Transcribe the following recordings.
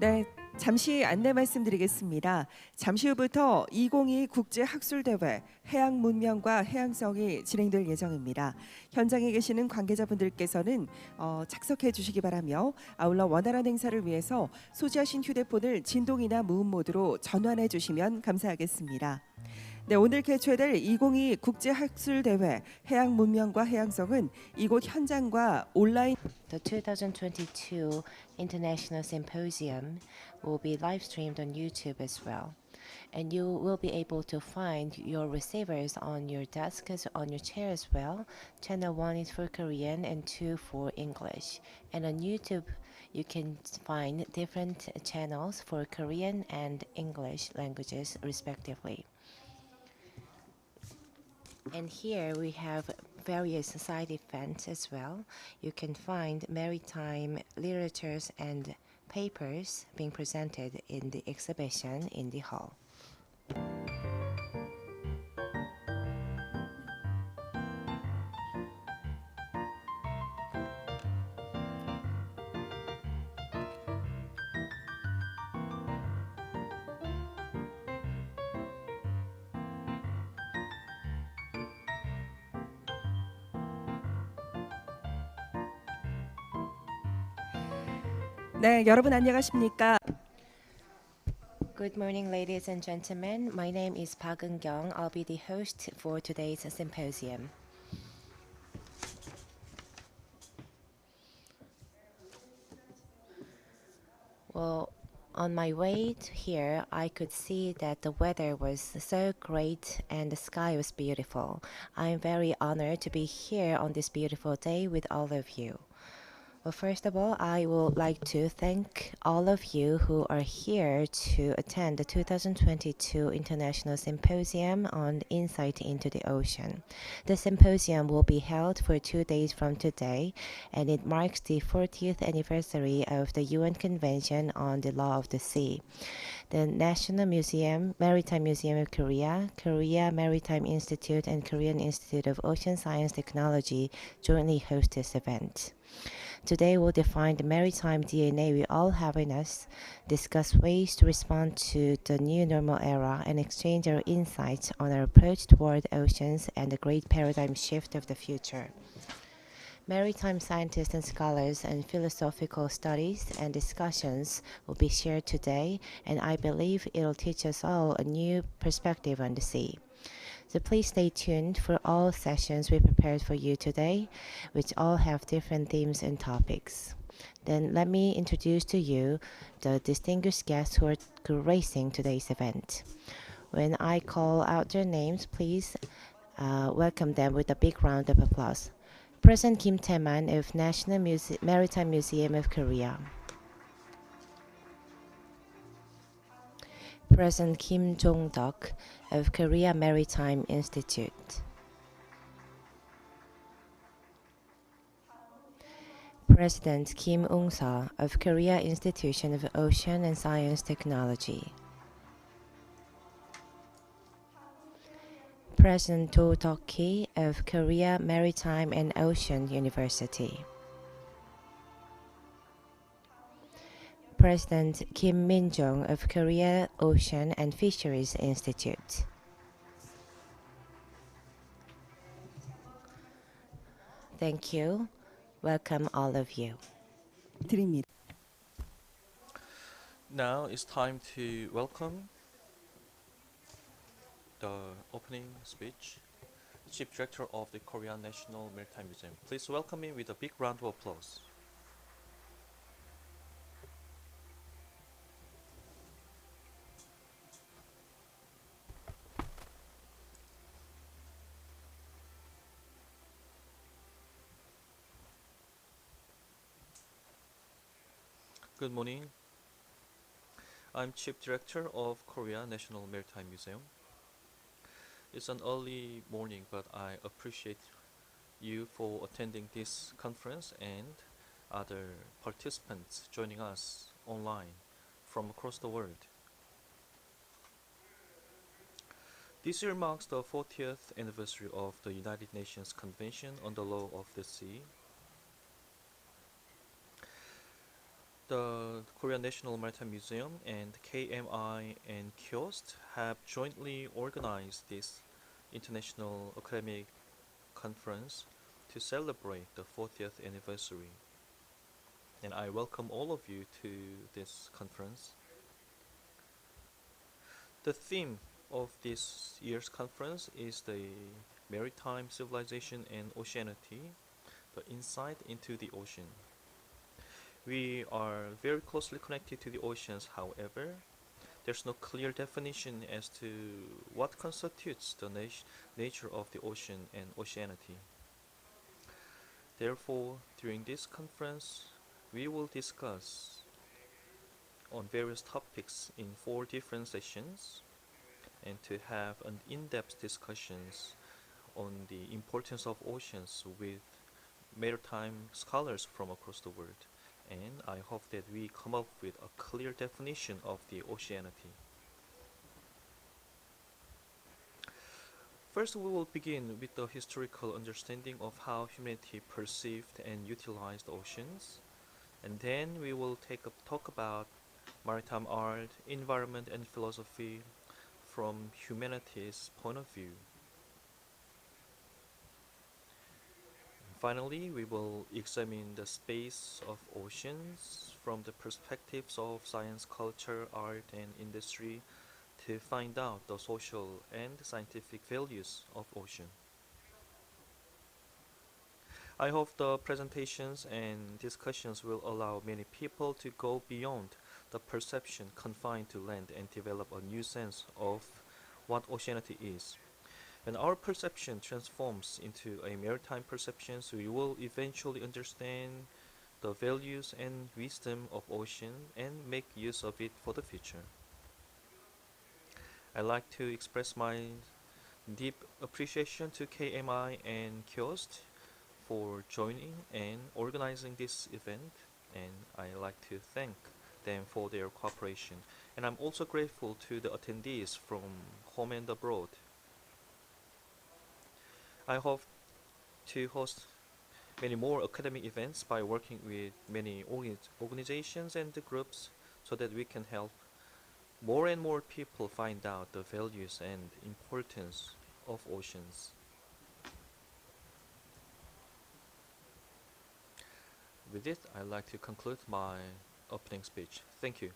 네, 잠시 안내 말씀드리겠습니다. 잠시 후부터 2022 국제 학술대회 해양 문명과 해양성이 진행될 예정입니다. 현장에 계시는 관계자분들께서는 착석해 주시기 바라며 아울러 원활한 행사를 위해서 소지하신 휴대폰을 진동이나 무음 모드로 전환해 주시면 감사하겠습니다. 네, 오늘 개최될 2022 국제 학술대회 해양 문명과 해양성은 이곳 현장과 온라인 The 2022 International Symposium will be live streamed on YouTube as well. And you will be able to find your receivers on your desk, on your chair as well. Channel 1 is for Korean and 2 for English. And on YouTube, you can find different channels for Korean and English languages respectively. And here we have various side events as well. You can find maritime literatures and papers being presented in the exhibition in the hall. 네, 여러분 안녕하십니까? Good morning, ladies and gentlemen. My name is Park Eun-kyung. I'll be the host for today's symposium. Well, on my way to here, I could see that the weather was so great and the sky was beautiful. I'm very honored to be here on this beautiful day with all of you. Well, first of all, I would like to thank all of you who are here to attend the 2022 International Symposium on Insight into the Ocean. The symposium will be held for 2 days from today, and it marks the 40th anniversary of the UN Convention on the Law of the Sea. The National Museum, Maritime Museum of Korea, Korea Maritime Institute, and Korean Institute of Ocean Science Technology jointly host this event. Today we'll define the maritime DNA we all have in us, discuss ways to respond to the new normal era, and exchange our insights on our approach toward oceans and the great paradigm shift of the future. Maritime scientists and scholars and philosophical studies and discussions will be shared today, and I believe it'll teach us all a new perspective on the sea. So please stay tuned for all sessions we prepared for you today, which all have different themes and topics. Then let me introduce to you the distinguished guests who are gracing today's event. When I call out their names, please welcome them with a big round of applause. President Kim Tae-man of National Maritime Museum of Korea. President Kim Jong-duk of Korea Maritime Institute. President Kim Ung-seo of Korea Institution of Ocean and Science Technology. President Do Deok-hee of Korea Maritime and Ocean University. President Kim Min-jong of Korea Ocean and Fisheries Institute. Thank you. Welcome all of you. 드립니다. Now it's time to welcome the opening speech, Chief Director of the Korean National Maritime Museum. Please welcome him with a big round of applause. Good morning. I'm Chief Director of Korea National Maritime Museum. It's an early morning, but I appreciate you for attending this conference and other participants joining us online from across the world. This year marks the 40th anniversary of the United Nations Convention on the Law of the Sea. The Korean National Maritime Museum and KMI and KIOST have jointly organized this international academic conference to celebrate the 40th anniversary. And I welcome all of you to this conference. The theme of this year's conference is the Maritime Civilization and Oceanity, the insight into the ocean. We are very closely connected to the oceans, however, there's no clear definition as to what constitutes the nature of the ocean and oceanity. Therefore, during this conference, we will discuss on various topics in 4 different sessions and to have an in-depth discussions on the importance of oceans with maritime scholars from across the world. And I hope that we come up with a clear definition of the oceanity. First, we will begin with the historical understanding of how humanity perceived and utilized oceans, and then we will talk about maritime art, environment, and philosophy from humanity's point of view. Finally, we will examine the space of oceans from the perspectives of science, culture, art, and industry to find out the social and scientific values of ocean. I hope the presentations and discussions will allow many people to go beyond the perception confined to land and develop a new sense of what oceanity is. When our perception transforms into a maritime perception, so we will eventually understand the values and wisdom of ocean and make use of it for the future. I'd like to express my deep appreciation to KMI and KIOST for joining and organizing this event, and I'd like to thank them for their cooperation. And I'm also grateful to the attendees from home and abroad. I hope to host many more academic events by working with many organizations and groups so that we can help more and more people find out the values and importance of oceans. With this, I'd like to conclude my opening speech. Thank you.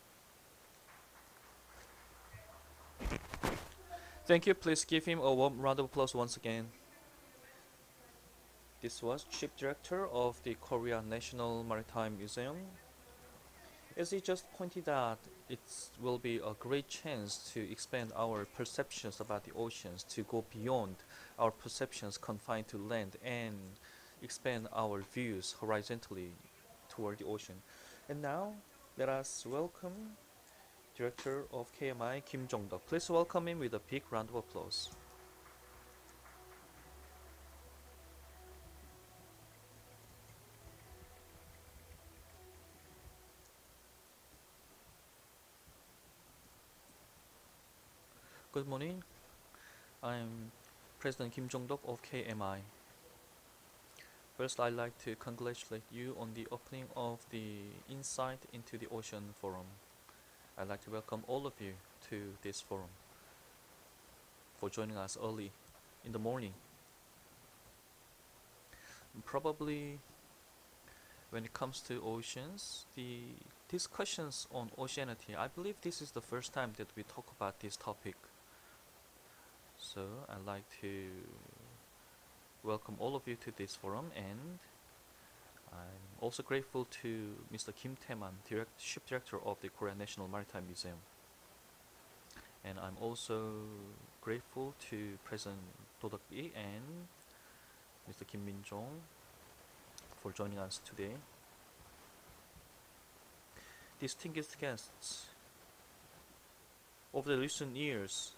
Thank you. Please give him a warm round of applause once again. This was Chief Director of the Korean National Maritime Museum. As he just pointed out, it will be a great chance to expand our perceptions about the oceans, to go beyond our perceptions confined to land and expand our views horizontally toward the ocean. And now, let us welcome Director of KMI, Kim Jong-duk. Please welcome him with a big round of applause. Good morning. I'm President Kim Jong-duk of KMI. First, I'd like to congratulate you on the opening of the Insight into the Ocean Forum. I'd like to welcome all of you to this forum for joining us early in the morning. Probably when it comes to oceans, the discussions on oceanity, I believe this is the first time that we talk about this topic. So I'd like to welcome all of you to this forum, and I'm also grateful to Mr. Kim Tae-man, Chief Director of the Korean National Maritime Museum. And I'm also grateful to President Do Duk-bi and Mr. Kim Min-jong for joining us today. Distinguished guests, over the recent years,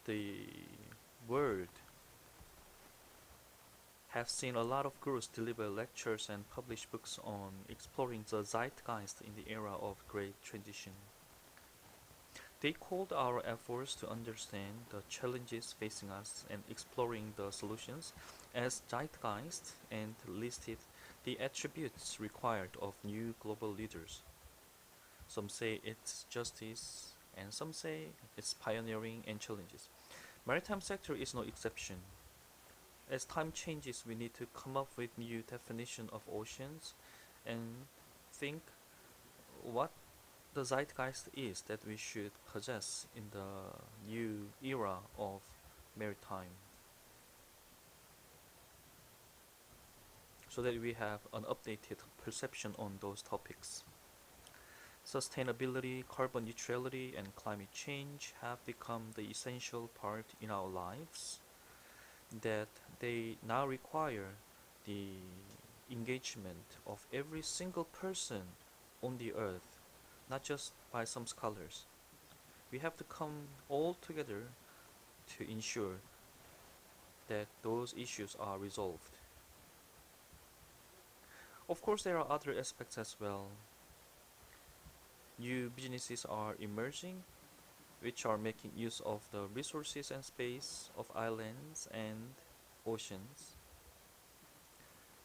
the world have seen a lot of gurus deliver lectures and publish books on exploring the zeitgeist in the era of great transition. They called our efforts to understand the challenges facing us and exploring the solutions as zeitgeist, and listed the attributes required of new global leaders. Some say it's justice, and some say it's pioneering and challenges. Maritime sector is no exception. As time changes, we need to come up with new definition of oceans and think what the zeitgeist is that we should possess in the new era of maritime, so that we have an updated perception on those topics. Sustainability, carbon neutrality, and climate change have become the essential part in our lives, that they now require the engagement of every single person on the earth, not just by some scholars. We have to come all together to ensure that those issues are resolved. Of course, there are other aspects as well. New businesses are emerging, which are making use of the resources and space of islands and oceans.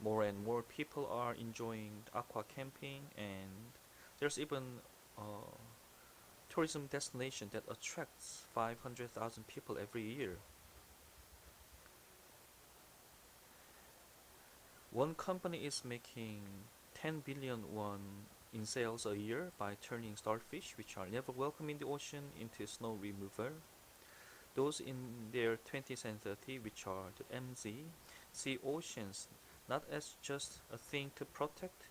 More and more people are enjoying aqua camping, and there's even a tourism destination that attracts 500,000 people every year. One company is making 10 billion won in sales a year by turning starfish, which are never welcome in the ocean, into snow remover. Those in their 20s and 30s, which are the MZ, see oceans not as just a thing to protect,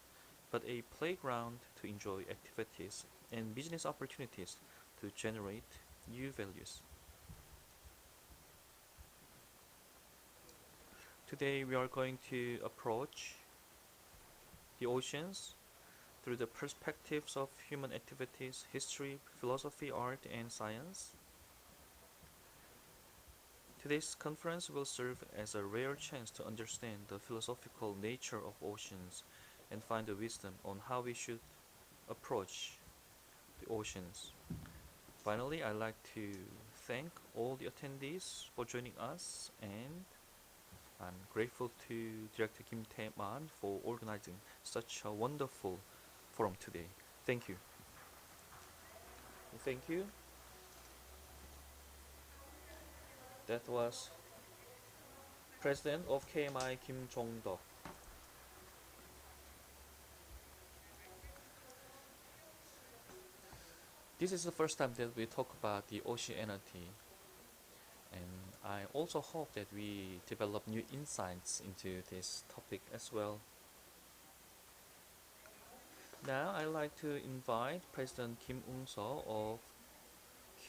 but a playground to enjoy activities and business opportunities to generate new values. Today we are going to approach the oceans through the perspectives of human activities, history, philosophy, art, and science. Today's conference will serve as a rare chance to understand the philosophical nature of oceans and find the wisdom on how we should approach the oceans. Finally, I'd like to thank all the attendees for joining us, and I'm grateful to Director Kim Tae-man for organizing such a wonderful forum today. Thank you. Thank you. That was President of KMI Kim Jong-dok. This is the first time that we talk about the oceanity, and I also hope that we develop new insights into this topic as well. Now I'd like to invite President Kim Ung-seo of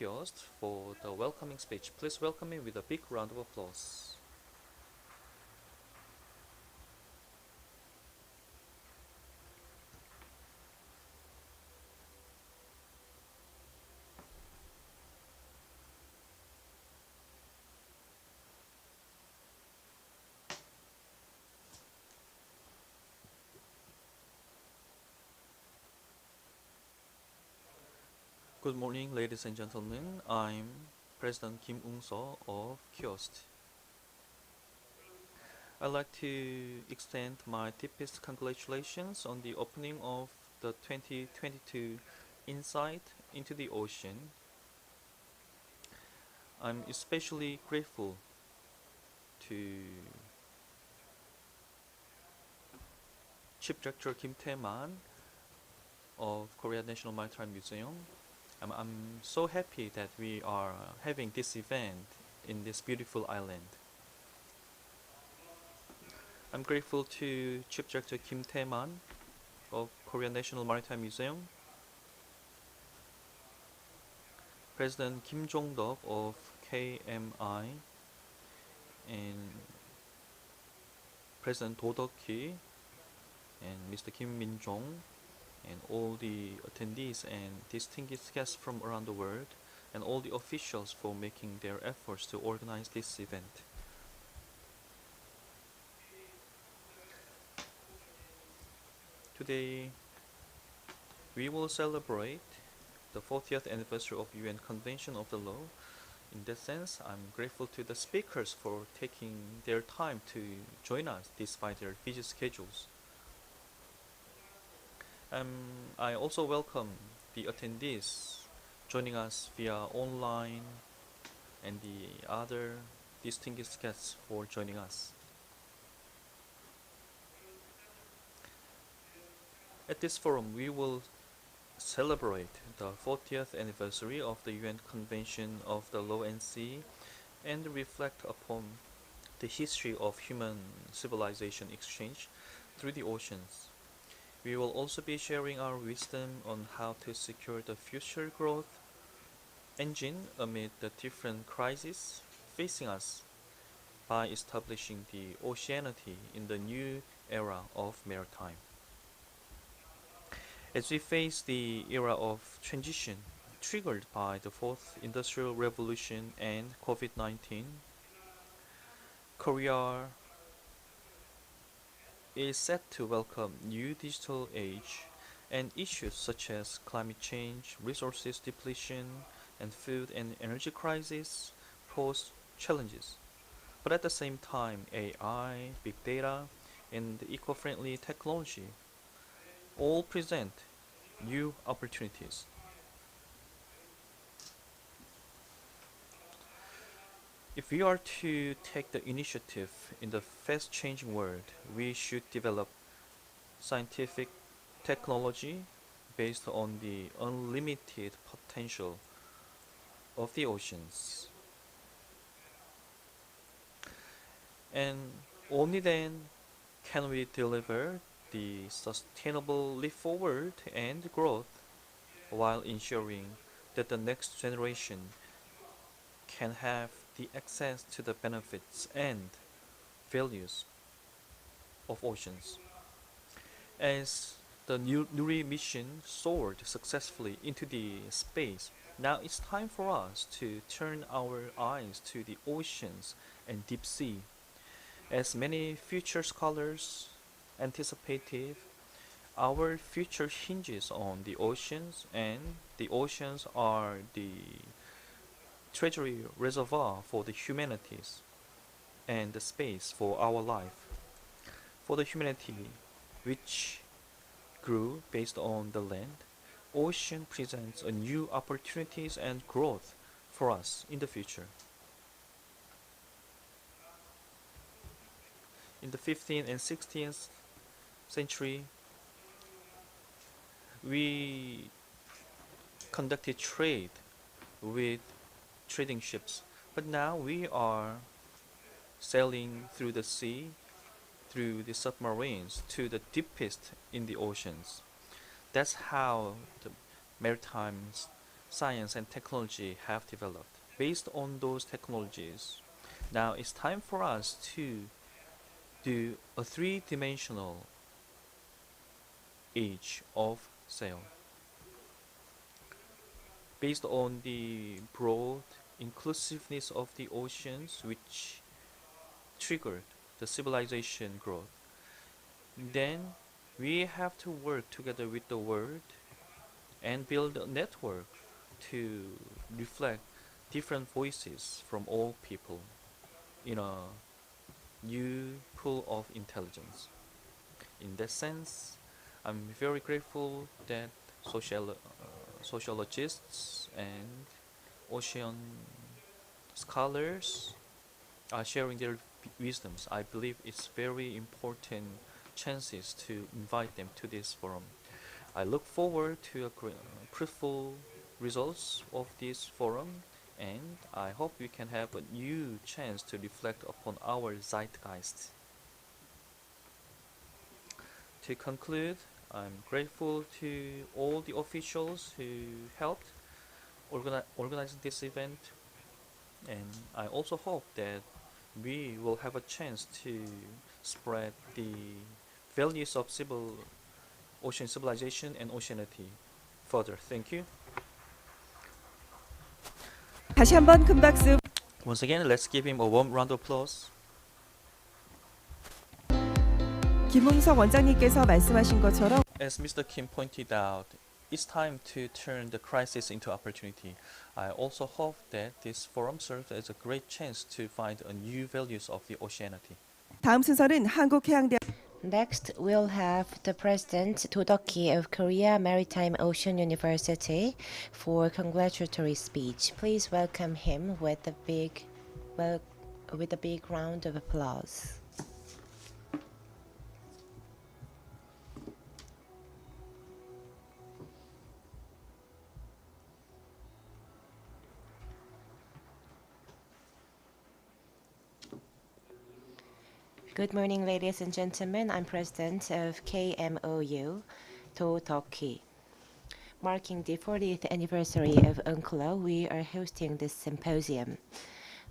KIOST for the welcoming speech. Please welcome him with a big round of applause. Good morning, ladies and gentlemen. I'm President Kim Ung-seo of KIOST. I'd like to extend my deepest congratulations on the opening of the 2022 Insight into the Ocean. I'm especially grateful to Chief Director Kim Tae-man of Korea National Maritime Museum. I'm so happy that we are having this event in this beautiful island. I'm grateful to Chief Director Kim Tae-man of Korea National Maritime Museum, President Kim Jong-dok of KMI, and President Do Deok-ki and Mr. Kim Min-jong, and all the attendees and distinguished guests from around the world, and all the officials for making their efforts to organize this event. Today, we will celebrate the 40th anniversary of UN Convention of the Law. In that sense, I'm grateful to the speakers for taking their time to join us despite their busy schedules. I also welcome the attendees joining us via online and the other distinguished guests for joining us. At this forum, we will celebrate the 40th anniversary of the UN Convention of the Law and Sea and reflect upon the history of human civilization exchange through the oceans. We will also be sharing our wisdom on how to secure the future growth engine amid the different crises facing us by establishing the oceanity in the new era of maritime. As we face the era of transition triggered by the fourth industrial revolution and COVID-19, Korea is set to welcome new digital age and issues such as climate change, resources depletion, and food and energy crisis pose challenges. But at the same time, AI, big data, and eco-friendly technology all present new opportunities. If we are to take the initiative in the fast-changing world, we should develop scientific technology based on the unlimited potential of the oceans. And only then can we deliver the sustainable leap forward and growth while ensuring that the next generation can have the access to the benefits and values of oceans. As the Nuri mission soared successfully into the space, now it's time for us to turn our eyes to the oceans and deep sea. As many future scholars anticipated, our future hinges on the oceans, and the oceans are the treasury reservoir for the humanities and the space for our life. For the humanity which grew based on the land, ocean presents a new opportunities and growth for us in the future. In the 15th and 16th century, we conducted trade with trading ships, but now we are sailing through the sea, through the submarines to the deepest in the oceans. That's how the maritime science and technology have developed. Based on those technologies, now it's time for us to do a three-dimensional age of sail. Based on the broad inclusiveness of the oceans which triggered the civilization growth, then we have to work together with the world and build a network to reflect different voices from all people in a new pool of intelligence. In that sense, I'm very grateful that sociologists and ocean scholars are sharing their wisdoms. I believe it's very important chances to invite them to this forum. I look forward to fruitful results of this forum, and I hope we can have a new chance to reflect upon our zeitgeist. To conclude, I'm grateful to all the officials who helped organize this event, and I also hope that we will have a chance to spread the values of ocean civilization and oceanity further. Thank you. 다시 한번 큰 박수. Once again, let's give him a warm round of applause. 김웅석 원장님께서 말씀하신 것처럼 As Mr. Kim pointed out, it's time to turn the crisis into opportunity. I also hope that this forum serves as a great chance to find a new values of the oceanity. 다음 순서는 한국해양대학 Next, we'll have the President Dodoki of Korea Maritime Ocean University for congratulatory speech. Please welcome him with a big round of applause. Good morning, ladies and gentlemen. I'm President of KMOU, Dodoki. Marking the 40th anniversary of UNCLO, we are hosting this symposium.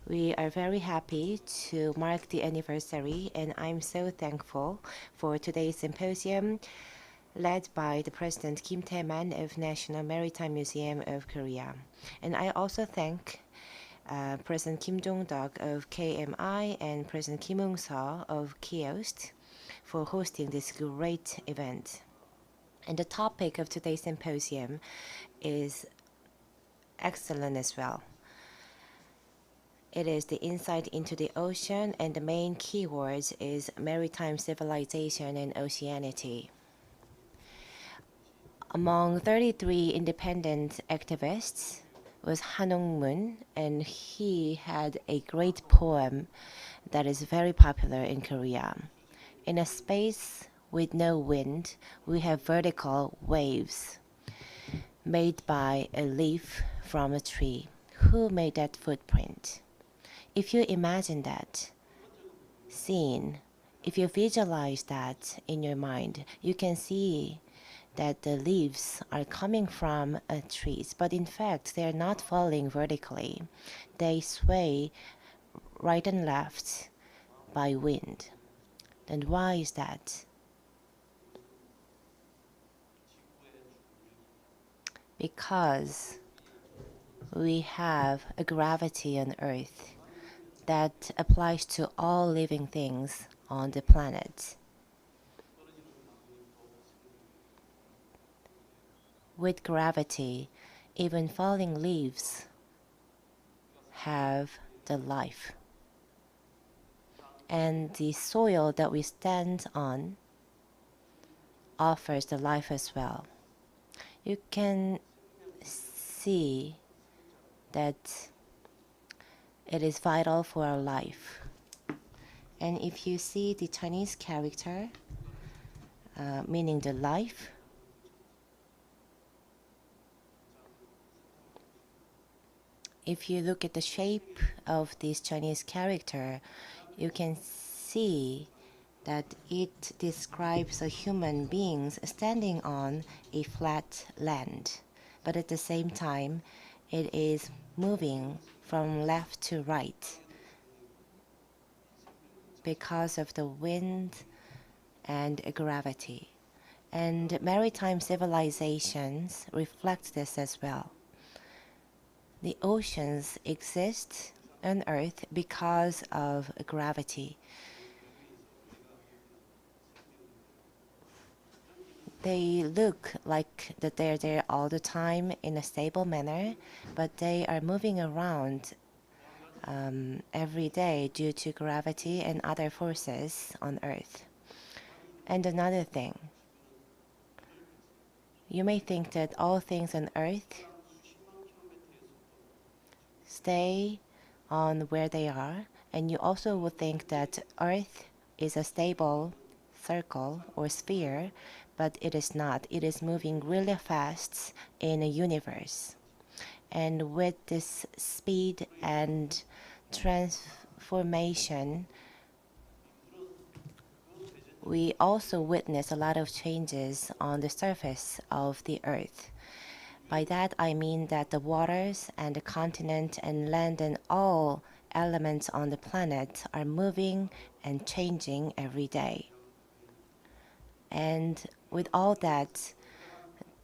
We are very happy to mark the anniversary, and I'm so thankful for today's symposium led by the President Kim Tae-man of National Maritime Museum of Korea. And I also thank President Kim Jong-duk of KMI and President Kim Ung-seo of KIOST for hosting this great event. And the topic of today's symposium is excellent as well. It is the insight into the ocean, and the main keywords is maritime civilization and oceanity. Among 33 independent activists was Han Ong-mun, and he had a great poem that is very popular in Korea. In a space with no wind, we have vertical waves made by a leaf from a tree. Who made that footprint? If you imagine that scene, if you visualize that in your mind, you can see that the leaves are coming from trees, but in fact, they are not falling vertically. They sway right and left by wind. Then why is that? Because we have a gravity on Earth that applies to all living things on the planet. With gravity, even falling leaves have the life. And the soil that we stand on offers the life as well. You can see that it is vital for our life. And if you see the Chinese character, meaning the life, if you look at the shape of this Chinese character, you can see that it describes a human being standing on a flat land. But at the same time, it is moving from left to right because of the wind and gravity. And maritime civilizations reflect this as well. The oceans exist on Earth because of gravity. They look like that they're there all the time in a stable manner, but they are moving around every day due to gravity and other forces on Earth. And another thing, you may think that all things on Earth stay on where they are, and you also would think that Earth is a stable circle or sphere, but it is not. It is moving really fast in a universe. And with this speed and transformation, we also witness a lot of changes on the surface of the Earth. By that, I mean that the waters and the continent and land and all elements on the planet are moving and changing every day. And with all that,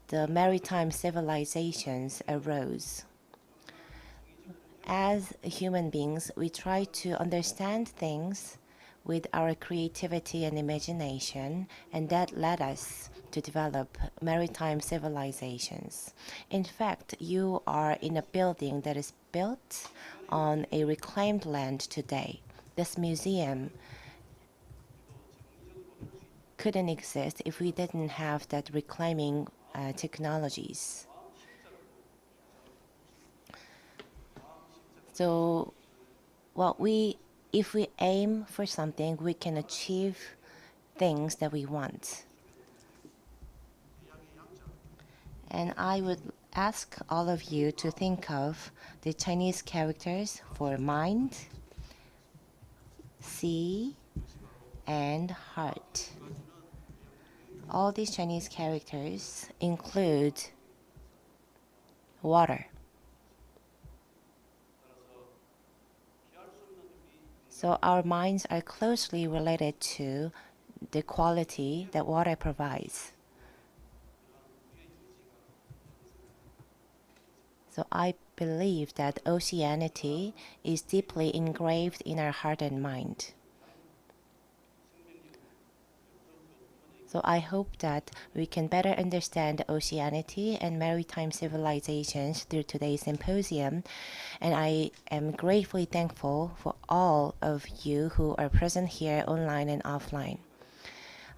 the maritime civilizations arose. As human beings, we try to understand things with our creativity and imagination, and that led us to develop maritime civilizations. In fact, you are in a building that is built on a reclaimed land today. This museum couldn't exist if we didn't have that reclaiming technologies. So if we aim for something, we can achieve things that we want. And I would ask all of you to think of the Chinese characters for mind, sea, and heart. All these Chinese characters include water. So our minds are closely related to the quality that water provides. So I believe that oceanity is deeply engraved in our heart and mind. So I hope that we can better understand oceanity and maritime civilizations through today's symposium. And I am gratefully thankful for all of you who are present here online and offline.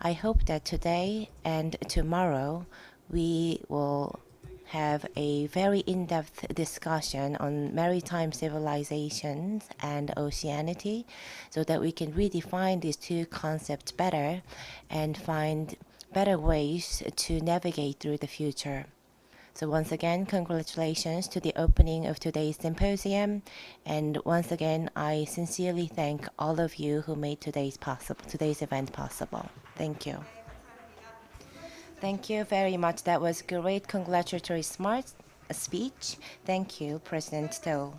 I hope that today and tomorrow we will have a very in-depth discussion on maritime civilizations and oceanity so that we can redefine these two concepts better and find better ways to navigate through the future. So once again, congratulations to the opening of today's symposium. And once again, I sincerely thank all of you who made today's event possible. Thank you. Thank you very much. That was great congratulatory smart speech. Thank you, President Do.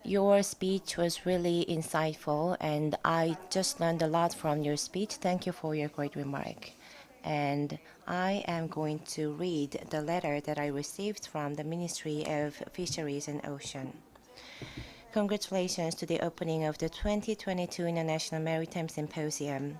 Your speech was really insightful, and I just learned a lot from your speech. Thank you for your great remark. And I am going to read the letter that I received from the Ministry of Fisheries and Ocean. Congratulations to the opening of the 2022 International Maritime Symposium,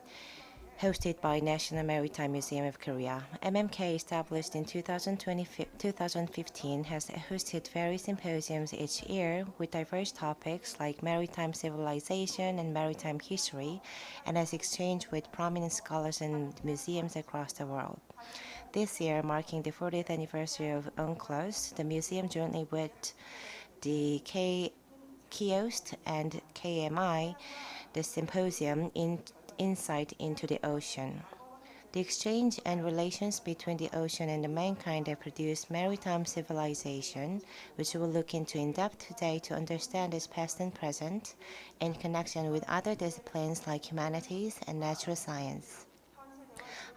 hosted by National Maritime Museum of Korea. MMK, established in 2015, has hosted various symposiums each year with diverse topics like maritime civilization and maritime history, and has exchanged with prominent scholars and museums across the world. This year, marking the 40th anniversary of UNCLOS, the museum jointly with the KIOST and KMI, the symposium Insight into the Ocean. The exchange and relations between the ocean and the mankind have produced maritime civilization, which we will look into in depth today to understand its past and present in connection with other disciplines like humanities and natural science.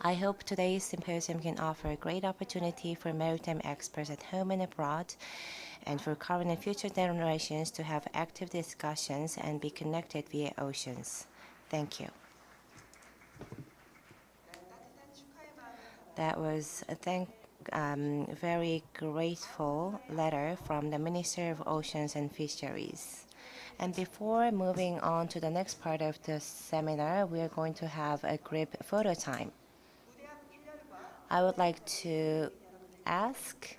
I hope today's symposium can offer a great opportunity for maritime experts at home and abroad, and for current and future generations to have active discussions and be connected via oceans. Thank you. That was a very grateful letter from the Minister of Oceans and Fisheries. And before moving on to the next part of the seminar, we are going to have a group photo time. I would like to ask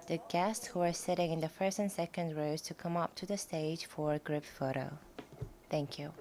the guests who are sitting in the first and second rows to come up to the stage for a group photo. Thank you.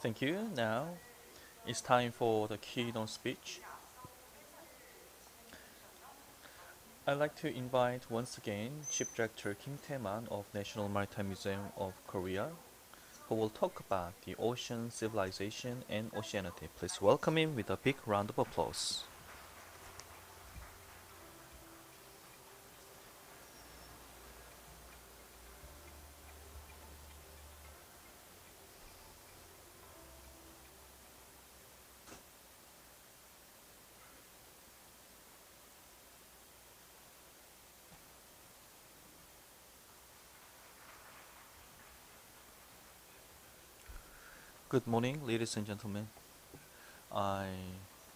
Thank you. Now it's time for the keynote speech. I'd like to invite once again Chief Director Kim Tae-man of National Maritime Museum of Korea, who will talk about the ocean, civilization, and oceanity. Please welcome him with a big round of applause. Good morning, ladies and gentlemen. I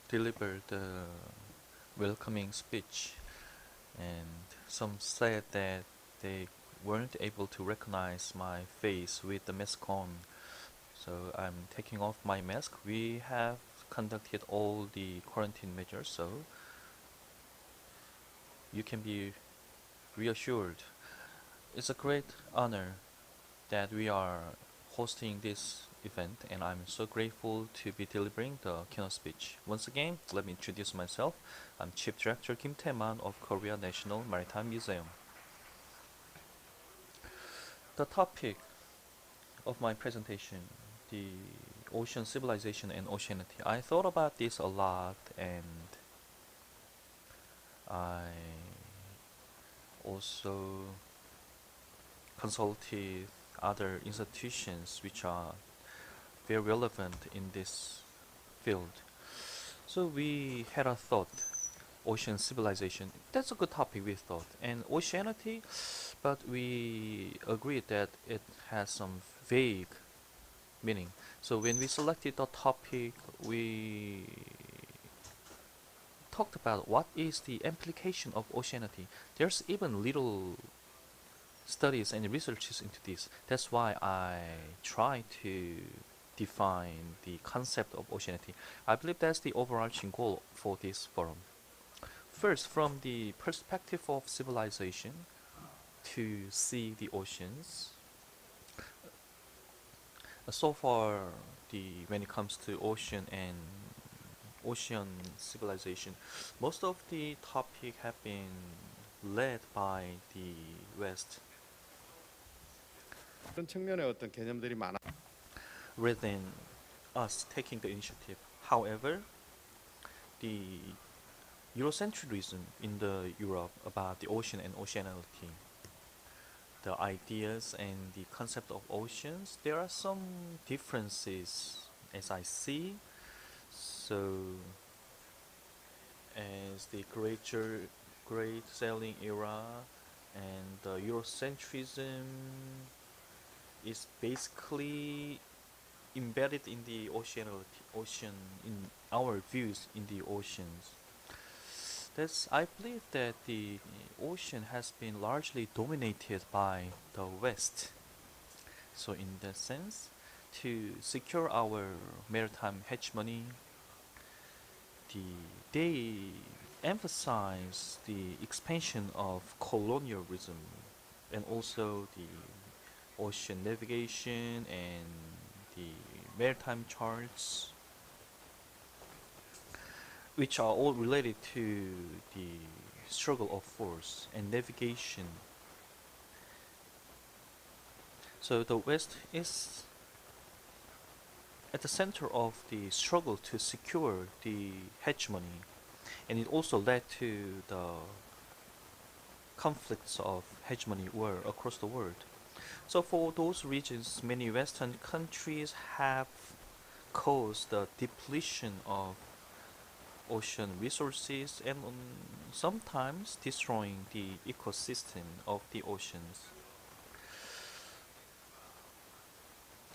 delivered the welcoming speech, and some said that they weren't able to recognize my face with the mask on. So I'm taking off my mask. We have conducted all the quarantine measures, so you can be reassured. It's a great honor that we are hosting this event, and I'm so grateful to be delivering the keynote speech. Once again, let me introduce myself. I'm Chief Director Kim Tae-man of Korea National Maritime Museum. The topic of my presentation, the ocean civilization and oceanity. I thought about this a lot, and I also consulted other institutions which are very relevant in this field. So we had a thought, ocean civilization. That's a good topic, we thought. And oceanity, but we agreed that it has some vague meaning. So when we selected the topic, we talked about what is the implication of oceanity. There's even little studies and researches into this. That's why I try to define the concept of oceanity. I believe that's the overarching goal for this forum. First, from the perspective of civilization, to see the oceans. So far, when it comes to ocean and ocean civilization, most of the topic have been led by the West 그런 측면의 어떤 개념들이 많아. rather than us taking the initiative. However, the Eurocentrism in the Europe about the ocean and oceanality, the ideas and the concept of oceans, there are some differences as I see. So, as the great sailing era and the Eurocentrism is basically embedded in the ocean, in our views in the oceans. I believe that the ocean has been largely dominated by the West. So in that sense, to secure our maritime hegemony, they emphasize the expansion of colonialism and also the ocean navigation and the maritime charts, which are all related to the struggle of force and navigation. So the West is at the center of the struggle to secure the hegemony, and it also led to the conflicts of hegemony war across the world. So for those regions, many Western countries have caused the depletion of ocean resources and sometimes destroying the ecosystem of the oceans.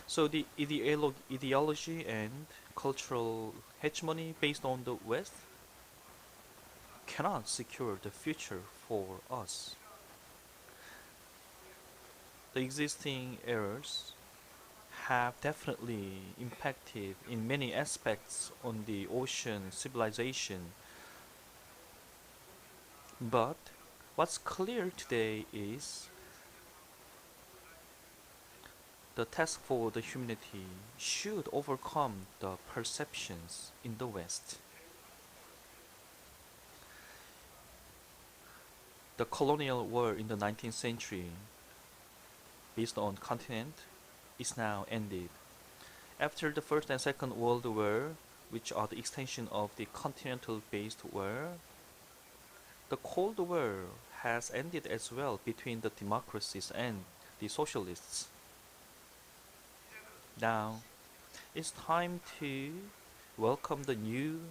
So the ideology and cultural hegemony based on the West cannot secure the future for us. The existing errors have definitely impacted in many aspects on the ocean civilization. But what's clear today is the task for the humanity should overcome the perceptions in the West. The colonial war in the 19th century, based on continent, is now ended. After the First and Second World War, which are the extension of the continental-based war, the Cold War has ended as well between the democracies and the socialists. Now, it's time to welcome the new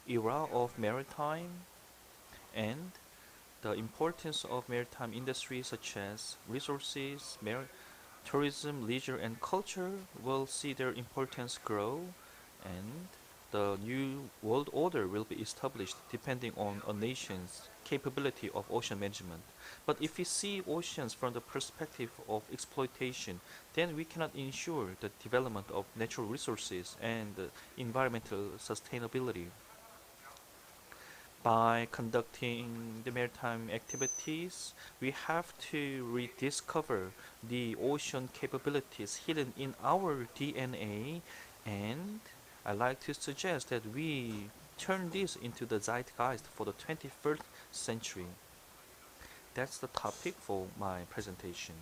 era of maritime, and the importance of maritime industries such as resources, tourism, leisure, and culture will see their importance grow, and the new world order will be established depending on a nation's capability of ocean management. But if we see oceans from the perspective of exploitation, then we cannot ensure the development of natural resources and environmental sustainability. By conducting the maritime activities, we have to rediscover the ocean capabilities hidden in our DNA, and I like to suggest that we turn this into the zeitgeist for the 21st century. That's the topic for my presentation.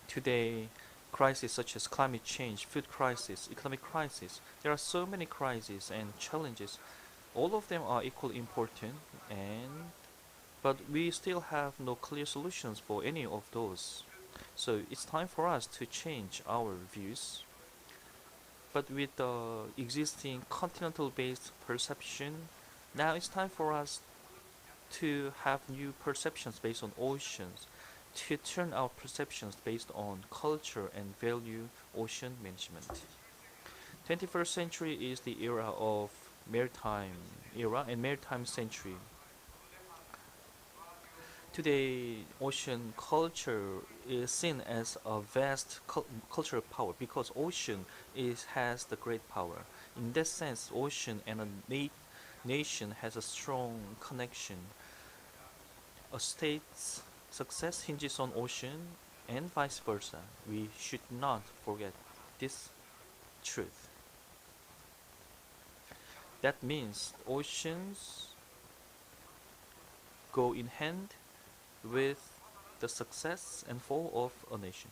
Today, crises such as climate change, food crisis, economic crisis, there are so many crises and challenges. All of them are equally important, but we still have no clear solutions for any of those. So it's time for us to change our views. But with the existing continental-based perception, now it's time for us to have new perceptions based on oceans, to turn our perceptions based on culture and value ocean management. 21st century is the era of maritime era and maritime century. Today, ocean culture is seen as a vast cultural power because ocean has the great power. In that sense, ocean and a nation has a strong connection. A state's success hinges on ocean and vice versa. We should not forget this truth. That means oceans go in hand with the success and fall of a nation.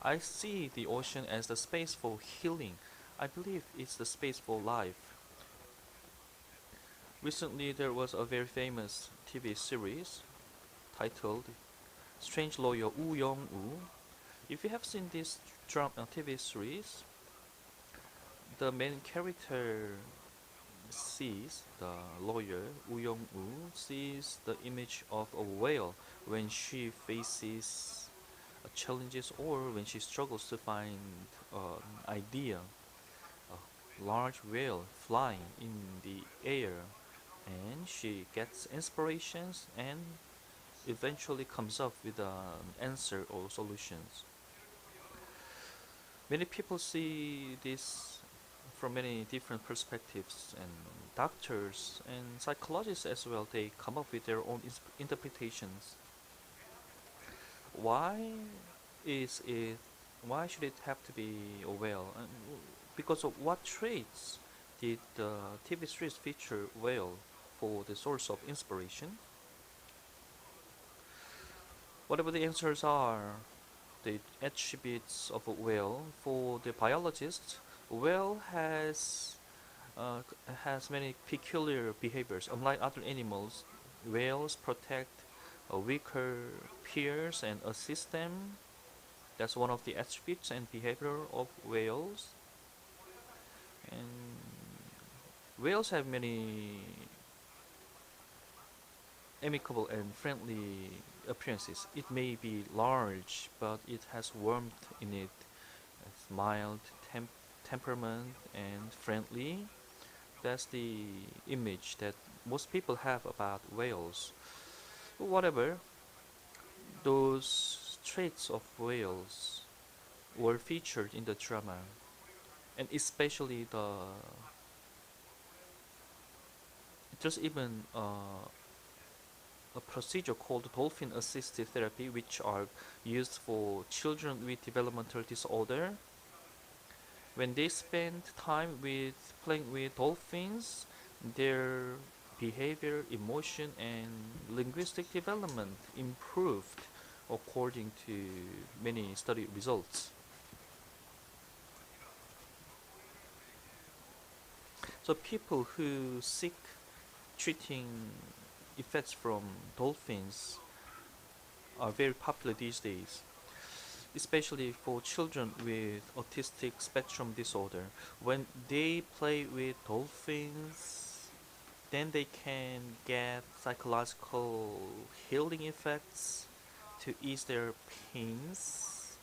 I see the ocean as the space for healing. I believe it's the space for life. Recently, there was a very famous TV series titled Strange Lawyer Woo Young-woo. If you have seen this TV series, the main character sees, the lawyer Woo Young-woo sees the image of a whale when she faces challenges or when she struggles to find an idea. A large whale flying in the air, and she gets inspirations and eventually comes up with an answer or solutions. Many people see this from many different perspectives, and doctors and psychologists as well, they come up with their own interpretations. Why is it why should it have to be a whale? And because of what traits did the TV series feature whale for the source of inspiration? Whatever the answers are, the attributes of a whale for the biologists, whale has many peculiar behaviors. Unlike other animals, whales protect weaker peers and assist them. That's one of the attributes and behavior of whales. And whales have many amicable and friendly appearances. It may be large, but it has warmth in it. It's mild temperament and friendly. That's the image that most people have about whales. Whatever, those traits of whales were featured in the drama, and especially there's even a procedure called dolphin-assisted therapy, which are used for children with developmental disorder. When they spend time with playing with dolphins, their behavior, emotion, and linguistic development improved according to many study results. So people who seek treating effects from dolphins are very popular these days, especially for children with autistic spectrum disorder. When they play with dolphins, then they can get psychological healing effects to ease their pains.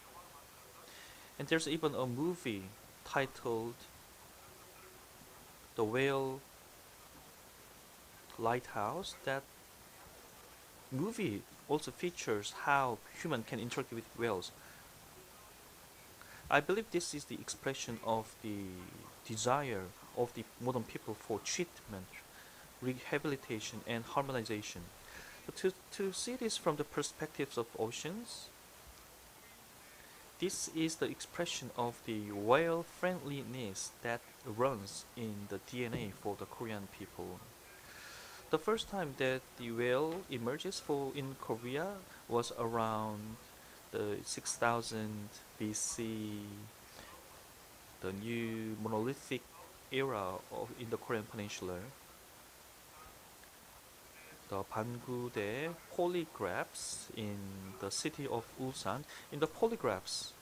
And there's even a movie titled The Whale Lighthouse. That movie also features how human can interact with whales. I believe this is the expression of the desire of the modern people for treatment, rehabilitation, and harmonization. To see this from the perspectives of oceans, this is the expression of the whale friendliness that runs in the DNA for the Korean people. The first time that the whale emerges in Korea was around the 6000 BC, the new monolithic era in the Korean peninsula. The Bangudae polygraphs in the city of Ulsan. In the polygraphs,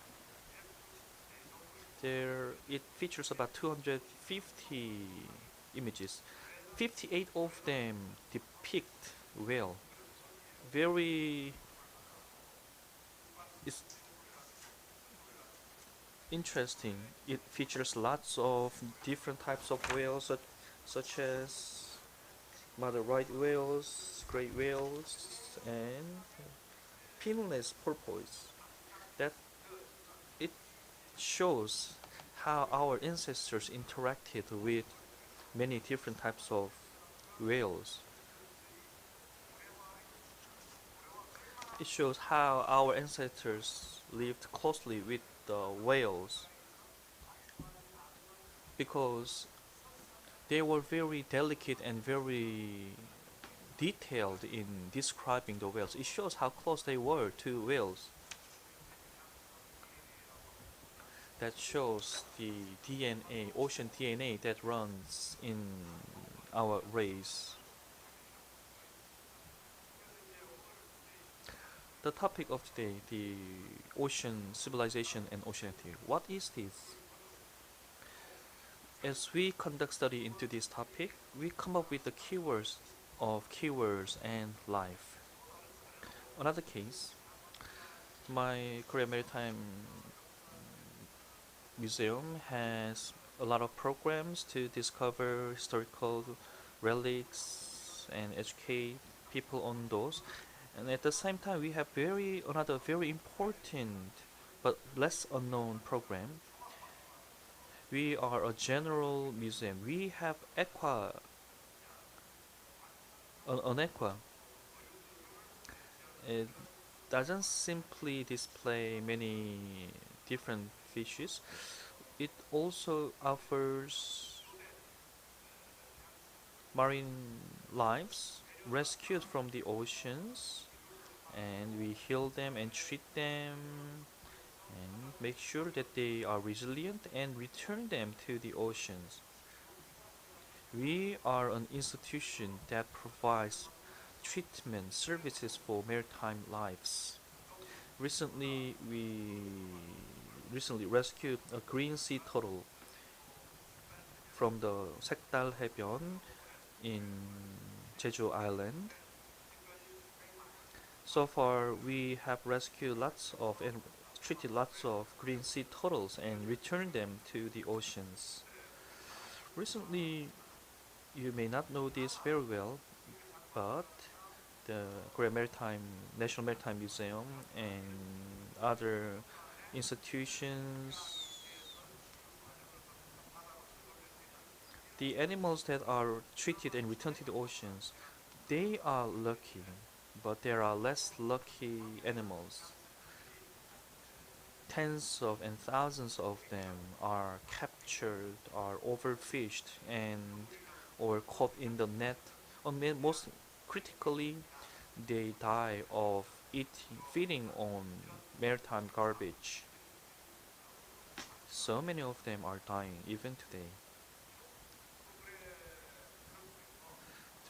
it features about 250 images. 58 of them depict whale. Very it's interesting. It features lots of different types of whales, such as mother right whales, great whales, and pinless porpoise. That it shows how our ancestors interacted with many different types of whales. It shows how our ancestors lived closely with the whales because they were very delicate and very detailed in describing the whales. It shows how close they were to whales. That shows the DNA, ocean DNA that runs in our race. The topic of today, the ocean civilization and oceanity. What is this? As we conduct study into this topic, we come up with the keywords and life. Another case, my Korea Maritime Museum has a lot of programs to discover historical relics and educate people on those. And at the same time, we have another very important but less unknown program. We are a general museum. We have an aqua. It doesn't simply display many different fishes. It also offers marine lives rescued from the oceans, and we heal them and treat them and make sure that they are resilient and return them to the oceans. We are an institution that provides treatment services for maritime lives. Recently, we rescued a green sea turtle from the Sekdal Haebyön in Jeju Island. So far, we have rescued and treated lots of green sea turtles and returned them to the oceans. Recently, you may not know this very well, but the Korea National Maritime Museum and other institutions, the animals that are treated and returned to the oceans, they are lucky but there are less lucky animals. Tens of and thousands of them are captured, are overfished, and or caught in the net. Most critically, they die of feeding on maritime garbage. So many of them are dying even today.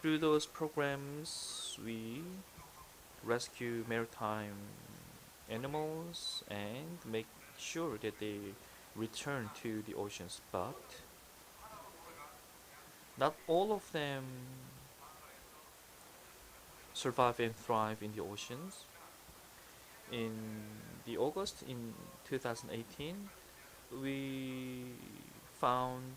Through those programs, we rescue maritime animals and make sure that they return to the oceans. But not all of them survive and thrive in the oceans. In the August in 2018, we found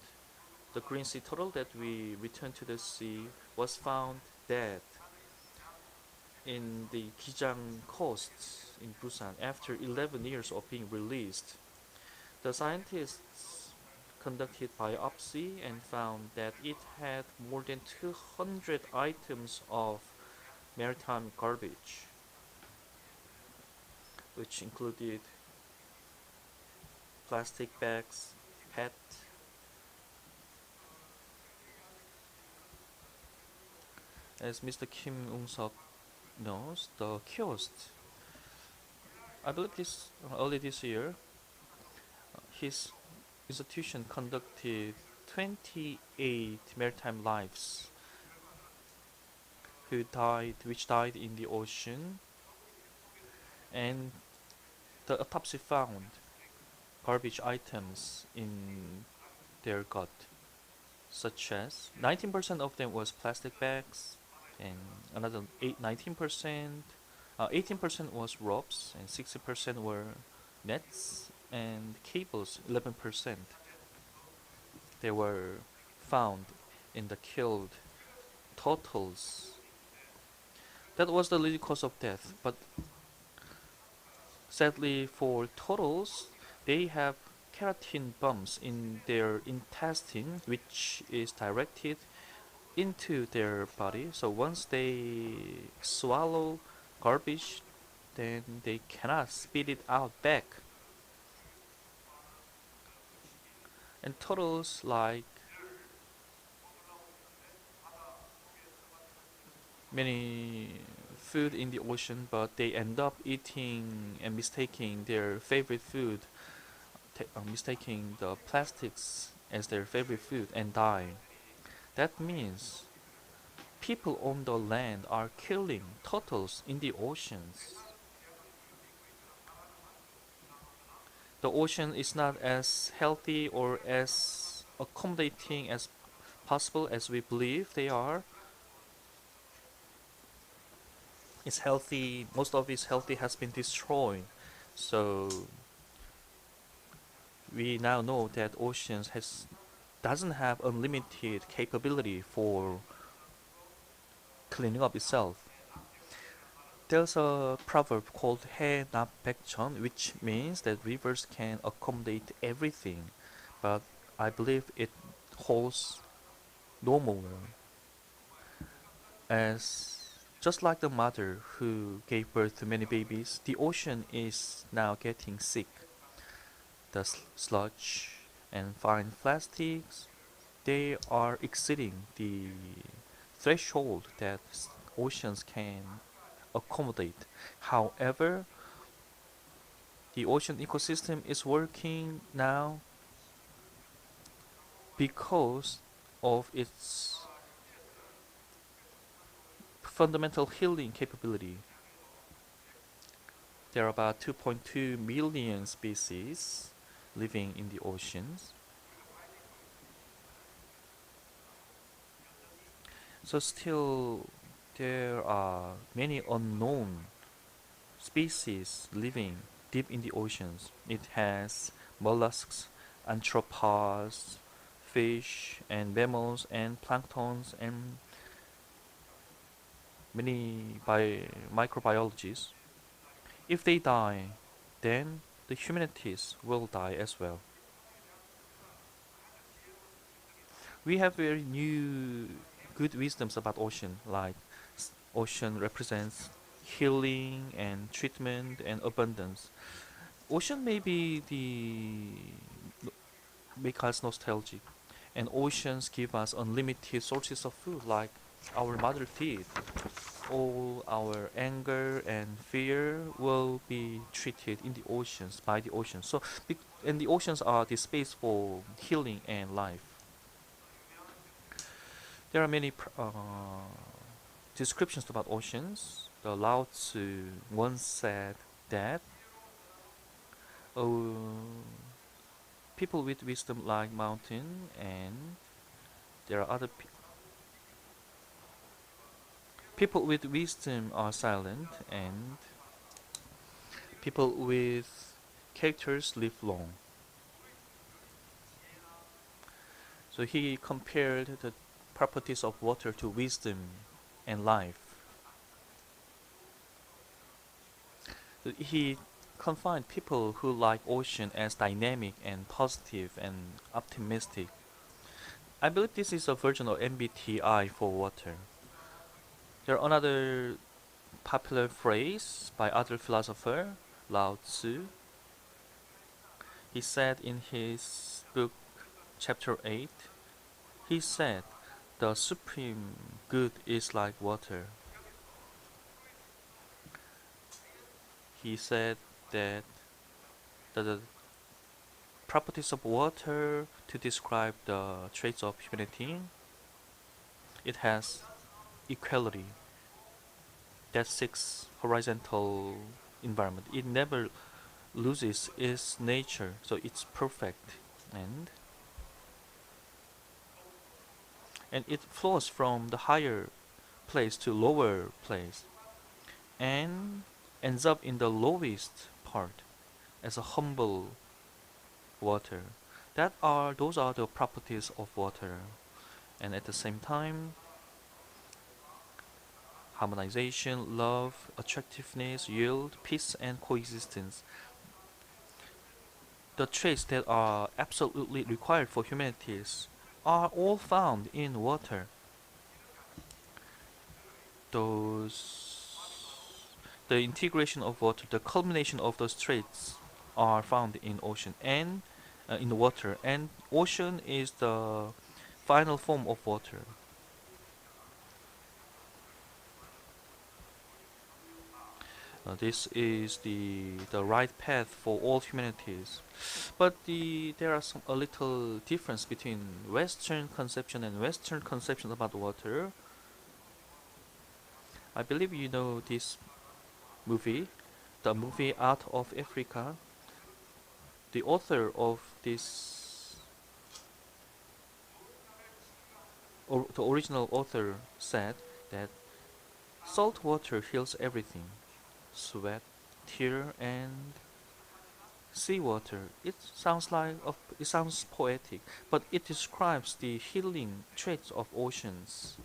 the green sea turtle that we returned to the sea was found dead in the Gijang coast in Busan after 11 years of being released. The scientists conducted biopsy and found that it had more than 200 items of maritime garbage, which included plastic bags, PET. As Mr. Kim Ung-seok knows, the kiosk, I believe early this year, his institution conducted 28 maritime lives which died in the ocean, and the autopsy found garbage items in their gut, such as 19% of them was plastic bags, and another 19%, 18% was ropes, and 60% were nets and cables. 11% they were found in the killed turtles. That was the leading cause of death, but sadly for turtles, they have keratin bumps in their intestine, which is directed into their body. So once they swallow garbage, then they cannot spit it out back. And turtles like many food in the ocean, but they end up eating and mistaking their favorite food, mistaking the plastics as their favorite food and die. That means people on the land are killing turtles in the oceans. The ocean is not as healthy or as accommodating as possible as we believe they are. It's healthy, most of its healthy has been destroyed. So we now know that oceans doesn't have unlimited capability for cleaning up itself. There's a proverb called 해 납 백천, which means that rivers can accommodate everything, but I believe it holds no more. As just like the mother who gave birth to many babies, the ocean is now getting sick. The sludge and fine plastics, they are exceeding the threshold that oceans can accommodate. However, the ocean ecosystem is working now because of its fundamental healing capability. There are about 2.2 million species living in the oceans. So still, there are many unknown species living deep in the oceans. It has mollusks, arthropods, fish, and mammals, and planktons, and many microbiologies. If they die, then the humanities will die as well. We have very new good wisdoms about ocean, like ocean represents healing and treatment and abundance. Ocean may be the make us nostalgic, and oceans give us unlimited sources of food, like our mother did. All our anger and fear will be treated in the oceans by the oceans. And the oceans are the space for healing and life. There are many descriptions about oceans. The Lao Tzu once said that oh, people with wisdom like mountain, and there are other people with wisdom are silent, and people with characters live long. So he compared the properties of water to wisdom and life. So he confined people who like ocean as dynamic and positive and optimistic. I believe this is a version of MBTI for water. There are another popular phrase by other philosopher, Lao Tzu. He said in his book, chapter 8, he said, the supreme good is like water. He said that the properties of water to describe the traits of humanity, it has equality that seeks horizontal environment. It never loses its nature, so it's perfect, and it flows from the higher place to lower place, and ends up in the lowest part as a humble water. Those are the properties of water, and at the same time, harmonization, love, attractiveness, yield, peace, and coexistence. The traits that are absolutely required for humanities are all found in water. Those, the integration of water, the culmination of those traits are found in ocean and in the water, and ocean is the final form of water. This is the right path for all humanities, but there are a little difference between Western conception and Western conception about water. I believe you know this movie, the movie Out of Africa. The author of this, or the original author, said that salt water heals everything: sweat, tear, and seawater. It sounds poetic, but it describes the healing traits of oceans.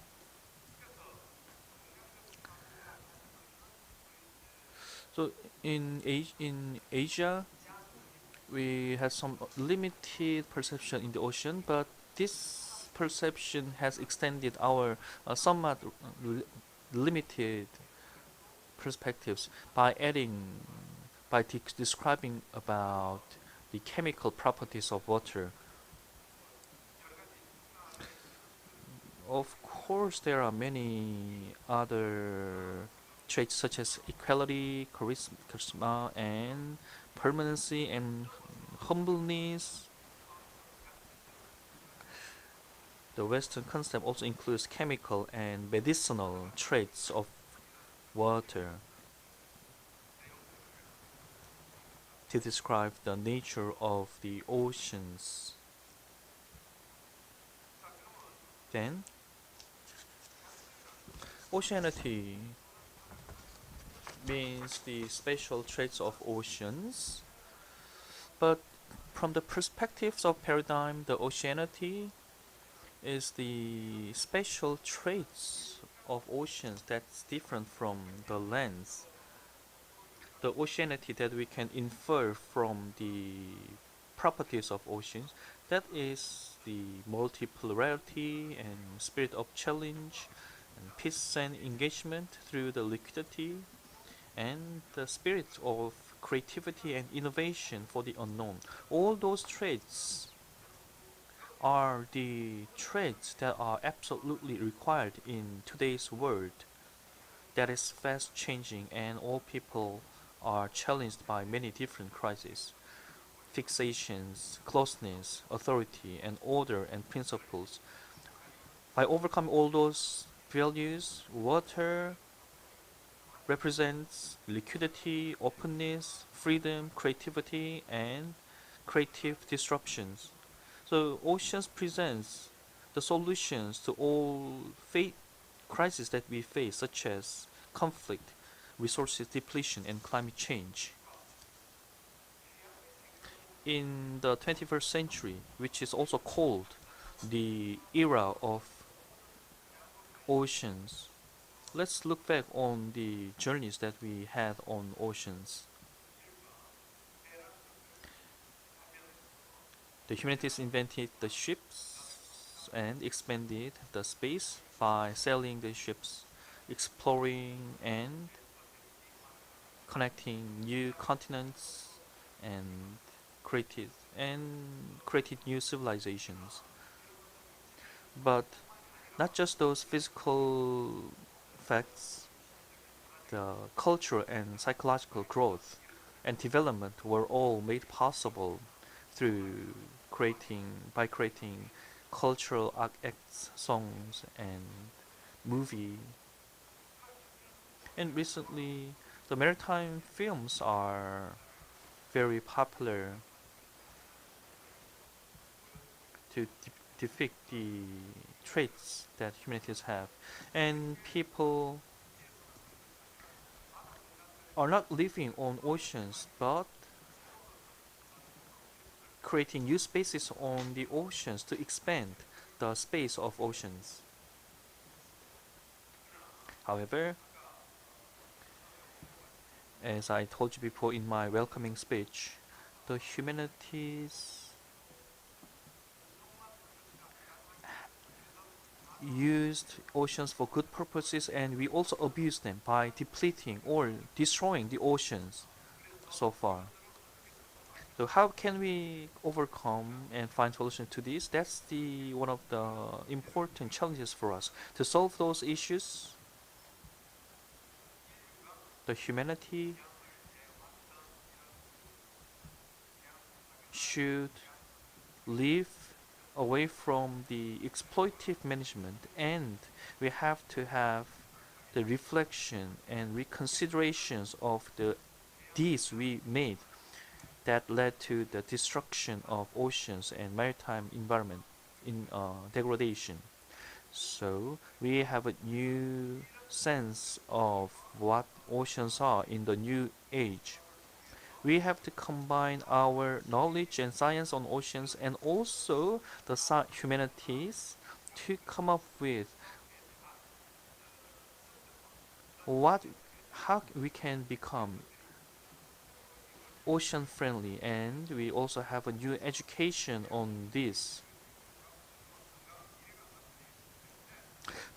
So in Asia, we have some limited perception in the ocean, but this perception has extended our somewhat limited perspectives by describing about the chemical properties of water. Of course, there are many other traits such as equality, charisma, and permanency and humbleness. The Western concept also includes chemical and medicinal traits of water to describe the nature of the oceans. Then, oceanity means the special traits of oceans, but from the perspectives of paradigm, the oceanity is the special traits of oceans that's different from the lands. The oceanity that we can infer from the properties of oceans, that is the multipolarity and spirit of challenge and peace and engagement through the liquidity and the spirit of creativity and innovation for the unknown. All those traits are the traits that are absolutely required in today's world that is fast changing, and all people are challenged by many different crises, fixations, closeness, authority, and order and principles. By overcoming all those values, water represents liquidity, openness, freedom, creativity, and creative disruptions. So oceans presents the solutions to all crises that we face, such as conflict, resources depletion, and climate change. In the 21st century, which is also called the era of oceans, let's look back on the journeys that we had on oceans. The humanities invented the ships and expanded the space by sailing the ships, exploring and connecting new continents and created created new civilizations. But not just those physical facts, the cultural and psychological growth and development were all made possible through creating cultural acts, songs, and movie. And recently, the maritime films are very popular to depict the traits that humanities have, and people are not living on oceans but creating new spaces on the oceans to expand the space of oceans. However, as I told you before in my welcoming speech, the humanities used oceans for good purposes, and we also abuse them by depleting or destroying the oceans so far. So how can we overcome and find solution to this? That's the one of the important challenges for us. To solve those issues, the humanity should live away from the exploitative management, and we have to have the reflection and reconsiderations of the deeds we made that led to the destruction of oceans and maritime environment in degradation. So we have a new sense of what oceans are in the new age. We have to combine our knowledge and science on oceans and also the humanities to come up with what how we can become ocean friendly, and we also have a new education on this.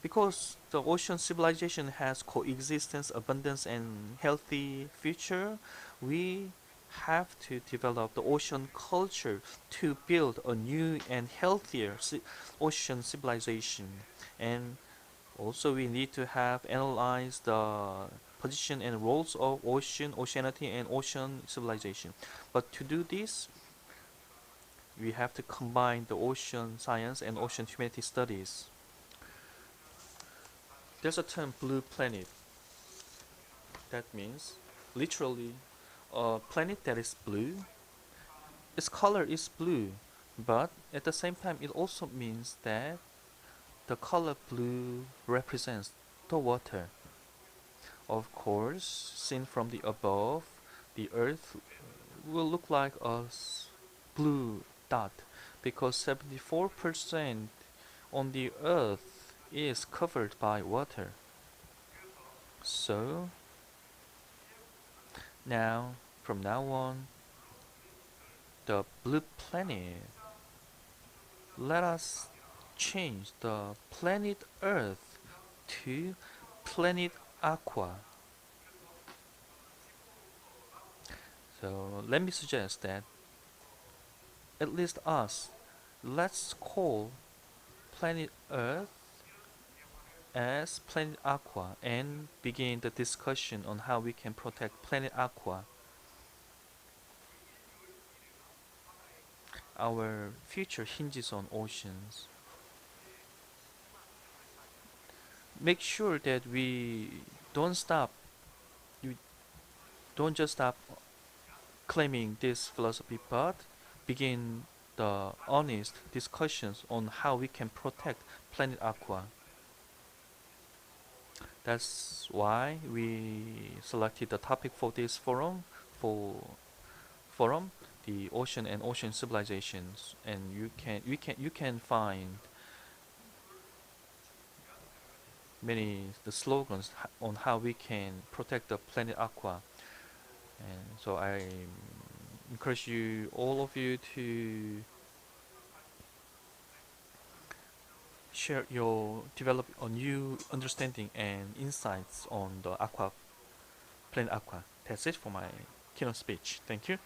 Because the ocean civilization has coexistence, abundance, and healthy future, we have to develop the ocean culture to build a new and healthier ocean civilization. And also we need to have analyzed the position and roles of ocean, oceanity, and ocean civilization. But to do this, we have to combine the ocean science and ocean humanity studies. There's a term blue planet. That means literally a planet that is blue. Its color is blue, but at the same time it also means that the color blue represents the water. Of course, seen from the above, the earth will look like a blue dot because 74% on the earth is covered by water. So now, from now on, the blue planet, let us change the planet Earth to planet Aqua. So let me suggest that at least us, let's call planet Earth as Planet Aqua and begin the discussion on how we can protect Planet Aqua. Our future hinges on oceans. Make sure that we don't stop, you don't just stop claiming this philosophy, but begin the honest discussions on how we can protect Planet Aqua. That's why we selected the topic for this forum, the ocean and ocean civilizations, and you can find many the slogans on how we can protect the planet Aqua. And so I encourage you, all of you, to develop a new understanding and insights on the planet Aqua. That's it for my keynote speech. Thank you.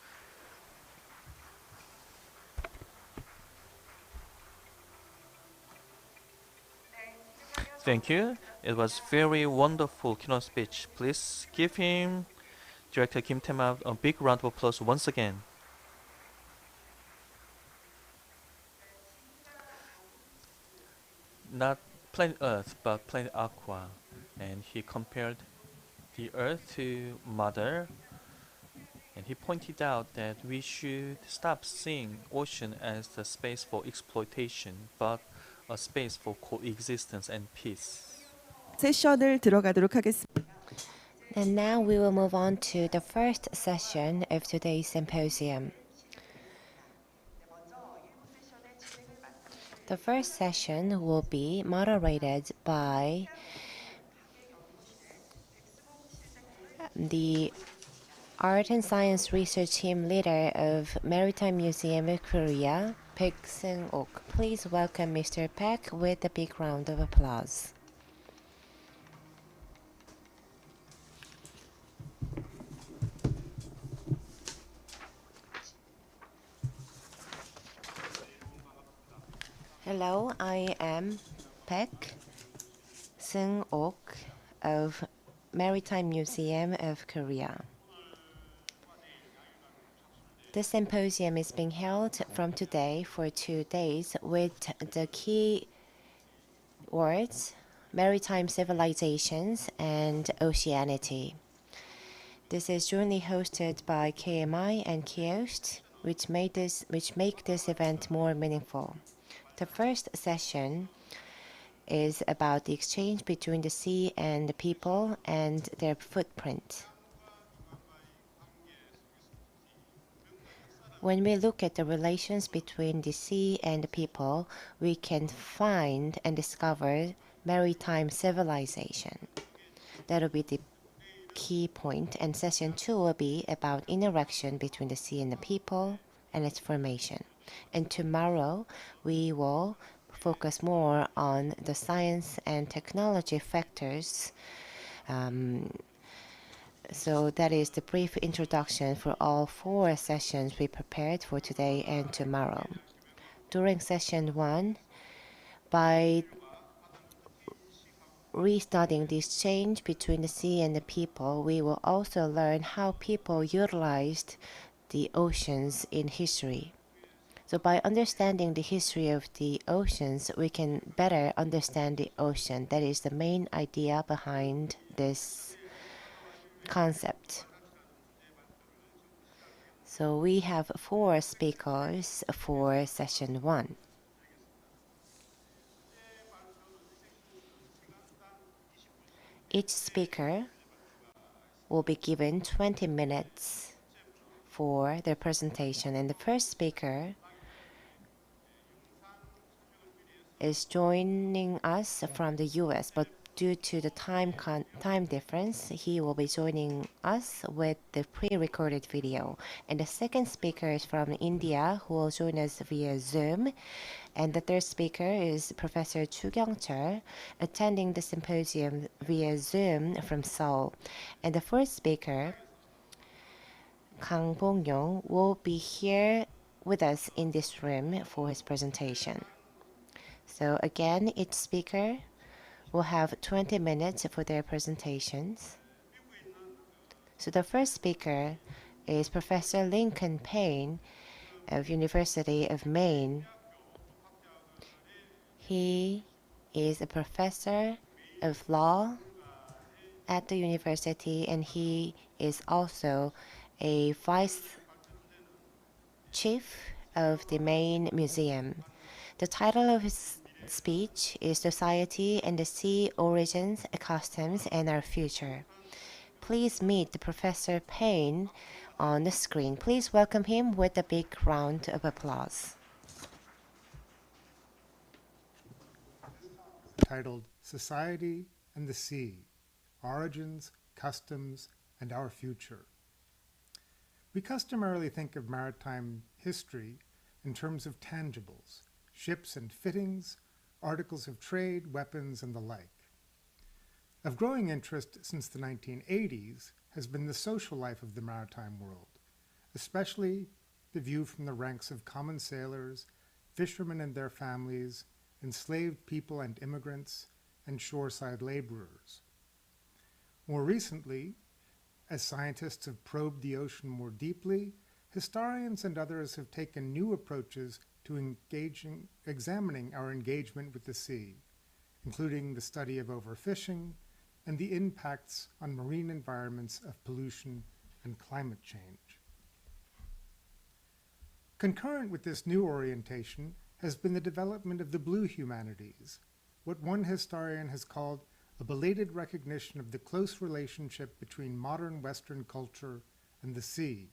Thank you. It was very wonderful keynote speech. Please give him, Director Kim Tae-ma, a big round of applause once again. Not planet Earth, but planet Aqua. And he compared the Earth to Mother. And he pointed out that we should stop seeing ocean as the space for exploitation, but a space for coexistence and peace. 세션을 들어가도록 하겠습니다. And now we will move on to the first session of today's symposium. The first session will be moderated by the Art and Science Research Team Leader of Maritime Museum of Korea, Baek Seung-ok. Please welcome Mr. Baek with a big round of applause. Hello, I am Baek Seung-ok of Maritime Museum of Korea. The symposium is being held from today for 2 days with the key words maritime civilizations and oceanity. This is jointly hosted by KMI and KIOST, which make this event more meaningful. The first session is about the exchange between the sea and the people and their footprint. When we look at the relations between the sea and the people, we can find and discover maritime civilization. That will be the key point, and session 2 will be about interaction between the sea and the people and its formation. And tomorrow we will focus more on the science and technology factors. So that is the brief introduction for all 4 sessions we prepared for today and tomorrow. During session 1, by restudying the exchange between the sea and the people, we will also learn how people utilized the oceans in history. So by understanding the history of the oceans, we can better understand the ocean. That is the main idea behind this concept. So we have 4 speakers for session 1. Each speaker will be given 20 minutes for their presentation, and the first speaker is joining us from the US, but due to the time difference, he will be joining us with the pre-recorded video. And the second speaker is from India, who will join us via Zoom. And the third speaker is Professor Chu Kyung-chul, attending the symposium via Zoom from Seoul. And the fourth speaker Kang Bong-yong will be here with us in this room for his presentation. So again, each speaker will have 20 minutes for their presentations. So the first speaker is Professor Lincoln Payne of University of Maine. He is a professor of law at the university, and he is also a vice chief of the Maine Museum. The title of his speech is Society and the Sea: Origins, Customs, and Our Future. Please meet the Professor Payne on the screen. Please welcome him with a big round of applause. Titled Society and the Sea: Origins, Customs, and Our Future. We customarily think of maritime history in terms of tangibles, ships and fittings, articles of trade, weapons, and the like. Of growing interest since the 1980s has been the social life of the maritime world, especially the view from the ranks of common sailors, fishermen and their families, enslaved people and immigrants, and shoreside laborers. More recently, as scientists have probed the ocean more deeply, historians and others have taken new approaches to examining our engagement with the sea, including the study of overfishing and the impacts on marine environments of pollution and climate change. Concurrent with this new orientation has been the development of the blue humanities, what one historian has called a belated recognition of the close relationship between modern Western culture and the sea,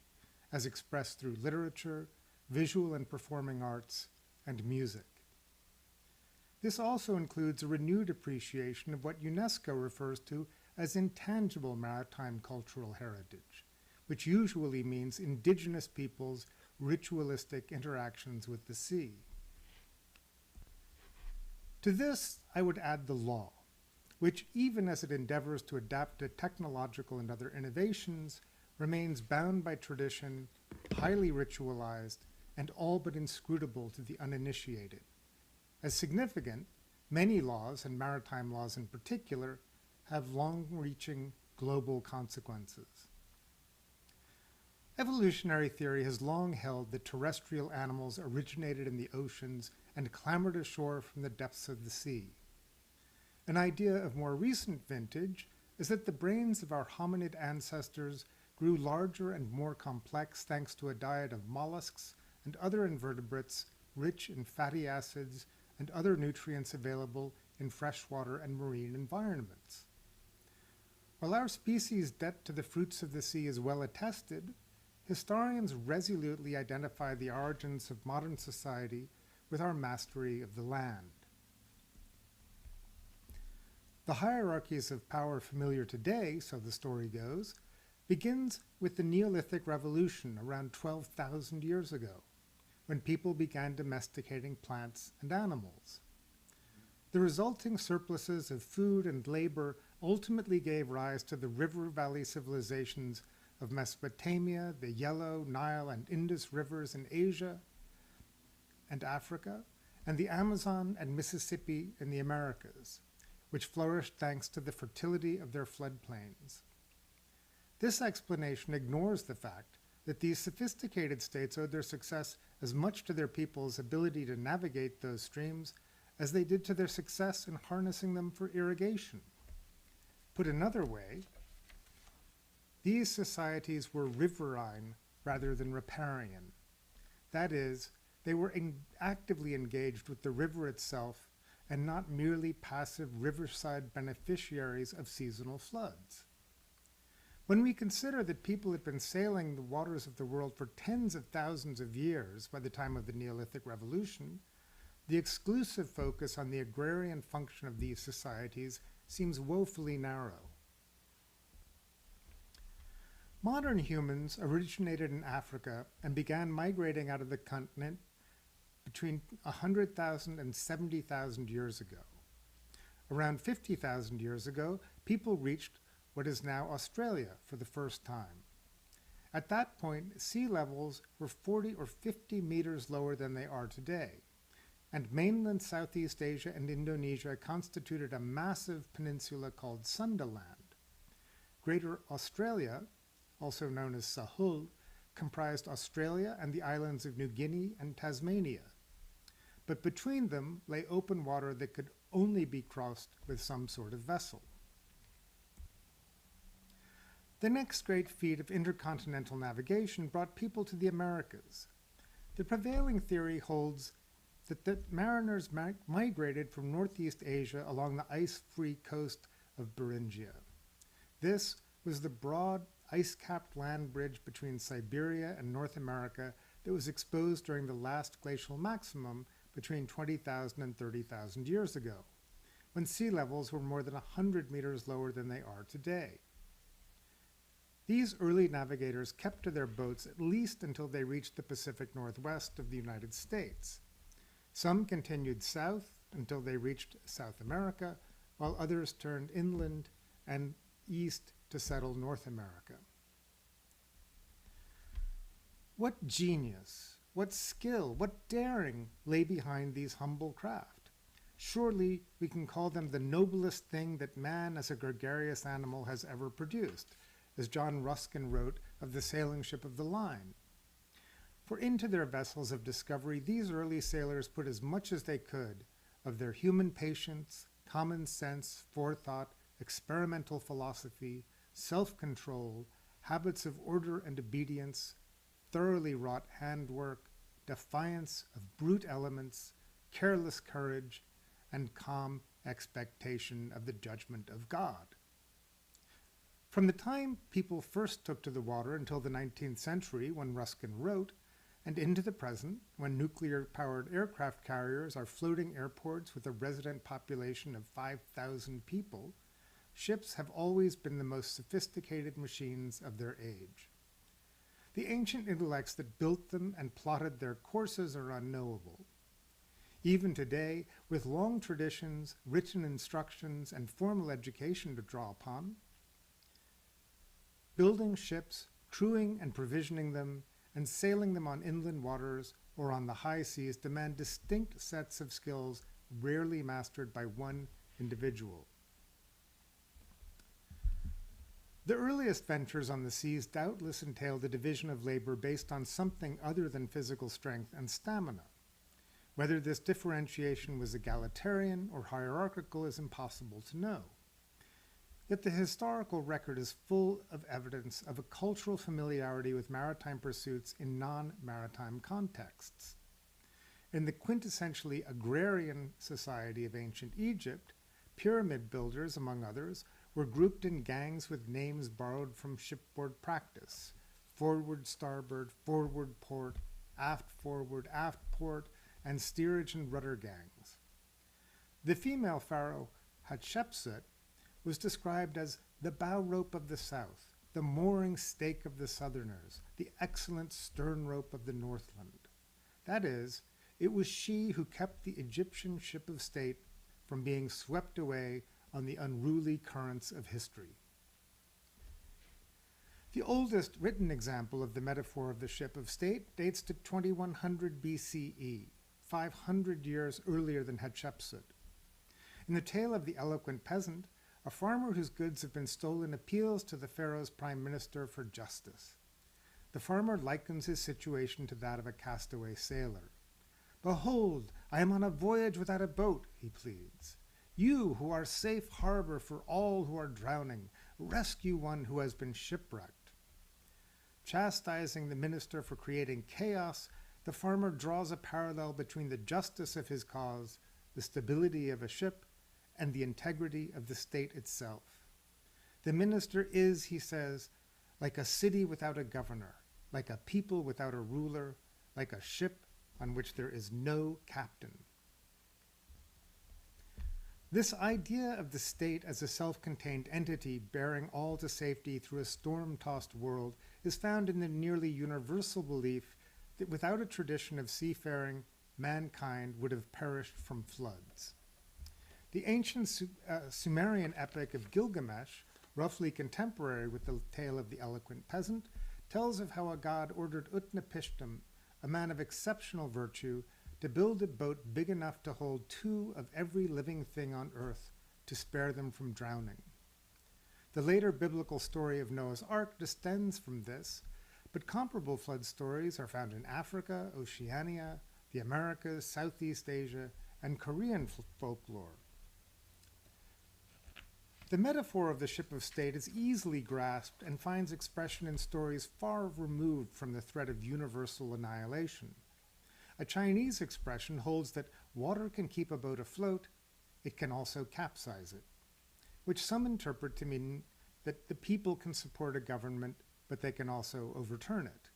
as expressed through literature, visual and performing arts, and music. This also includes a renewed appreciation of what UNESCO refers to as intangible maritime cultural heritage, which usually means indigenous peoples' ritualistic interactions with the sea. To this, I would add the law, which, even as it endeavors to adapt to technological and other innovations, remains bound by tradition, highly ritualized, and all but inscrutable to the uninitiated. As significant, many laws, and maritime laws in particular, have long-reaching global consequences. Evolutionary theory has long held that terrestrial animals originated in the oceans and clambered ashore from the depths of the sea. An idea of more recent vintage is that the brains of our hominid ancestors grew larger and more complex thanks to a diet of mollusks and other invertebrates rich in fatty acids and other nutrients available in freshwater and marine environments. While our species' debt to the fruits of the sea is well attested, historians resolutely identify the origins of modern society with our mastery of the land. The hierarchies of power familiar today, so the story goes, begins with the Neolithic Revolution around 12,000 years ago, when people began domesticating plants and animals. The resulting surpluses of food and labor ultimately gave rise to the river valley civilizations of Mesopotamia, the Yellow, Nile, and Indus rivers in Asia and Africa, and the Amazon and Mississippi in the Americas, which flourished thanks to the fertility of their floodplains. This explanation ignores the fact that these sophisticated states owed their success as much to their people's ability to navigate those streams as they did to their success in harnessing them for irrigation. Put another way, these societies were riverine rather than riparian. That is, they were actively engaged with the river itself and not merely passive riverside beneficiaries of seasonal floods. When we consider that people had been sailing the waters of the world for tens of thousands of years by the time of the Neolithic Revolution, the exclusive focus on the agrarian function of these societies seems woefully narrow. Modern humans originated in Africa and began migrating out of the continent between 100,000 and 70,000 years ago. Around 50,000 years ago, people reached what is now Australia for the first time. At that point, sea levels were 40 or 50 meters lower than they are today, and mainland Southeast Asia and Indonesia constituted a massive peninsula called Sundaland. Greater Australia, also known as Sahul, comprised Australia and the islands of New Guinea and Tasmania. But between them lay open water that could only be crossed with some sort of vessel. The next great feat of intercontinental navigation brought people to the Americas. The prevailing theory holds that the mariners migrated from Northeast Asia along the ice-free coast of Beringia. This was the broad, ice-capped land bridge between Siberia and North America that was exposed during the last glacial maximum between 20,000 and 30,000 years ago, when sea levels were more than 100 meters lower than they are today. These early navigators kept to their boats at least until they reached the Pacific Northwest of the United States. Some continued south until they reached South America, while others turned inland and east to settle North America. What genius, what skill, what daring lay behind these humble craft? Surely we can call them the noblest thing that man as a gregarious animal has ever produced, as John Ruskin wrote of the sailing ship of the line. For into their vessels of discovery, these early sailors put as much as they could of their human patience, common sense, forethought, experimental philosophy, self-control, habits of order and obedience, thoroughly wrought handwork, defiance of brute elements, careless courage, and calm expectation of the judgment of God. From the time people first took to the water until the 19th century, when Ruskin wrote, and into the present, when nuclear-powered aircraft carriers are floating airports with a resident population of 5,000 people, ships have always been the most sophisticated machines of their age. The ancient intellects that built them and plotted their courses are unknowable. Even today, with long traditions, written instructions, and formal education to draw upon, building ships, crewing and provisioning them, and sailing them on inland waters or on the high seas demand distinct sets of skills rarely mastered by one individual. The earliest ventures on the seas doubtless entailed a division of labor based on something other than physical strength and stamina. Whether this differentiation was egalitarian or hierarchical is impossible to know. Yet the historical record is full of evidence of a cultural familiarity with maritime pursuits in non-maritime contexts. In the quintessentially agrarian society of ancient Egypt, pyramid builders, among others, were grouped in gangs with names borrowed from shipboard practice: forward starboard, forward port, aft port, and steerage and rudder gangs. The female pharaoh Hatshepsut was described as the bow rope of the south, the mooring stake of the southerners, the excellent stern rope of the northland. That is, it was she who kept the Egyptian ship of state from being swept away on the unruly currents of history. The oldest written example of the metaphor of the ship of state dates to 2100 BCE, 500 years earlier than Hatshepsut. In the tale of the eloquent peasant, a farmer whose goods have been stolen appeals to the pharaoh's prime minister for justice. The farmer likens his situation to that of a castaway sailor. "Behold, I am on a voyage without a boat," he pleads. "You, who are safe harbor for all who are drowning, rescue one who has been shipwrecked." Chastising the minister for creating chaos, the farmer draws a parallel between the justice of his cause, the stability of a ship, and the integrity of the state itself. The minister is, he says, like a city without a governor, like a people without a ruler, like a ship on which there is no captain. This idea of the state as a self-contained entity bearing all to safety through a storm-tossed world is found in the nearly universal belief that without a tradition of seafaring, mankind would have perished from floods. The ancient Sumerian epic of Gilgamesh, roughly contemporary with the tale of the eloquent peasant, tells of how a god ordered Utnapishtim, a man of exceptional virtue, to build a boat big enough to hold 2 of every living thing on earth to spare them from drowning. The later biblical story of Noah's Ark descends from this, but comparable flood stories are found in Africa, Oceania, the Americas, Southeast Asia, and Korean folklore. The metaphor of the ship of state is easily grasped and finds expression in stories far removed from the threat of universal annihilation. A Chinese expression holds that water can keep a boat afloat, it can also capsize it, which some interpret to mean that the people can support a government, but they can also overturn it.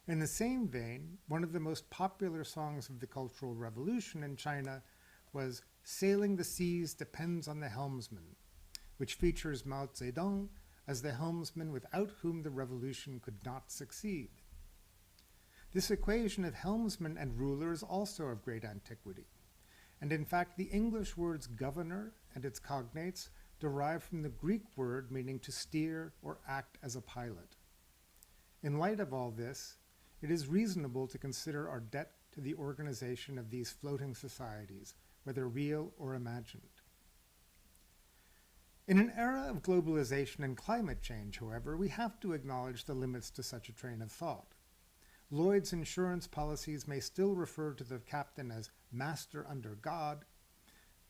In the same vein, one of the most popular songs of the Cultural Revolution in China was "Sailing the Seas Depends on the Helmsman," which features Mao Zedong as the helmsman without whom the revolution could not succeed. This equation of helmsman and ruler is also of great antiquity, and in fact the English words governor and its cognates derive from the Greek word meaning to steer or act as a pilot. In light of all this, it is reasonable to consider our debt to the organization of these floating societies, whether real or imagined. In an era of globalization and climate change, however, we have to acknowledge the limits to such a train of thought. Lloyd's insurance policies may still refer to the captain as master under God,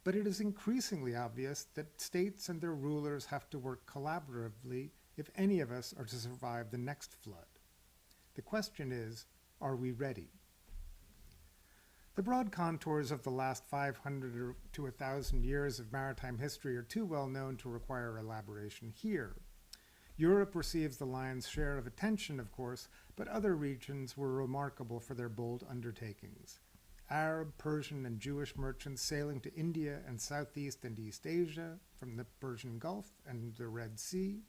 but it is increasingly obvious that states and their rulers have to work collaboratively if any of us are to survive the next flood. The question is, are we ready? The broad contours of the last 500 to 1,000 years of maritime history are too well known to require elaboration here. Europe receives the lion's share of attention, of course, but other regions were remarkable for their bold undertakings. Arab, Persian, and Jewish merchants sailing to India and Southeast and East Asia from the Persian Gulf and the Red Sea,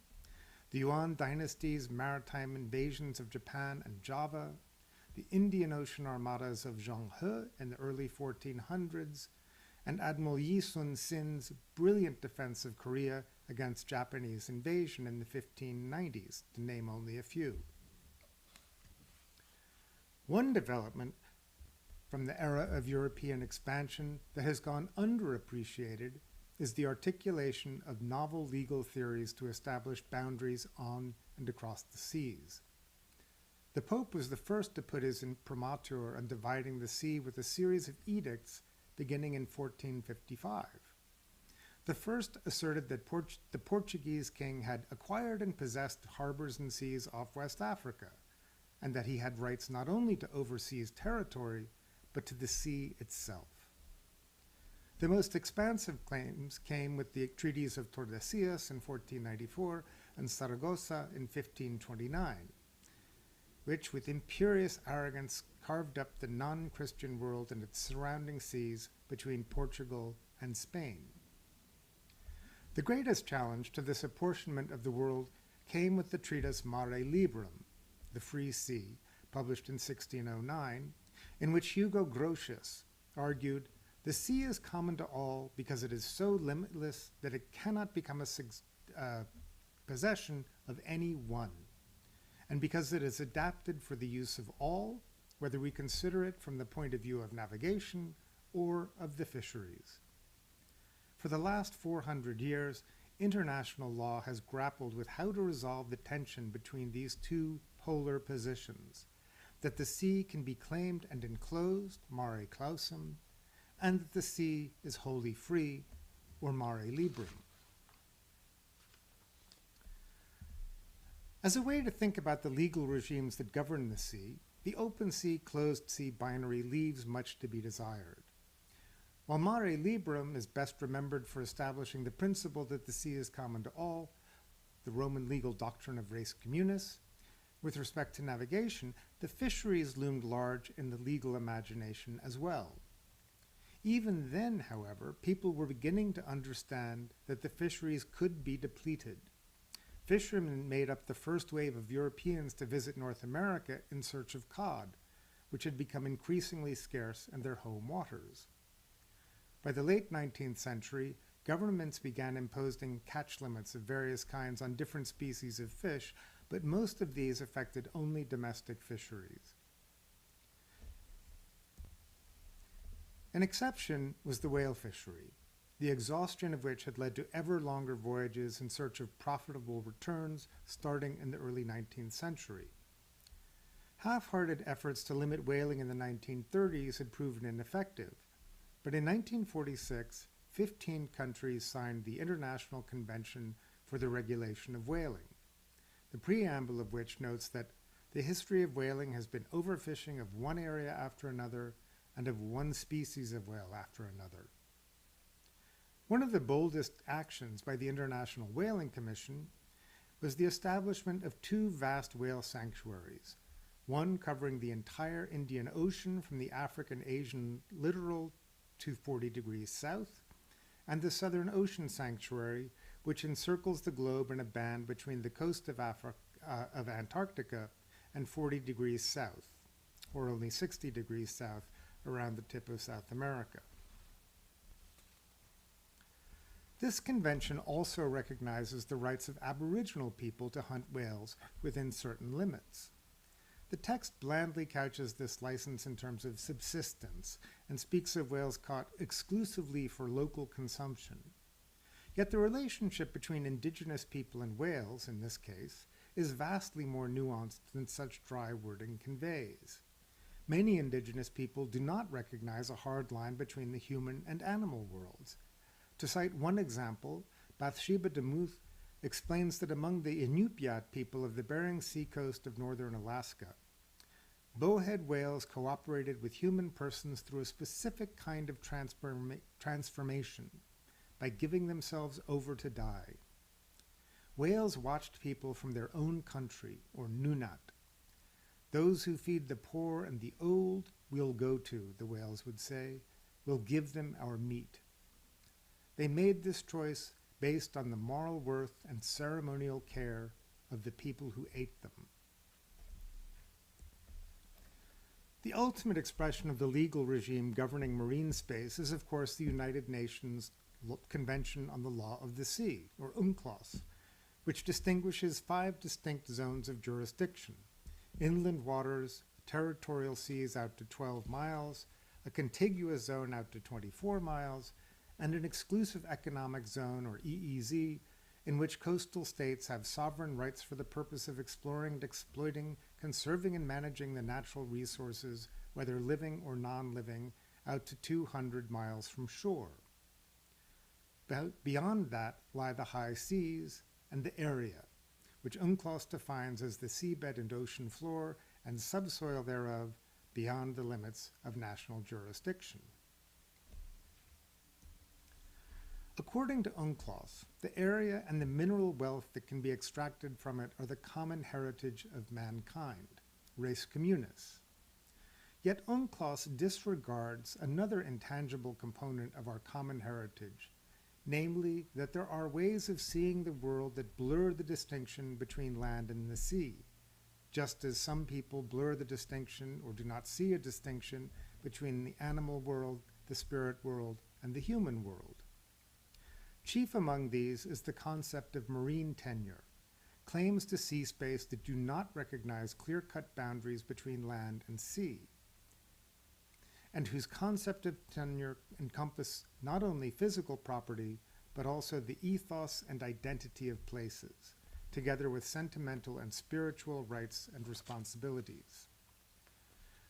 the Yuan dynasty's maritime invasions of Japan and Java, the Indian Ocean armadas of Zheng He in the early 1400s, and Admiral Yi Sun Sin's brilliant defense of Korea against Japanese invasion in the 1590s, to name only a few. One development from the era of European expansion that has gone underappreciated is the articulation of novel legal theories to establish boundaries on and across the seas. The Pope was the first to put his imprimatur on dividing the sea with a series of edicts beginning in 1455. The first asserted that the Portuguese king had acquired and possessed harbors and seas off West Africa, and that he had rights not only to overseas territory, but to the sea itself. The most expansive claims came with the treaties of Tordesillas in 1494 and Saragossa in 1529, which with imperious arrogance carved up the non-Christian world and its surrounding seas between Portugal and Spain. The greatest challenge to this apportionment of the world came with the treatise Mare Liberum, the Free Sea, published in 1609, in which Hugo Grotius argued, "The sea is common to all because it is so limitless that it cannot become a possession of any one, and because it is adapted for the use of all, whether we consider it from the point of view of navigation or of the fisheries." For the last 400 years, international law has grappled with how to resolve the tension between these two polar positions, that the sea can be claimed and enclosed, mare clausum, and that the sea is wholly free, or mare liberum. As a way to think about the legal regimes that govern the sea, the open sea, closed sea binary leaves much to be desired. While Mare Liberum is best remembered for establishing the principle that the sea is common to all, the Roman legal doctrine of res communis, with respect to navigation, the fisheries loomed large in the legal imagination as well. Even then, however, people were beginning to understand that the fisheries could be depleted. Fishermen made up the first wave of Europeans to visit North America in search of cod, which had become increasingly scarce in their home waters. By the late 19th century, governments began imposing catch limits of various kinds on different species of fish, but most of these affected only domestic fisheries. An exception was the whale fishery, the exhaustion of which had led to ever longer voyages in search of profitable returns starting in the early 19th century. Half-hearted efforts to limit whaling in the 1930s had proven ineffective, but in 1946, 15 countries signed the International Convention for the Regulation of Whaling, the preamble of which notes that the history of whaling has been overfishing of one area after another and of one species of whale after another. One of the boldest actions by the International Whaling Commission was the establishment of two vast whale sanctuaries, one covering the entire Indian Ocean from the African-Asian littoral to 40 degrees south, and the Southern Ocean Sanctuary, which encircles the globe in a band between the coast of Antarctica and 40 degrees south, or only 60 degrees south, around the tip of South America. This convention also recognizes the rights of Aboriginal people to hunt whales within certain limits. The text blandly couches this license in terms of subsistence and speaks of whales caught exclusively for local consumption. Yet the relationship between indigenous people and whales, in this case, is vastly more nuanced than such dry wording conveys. Many indigenous people do not recognize a hard line between the human and animal worlds. To cite one example, Bathsheba DeMuth explains that among the Inupiat people of the Bering Sea coast of northern Alaska, bowhead whales cooperated with human persons through a specific kind of transformation by giving themselves over to die. Whales watched people from their own country, or Nunat. Those who feed the poor and the old we'll go to, the whales would say. We'll give them our meat. They made this choice based on the moral worth and ceremonial care of the people who ate them. The ultimate expression of the legal regime governing marine space is, of course, the United Nations Convention on the Law of the Sea, or UNCLOS, which distinguishes 5 distinct zones of jurisdiction: inland waters, territorial seas out to 12 miles, a contiguous zone out to 24 miles, and an exclusive economic zone, or EEZ, in which coastal states have sovereign rights for the purpose of exploring and exploiting, conserving and managing the natural resources, whether living or non-living, out to 200 miles from shore. Beyond that lie the high seas and the area, which UNCLOS defines as the seabed and ocean floor and subsoil thereof beyond the limits of national jurisdiction. According to UNCLOS, the area and the mineral wealth that can be extracted from it are the common heritage of mankind, res communis. Yet UNCLOS disregards another intangible component of our common heritage, namely that there are ways of seeing the world that blur the distinction between land and the sea, just as some people blur the distinction or do not see a distinction between the animal world, the spirit world, and the human world. Chief among these is the concept of marine tenure, claims to sea space that do not recognize clear-cut boundaries between land and sea, and whose concept of tenure encompass not only physical property, but also the ethos and identity of places, together with sentimental and spiritual rights and responsibilities.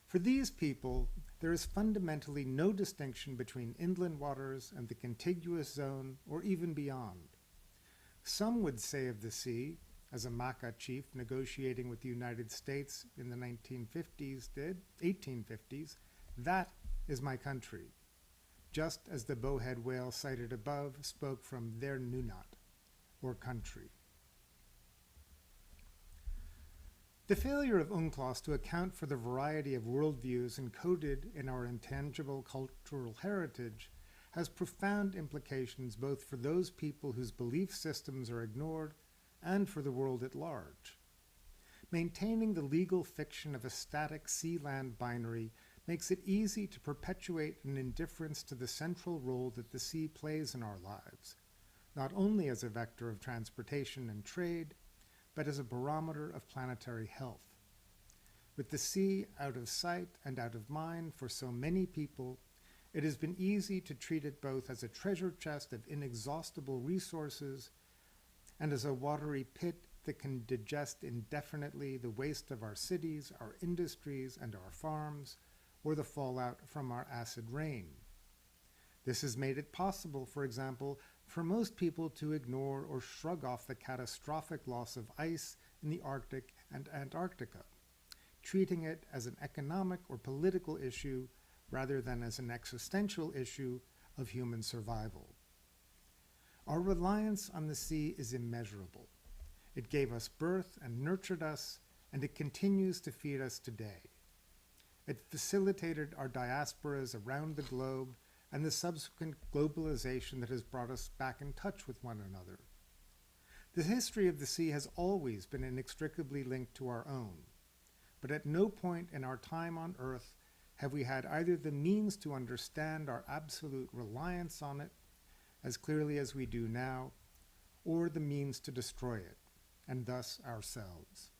For these people, there is fundamentally no distinction between inland waters and the contiguous zone, or even beyond. Some would say of the sea, as a Maka chief negotiating with the United States in the 1850s, that is my country, just as the bowhead whale cited above spoke from their Nunat, or country. The failure of UNCLOS to account for the variety of worldviews encoded in our intangible cultural heritage has profound implications both for those people whose belief systems are ignored and for the world at large. Maintaining the legal fiction of a static sea-land binary makes it easy to perpetuate an indifference to the central role that the sea plays in our lives, not only as a vector of transportation and trade, but as a barometer of planetary health. With the sea out of sight and out of mind for so many people, it has been easy to treat it both as a treasure chest of inexhaustible resources and as a watery pit that can digest indefinitely the waste of our cities, our industries, and our farms, or the fallout from our acid rain. This has made it possible, for example, for most people to ignore or shrug off the catastrophic loss of ice in the Arctic and Antarctica, treating it as an economic or political issue rather than as an existential issue of human survival. Our reliance on the sea is immeasurable. It gave us birth and nurtured us, and it continues to feed us today. It facilitated our diasporas around the globe and the subsequent globalization that has brought us back in touch with one another. The history of the sea has always been inextricably linked to our own, but at no point in our time on Earth have we had either the means to understand our absolute reliance on it as clearly as we do now, or the means to destroy it, and thus ourselves.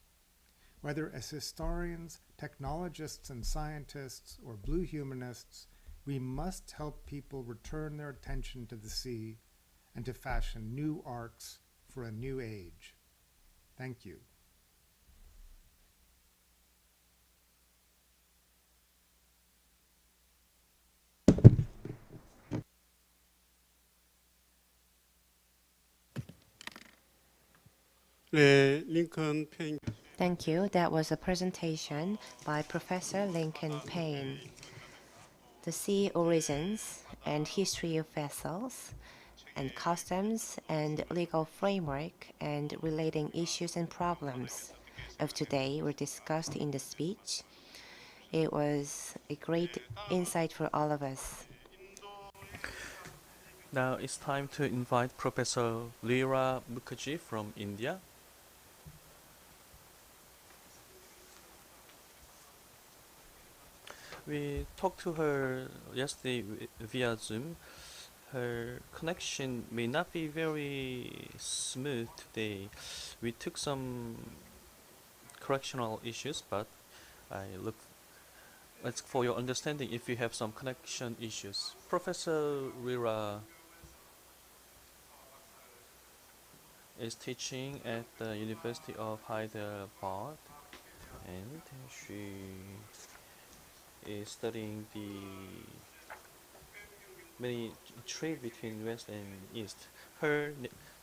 Whether as historians, technologists and scientists, or blue humanists, we must help people return their attention to the sea and to fashion new arcs for a new age. Thank you. 네, 링컨 페인. Thank you. That was a presentation by Professor Lincoln Payne. The sea origins and history of vessels and customs and legal framework and relating issues and problems of today were discussed in the speech. It was a great insight for all of us. Now it's time to invite Professor Leela Mukherjee from India. We talked to her yesterday via Zoom. Her connection may not be very smooth today. We took some correctional issues, but I ask for your understanding if you have some connection issues. Professor Leela is teaching at the University of Hyderabad, and she is studying the many trade between West and East. Her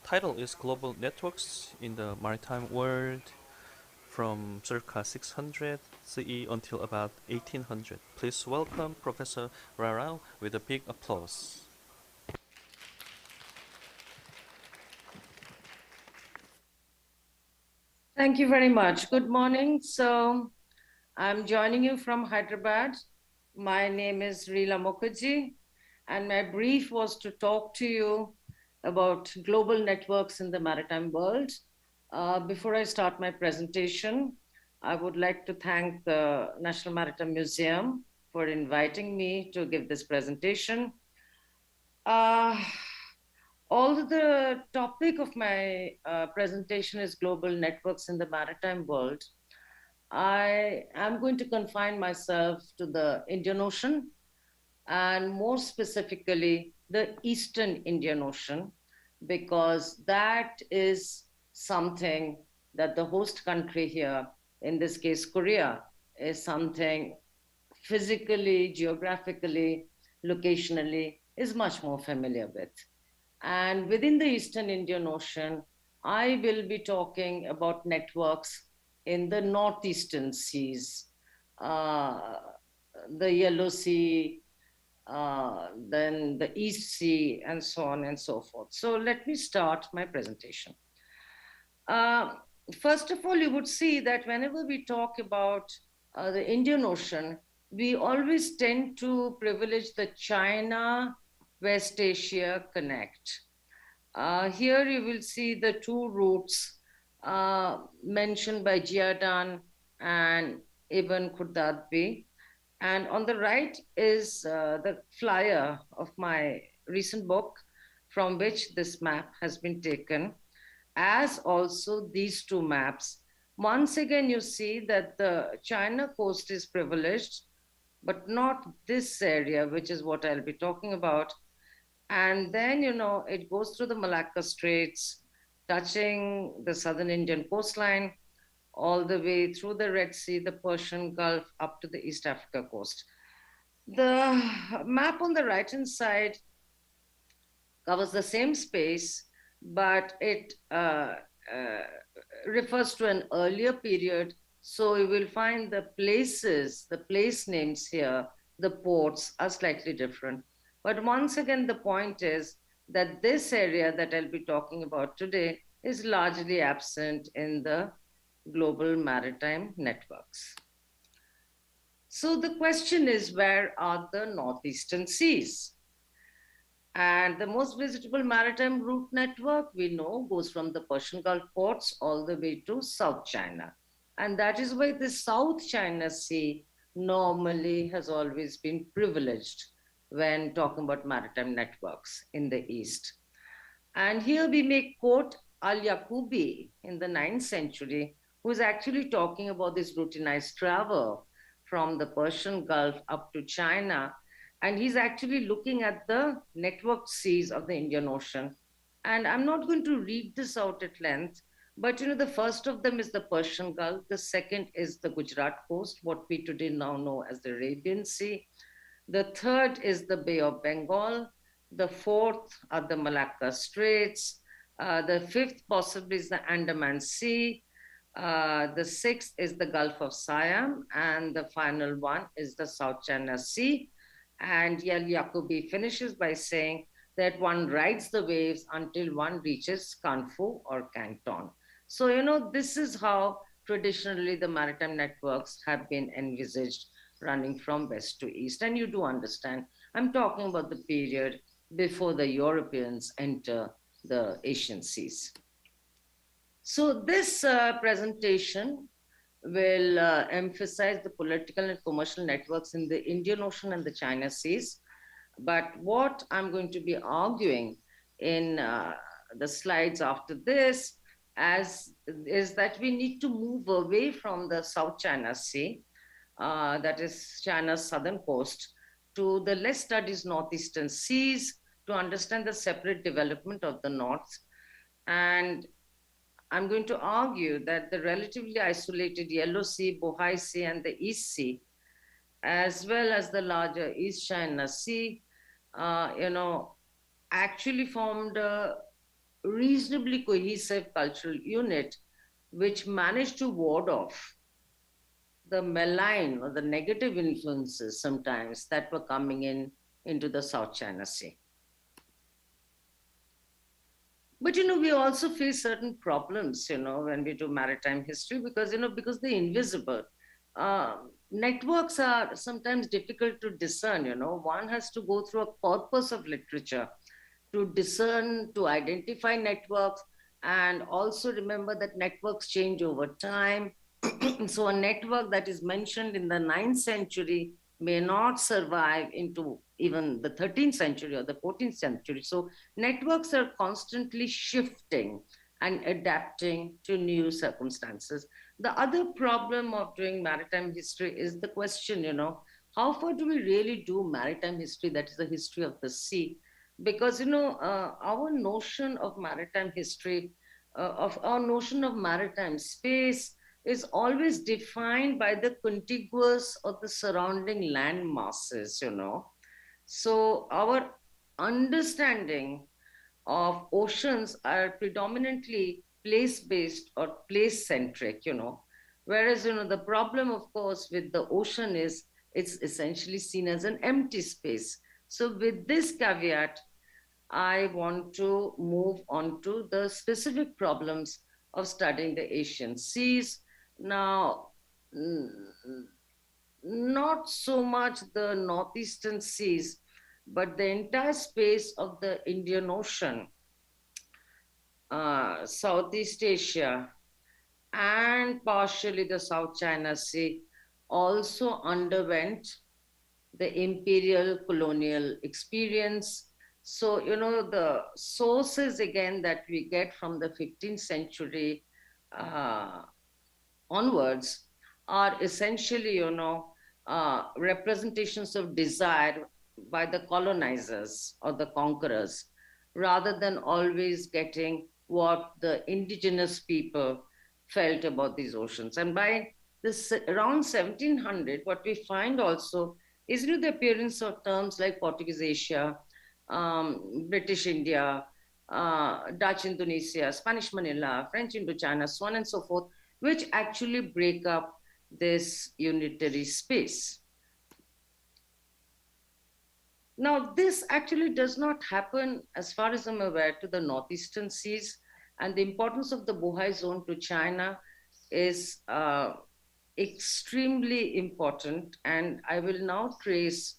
title is Global Networks in the Maritime World from circa 600 CE until about 1800. Please welcome Professor Rara with a big applause. Thank you very much. Good morning. So I'm joining you from Hyderabad. My name is Leela Mukherjee, and my brief was to talk to you about global networks in the maritime world. Before I start my presentation, I would like to thank the National Maritime Museum for inviting me to give this presentation. Although the topic of my presentation is global networks in the maritime world, I am going to confine myself to the Indian Ocean, and more specifically, the Eastern Indian Ocean, because that is something that the host country here, in this case, Korea, is something physically, geographically, locationally, is much more familiar with. And within the Eastern Indian Ocean, I will be talking about networks in the northeastern seas, the Yellow Sea, then the East Sea, and so on and so forth. So let me start my presentation. First of all, you would see that whenever we talk about the Indian Ocean, we always tend to privilege the China West Asia connect. Here you will see the two routes mentioned by Jiadan and Ibn Khurdadbi. And on the right is the flyer of my recent book from which this map has been taken. as also these two maps. Once again, you see that the China coast is privileged, but not this area, which is what I'll be talking about. And then, it goes through the Malacca Straits, touching the southern Indian coastline, all the way through the Red Sea, the Persian Gulf, up to the East Africa coast. The map on the right-hand side covers the same space, but it refers to an earlier period. So you will find the places, the place names here, the ports are slightly different. But once again, the point is that this area that I'll be talking about today is largely absent in the global maritime networks. So the question is, where are the northeastern seas? And the most visitable maritime route network we know goes from the Persian Gulf ports all the way to South China. And that is why the South China Sea normally has always been privileged when talking about maritime networks in the East. And here we may quote Al-Yaqubi in the 9th century, who is actually talking about this routinized travel from the Persian Gulf up to China. And he's actually looking at the networked seas of the Indian Ocean. And I'm not going to read this out at length, but the first of them is the Persian Gulf. The second is the Gujarat coast, what we today now know as the Arabian Sea. The third is the Bay of Bengal. The fourth are the Malacca Straits. The fifth possibly is the Andaman Sea. The sixth is the Gulf of Siam. And the final one is the South China Sea. And Yaqubi finishes by saying that one rides the waves until one reaches Kanfu or Canton. So, this is how traditionally the maritime networks have been envisaged, running from west to east. And you do understand, I'm talking about the period before the Europeans enter the Asian seas. So this presentation will emphasize the political and commercial networks in the Indian Ocean and the China Seas. But what I'm going to be arguing in the slides after this is that we need to move away from the South China Sea, that is China's southern coast, to the less studied northeastern seas to understand the separate development of the north. And I'm going to argue that the relatively isolated Yellow Sea, Bohai Sea, and the East Sea, as well as the larger East China Sea, actually formed a reasonably cohesive cultural unit, which managed to ward off the malign or the negative influences sometimes that were coming into the South China Sea. But, we also face certain problems, when we do maritime history, because they're invisible. Networks are sometimes difficult to discern, One has to go through a corpus of literature to discern, to identify networks, and also remember that networks change over time. So a network that is mentioned in the 9th century may not survive into even the 13th century or the 14th century. So networks are constantly shifting and adapting to new circumstances. The other problem of doing maritime history is the question, how far do we really do maritime history, that is the history of the sea? Because, our notion of maritime history, of our notion of maritime space is always defined by the contiguous or the surrounding land masses, So our understanding of oceans are predominantly place-based or place-centric, Whereas, the problem, of course, with the ocean is it's essentially seen as an empty space. So with this caveat, I want to move on to the specific problems of studying the Asian seas. Now, not so much the northeastern seas, but the entire space of the Indian Ocean, Southeast Asia, and partially the South China Sea also underwent the imperial colonial experience, So, you know, the sources again that we get from the 15th century onwards are essentially, you know, representations of desire by the colonizers or the conquerors, rather than always getting what the indigenous people felt about these oceans. And by this around 1700, what we find also is, you know, the appearance of terms like Portuguese Asia, British India, Dutch Indonesia, Spanish Manila, French Indochina, so on and so forth, which actually break up this unitary space. Now, this actually does not happen, as far as I'm aware, to the northeastern seas, and the importance of the Bohai zone to China is extremely important. And I will now trace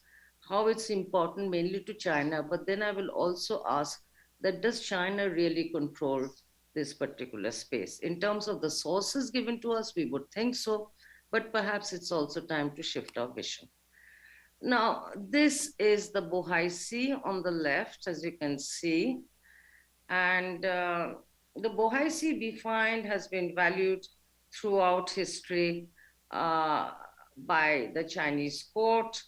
how it's important mainly to China, but then I will also ask that does China really control this particular space? In terms of the sources given to us, we would think so, but perhaps it's also time to shift our vision. Now, this is the Bohai Sea on the left, as you can see. And the Bohai Sea, we find, has been valued throughout history by the Chinese court.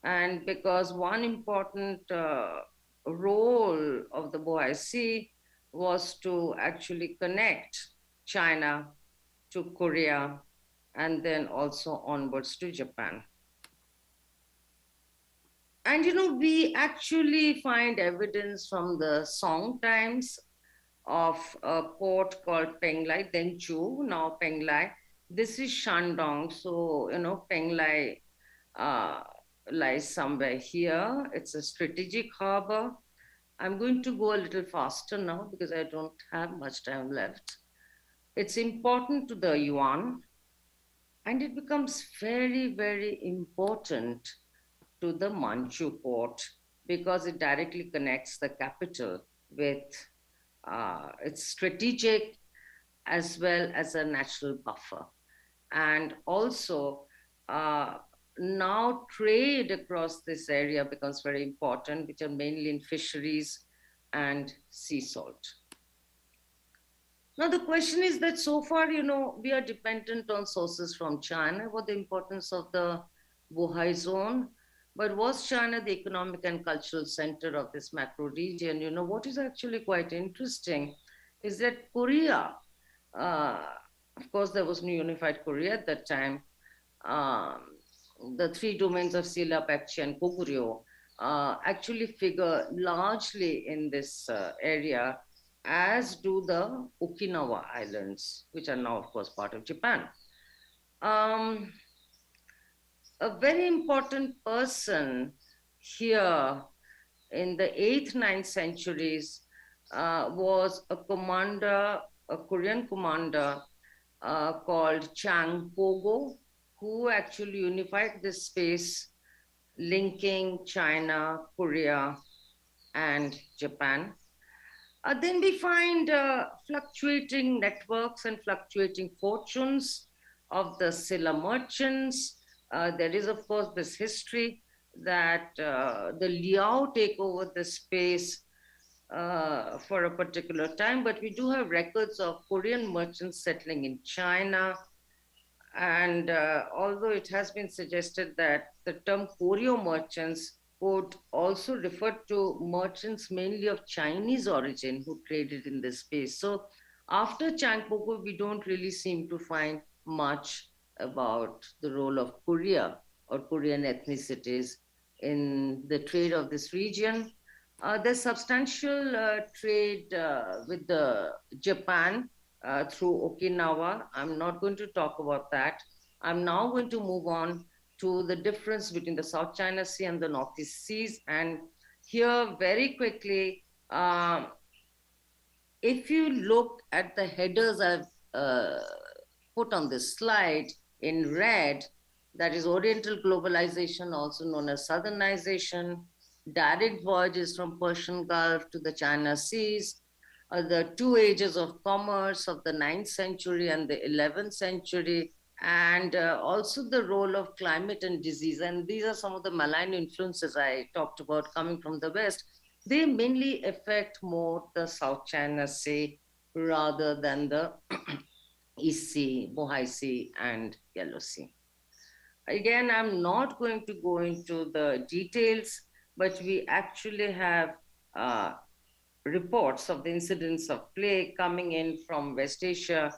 And because one important role of the Bohai Sea was to actually connect China to Korea and then also onwards to Japan. And you know, we actually find evidence from the Song times of a port called Penglai, then Chu, now Penglai. This is Shandong, so you know, Penglai lies somewhere here. It's a strategic harbor. I'm going to go a little faster now because I don't have much time left. It's important to the yuan, and it becomes very, very important to the Manchu port because it directly connects the capital with its strategic as well as a natural buffer. And also now trade across this area becomes very important, which are mainly in fisheries and sea salt. Now, the question is that so far, you know, we are dependent on sources from China about the importance of the Bohai zone. But was China the economic and cultural center of this macro region? You know, what is actually quite interesting is that Korea, of course, there was no unified Korea at that time. The three domains of Silla, Paekche, and Goguryeo actually figure largely in this area, as do the Okinawa Islands, which are now, of course, part of Japan. A very important person here in the 8th, 9th centuries was a commander, a Korean commander called Chang Pogo, who actually unified this space linking China, Korea, and Japan. Then we find fluctuating networks and fluctuating fortunes of the Silla merchants. There is, of course, this history that the Liao take over the space for a particular time, but we do have records of Korean merchants settling in China. And although it has been suggested that the term Koryo merchants would also refer to merchants mainly of Chinese origin who traded in this space. So after Changpoku, we don't really seem to find much about the role of Korea or Korean ethnicities in the trade of this region. There's substantial trade with Japan through Okinawa. I'm not going to talk about that. I'm now going to move on to the difference between the South China Sea and the Northeast Seas. And here, very quickly, if you look at the headers I've put on this slide in red, that is Oriental globalization, also known as Southernization, direct voyages from Persian Gulf to the China Seas, the two ages of commerce of the 9th century and the 11th century, and also the role of climate and disease. And these are some of the malign influences I talked about coming from the West. they mainly affect more the South China Sea rather than the East Sea, Bohai Sea, and Yellow Sea. Again, I'm not going to go into the details, but we actually have uh, reports of the incidence of plague coming in from West Asia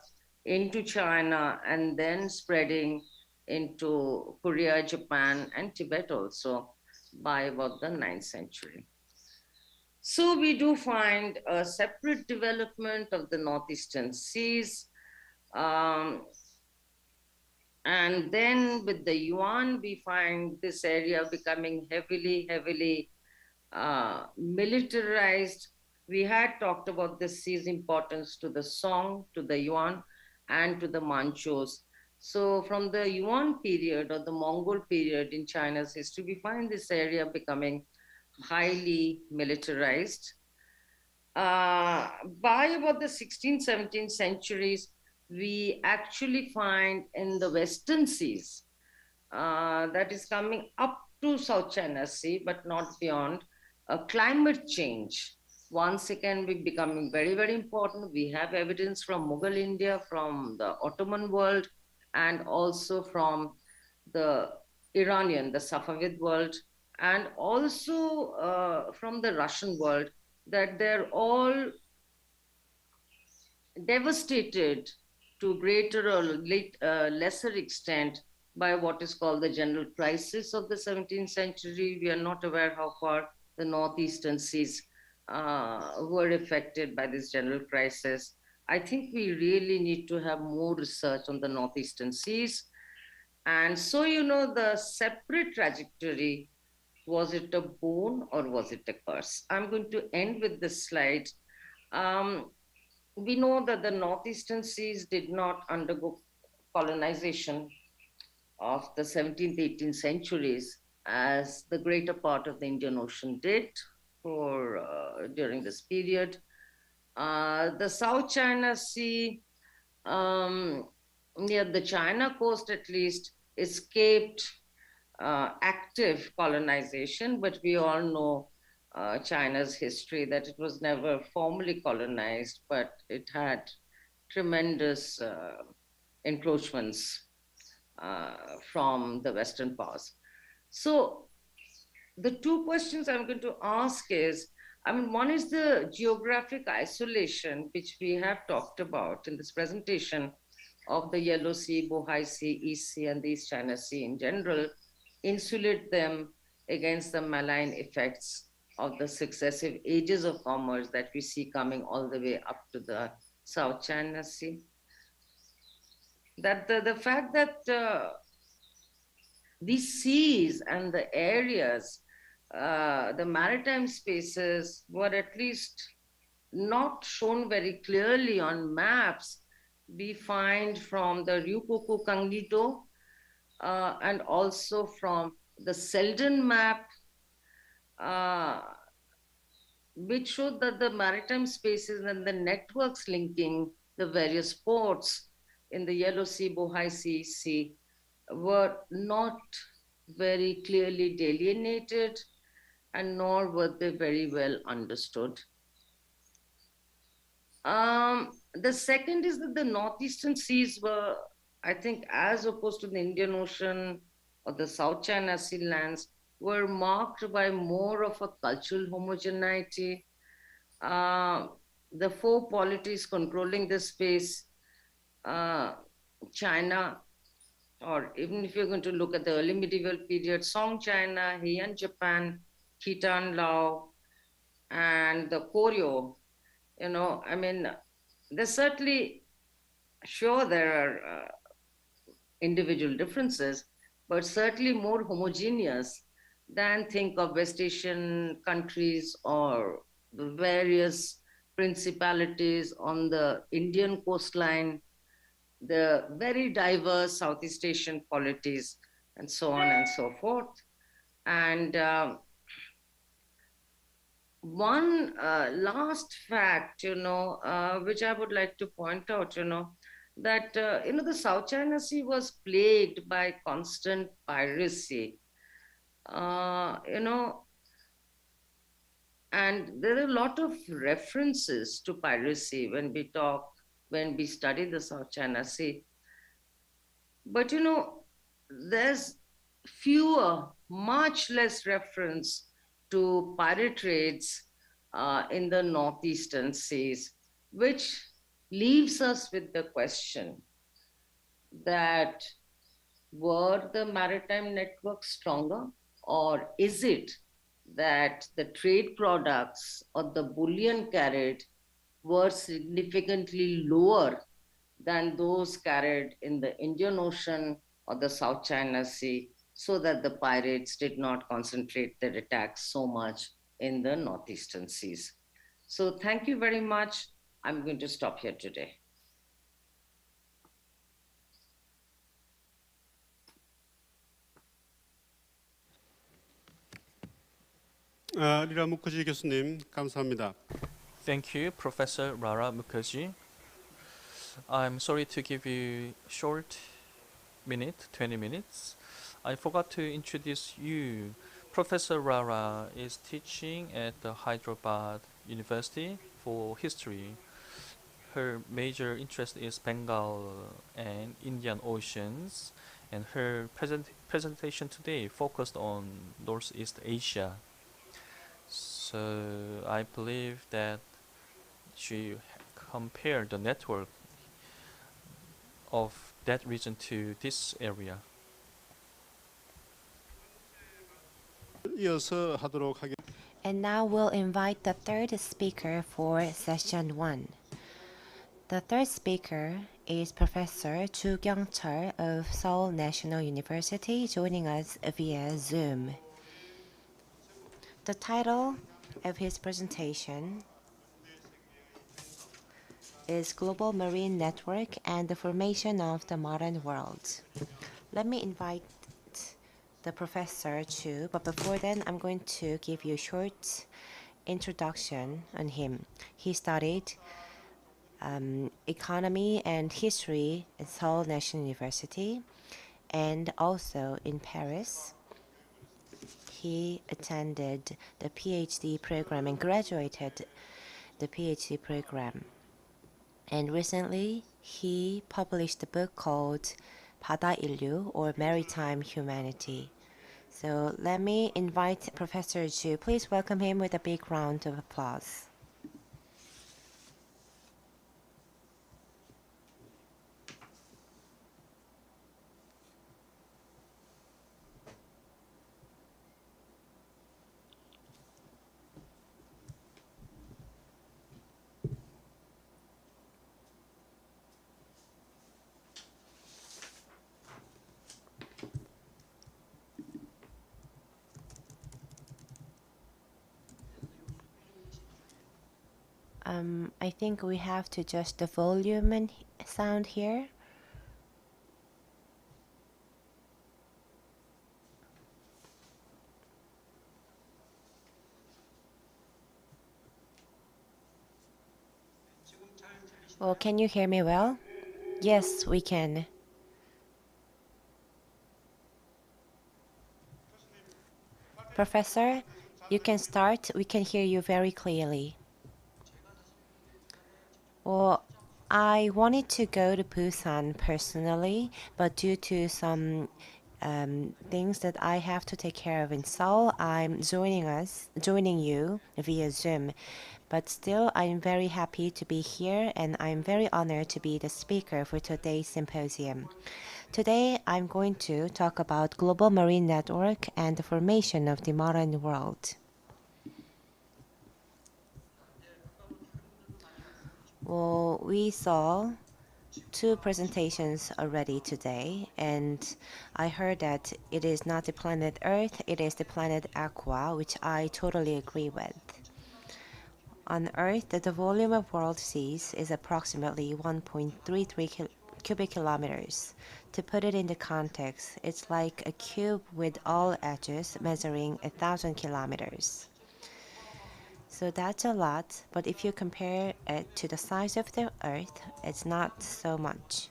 into China and then spreading into Korea, Japan, and Tibet also by about the 9th century. So we do find a separate development of the northeastern seas. Um, and then with the yuan, we find this area becoming heavily militarized. We had talked about the sea's importance to the Song, to the Yuan, and to the Manchus. So, from the Yuan period or the Mongol period in China's history, we find this area becoming highly militarized. By about the 16th, 17th centuries, we actually find in the Western seas that is coming up to South China Sea, but not beyond, climate change once again becoming very important. We have evidence from Mughal India, from the Ottoman world, and also from the Iranian, the Safavid world, and also from the Russian world, that they're all devastated to greater or lesser extent by what is called the general crisis of the 17th century. We are not aware how far the northeastern seas were affected by this general crisis. I think we really need to have more research on the northeastern seas. And so, the separate trajectory, was it a boon or was it a curse? I'm going to end with this slide. We know that the northeastern seas did not undergo colonization of the 17th, 18th centuries as the greater part of the Indian Ocean did for during this period. The South China Sea, near the China coast at least, escaped active colonization, but we all know China's history, that it was never formally colonized, but it had tremendous encroachments from the Western powers. So the two questions I'm going to ask is, one is the geographic isolation, which we have talked about in this presentation, of the Yellow Sea, Bohai Sea, East Sea, and the East China Sea in general, insulate them against the malign effects of the successive ages of commerce that we see coming all the way up to the South China Sea. That the fact that these seas and the areas, the maritime spaces, were at least not shown very clearly on maps, we find from the Ryukoku Kangnido and also from the Selden map, which showed that the maritime spaces and the networks linking the various ports in the Yellow Sea, Bohai Sea were not very clearly delineated, and nor were they very well understood. The second is that the northeastern seas were, I think, as opposed to the Indian Ocean or the South China Sea lands, were marked by more of a cultural homogeneity. The four polities controlling the space, China, or even if you're going to look at the early medieval period, Song China, Heian Japan, Khitan Lao, and the Koryo, there's certainly, sure, there are individual differences, but certainly more homogeneous than think of West Asian countries or the various principalities on the Indian coastline, the very diverse Southeast Asian polities, and so on and so forth. And one last fact, which I would like to point out, that, the South China Sea was plagued by constant piracy, and And there are a lot of references to piracy when we study the South China Sea. But there's much less reference to pirate raids in the northeastern seas, which leaves us with the question that were the maritime networks stronger, or is it that the trade products or the bullion carried were significantly lower than those carried in the Indian Ocean or the South China Sea, so that the pirates did not concentrate their attacks so much in the northeastern seas? So, thank you very much. I'm going to stop here today. 리라 무커지 교수님 감사합니다. Thank you, Professor Rara Mukherjee. I'm sorry to give you short minute, 20 minutes. I forgot to introduce you. Professor Rara is teaching at the Hyderabad University for history. Her major interest is Bengal and Indian Oceans, and her presentation today focused on Northeast Asia. So I believe that she compared the network of that region to this area. 이어서 하도록 하겠습니다. And now we'll invite the third speaker for session 1. The third speaker is Professor Chu Kyung-chul of Seoul National University, joining us via Zoom. The title of his presentation is Global Marine Network and the Formation of the Modern World. Let me invite the Professor Chu, but before then, I'm going to give you a short introduction on him. He studied economy and history at Seoul National University, and also in Paris. He attended the PhD program and graduated the PhD program. And recently, he published a book called 바다 인류, or Maritime Humanity. So let me invite Professor Chu. Please welcome him with a big round of applause. I think we have to adjust the volume and sound here. Well, can you hear me well? Yes, we can. Professor, you can start. We can hear you very clearly. Well, I wanted to go to Busan personally, but due to some things that I have to take care of in Seoul, I'm joining you via Zoom. But still, I'm very happy to be here, and I'm very honored to be the speaker for today's symposium. Today, I'm going to talk about global marine network and the formation of the modern world. Well, we saw two presentations already today, and I heard that it is not the planet Earth, it is the planet Aqua, which I totally agree with. On Earth, the volume of world seas is approximately 1.33 cubic kilometers. To put it into context, it's like a cube with all edges measuring 1,000 kilometers. So that's a lot, but if you compare it to the size of the Earth, it's not so much.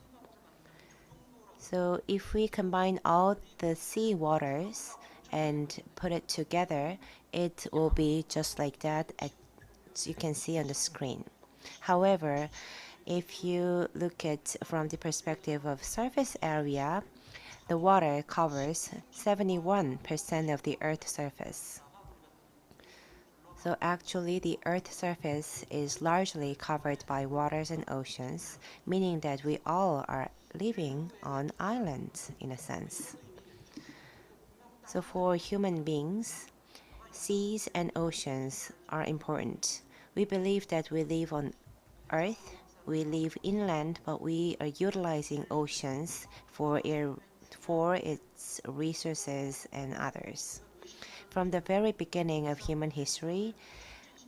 So if we combine all the sea waters and put it together, it will be just like that, as you can see on the screen. However, if you look at from the perspective of surface area, the water covers 71% of the Earth's surface. So actually, the Earth's surface is largely covered by waters and oceans, meaning that we all are living on islands in a sense. So for human beings, seas and oceans are important. We believe that we live on Earth, we live inland, but we are utilizing oceans for its resources and others. From the very beginning of human history,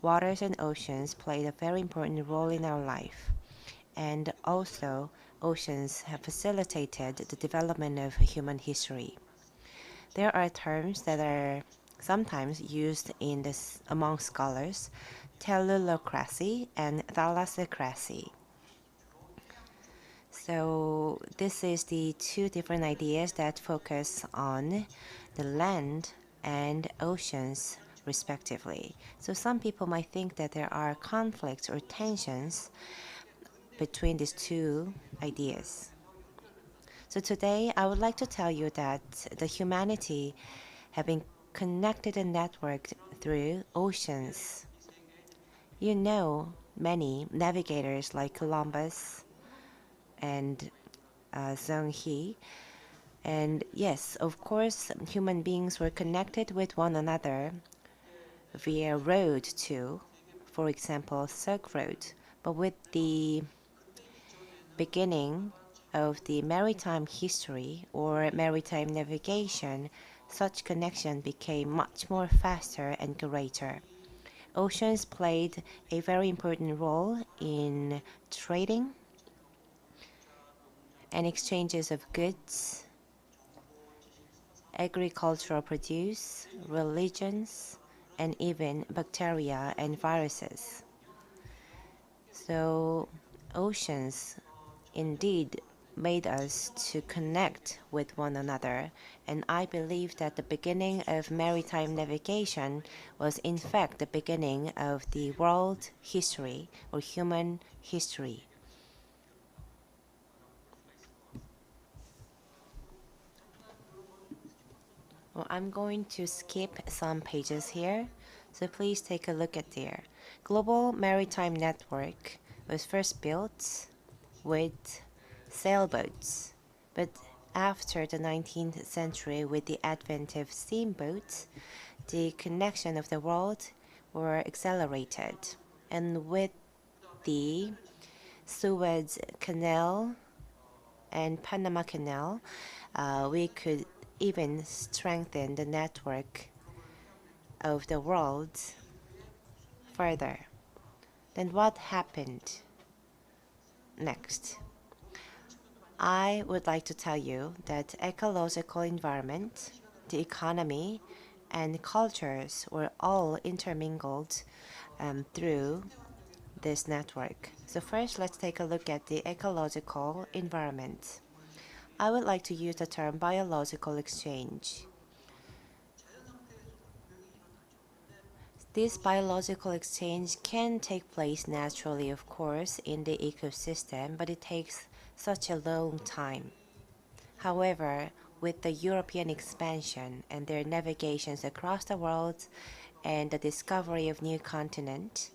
waters and oceans played a very important role in our life. And also, oceans have facilitated the development of human history. There are terms that are sometimes used in this among scholars, tellurocracy and thalassocracy. So this is the two different ideas that focus on the land and oceans respectively. So some people might think that there are conflicts or tensions between these two ideas. So today I would like to tell you that the humanity have been connected and networked through oceans. You know many navigators like Columbus and Zheng He. And yes, of course, human beings were connected with one another via road too, for example, Silk Road. But with the beginning of the maritime history or maritime navigation, such connection became much more faster and greater. Oceans played a very important role in trading and exchanges of goods, agricultural produce, religions, and even bacteria and viruses. So oceans indeed made us to connect with one another, and I believe that the beginning of maritime navigation was in fact the beginning of the world history or human history. Well, I'm going to skip some pages here, so please take a look at there. Global Maritime Network was first built with sailboats, but after the 19th century, with the advent of steamboats, the connection of the world were accelerated, and with the Suez Canal and Panama Canal, we could even strengthen the network of the world further. Then what happened next? I would like to tell you that ecological environment, the economy, and cultures were all intermingled through this network. So first, let's take a look at the ecological environment. I would like to use the term biological exchange. This biological exchange can take place naturally, of course, in the ecosystem, but it takes such a long time. However, with the European expansion and their navigations across the world and the discovery of new continent,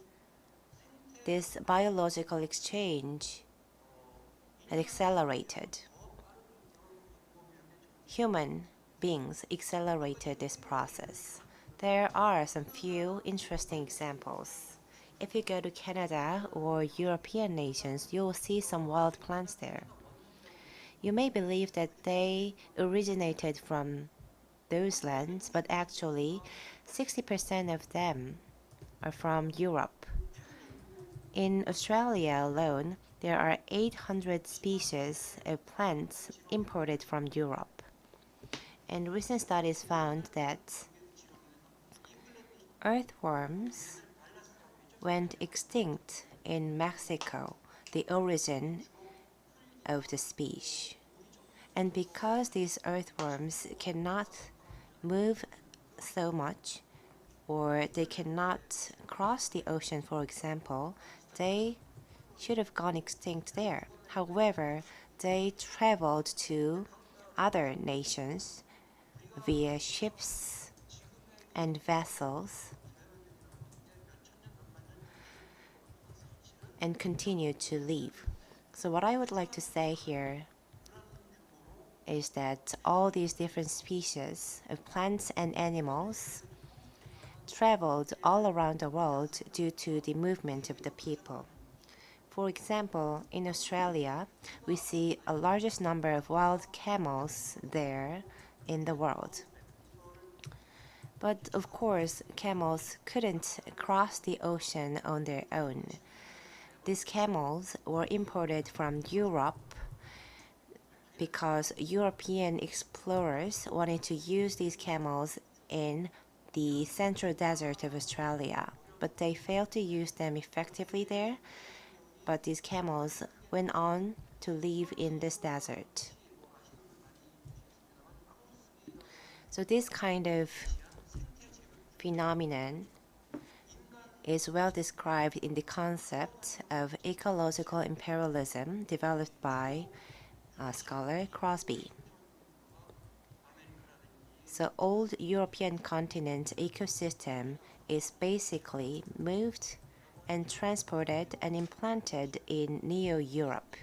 this biological exchange had accelerated. Human beings accelerated this process. There are some few interesting examples. If you go to Canada or European nations, you will see some wild plants there. You may believe that they originated from those lands, but actually 60% of them are from Europe. In Australia alone, there are 800 species of plants imported from Europe. And recent studies found that earthworms went extinct in Mexico, the origin of the species. And because these earthworms cannot move so much, or they cannot cross the ocean, for example, they should have gone extinct there. However, they traveled to other nations via ships and vessels and continued to live. So what I would like to say here is that all these different species of plants and animals traveled all around the world due to the movement of the people. For example, in Australia, we see a largest number of wild camels there in the world. But of course, camels couldn't cross the ocean on their own. These camels were imported from Europe because European explorers wanted to use these camels in the central desert of Australia, but they failed to use them effectively there. But these camels went on to live in this desert. So this kind of phenomenon is well described in the concept of ecological imperialism developed by scholar Crosby. So old European continent ecosystem is basically moved and transported and implanted in Neo-Europe,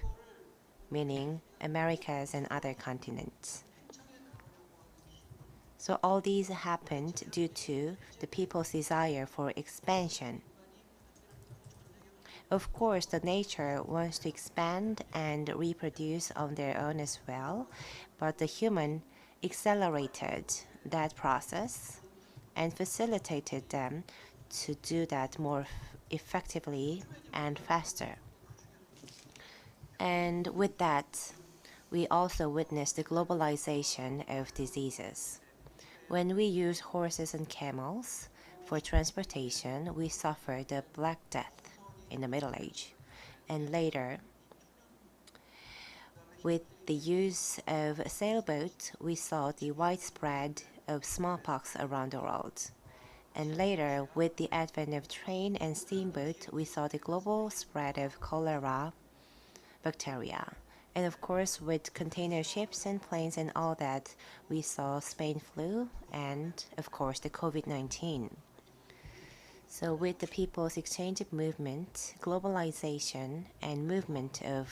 meaning Americas and other continents. So all these happened due to the people's desire for expansion. Of course, the nature wants to expand and reproduce on their own as well, but the human accelerated that process and facilitated them to do that more effectively and faster. And with that, we also witnessed the globalization of diseases. When we use horses and camels for transportation, we suffer the Black Death in the Middle Age. And later, with the use of sailboats, we saw the widespread of smallpox around the world. And later, with the advent of train and steamboat, we saw the global spread of cholera bacteria. And of course, with container ships and planes and all that, we saw Spain flu and, of course, the COVID-19. So with the people's exchange of movement, globalization, and movement of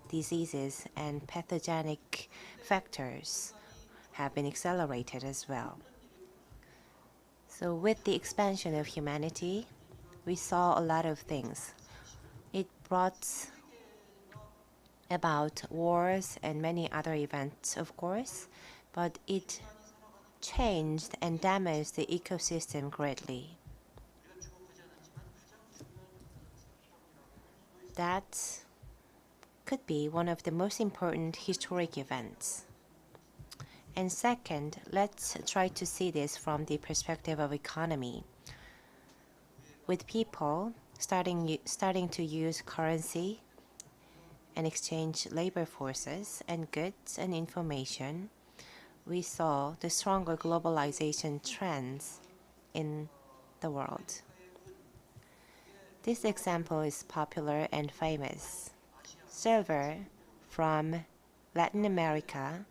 diseases and pathogenic factors have been accelerated as well. So with the expansion of humanity, we saw a lot of things. It brought about wars and many other events, of course, but it changed and damaged the ecosystem greatly. That could be one of the most important historic events. And second, let's try to see this from the perspective of economy. With people starting to use currency and exchange labor forces and goods and information, we saw the stronger globalization trends in the world. This example is popular and famous. Silver from Latin America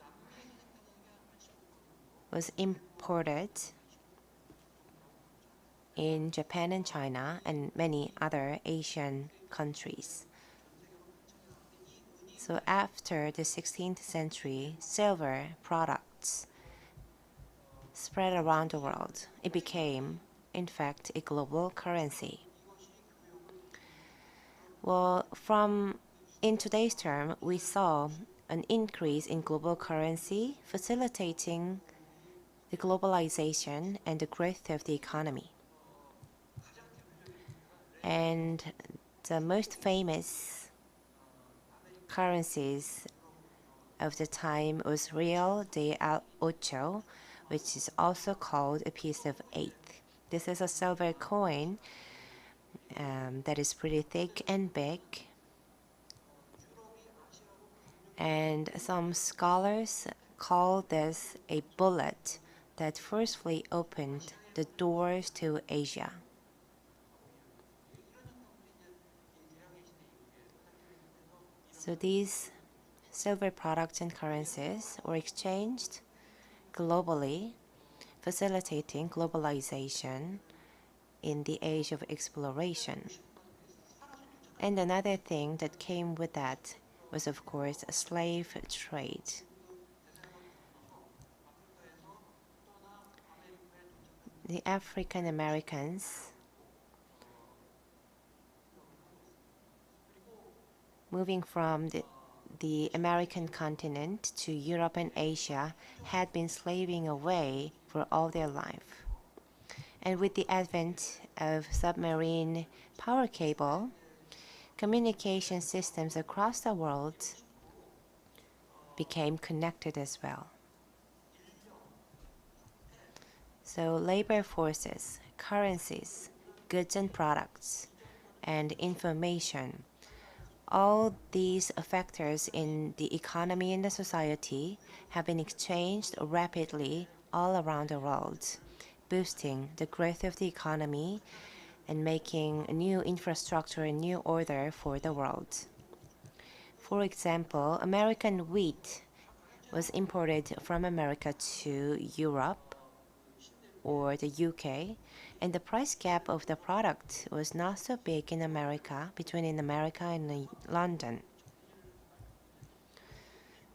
was imported in Japan and China and many other Asian countries. So after the 16th century, silver products spread around the world. It became, in fact, a global currency. Well, in today's term, we saw an increase in global currency, facilitating the globalization and the growth of the economy. And the most famous currencies of the time was Real de Ocho, which is also called a piece of 8. This is a silver coin that is pretty thick and big. And some scholars call this a bullet that firstly opened the doors to Asia. So these silver products and currencies were exchanged globally, facilitating globalization in the age of exploration. And another thing that came with that was, of course, slave trade. The African Americans moving from the American continent to Europe and Asia had been slaving away for all their life. And with the advent of submarine power cable, communication systems across the world became connected as well. So labor forces, currencies, goods and products, and information, all these factors in the economy and the society have been exchanged rapidly all around the world, boosting the growth of the economy and making a new infrastructure and new order for the world. For example, American wheat was imported from America to Europe or the UK, and the price gap of the product was not so big in America, between America and London.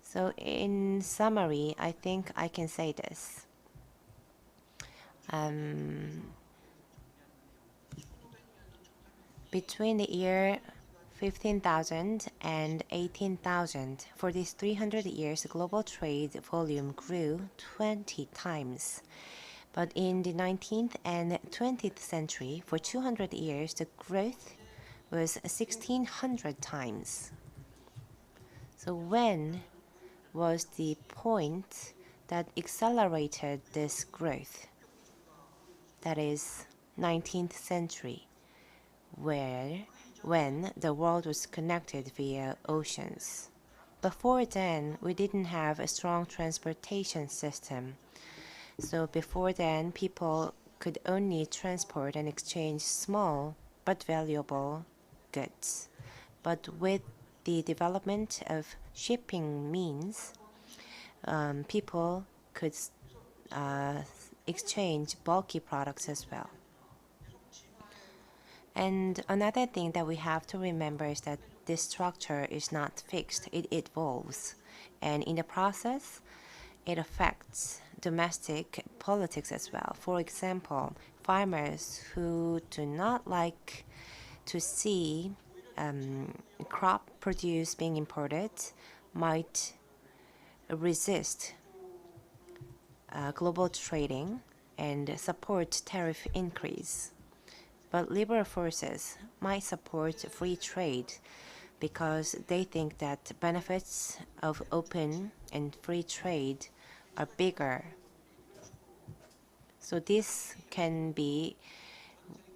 So in summary, I think I can say this. Between the year 15,000 and 18,000, for these 300 years, global trade volume grew 20 times. But in the 19th and 20th century, for 200 years, the growth was 1,600 times. So when was the point that accelerated this growth? That is 19th century, when the world was connected via oceans. Before then, we didn't have a strong transportation system. So before then, people could only transport and exchange small but valuable goods. But with the development of shipping means, people could exchange bulky products as well. And another thing that we have to remember is that this structure is not fixed, it evolves. And in the process, it affects domestic politics as well. For example, farmers who do not like to see crop produce being imported might resist global trading and support tariff increase. But liberal forces might support free trade because they think that benefits of open and free trade are bigger. So this can be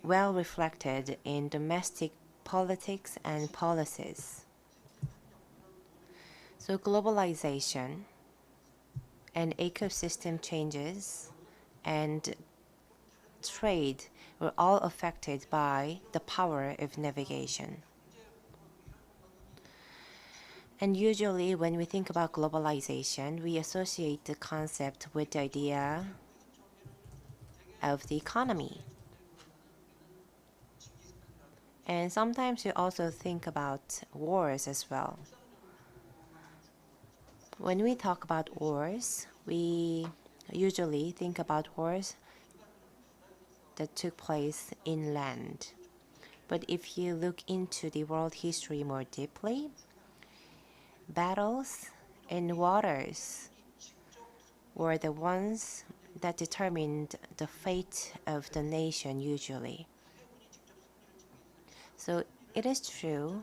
well reflected in domestic politics and policies. So globalization and ecosystem changes and trade were all affected by the power of navigation. And usually when we think about globalization, we associate the concept with the idea of the economy. And sometimes we also think about wars as well. When we talk about wars, we usually think about wars that took place inland. But if you look into the world history more deeply, battles in waters were the ones that determined the fate of the nation usually. So it is true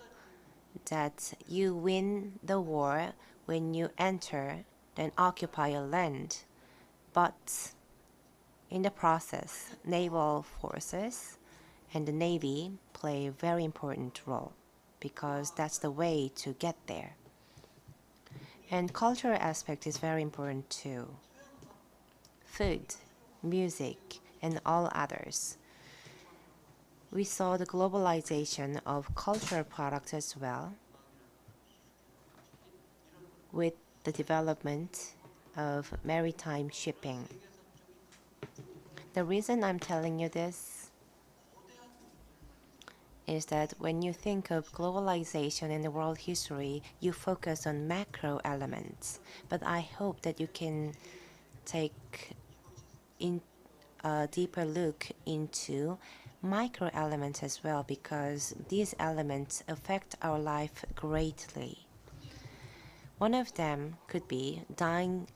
that you win the war when you enter and occupy a land, but in the process, naval forces and the navy play a very important role because that's the way to get there. And cultural aspect is very important too. food, music, and all others. We saw the globalization of cultural products as well, with the development of maritime shipping. The reason I'm telling you this is that when you think of globalization in the world history, you focus on macro elements. But I hope that you can take a deeper look into micro elements as well, because these elements affect our life greatly. One of them could be dyeing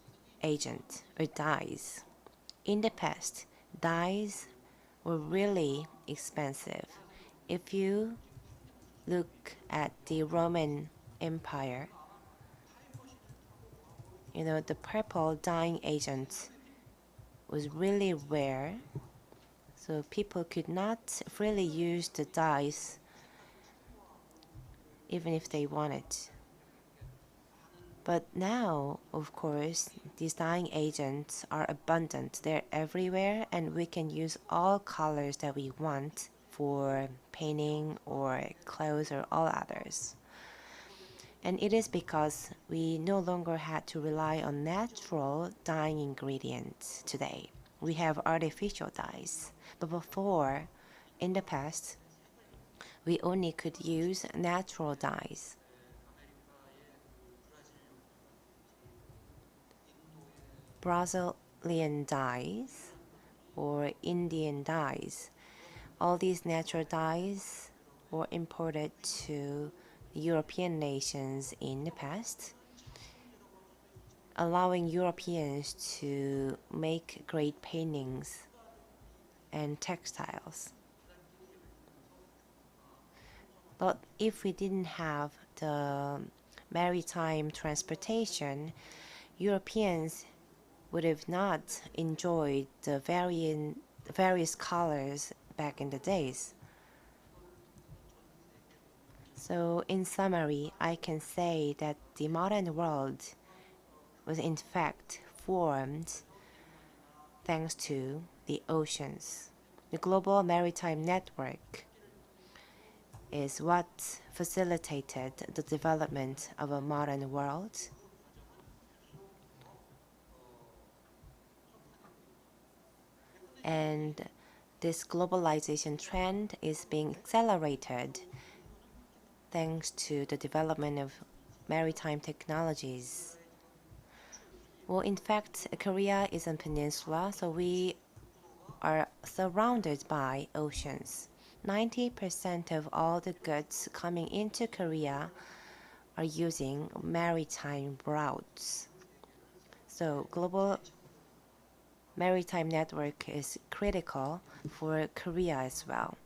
agent or dyes. In the past, dyes were really expensive. If you look at the Roman Empire, the purple dyeing agent was really rare, so people could not freely use the dyes even if they wanted. But now, of course, these dyeing agents are abundant. They're everywhere, and we can use all colors that we want for painting or clothes or all others. And it is because we no longer had to rely on natural dyeing ingredients today. We have artificial dyes. But before, in the past, we only could use natural dyes. Brazilian dyes or Indian dyes. All these natural dyes were imported to the European nations in the past, allowing Europeans to make great paintings and textiles. But if we didn't have the maritime transportation, Europeans would have not enjoyed the various colors back in the days. So in summary, I can say that the modern world was in fact formed thanks to the oceans. The global maritime network is what facilitated the development of a modern world. And this globalization trend is being accelerated thanks to the development of maritime technologies. Well, in fact, Korea is a peninsula, so we are surrounded by oceans. 90% of all the goods coming into Korea are using maritime routes. So global maritime network is critical for Korea as well.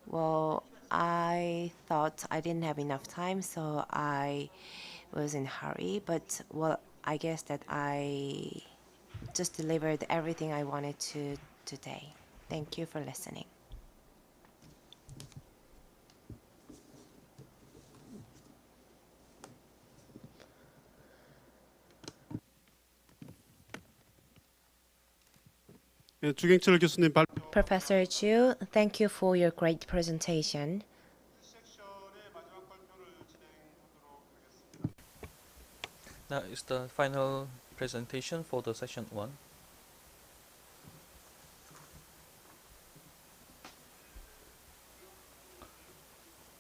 Well, I thought I didn't have enough time, so I was in a hurry, but well, I guess that I just delivered everything I wanted to today. Thank you for listening. 예, 주경철 교수님 Professor Chu, thank you for your great presentation. Now is the final presentation for the session 1.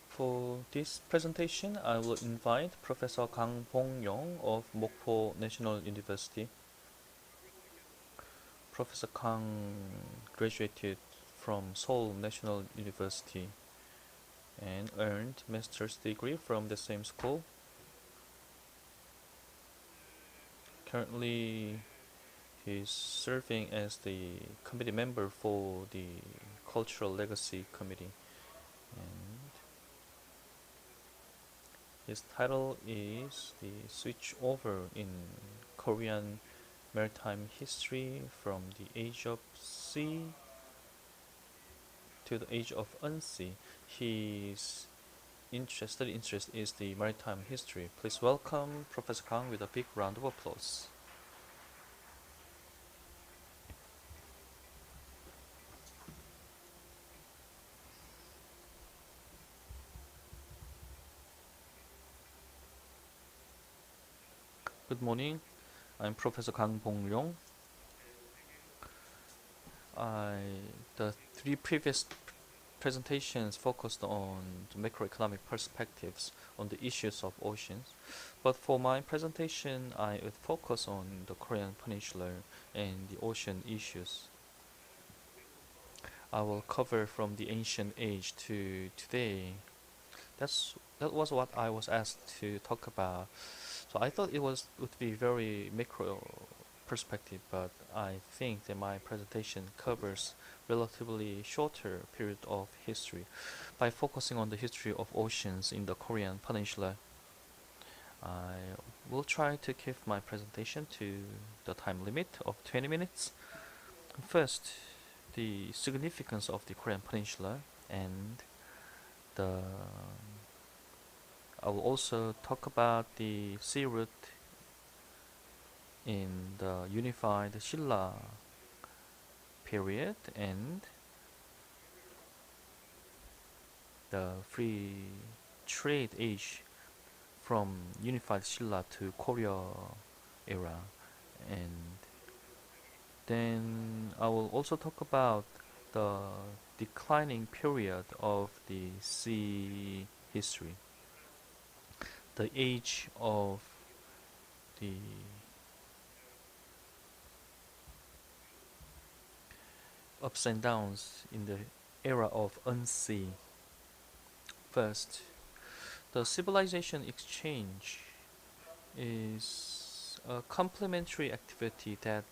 For this presentation, I will invite Professor Kang Bong-yong of Mokpo National University. Professor Kang graduated from Seoul National University and earned master's degree from the same school. Currently, he is serving as the committee member for the Cultural Legacy Committee, and his title is the Switch Over in Korean Maritime History from the Age of Sea to the Age of Unsea. His study interest is the maritime history. Please welcome Professor Kang with a big round of applause. Good morning. I'm Professor Kang Bong-ryong. The three previous presentations focused on the macroeconomic perspectives on the issues of oceans. But for my presentation, I would focus on the Korean Peninsula and the ocean issues. I will cover from the ancient age to today. That was what I was asked to talk about. So I thought would be very macro perspective, but I think that my presentation covers relatively shorter period of history. By focusing on the history of oceans in the Korean Peninsula, I will try to keep my presentation to the time limit of 20 minutes. First, the significance of the Korean Peninsula, and the I will also talk about the sea route in the unified Silla period and the free trade age from unified Silla to Korea era. And then I will also talk about the declining period of the sea history, the age of the ups and downs in the era of unsea. First, the civilization exchange is a complementary activity that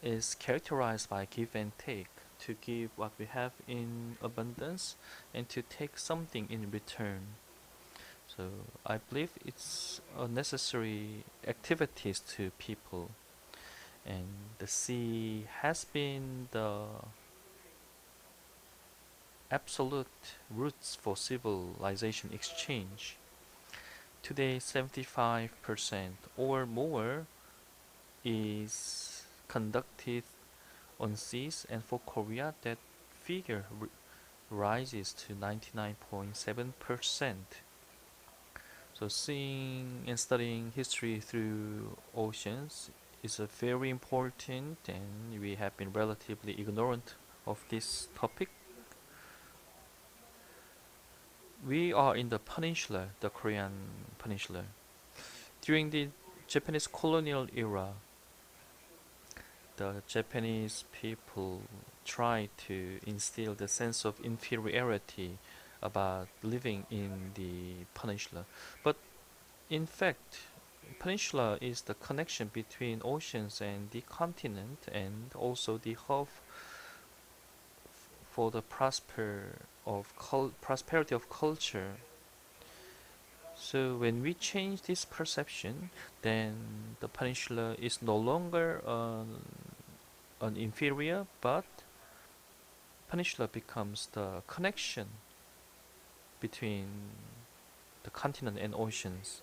is characterized by give and take, to give what we have in abundance and to take something in return. So I believe it's a necessary activities to people, and the sea has been the absolute roots for civilization exchange. Today, 75% or more is conducted on seas, and for Korea, that figure rises to 99.7%. So seeing and studying history through oceans is a very important, and we have been relatively ignorant of this topic. We are in the peninsula, the Korean peninsula. During the Japanese colonial era, the Japanese people tried to instill the sense of inferiority about living in the peninsula. But in fact, peninsula is the connection between oceans and the continent, and also the hub for the prosperity of culture. So when we change this perception, then the peninsula is no longer an inferior, but peninsula becomes the connection between the continent and oceans.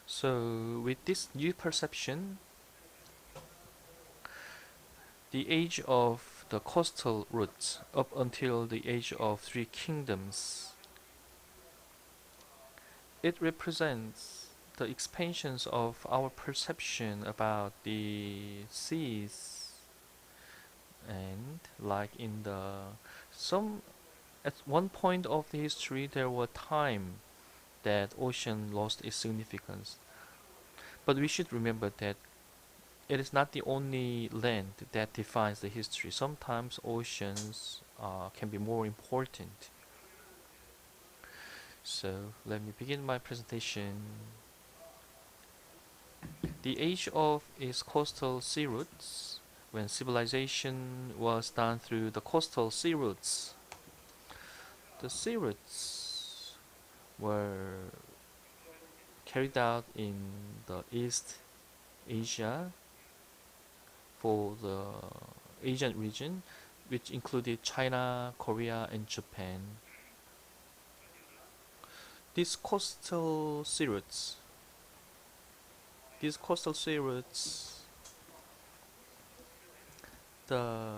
So with this new perception, the age of the coastal routes up until the age of three kingdoms, it represents the expansions of our perception about the seas. And like in the some at one point of the history, there were time that ocean lost its significance. But we should remember that it is not the only land that defines the history. Sometimes oceans can be more important. So let me begin my presentation. The age of its coastal sea routes, when civilization was done through the coastal sea routes. The sea routes were carried out in the East Asia for the Asian region, which included China, Korea, and Japan. These coastal sea routes, the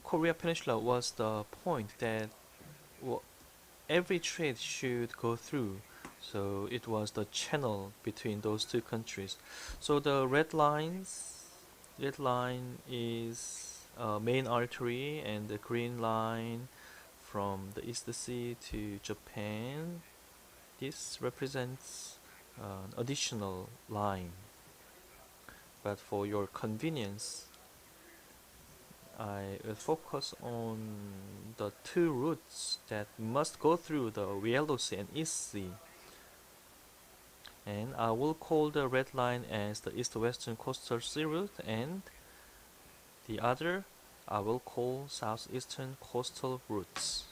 Korea Peninsula was the point that every trade should go through So it was the channel between those two countries. So the red line is main artery, and the green line from the East Sea to Japan. This represents an additional line. But for your convenience, I will focus on the two routes that must go through the Yellow Sea and East Sea. And I will call the red line as the east-western coastal sea route, and the other I will call southeastern coastal routes.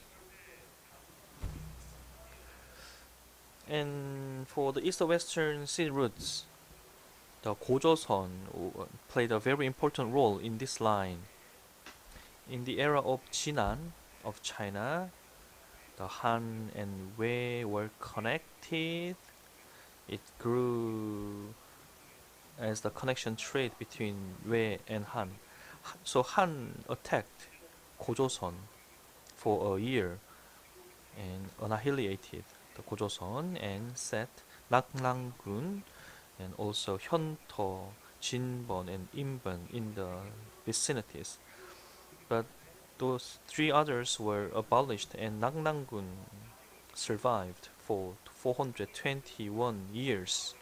And for the east-western sea routes, the 고조선 played a very important role in this line. In the era of Jinan of China, the Han and Wei were connected. It grew as the connection trade between Wei and Han. So Han attacked 고조선 for a year and annihilated the 고조선 and set 낙랑군 and also 현터, 진번 and 인번 in the vicinities. But those three others were abolished, and 낙랑군 survived for 421 years.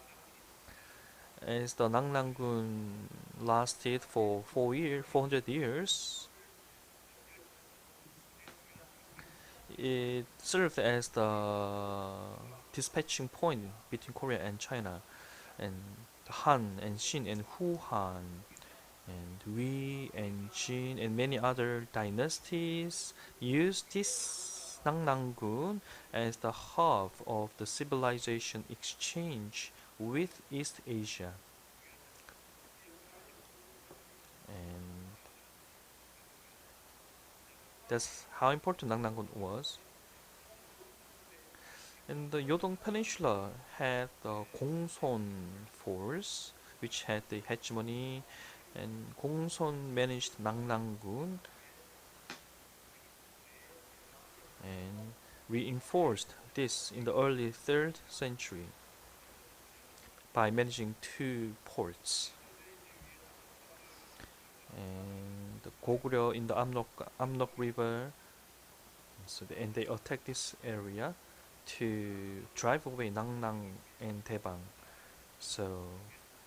As the 낙랑군 lasted for 400 years, it served as the dispatching point between Korea and China, and Han and Shin and Hu Han and Wei and Jin and many other dynasties used this 낙랑군 as the hub of the civilization exchange with East Asia. And that's how important 낙랑군 was. And the Yodong Peninsula had the Gongsun force, which had the hegemony, and Gongsun managed 낙랑군 and reinforced this in the early 3rd century by managing 2 ports. And the 고구려 in the Amnok River, and they attacked this area to drive away 낙랑 and 대방. So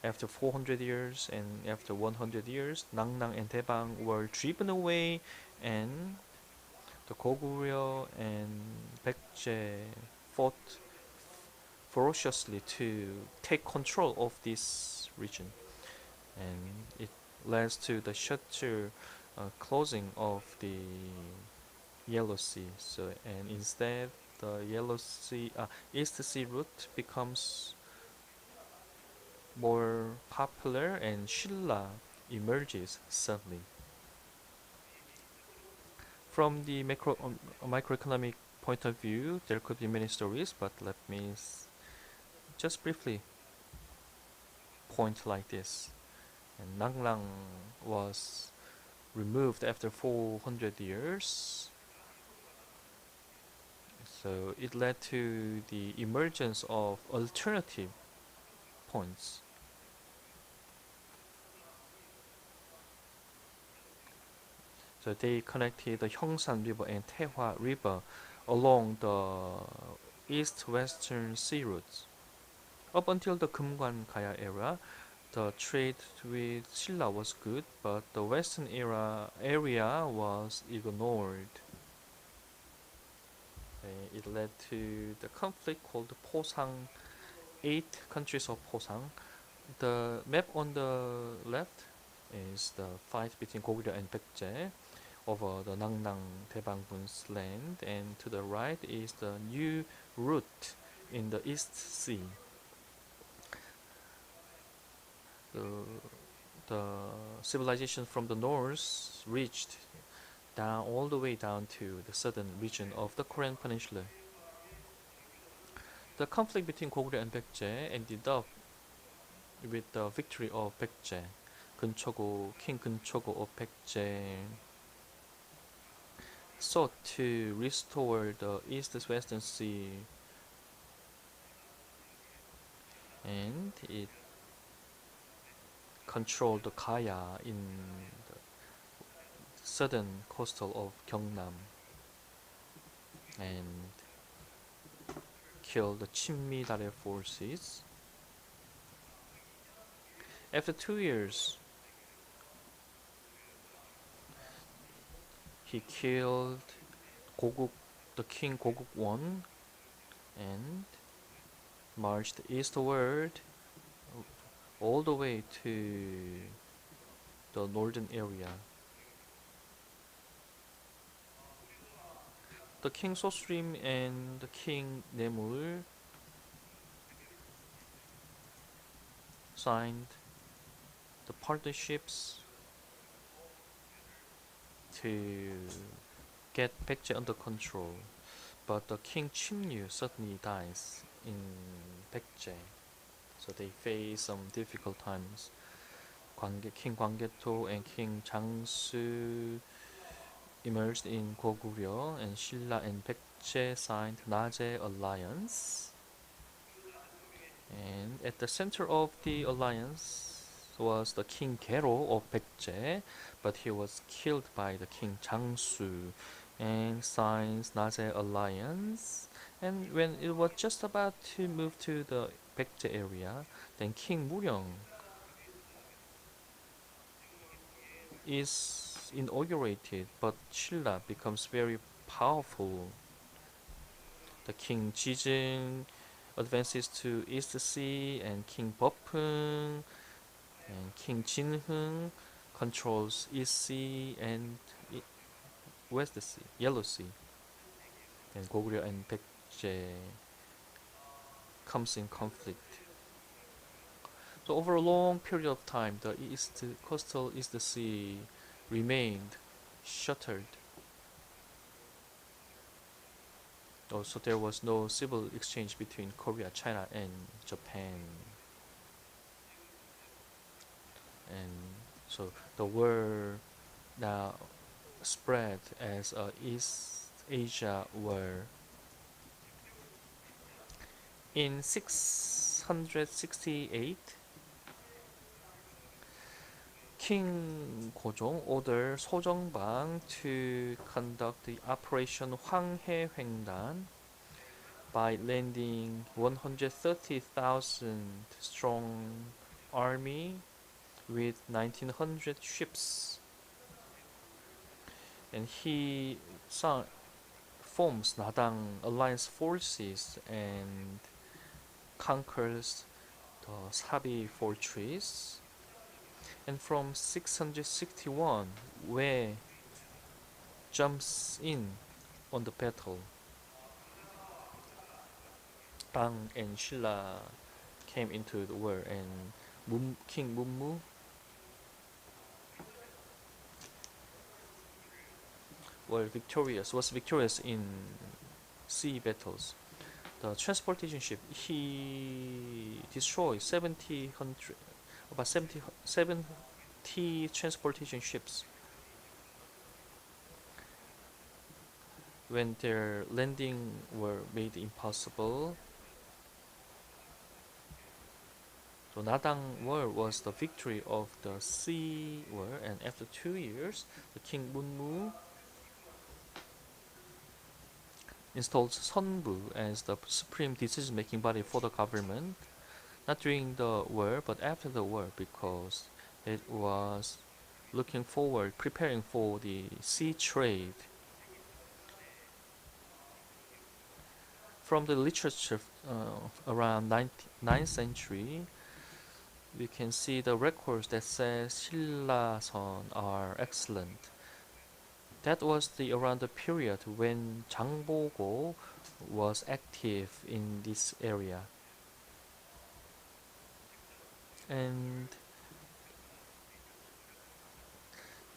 after 400 years and after 100 years, 낙랑 and 대방 were driven away, and the 고구려 and 백제 fought ferociously to take control of this region, and it led to the shutter closing of the Yellow Sea. So, and instead the East Sea route becomes more popular, and Shilla emerges suddenly. From the microeconomic point of view, there could be many stories, but let me just briefly point like this. And 낙랑 was removed after 400 years. So it led to the emergence of alternative points. So they connected the Hyeongsan River and Taehwa River along the east-western sea routes. Up until the Kumgwan-Gaya era, the trade with Silla was good, but the western area was ignored. It led to the conflict called Posang, 8 countries of Posang. The map on the left is the fight between 고구려 and 백제 over the 낙랑 대방군's land, and to the right is the new route in the East Sea. The civilization from the north reached down all the way down to the southern region of the Korean peninsula. The conflict between 고구려 and 백제 ended up with the victory of 백제. King 근초고 of 백제 sought to restore the east-western sea and it controlled the Gaya in the southern coastal of Gyeongnam and killed the Chinmidare forces. After 2 years, he killed the king Goguk I and marched eastward all the way to the northern area. The king Sosrim and the king Nemul signed the partnerships to get Baekje under control, but the king Chimnyu suddenly dies in Baekje, so they face some difficult times. King Gwanggaeto and King Jangsu emerged in Goguryeo, and Silla and Baekje signed Naje alliance. And at the center of the alliance was the King Gero of Baekje, but he was killed by the King Jangsu and signs Naje alliance. And when it was just about to move to the Baekje area, then King Muryong is inaugurated, but Silla becomes very powerful. The King Jijung advances to East Sea, and King Bopung and King Jinhung controls East Sea and West Sea, Yellow Sea, and Goguryeo and Baekje comes in conflict. So over a long period of time, the coastal East Sea remained shuttered. Also, there was no civil exchange between Korea, China, and Japan. And so the war now spread as a East Asia war. In 668, King Gojong ordered Sojeongbang to conduct the Operation Hwanghae Hwangdan by landing 130,000 strong army with 1,900 ships, and he forms Nadang alliance forces and conquers the Sabi fortress. And from 661, Wei jumps in on the battle. Bang and Silla came into the war, and King Mummu was victorious in sea battles. The transportation ship, he destroyed 70 transportation ships when their landing were made impossible. So Nadang War was the victory of the sea war, and after 2 years, the King Munmu installed Sunbu as the supreme decision-making body for the government. Not during the war, but after the war, because it was preparing for the sea trade. From the literature around 9th century, we can see the records that says Shillason are excellent. That was around the period when Jangbogo was active in this area. And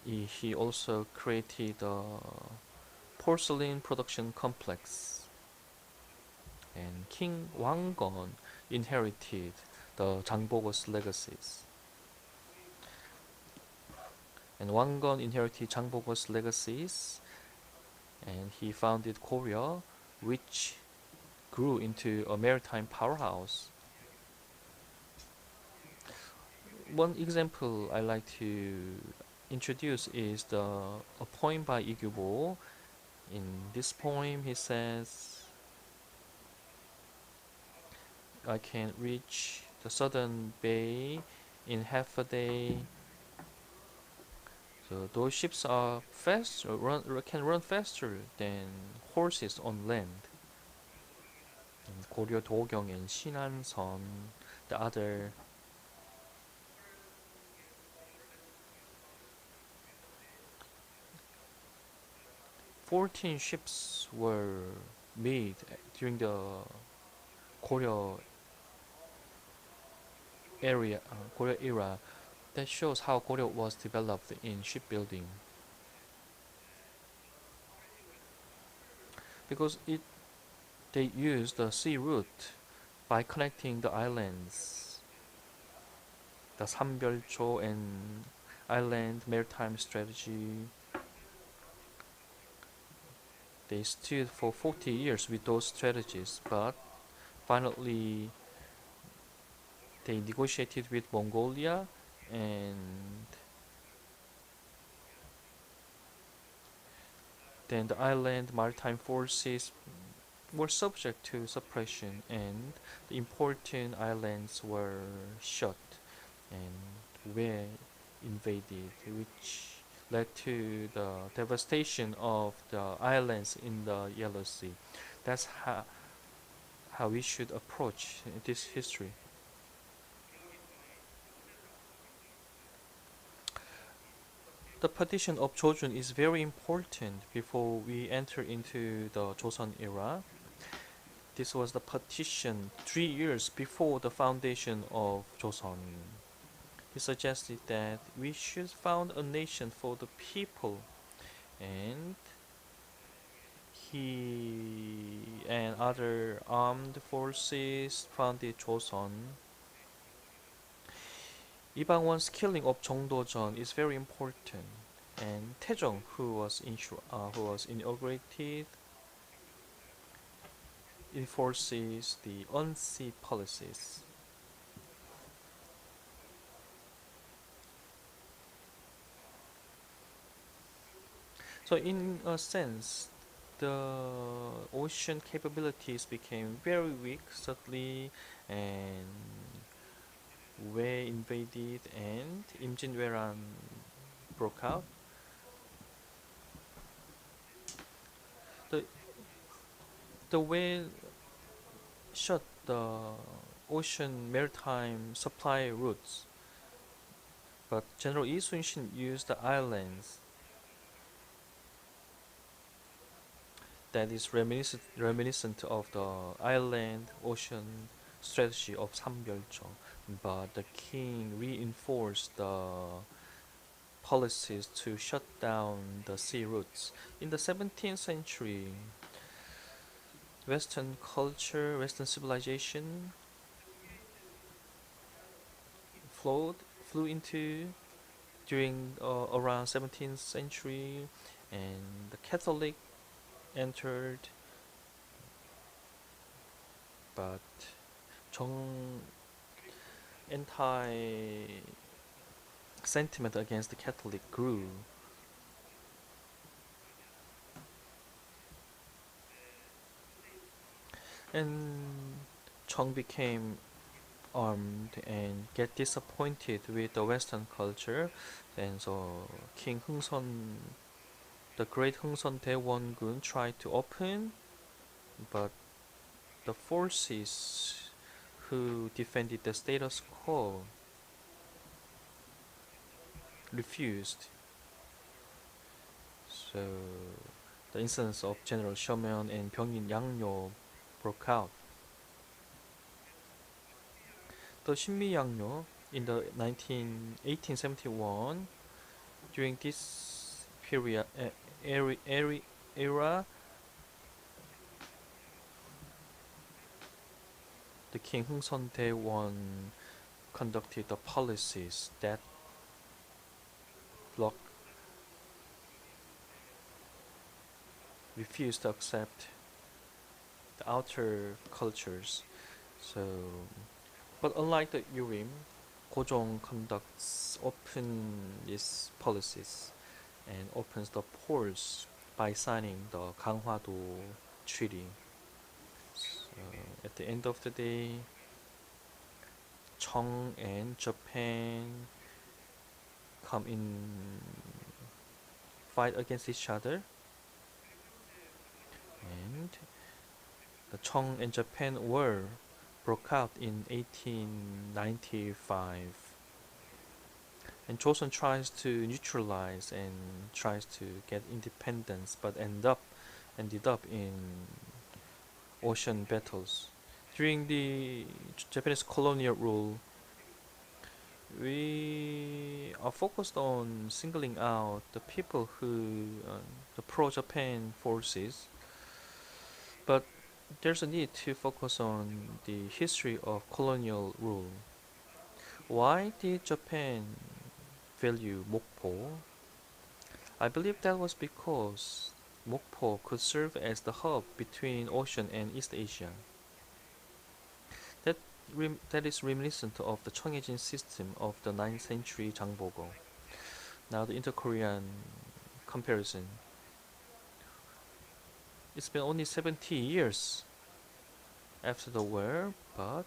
he also created a porcelain production complex. And King Wanggon inherited the Jangbogo's legacies. And Wanggon inherited Jangbogo's legacies, and he founded Korea, which grew into a maritime powerhouse. one example I like to introduce is a poem by Lee Gyu-bo. In this poem, he says, "I can reach the southern bay in half a day." So those ships are can run faster than horses on land. And 고려 도경 and 신안선, the other 14 ships were made during the Goryeo Goryeo era. That shows how Goryeo was developed in shipbuilding. Because they used the sea route by connecting the islands, the 삼별초 and island maritime strategy. They stood for 40 years with those strategies, but finally they negotiated with Mongolia, and then the island maritime forces were subject to suppression, and the important islands were shot and were invaded, which led to the devastation of the islands in the Yellow Sea. That's how we should approach this history. The partition of Joseon is very important before we enter into the Joseon era. This was the partition 3 years before the foundation of Joseon. He suggested that we should found a nation for the people, and he and other armed forces founded Joseon. Ibangwon's killing of Jongdojeon is very important, and Taejong, who was inaugurated, enforces the unsea policies. So in a sense, the ocean capabilities became very weak suddenly, and were invaded, and Imjinweran broke out. The whale shut the ocean maritime supply routes, but General Lee Sun-shin used the islands that is reminiscent of the island ocean strategy of Sambyolcho, but the king reinforced the policies to shut down the sea routes. In the 17th century, Western culture, Western civilization flew into during around 17th century, and the Catholic entered, but anti sentiment against the Catholic grew. And Chong became armed and get disappointed with the Western culture, and so King Hungson, the great Hungson Daewon-gun, tried to open, but the forces who defended the status quo refused. So the incidents of General Sherman and Byungin Yangnyo broke out. The Shinmi Yangnyo in the 1871, during this period era, the King Hungson Daewon conducted the policies that refused to accept the outer cultures. So, but unlike the Urim, Kojong conducts open its policies and opens the polls by signing the Ganghwa-do Treaty. So at the end of the day, Chong and Japan come in fight against each other, and the Chong and Japan war broke out in 1895, and Joseon tries to neutralize and tries to get independence, but ended up in ocean battles. During the Japanese colonial rule, we are focused on singling out the people who, the pro-Japan forces, but there's a need to focus on the history of colonial rule. Why did Japan value Mokpo? I believe that was because Mokpo could serve as the hub between ocean and East Asia. That is reminiscent of the Cheonghaejin system of the 9th century Jangbogo. Now the inter-Korean comparison. It's been only 70 years after the war, but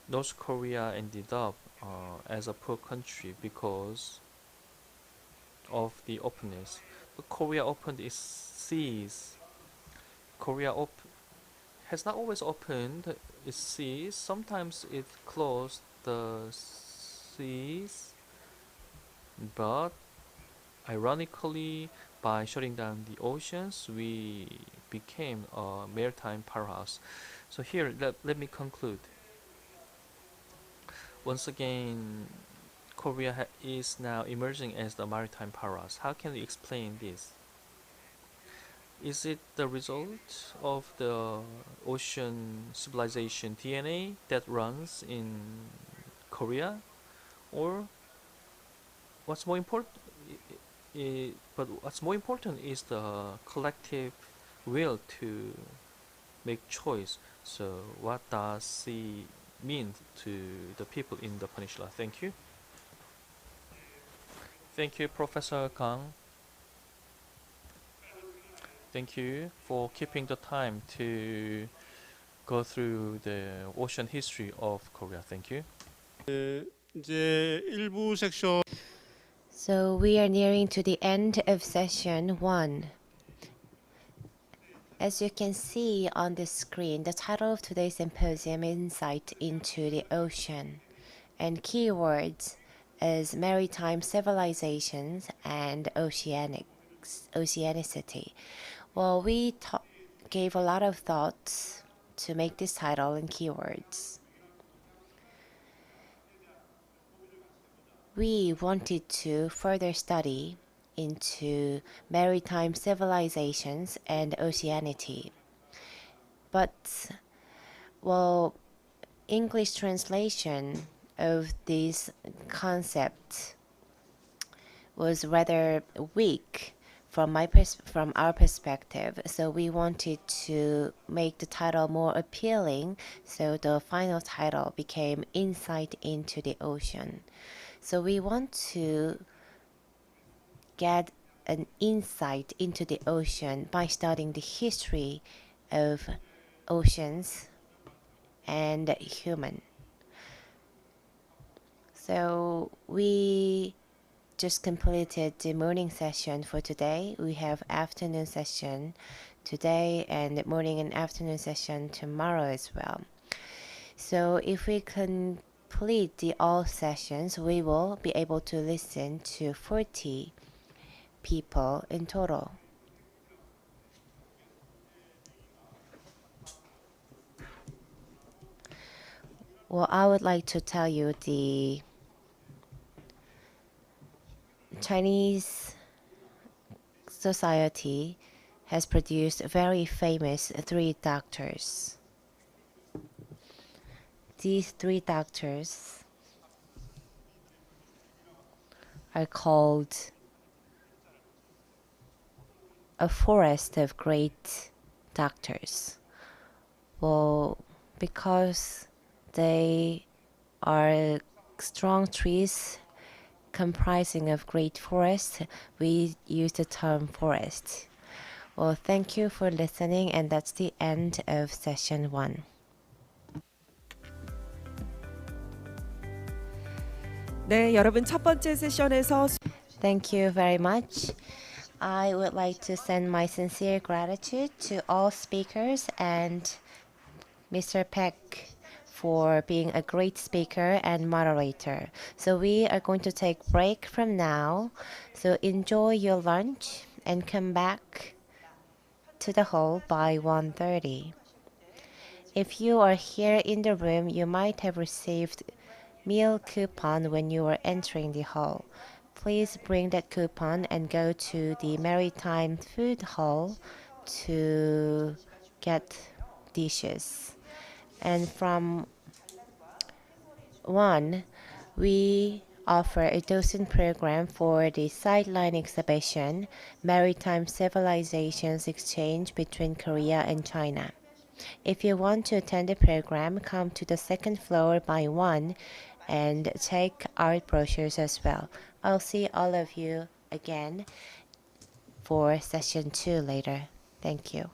North Korea ended up as a poor country because of the openness. But Korea opened its seas. Korea has not always opened its seas. Sometimes it closed the seas, but ironically, by shutting down the oceans, we became a maritime powerhouse. So here, let me conclude. Once again, Korea is now emerging as the maritime powerhouse. How can we explain this? Is it the result of the ocean civilization DNA that runs in Korea, or what's more important? But what's more important is the collective will to make choice. So what does it mean to the people in the peninsula? Thank you. Thank you, Professor Kang. Thank you for keeping the time to go through the ocean history of Korea. Thank you. 이제 1부 섹션 So we are nearing to the end of session 1. As you can see on the screen, the title of today's symposium is Insight into the Ocean, and keywords is maritime civilizations and oceanicity. Well, we gave a lot of thoughts to make this title and keywords. We wanted to further study into maritime civilizations and oceanity. But, well, English translation of this concept was rather weak from our perspective, so we wanted to make the title more appealing, so the final title became Insight into the Ocean. So we want to get an insight into the ocean by studying the history of oceans and human. So we just completed the morning session for today. We have afternoon session today and morning and afternoon session tomorrow as well. So if we complete the all sessions, we will be able to listen to 40 people in total. Well, I would like to tell you the Chinese society has produced very famous 3 doctors. These 3 doctors are called a forest of great doctors. Well, because they are strong trees comprising of great forests, we use the term forest. Well, thank you for listening, and that's the end of session 1. 네, 여러분 첫 번째 세션에서 Thank you very much. I would like to send my sincere gratitude to all speakers and Mr. Peck for being a great speaker and moderator. So we are going to take break from now. So enjoy your lunch and come back to the hall by 1:30. If you are here in the room, you might have received meal coupon when you were entering the hall. Please bring that coupon and go to the Maritime Food Hall to get dishes. And from 1, we offer a docent program for the sideline exhibition, Maritime Civilizations Exchange between Korea and China. If you want to attend the program, come to the second floor by 1 and take art brochures as well. I'll see all of you again for session 2 later. Thank you.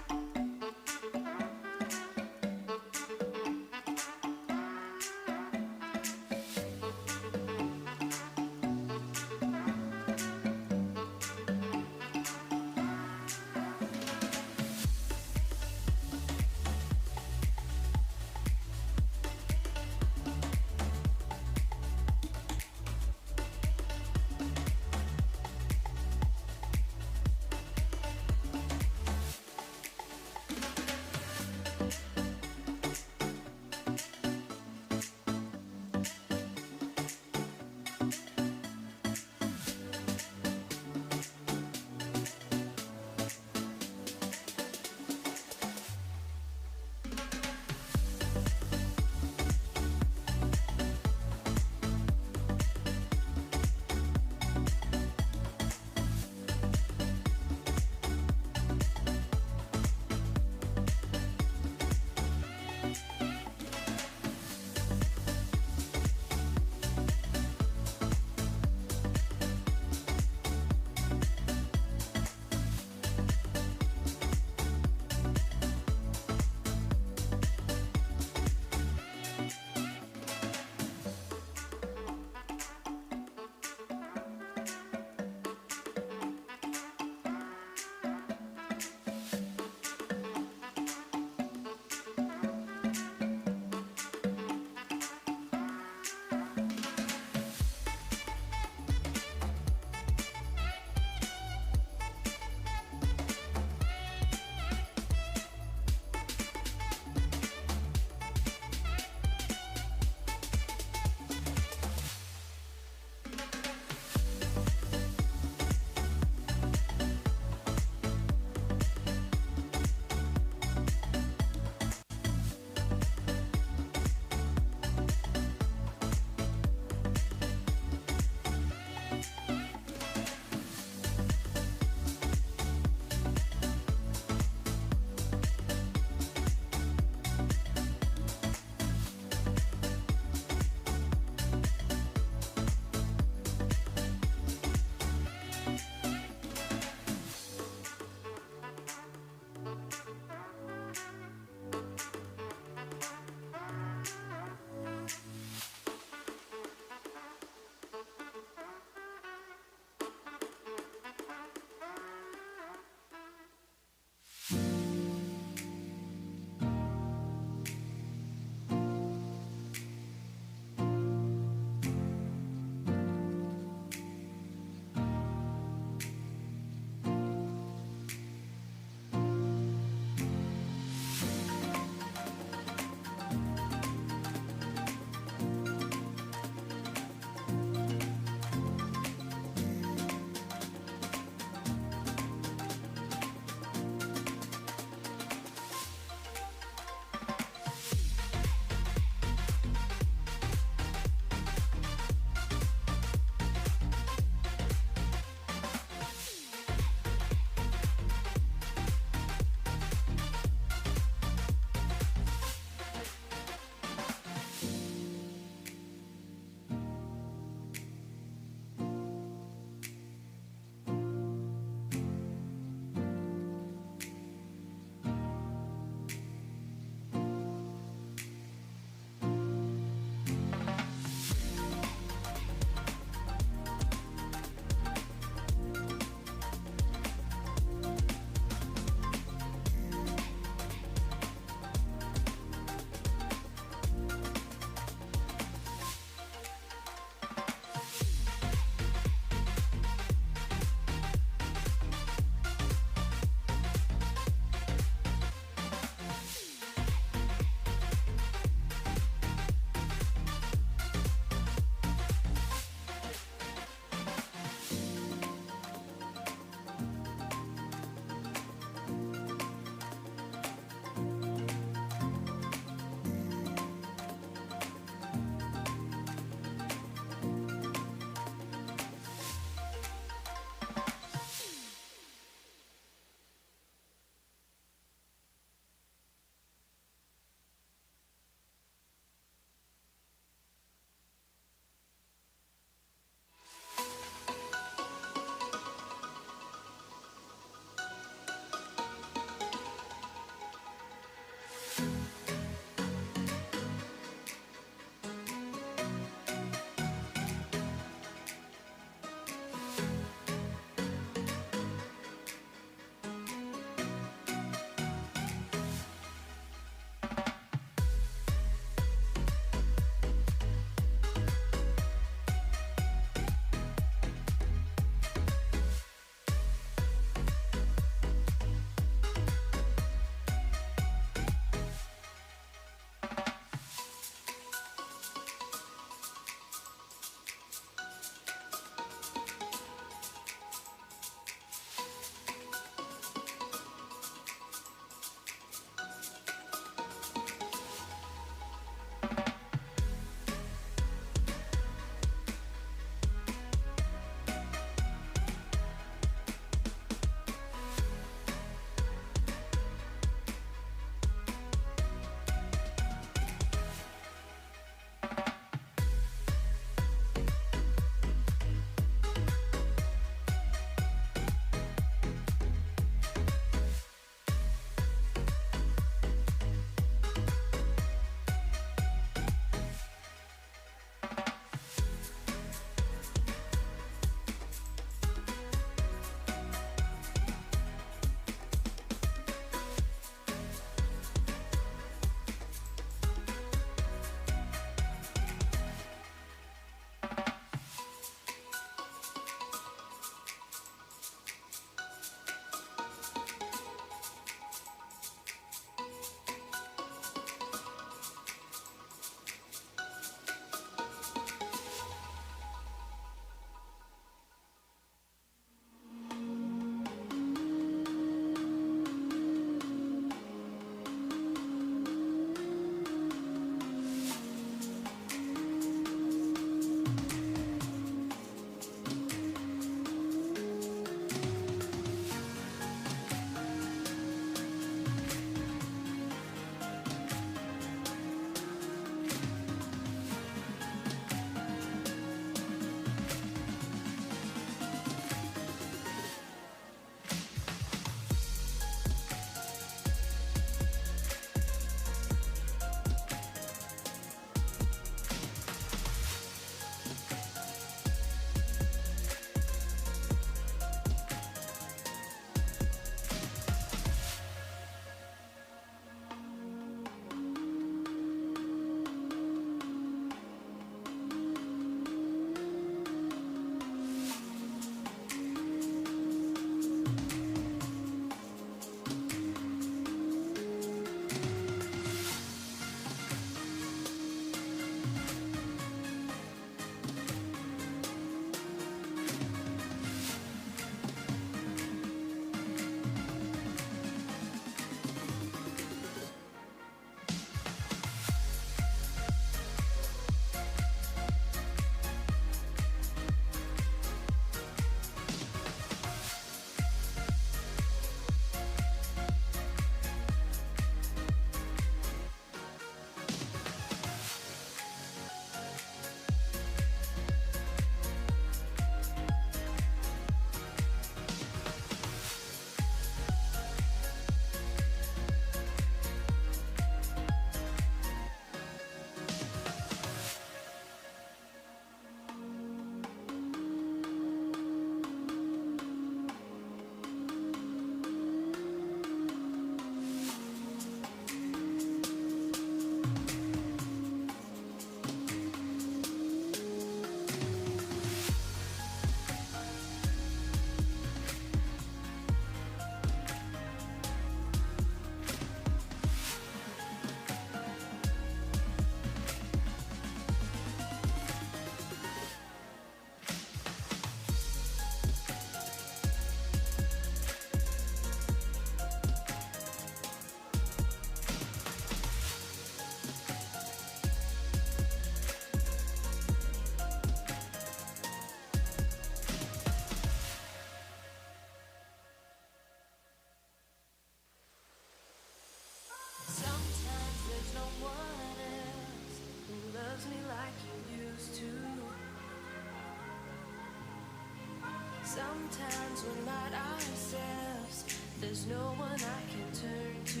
sometimes we're not ourselves. There's no one I can turn to.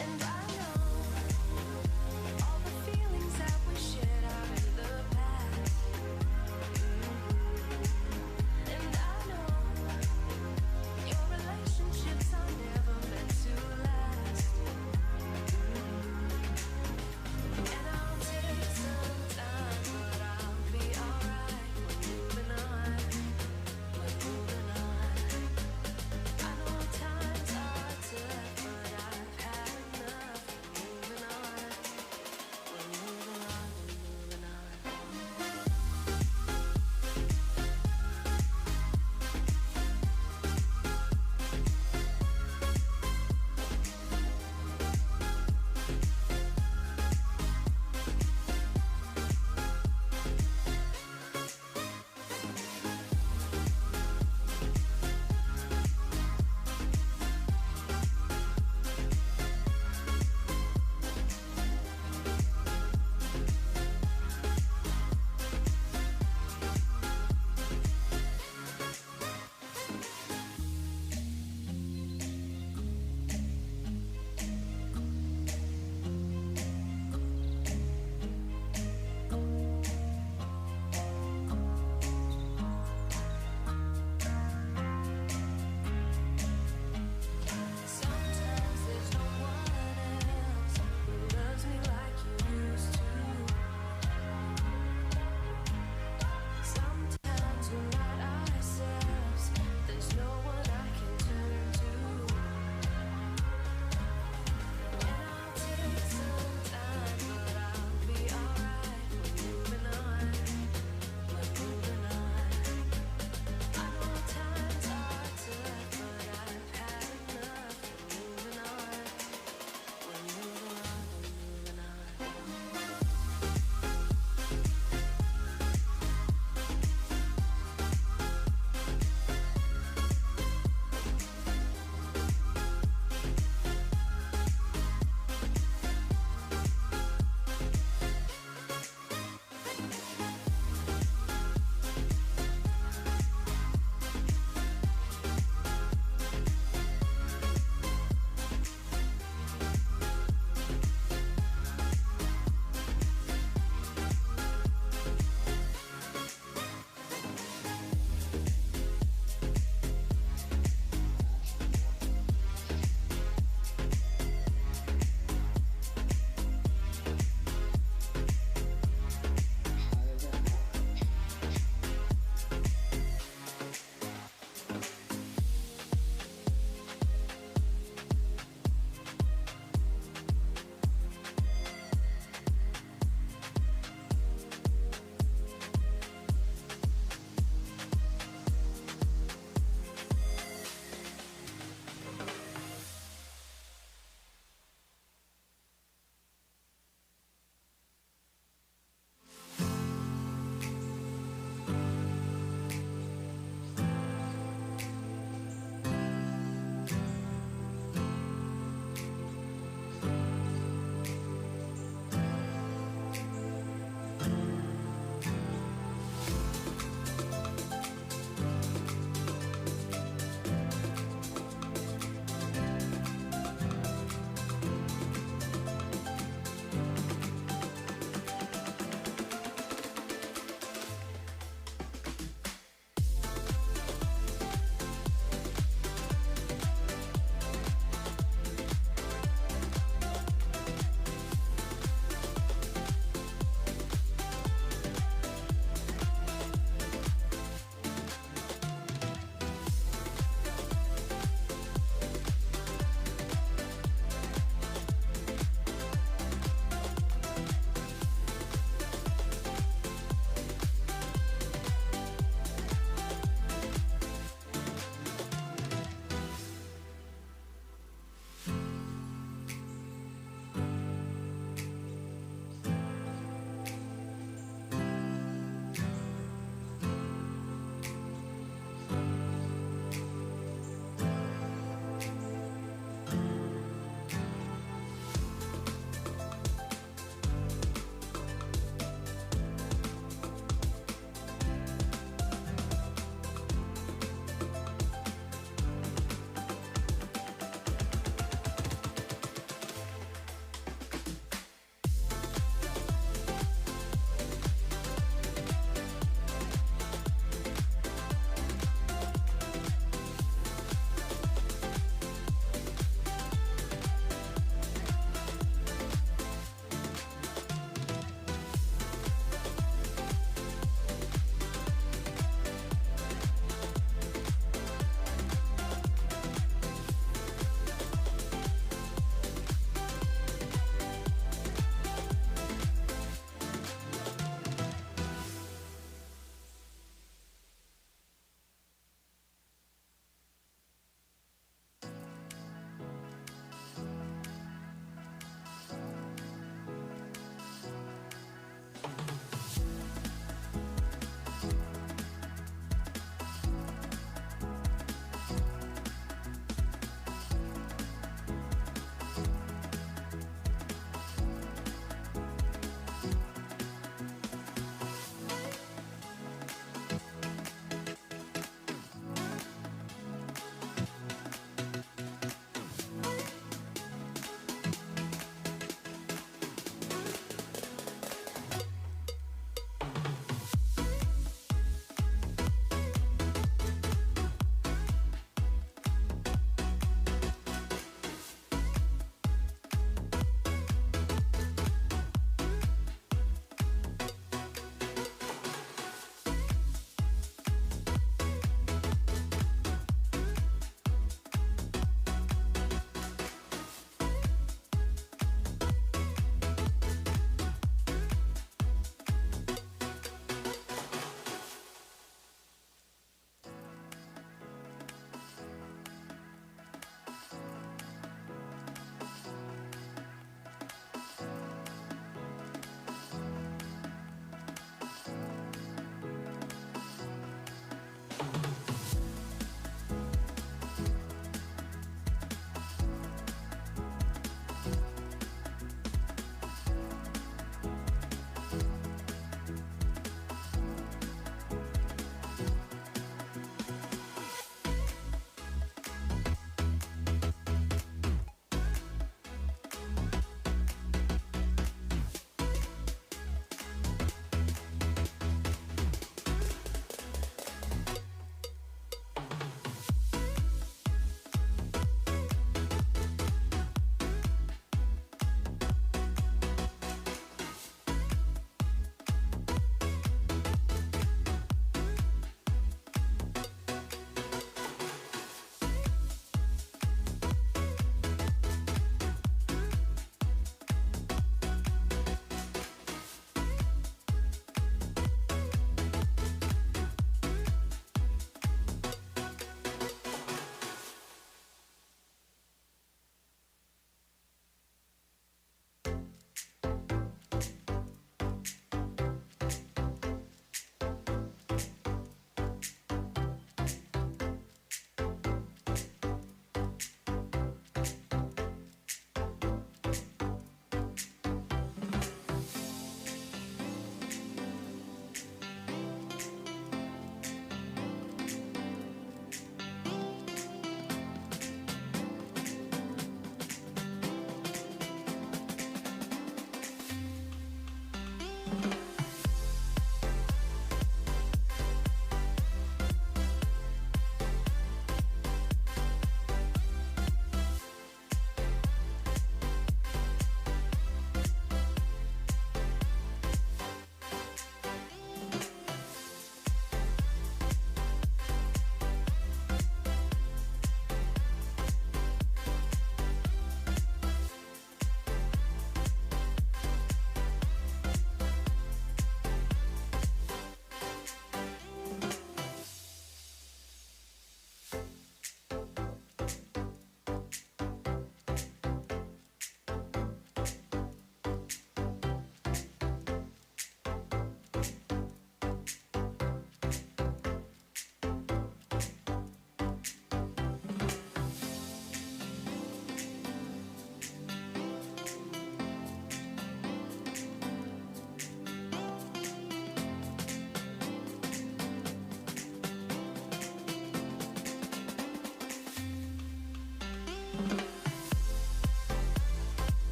And I know all the feelings that we shared are in the past. And I know your relationships are never meant to last. And I'll take some time, but I'll be alright. We're moving on. We're moving on. I know times are tough, but I've had enough.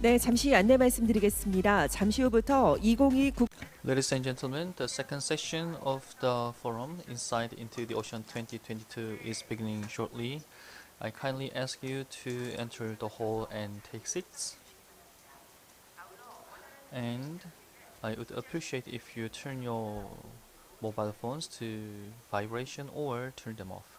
네, 잠시 안내 말씀드리겠습니다. 잠시 후부터 2022 Ladies and gentlemen, the second session of the forum, Insight into the Ocean 2022, is beginning shortly. I kindly ask you to enter the hall and take seats. And I would appreciate if you turn your mobile phones to vibration or turn them off.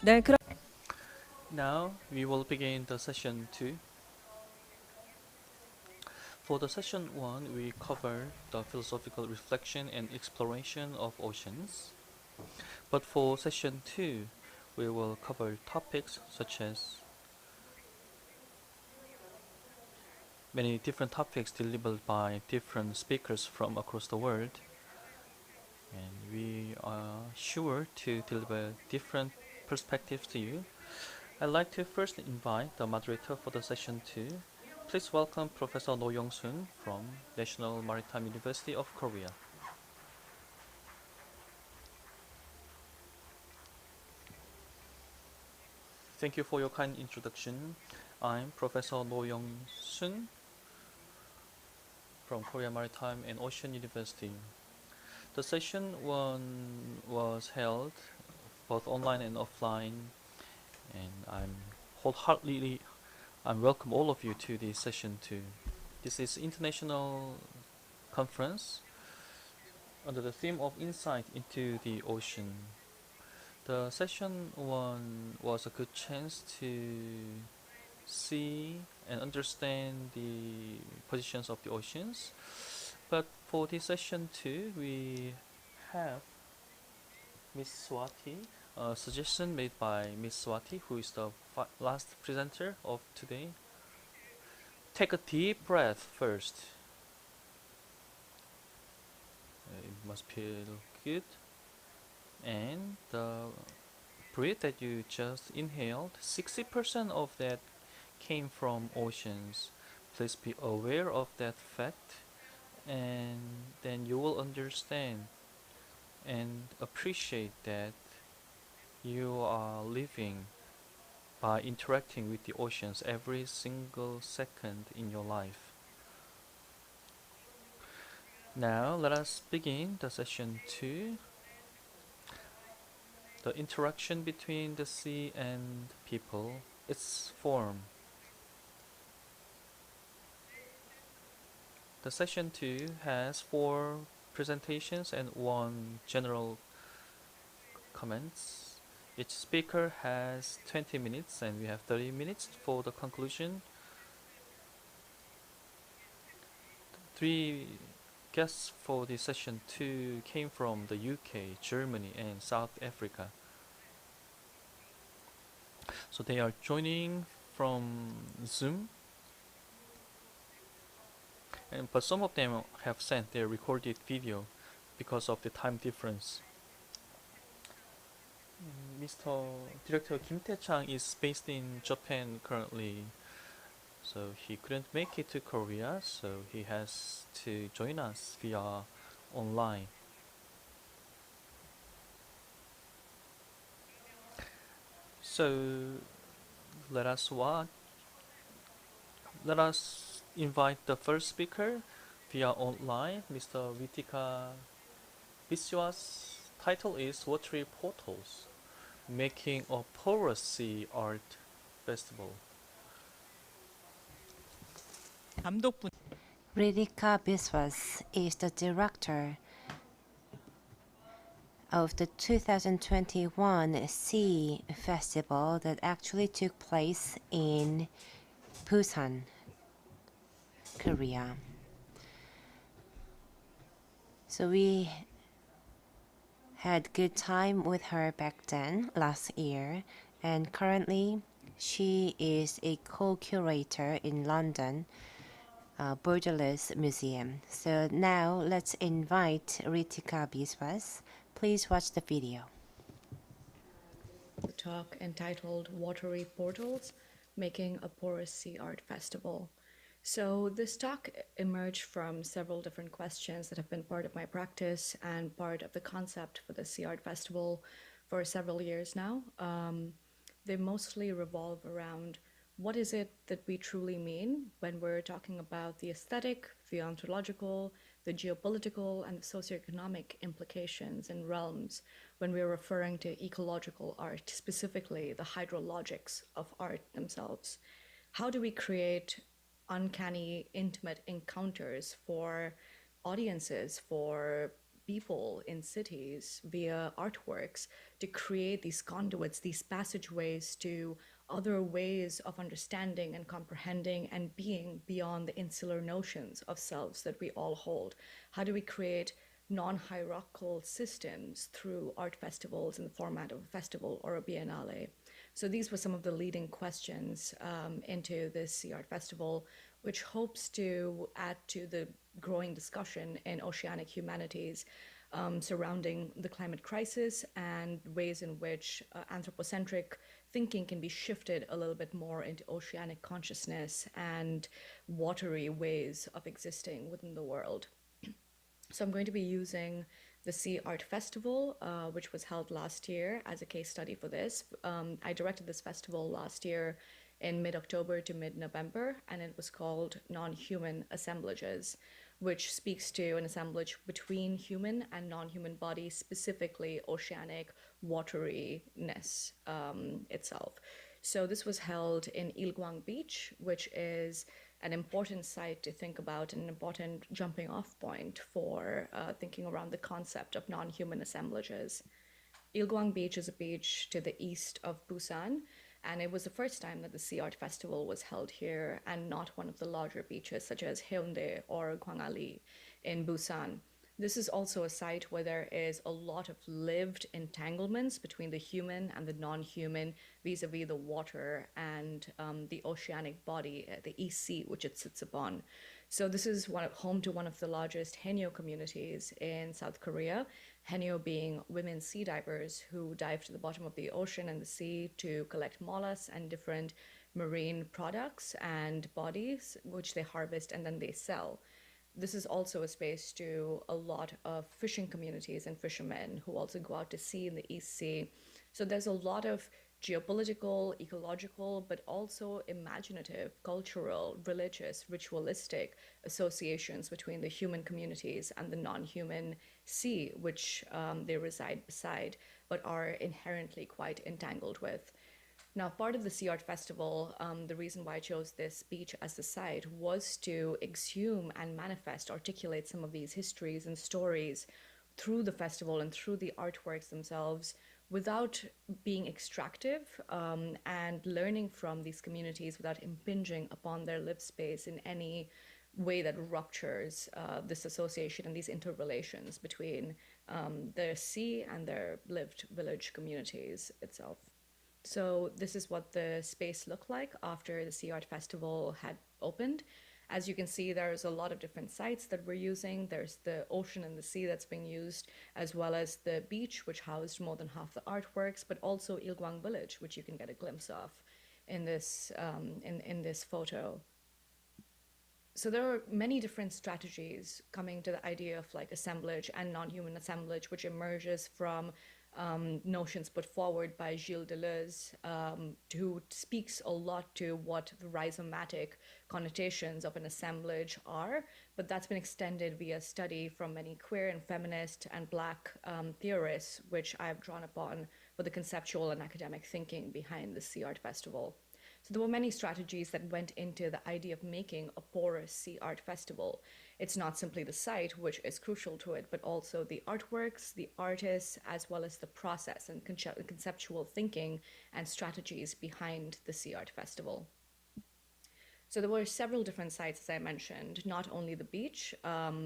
네, 그럼 Now we will begin the session 2. For the session 1, we cover the philosophical reflection and exploration of oceans. But for session 2, we will cover topics such as many different topics delivered by different speakers from across the world. And we are sure to deliver different perspectives to you. I'd like to first invite the moderator for the session 2. Please welcome Professor No Young-sun from National Maritime University of Korea. Thank you for your kind introduction. I'm Professor No Young-sun from Korea Maritime and Ocean University. The session 1 was held both online and offline, and I welcome all of you to this session 2. This is international conference under the theme of insight into the ocean. The session 1 was a good chance to see and understand the positions of the oceans. But for this session 2, we have Miss Swati, a suggestion made by Miss Swati, who is the last presenter of today. Take a deep breath first. It must feel good. And the breath that you just inhaled, 60% of that came from oceans. Please be aware of that fact, and then you will understand and appreciate that you are living by interacting with the oceans every single second in your life. Now let us begin the session 2. The interaction between the sea and people, its form. The session 2 has 4 presentations and 1 general comments. Each speaker has 20 minutes and we have 30 minutes for the conclusion. 3 guests for the session 2 came from the UK, Germany and South Africa. So they are joining from Zoom. But some of them have sent their recorded video because of the time difference. Mr. Director Kim Tae-chang is based in Japan currently, so he couldn't make it to Korea, so he has to join us via online. So let us invite the first speaker via online, Mr. Vitika Biswa's title is Watery Portals, Making a Porous Sea Art Festival. Ritika Biswas is the director of the 2021 Sea Festival that actually took place in Busan, Korea. So we had good time with her back then, last year, and currently she is a co-curator in London, Borderless Museum. So now let's invite Ritika Biswas. Please watch the video. The talk entitled Watery Portals, Making a Porous Sea Art Festival. So this talk emerged from several different questions that have been part of my practice and part of the concept for the Sea Art Festival for several years now. They mostly revolve around what is it that we truly mean when we're talking about the aesthetic, the ontological, the geopolitical, and the socioeconomic implications and realms when we're referring to ecological art, specifically the hydrologics of art themselves. How do we create uncanny, intimate encounters for audiences, for people in cities via artworks to create these conduits, these passageways to other ways of understanding and comprehending and being beyond the insular notions of selves that we all hold? How do we create non-hierarchical systems through art festivals in the format of a festival or a biennale? So these were some of the leading questions into this Sea Art Festival, which hopes to add to the growing discussion in oceanic humanities surrounding the climate crisis and ways in which anthropocentric thinking can be shifted a little bit more into oceanic consciousness and watery ways of existing within the world. So I'm going to be using the Sea Art Festival, which was held last year, as a case study for this. I directed this festival last year in mid-October to mid-November, and it was called Non-Human Assemblages, which speaks to an assemblage between human and non-human bodies, specifically oceanic wateryness itself. So this was held in Ilguang Beach, which is an important site to think about, an important jumping off point for thinking around the concept of non-human assemblages. Ilguang Beach is a beach to the east of Busan, and it was the first time that the Sea Art Festival was held here and not one of the larger beaches such as Haeundae or Gwangali in Busan. This is also a site where there is a lot of lived entanglements between the human and the non-human vis-a-vis the water and the oceanic body, the East Sea, which it sits upon. So this is home to one of the largest Haenyeo communities in South Korea, Haenyeo being women sea divers who dive to the bottom of the ocean and the sea to collect mollusks and different marine products and bodies, which they harvest and then they sell. This is also a space to a lot of fishing communities and fishermen who also go out to sea in the East Sea. So there's a lot of geopolitical, ecological, but also imaginative, cultural, religious, ritualistic associations between the human communities and the non-human sea, which they reside beside, but are inherently quite entangled with. Now, part of the Sea Art Festival, the reason why I chose this beach as the site was to exhume and manifest, articulate some of these histories and stories through the festival and through the artworks themselves without being extractive and learning from these communities without impinging upon their lived space in any way that ruptures this association and these interrelations between the sea and their lived village communities itself. So this is what the space looked like after the Sea Art Festival had opened. As you can see, there's a lot of different sites that we're using. There's the ocean and the sea that's being used, as well as the beach, which housed more than half the artworks, but also Ilguang Village, which you can get a glimpse of in this photo. So there are many different strategies coming to the idea of like assemblage and non-human assemblage, which emerges from notions put forward by Gilles Deleuze, who speaks a lot to what the rhizomatic connotations of an assemblage are, but that's been extended via study from many queer and feminist and Black theorists, which I've drawn upon for the conceptual and academic thinking behind the Sea Art Festival. So there were many strategies that went into the idea of making a porous Sea Art Festival. It's not simply the site, which is crucial to it, but also the artworks, the artists, as well as the process and conceptual thinking and strategies behind the Sea Art Festival. So there were several different sites, as I mentioned, not only the beach,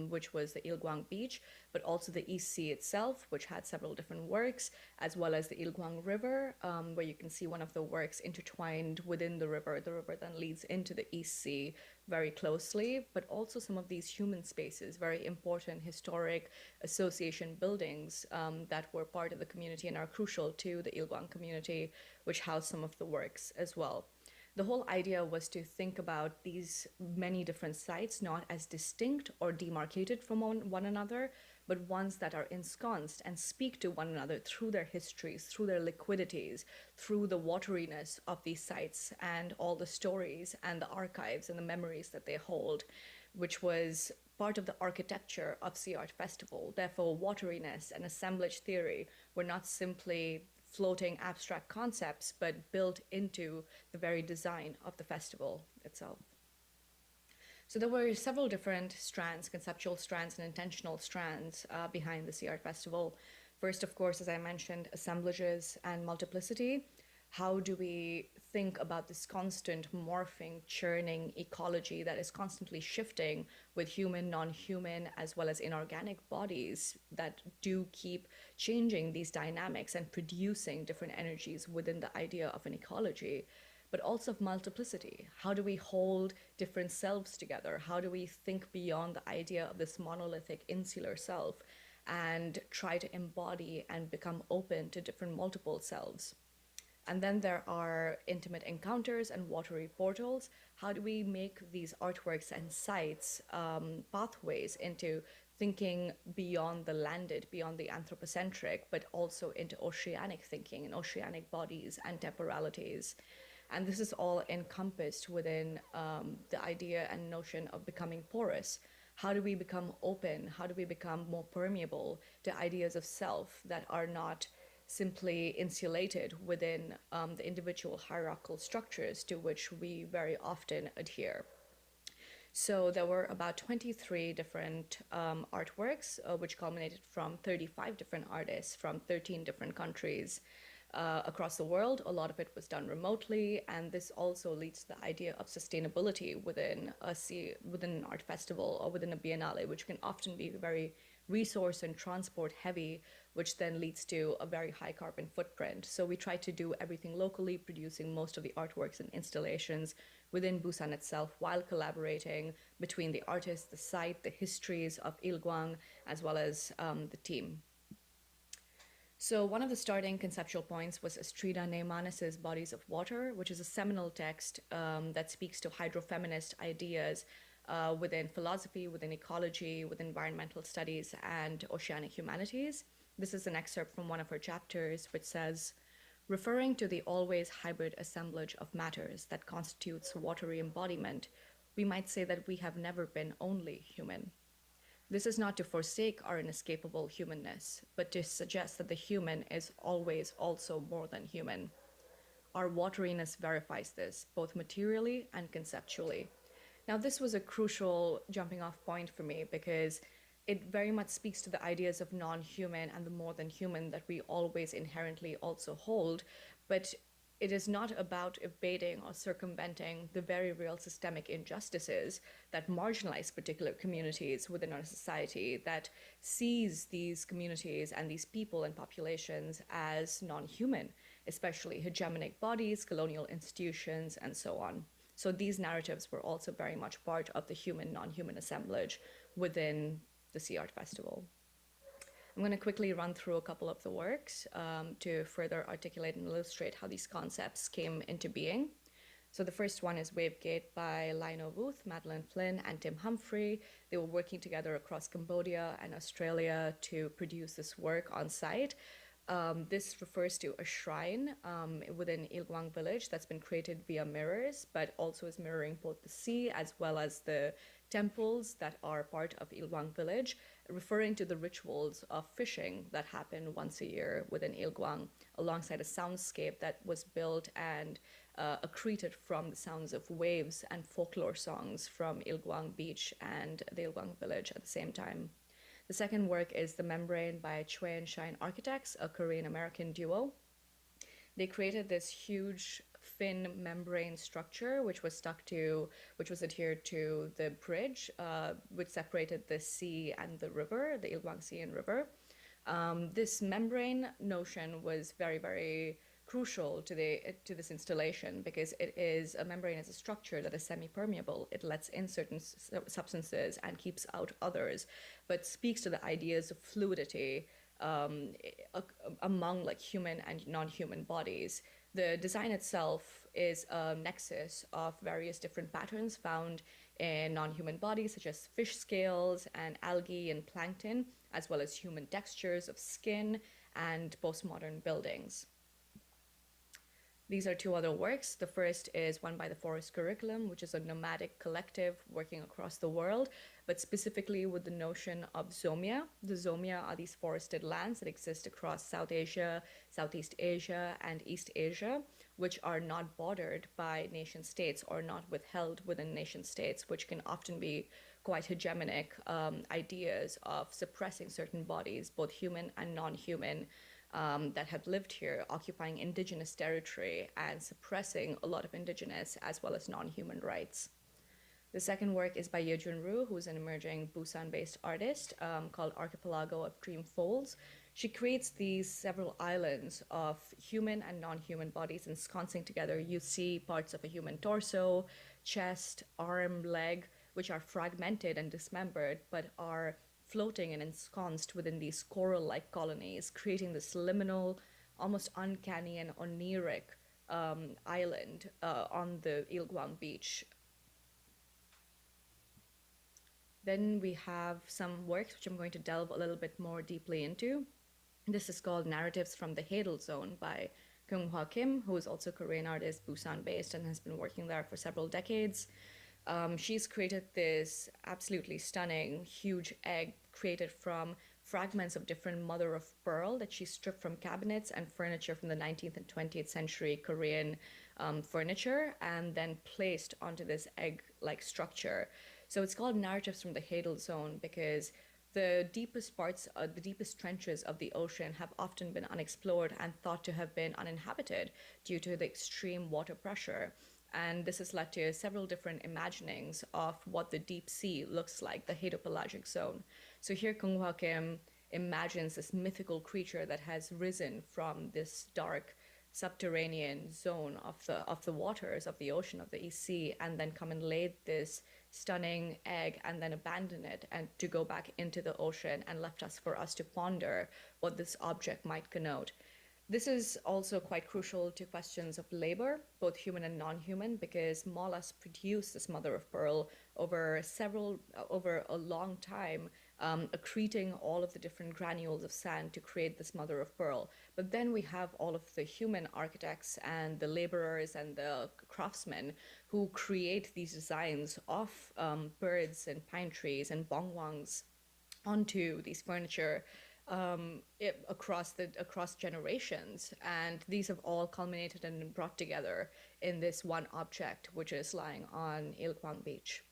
which was the Ilguang Beach, but also the East Sea itself, which had several different works, as well as the Ilguang River, where you can see one of the works intertwined within the river. The river then leads into the East Sea very closely, but also some of these human spaces, very important historic association buildings that were part of the community and are crucial to the Ilguang community, which house some of the works as well. The whole idea was to think about these many different sites not as distinct or demarcated from one another, but ones that are ensconced and speak to one another through their histories, through their liquidities, through the wateryness of these sites and all the stories and the archives and the memories that they hold, which was part of the architecture of Sea Art Festival. Therefore, wateryness and assemblage theory were not simply floating abstract concepts, but built into the very design of the festival itself. So there were several different strands, conceptual strands and intentional strands behind the Sea Art Festival. First, of course, as I mentioned, assemblages and multiplicity. How do we think about this constant morphing, churning ecology that is constantly shifting with human, non-human, as well as inorganic bodies that do keep changing these dynamics and producing different energies within the idea of an ecology, but also of multiplicity? How do we hold different selves together? How do we think beyond the idea of this monolithic insular self and try to embody and become open to different multiple selves? And then there are intimate encounters and watery portals. How do we make these artworks and sites pathways into thinking beyond the landed, beyond the anthropocentric, but also into oceanic thinking and oceanic bodies and temporalities? And this is all encompassed within the idea and notion of becoming porous. How do we become open? How do we become more permeable to ideas of self that are not simply insulated within the individual hierarchical structures to which we very often adhere? So there were about 23 different artworks, which culminated from 35 different artists from 13 different countries across the world. A lot of it was done remotely, and this also leads to the idea of sustainability within an art festival or within a biennale, which can often be very resource and transport heavy, which then leads to a very high carbon footprint. So we try to do everything locally, producing most of the artworks and installations within Busan itself, while collaborating between the artists, the site, the histories of Ilgwang, as well as the team. So one of the starting conceptual points was Astrida Neymanis's Bodies of Water, which is a seminal text that speaks to hydrofeminist ideas within philosophy, within ecology, within environmental studies, and oceanic humanities. This is an excerpt from one of her chapters, which says, referring to the always hybrid assemblage of matters that constitutes watery embodiment, we might say that we have never been only human. This is not to forsake our inescapable humanness, but to suggest that the human is always also more than human. Our wateriness verifies this, both materially and conceptually. Now, this was a crucial jumping off point for me because it very much speaks to the ideas of non-human and the more than human that we always inherently also hold, but it is not about evading or circumventing the very real systemic injustices that marginalize particular communities within our society, that sees these communities and these people and populations as non-human, especially hegemonic bodies, colonial institutions, and so on. So these narratives were also very much part of the human, non-human assemblage within the Sea Art Festival. I'm going to quickly run through a couple of the works to further articulate and illustrate how these concepts came into being. So the first one is Wavegate by Lionel Booth, Madeline Flynn, and Tim Humphrey. They were working together across Cambodia and Australia to produce this work on site. This refers to a shrine within Ilgwang village that's been created via mirrors, but also is mirroring both the sea as well as the temples that are part of Ilgwang village, referring to the rituals of fishing that happen once a year within Ilgwang, alongside a soundscape that was built and accreted from the sounds of waves and folklore songs from Ilgwang beach and the Ilgwang village at the same time. The second work is The Membrane by Choi and Shine Architects, a Korean-American duo. They created this huge fin membrane structure which was adhered to the bridge which separated the sea and the river, the Ilgwang Sea and River. This membrane notion was very, very crucial to this installation because a membrane is a structure that is semi-permeable. It lets in certain substances and keeps out others, but speaks to the ideas of fluidity among like human and non-human bodies. The design itself is a nexus of various different patterns found in non-human bodies, such as fish scales and algae and plankton, as well as human textures of skin and postmodern buildings. These are two other works. The first is one by the Forest Curriculum, which is a nomadic collective working across the world, but specifically with the notion of zomia. The zomia are these forested lands that exist across South Asia, Southeast Asia, and East Asia, which are not bordered by nation states or not withheld within nation states, which can often be quite hegemonic ideas of suppressing certain bodies, both human and non-human, that have lived here, occupying indigenous territory and suppressing a lot of indigenous as well as non-human rights. The second work is by Yejun Ru, who's an emerging Busan-based artist called Archipelago of Dream Folds. She creates these several islands of human and non-human bodies ensconcing together. You see parts of a human torso, chest, arm, leg, which are fragmented and dismembered, but are floating and ensconced within these coral-like colonies, creating this liminal, almost uncanny and oniric island on the Ilguang beach. Then we have some works which I'm going to delve a little bit more deeply into. This is called Narratives from the Hadal Zone by Kung Hwa Kim, who is also a Korean artist, Busan-based, and has been working there for several decades. She's created this absolutely stunning, huge egg created from fragments of different mother of pearl that she stripped from cabinets and furniture from the 19th and 20th century Korean furniture and then placed onto this egg-like structure. So it's called Narratives from the Hadal Zone because the deepest parts, the deepest trenches of the ocean have often been unexplored and thought to have been uninhabited due to the extreme water pressure. And this has led to several different imaginings of what the deep sea looks like, the hadopelagic zone. So here Kung Hwa Kim imagines this mythical creature that has risen from this dark subterranean zone of the waters of the ocean of the East Sea, and then come and laid this stunning egg and then abandon it and to go back into the ocean, and left us for us to ponder what this object might connote. This is also quite crucial to questions of labor, both human and non-human, because mollusks produce this mother of pearl over a long time, accreting all of the different granules of sand to create this mother of pearl. But then we have all of the human architects and the laborers and the craftsmen who create these designs of birds and pine trees and bongwangs onto these furniture across generations, and these have all culminated and brought together in this one object, which is lying on Ilkwang Beach.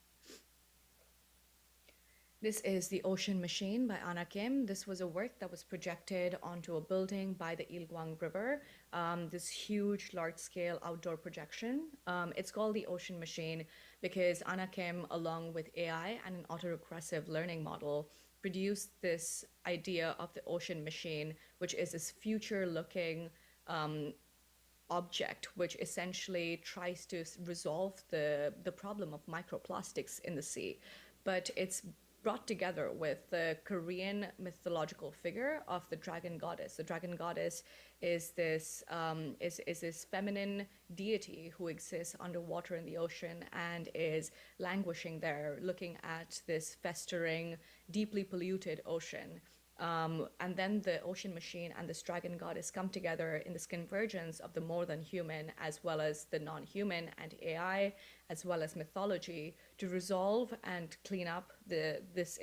This is The Ocean Machine by Anna Kim. This was a work that was projected onto a building by the Ilguang River, this huge, large-scale outdoor projection. It's called The Ocean Machine because Anna Kim, along with AI and an autoregressive learning model, produced this idea of the ocean machine, which is this future-looking object which essentially tries to resolve the problem of microplastics in the sea. But it's brought together with the Korean mythological figure of the dragon goddess. The dragon goddess is this feminine deity who exists underwater in the ocean and is languishing there, looking at this festering, deeply polluted ocean. And then the ocean machine and this dragon goddess come together in this convergence of the more than human as well as the non-human and AI as well as mythology to resolve and clean up this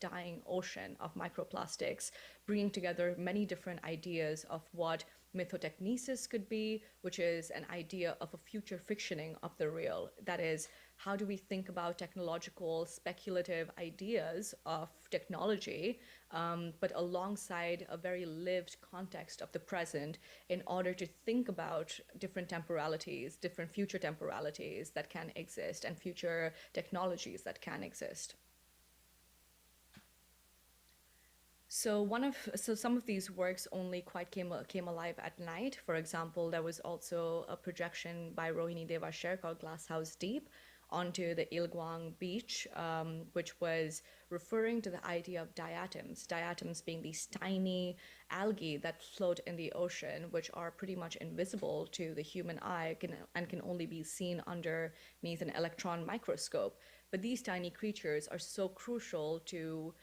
dying ocean of microplastics, bringing together many different ideas of what mythotechnesis could be, which is an idea of a future fictioning of the real. That is, how do we think about technological speculative ideas of technology, but alongside a very lived context of the present in order to think about different temporalities, different future temporalities that can exist and future technologies that can exist. So some of these works only quite came alive at night. For example, there was also a projection by Rohini Devasher called Glasshouse Deep onto the Ilguang beach, which was referring to the idea of diatoms. Diatoms being these tiny algae that float in the ocean, which are pretty much invisible to the human eye and can only be seen underneath an electron microscope. But these tiny creatures are so crucial to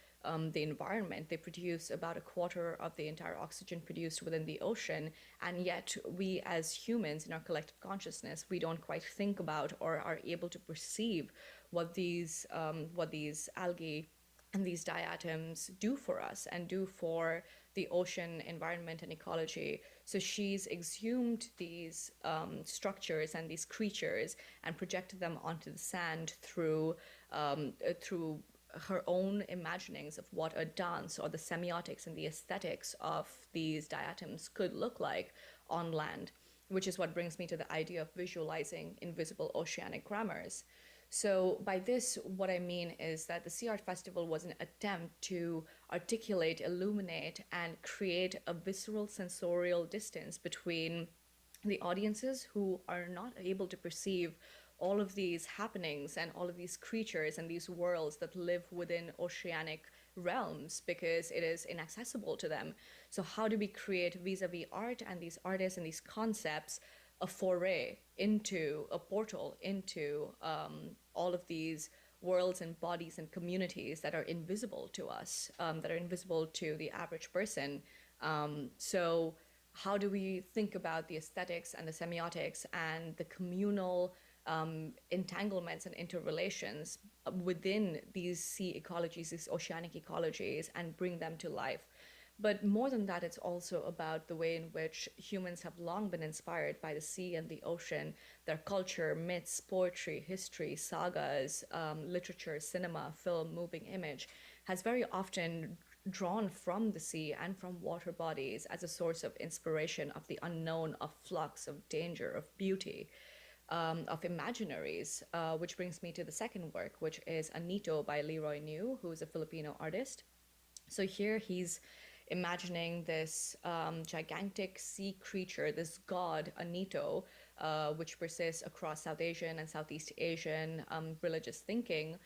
the environment. They produce about a quarter of the entire oxygen produced within the ocean, and yet we as humans in our collective consciousness, we don't quite think about or are able to perceive what these algae and these diatoms do for us and do for the ocean environment and ecology. So she's exhumed these structures and these creatures and projected them onto the sand through her own imaginings of what a dance or the semiotics and the aesthetics of these diatoms could look like on land, which is what brings me to the idea of visualizing invisible oceanic grammars. So by this, what I mean is that the Sea Art Festival was an attempt to articulate, illuminate, and create a visceral sensorial distance between the audiences who are not able to perceive all of these happenings and all of these creatures and these worlds that live within oceanic realms because it is inaccessible to them. So how do we create vis-a-vis art and these artists and these concepts a foray into a portal into all of these worlds and bodies and communities that are invisible to us, that are invisible to the average person? So how do we think about the aesthetics and the semiotics and the communal entanglements and interrelations within these sea ecologies, these oceanic ecologies, and bring them to life? But more than that, it's also about the way in which humans have long been inspired by the sea and the ocean. Their culture, myths, poetry, history, sagas, literature, cinema, film, moving image has very often drawn from the sea and from water bodies as a source of inspiration, of the unknown, of flux, of danger, of beauty, of imaginaries, which brings me to the second work, which is Anito by Leroy New, who is a Filipino artist. So here he's imagining this gigantic sea creature, this god, Anito, which persists across South Asian and Southeast Asian religious thinking,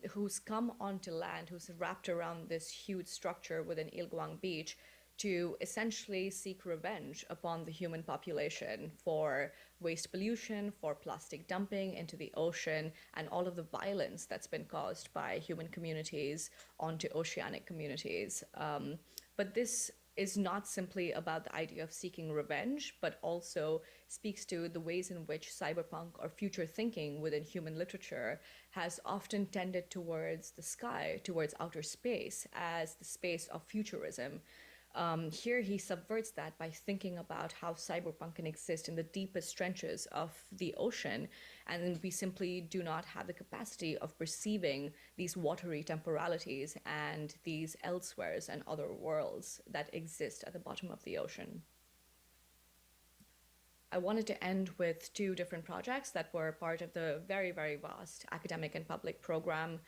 who's come onto land, who's wrapped around this huge structure within Ilguang Beach to essentially seek revenge upon the human population for waste pollution, for plastic dumping into the ocean, and all of the violence that's been caused by human communities onto oceanic communities. But this is not simply about the idea of seeking revenge, but also speaks to the ways in which cyberpunk or future thinking within human literature has often tended towards the sky, towards outer space, as the space of futurism. Here he subverts that by thinking about how cyberpunk can exist in the deepest trenches of the ocean, and we simply do not have the capacity of perceiving these watery temporalities and these elsewheres and other worlds that exist at the bottom of the ocean. I wanted to end with two different projects that were part of the very, very vast academic and public program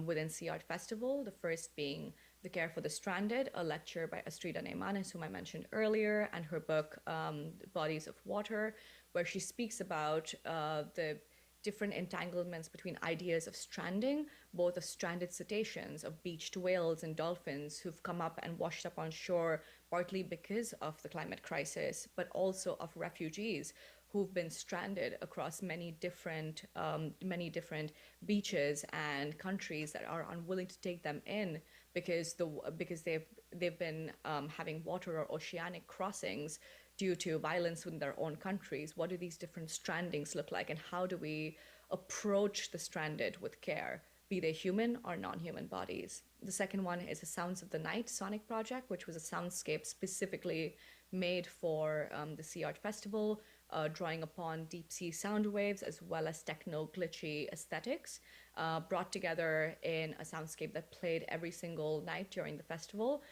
within Sea Art Festival. The first being The Care for the Stranded, a lecture by Astrida Neymanes, whom I mentioned earlier, and her book, Bodies of Water, where she speaks about the different entanglements between ideas of stranding, both of stranded cetaceans, of beached whales and dolphins who've come up and washed up on shore, partly because of the climate crisis, but also of refugees who've been stranded across many different beaches and countries that are unwilling to take them in because they've been having water or oceanic crossings due to violence within their own countries. What do these different strandings look like, and how do we approach the stranded with care, be they human or non-human bodies? The second one is a Sounds of the Night sonic project, which was a soundscape specifically made for the Sea Art Festival, drawing upon deep sea sound waves as well as techno glitchy aesthetics, brought together in a soundscape that played every single night during the festival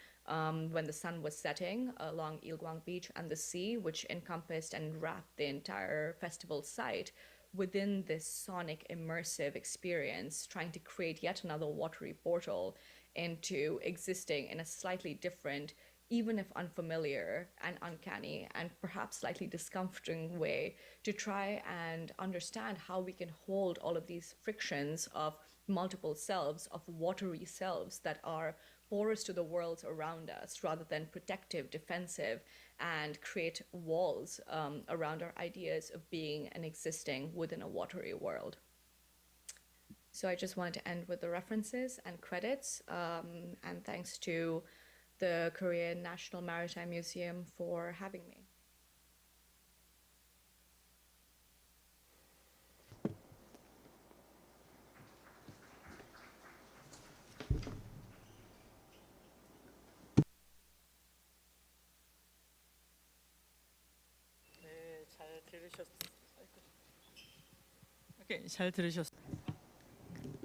when the sun was setting along Ilguang Beach and the sea, which encompassed and wrapped the entire festival site within this sonic immersive experience, trying to create yet another watery portal into existing in a slightly different, even if unfamiliar and uncanny and perhaps slightly discomforting way, to try and understand how we can hold all of these frictions of multiple selves, of watery selves that are porous to the worlds around us rather than protective, defensive, and create walls around our ideas of being and existing within a watery world. So I just wanted to end with the references and credits, and thanks to the Korean National Maritime Museum for having me. Okay, 잘 들으셨.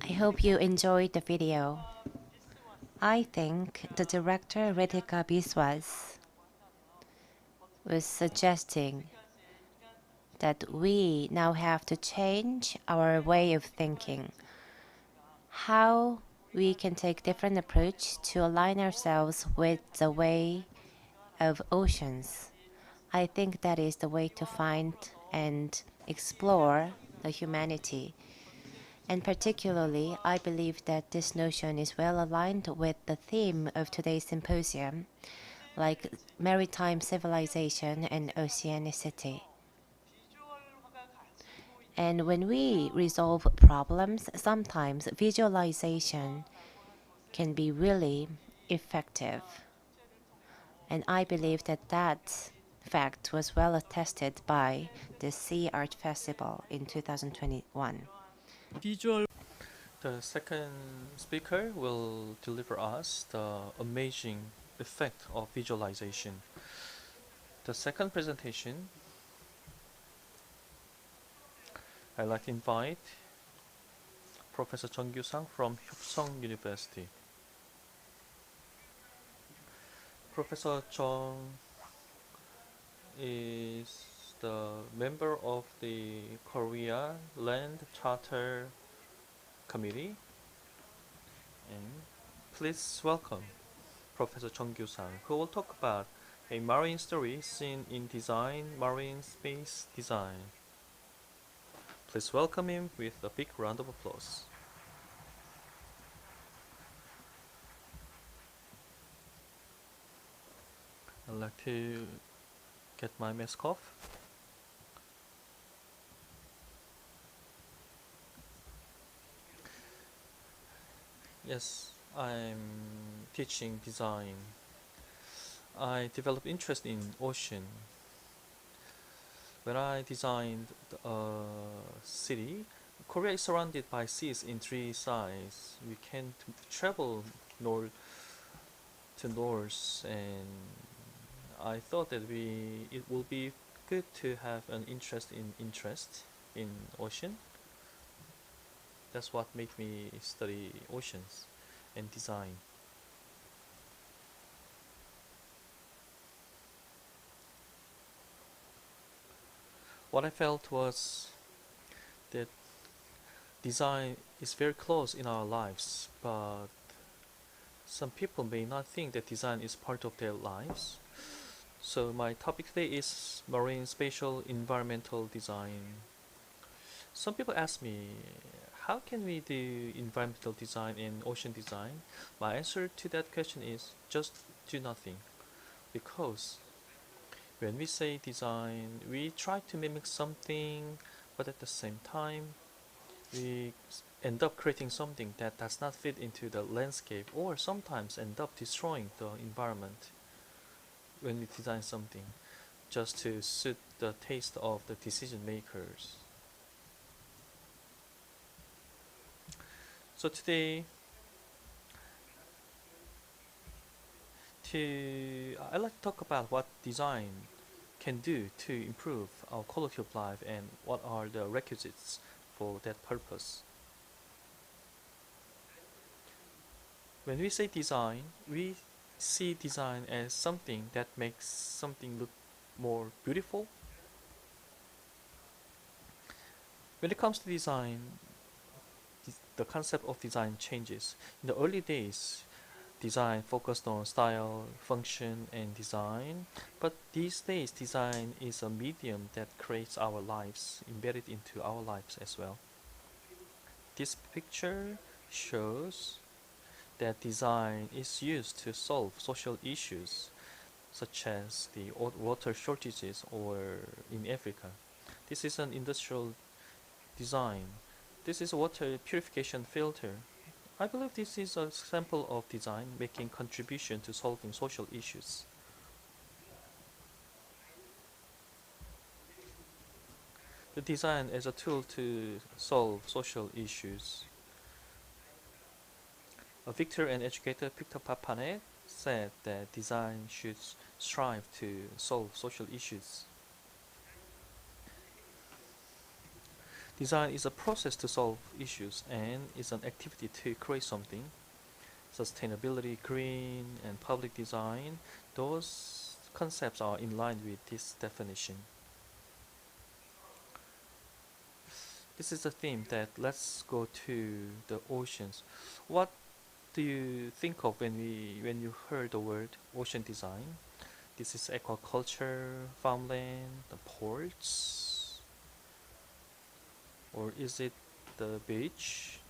I hope you enjoyed the video. I think the director Ritika Biswas was suggesting that we now have to change our way of thinking, how we can take different approach to align ourselves with the way of oceans. I think that is the way to find and explore the humanity. And particularly, I believe that this notion is well aligned with the theme of today's symposium, like maritime civilization and oceanicity. And when we resolve problems, sometimes visualization can be really effective. And I believe that that fact was well attested by the Sea Art Festival in 2021. 비주얼 The second speaker will deliver us the amazing effect of visualization. The second presentation, I'd like to invite Professor Jeong Kyu-sang from Hyopsong University. Professor Jeong is the member of the Korea Land Charter Committee, and please welcome Professor Jeong Kyu-sang, who will talk about a marine story seen in design, marine space design. Please welcome him with a big round of applause. I'd like to get my mask off. Yes, I'm teaching design. I developed interest in ocean. When I designed a city, Korea is surrounded by seas in three sides. We can travel north to north, and I thought that it will be good to have an interest in ocean. That's what made me study oceans and design. What I felt was that design is very close in our lives, but some people may not think that design is part of their lives. So my topic today is marine spatial environmental design. Some people ask me, how can we do environmental design and ocean design? My answer to that question is just do nothing. Because when we say design, we try to mimic something, but at the same time, we end up creating something that does not fit into the landscape, or sometimes end up destroying the environment when we design something just to suit the taste of the decision makers. So today, I'd like to talk about what design can do to improve our quality of life and what are the requisites for that purpose. When we say design, we see design as something that makes something look more beautiful. When it comes to design, the concept of design changes. In the early days, design focused on style, function, and design, but these days design is a medium that creates our lives, embedded into our lives as well. This picture shows that design is used to solve social issues such as the water shortages or in Africa. This is an industrial design. This is a water purification filter. I believe this is an example of design making contribution to solving social issues. The design as a tool to solve social issues. A victor and educator, Victor Papanet, said that design should strive to solve social issues. Design is a process to solve issues and is an activity to create something. Sustainability, green, and public design, those concepts are in line with this definition. This is a theme that let's go to the oceans. What do you think of when you heard the word ocean design? This is aquaculture, farmland, the ports, or is it the beach,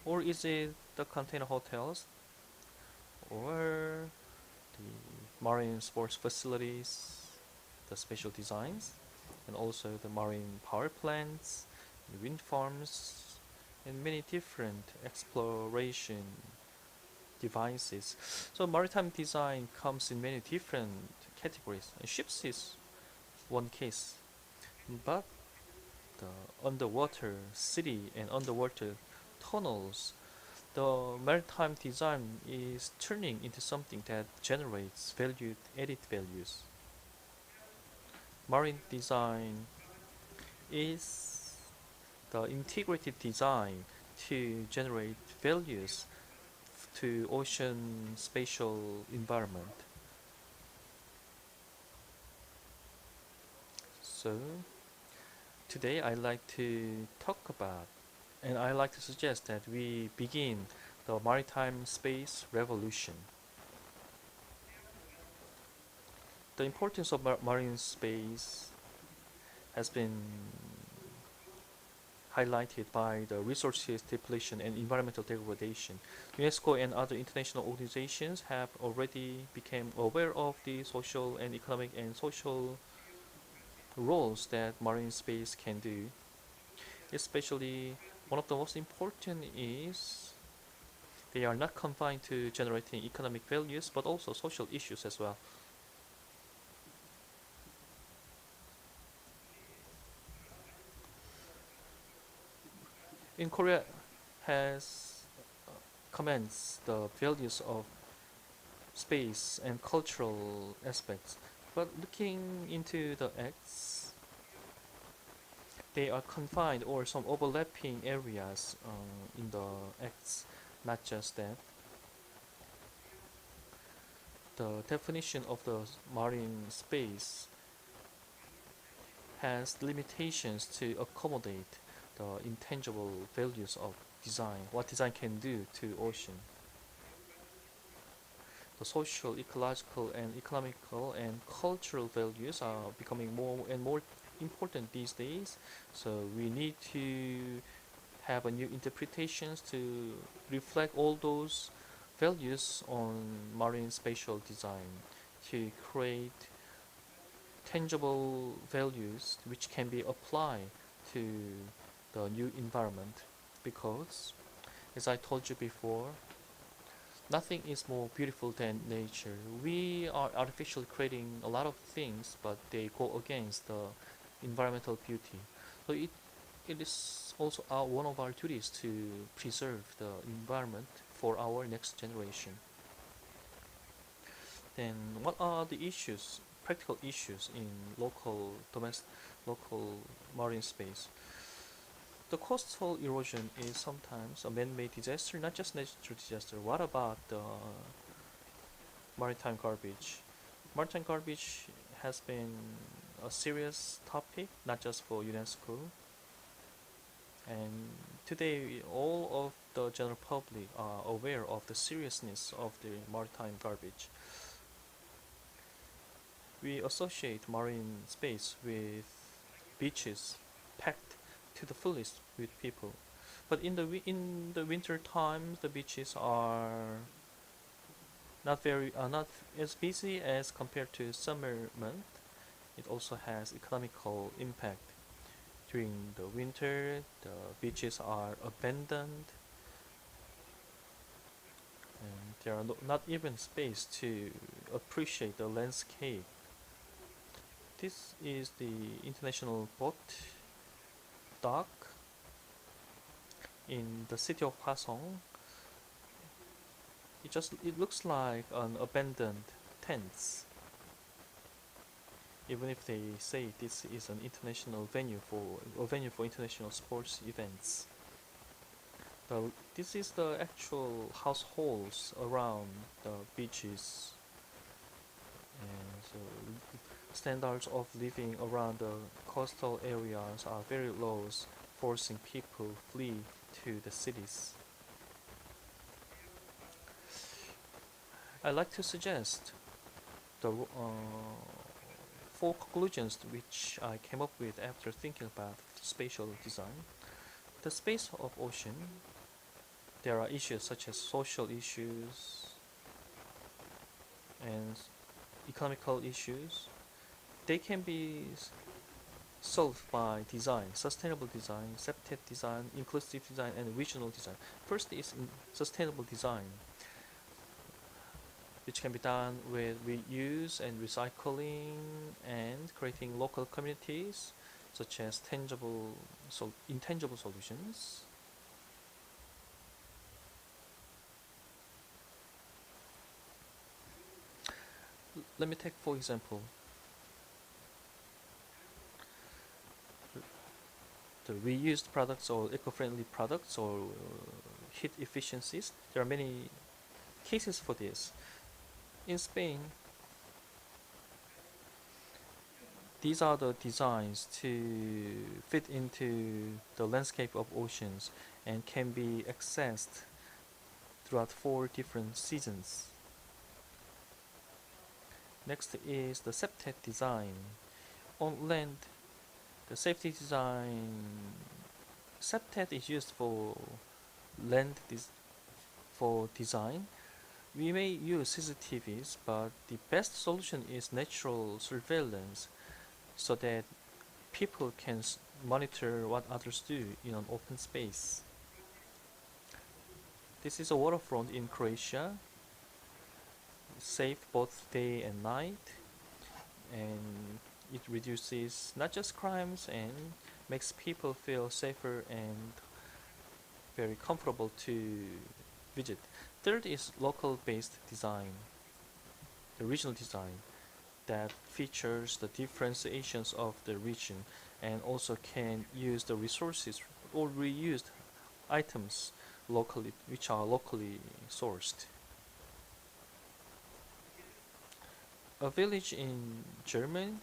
or is it the container hotels, or the marine sports facilities, the special designs, and also the marine power plants, the wind farms, and many different exploration devices. So maritime design comes in many different categories. And ships is one case, but the underwater city and underwater tunnels, the maritime design is turning into something that generates valued added values. Marine design is the integrated design to generate values to ocean spatial environment. So today I like to talk about and I like to suggest that we begin the maritime space revolution. The importance of marine space has been highlighted by the resources depletion and environmental degradation. UNESCO and other international organizations have already become aware of the social and economic and social roles that marine space can do. Especially one of the most important is they are not confined to generating economic values but also social issues as well. In Korea has commends the values of space and cultural aspects, but looking into the acts, they are confined or some overlapping areas in the acts. Not just that, the definition of the marine space has limitations to accommodate the intangible values of design, what design can do to ocean. The social, ecological, and economical and cultural values are becoming more and more important these days. So we need to have a new interpretations to reflect all those values on marine spatial design to create tangible values which can be applied to the new environment, because as I told you before, nothing is more beautiful than nature. We are artificially creating a lot of things, but they go against the environmental beauty. So it is also one of our duties to preserve the environment for our next generation. Then what are the issues, practical issues in local marine space? The coastal erosion is sometimes a man-made disaster, not just natural disaster. What about the maritime garbage? Maritime garbage has been a serious topic, not just for UNESCO. And today, all of the general public are aware of the seriousness of the maritime garbage. We associate marine space with beaches packed to the fullest with people, but in the winter time, the beaches are not as busy as compared to summer month. It also has economical impact. During the winter, the beaches are abandoned, and there are not even space to appreciate the landscape. This is the international boat dock in the city of Hwasong. It looks like an abandoned tents. even if they say this is an international venue for a venue for international sports events. This is the actual households around the beaches, and so standards of living around the coastal areas are very low, forcing people flee to the cities. I'd like to suggest the four conclusions which I came up with after thinking about spatial design. The space of ocean, there are issues such as social issues and economical issues. They can be solved by design, sustainable design, septet design, inclusive design, and regional design. First is sustainable design, which can be done with reuse and recycling and creating local communities such as intangible solutions. Let me take for example the reused products or eco-friendly products or heat efficiencies. There are many cases for this. In Spain, these are the designs to fit into the landscape of oceans and can be accessed throughout 4 different seasons. Next is the septet design. On land, the safety design septet is used for land for design. We may use CCTVs, but the best solution is natural surveillance so that people can monitor what others do in an open space. This is a waterfront in Croatia, safe both day and night, and it reduces not just crimes and makes people feel safer and very comfortable to visit. Third is local based design, the regional design that features the differentiations of the region and also can use the resources or reused items locally, which are locally sourced. A village in Germany,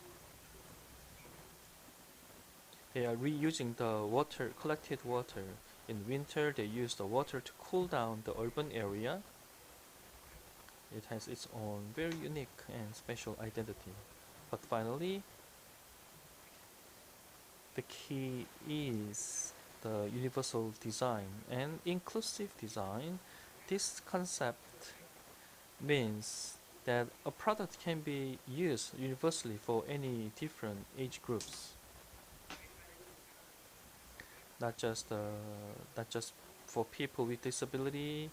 they are reusing the water, collected water. In winter, they use the water to cool down the urban area. It has its own very unique and special identity. But finally, the key is the universal design and inclusive design. This concept means that a product can be used universally for any different age groups, not just for people with disability,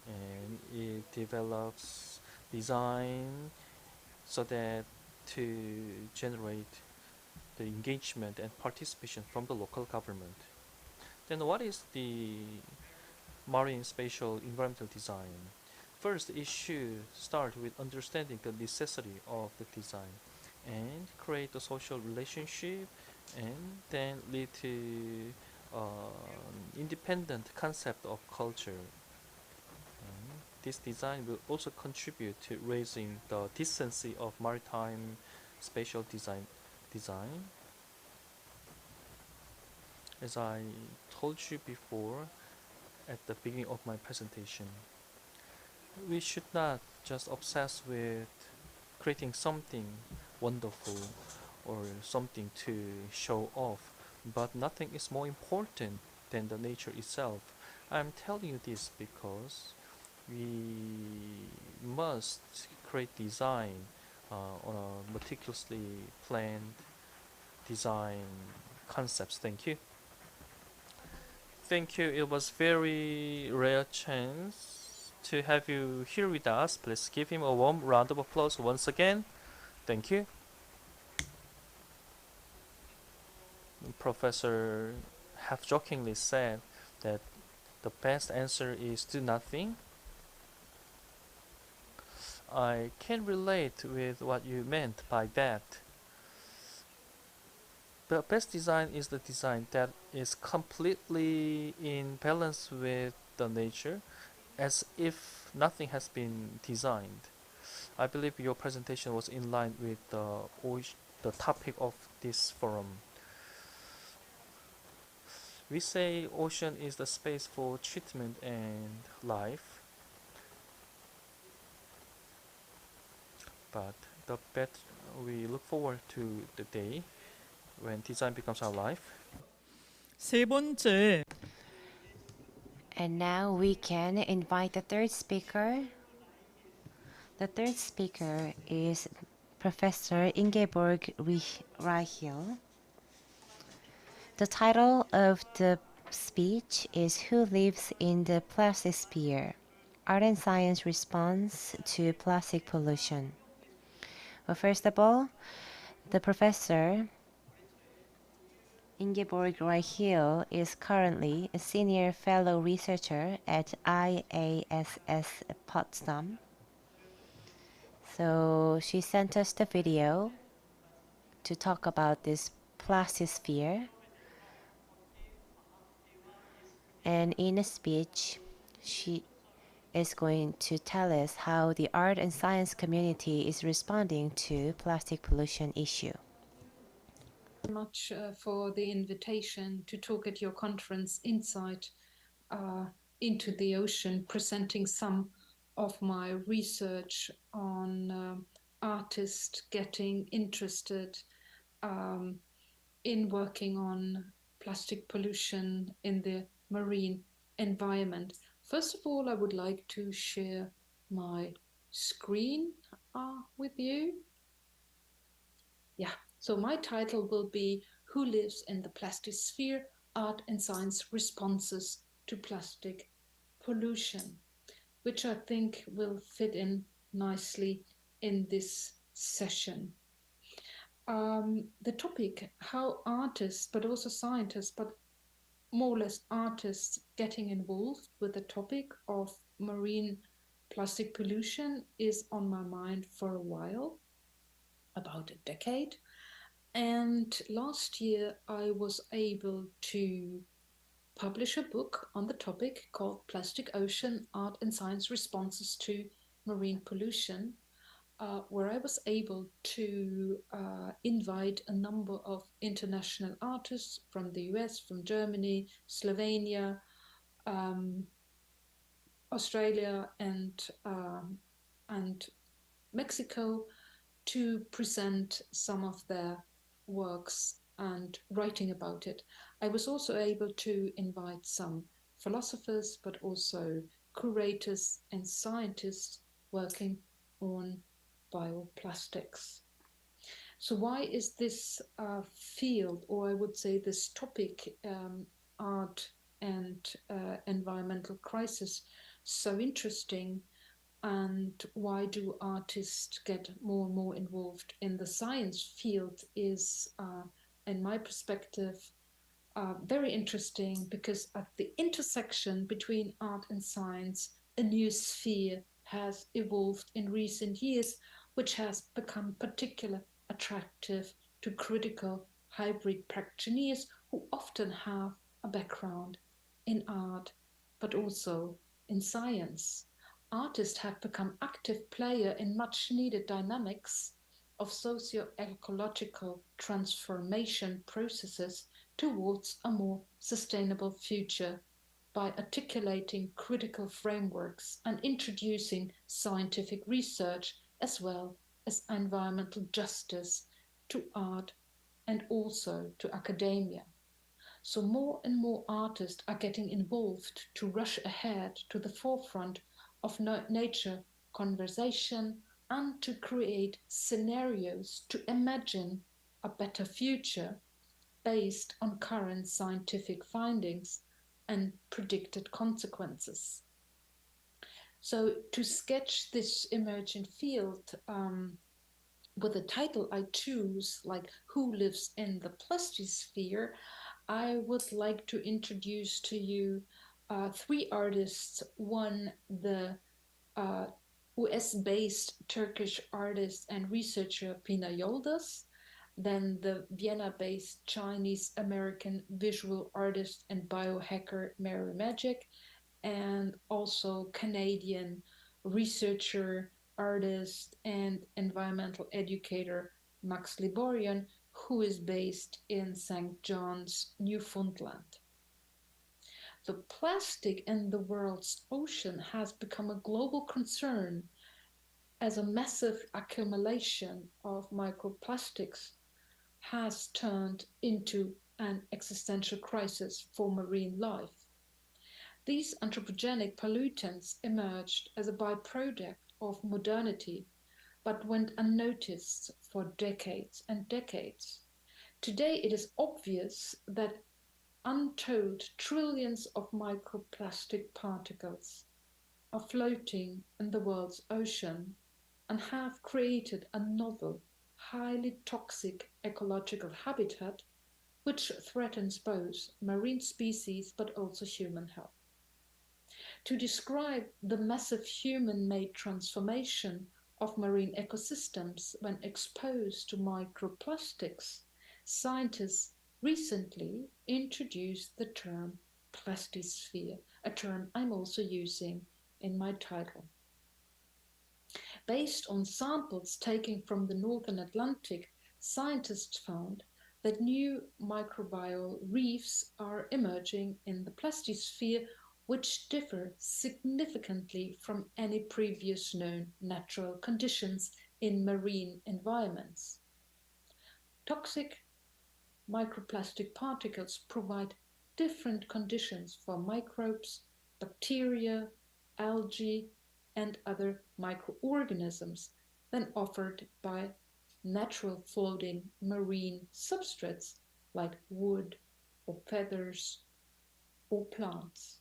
and it develops design so that to generate the engagement and participation from the local government. Then what is the marine spatial environmental design? First, it should start with understanding the necessity of the design and create a social relationship, and then lead to independent concept of culture. This design will also contribute to raising the decency of maritime spatial design. As I told you before at the beginning of my presentation, we should not just obsess with creating something wonderful or something to show off, but nothing is more important than the nature itself. I'm telling you this because we must create design on a meticulously planned design concepts. Thank you. Thank you. It was very rare chance to have you here with us. Please give him a warm round of applause once again. Thank you. Professor half-jokingly said that the best answer is do nothing. I can relate with what you meant by that. the best design is the design that is completely in balance with the nature, as if nothing has been designed. I believe your presentation was in line with the topic of this forum. We say ocean is the space for treatment and life, but we look forward to the day when design becomes our life. 세 번째, And now we can invite the third speaker. The third speaker is Professor Ingeborg Reichel. The title of the speech is Who Lives in the Plastisphere? Art and Science Response to Plastic Pollution. Well, first of all, the professor Ingeborg Reichel is currently a senior fellow researcher at IASS Potsdam. So she sent us the video to talk about this plastisphere. And in a speech, she is going to tell us how the art and science community is responding to plastic pollution issue. Much for the invitation to talk at your conference Insight into the Ocean, presenting some of my research on artists getting interested in working on plastic pollution in the marine environment. First of all, I would like to share my screen with you. Yeah, so my title will be Who Lives in the Plastisphere? Art and Science Responses to Plastic Pollution, which I think will fit in nicely in this session. The topic, how artists, but also scientists, but more or less artists getting involved with the topic of marine plastic pollution, is on my mind for a while, about a decade. And last year I was able to publish a book on the topic called Plastic Ocean, Art and Science Responses to Marine Pollution, where I was able to invite a number of international artists from the US, from Germany, Slovenia, Australia, and Mexico, to present some of their works and writing about it. I was also able to invite some philosophers, but also curators and scientists working on bioplastics. So why is this field, or I would say this topic, art and environmental crisis, so interesting? And why do artists get more and more involved in the science field is, in my perspective, very interesting, because at the intersection between art and science, a new sphere has evolved in recent years, which has become particularly attractive to critical hybrid practitioners who often have a background in art, but also in science. Artists have become active players in much needed dynamics of socio-ecological transformation processes towards a more sustainable future by articulating critical frameworks and introducing scientific research as well as environmental justice to art and also to academia. So more and more artists are getting involved to rush ahead to the forefront of nature conversation and to create scenarios to imagine a better future based on current scientific findings and predicted consequences. So to sketch this emerging field with the title I choose, like Who Lives in the Plastisphere, I would like to introduce to you three artists. One, the US-based Turkish artist and researcher Pina Yoldas, then the Vienna-based Chinese-American visual artist and biohacker Mary Magic, and also Canadian researcher, artist, and environmental educator Max Liborian, who is based in St. John's, Newfoundland. The plastic in the world's ocean has become a global concern as a massive accumulation of microplastics has turned into an existential crisis for marine life. These anthropogenic pollutants emerged as a byproduct of modernity, but went unnoticed for decades and decades. Today, it is obvious that untold trillions of microplastic particles are floating in the world's ocean and have created a novel, highly toxic ecological habitat which threatens both marine species but also human health. To describe the massive human-made transformation of marine ecosystems when exposed to microplastics, scientists recently introduced the term plastisphere, a term I'm also using in my title. Based on samples taken from the Northern Atlantic, scientists found that new microbial reefs are emerging in the plastisphere, which differ significantly from any previous known natural conditions in marine environments. Toxic microplastic particles provide different conditions for microbes, bacteria, algae, and other microorganisms than offered by natural floating marine substrates like wood or feathers or plants.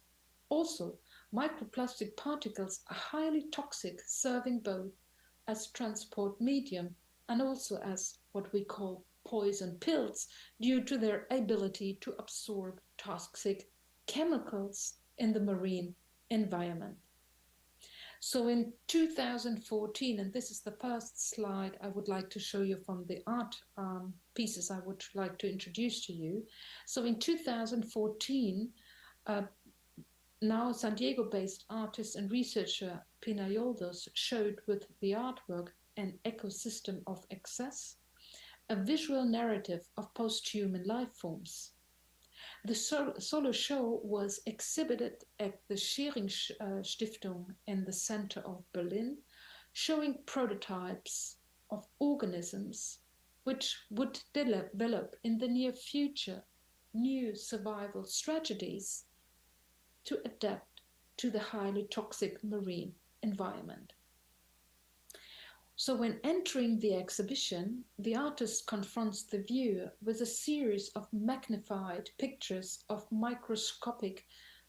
Also, microplastic particles are highly toxic, serving both as transport medium and also as what we call poison pills due to their ability to absorb toxic chemicals in the marine environment. So in 2014, and this is the first slide I would like to show you from the art pieces I would like to introduce to you. So in 2014, now San Diego-based artist and researcher Pina Yoldos showed with the artwork An Ecosystem of Excess, a visual narrative of post-human life forms. The solo show was exhibited at the Schering Stiftung in the center of Berlin, showing prototypes of organisms which would develop in the near future new survival strategies to adapt to the highly toxic marine environment. So when entering the exhibition, the artist confronts the viewer with a series of magnified pictures of microscopic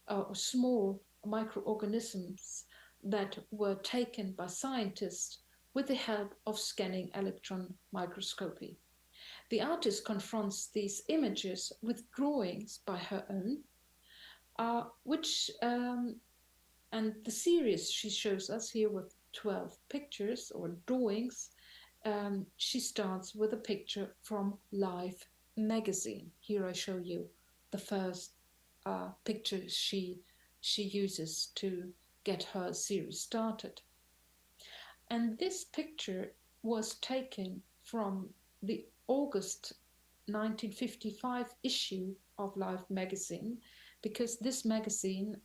or small microorganisms that were taken by scientists with the help of scanning electron microscopy. The artist confronts these images with drawings by her own, and the series she shows us here with 12 pictures or drawings, she starts with a picture from Life magazine. Here I show you the first picture she uses to get her series started. And this picture was taken from the August 1955 issue of Life magazine, because this magazine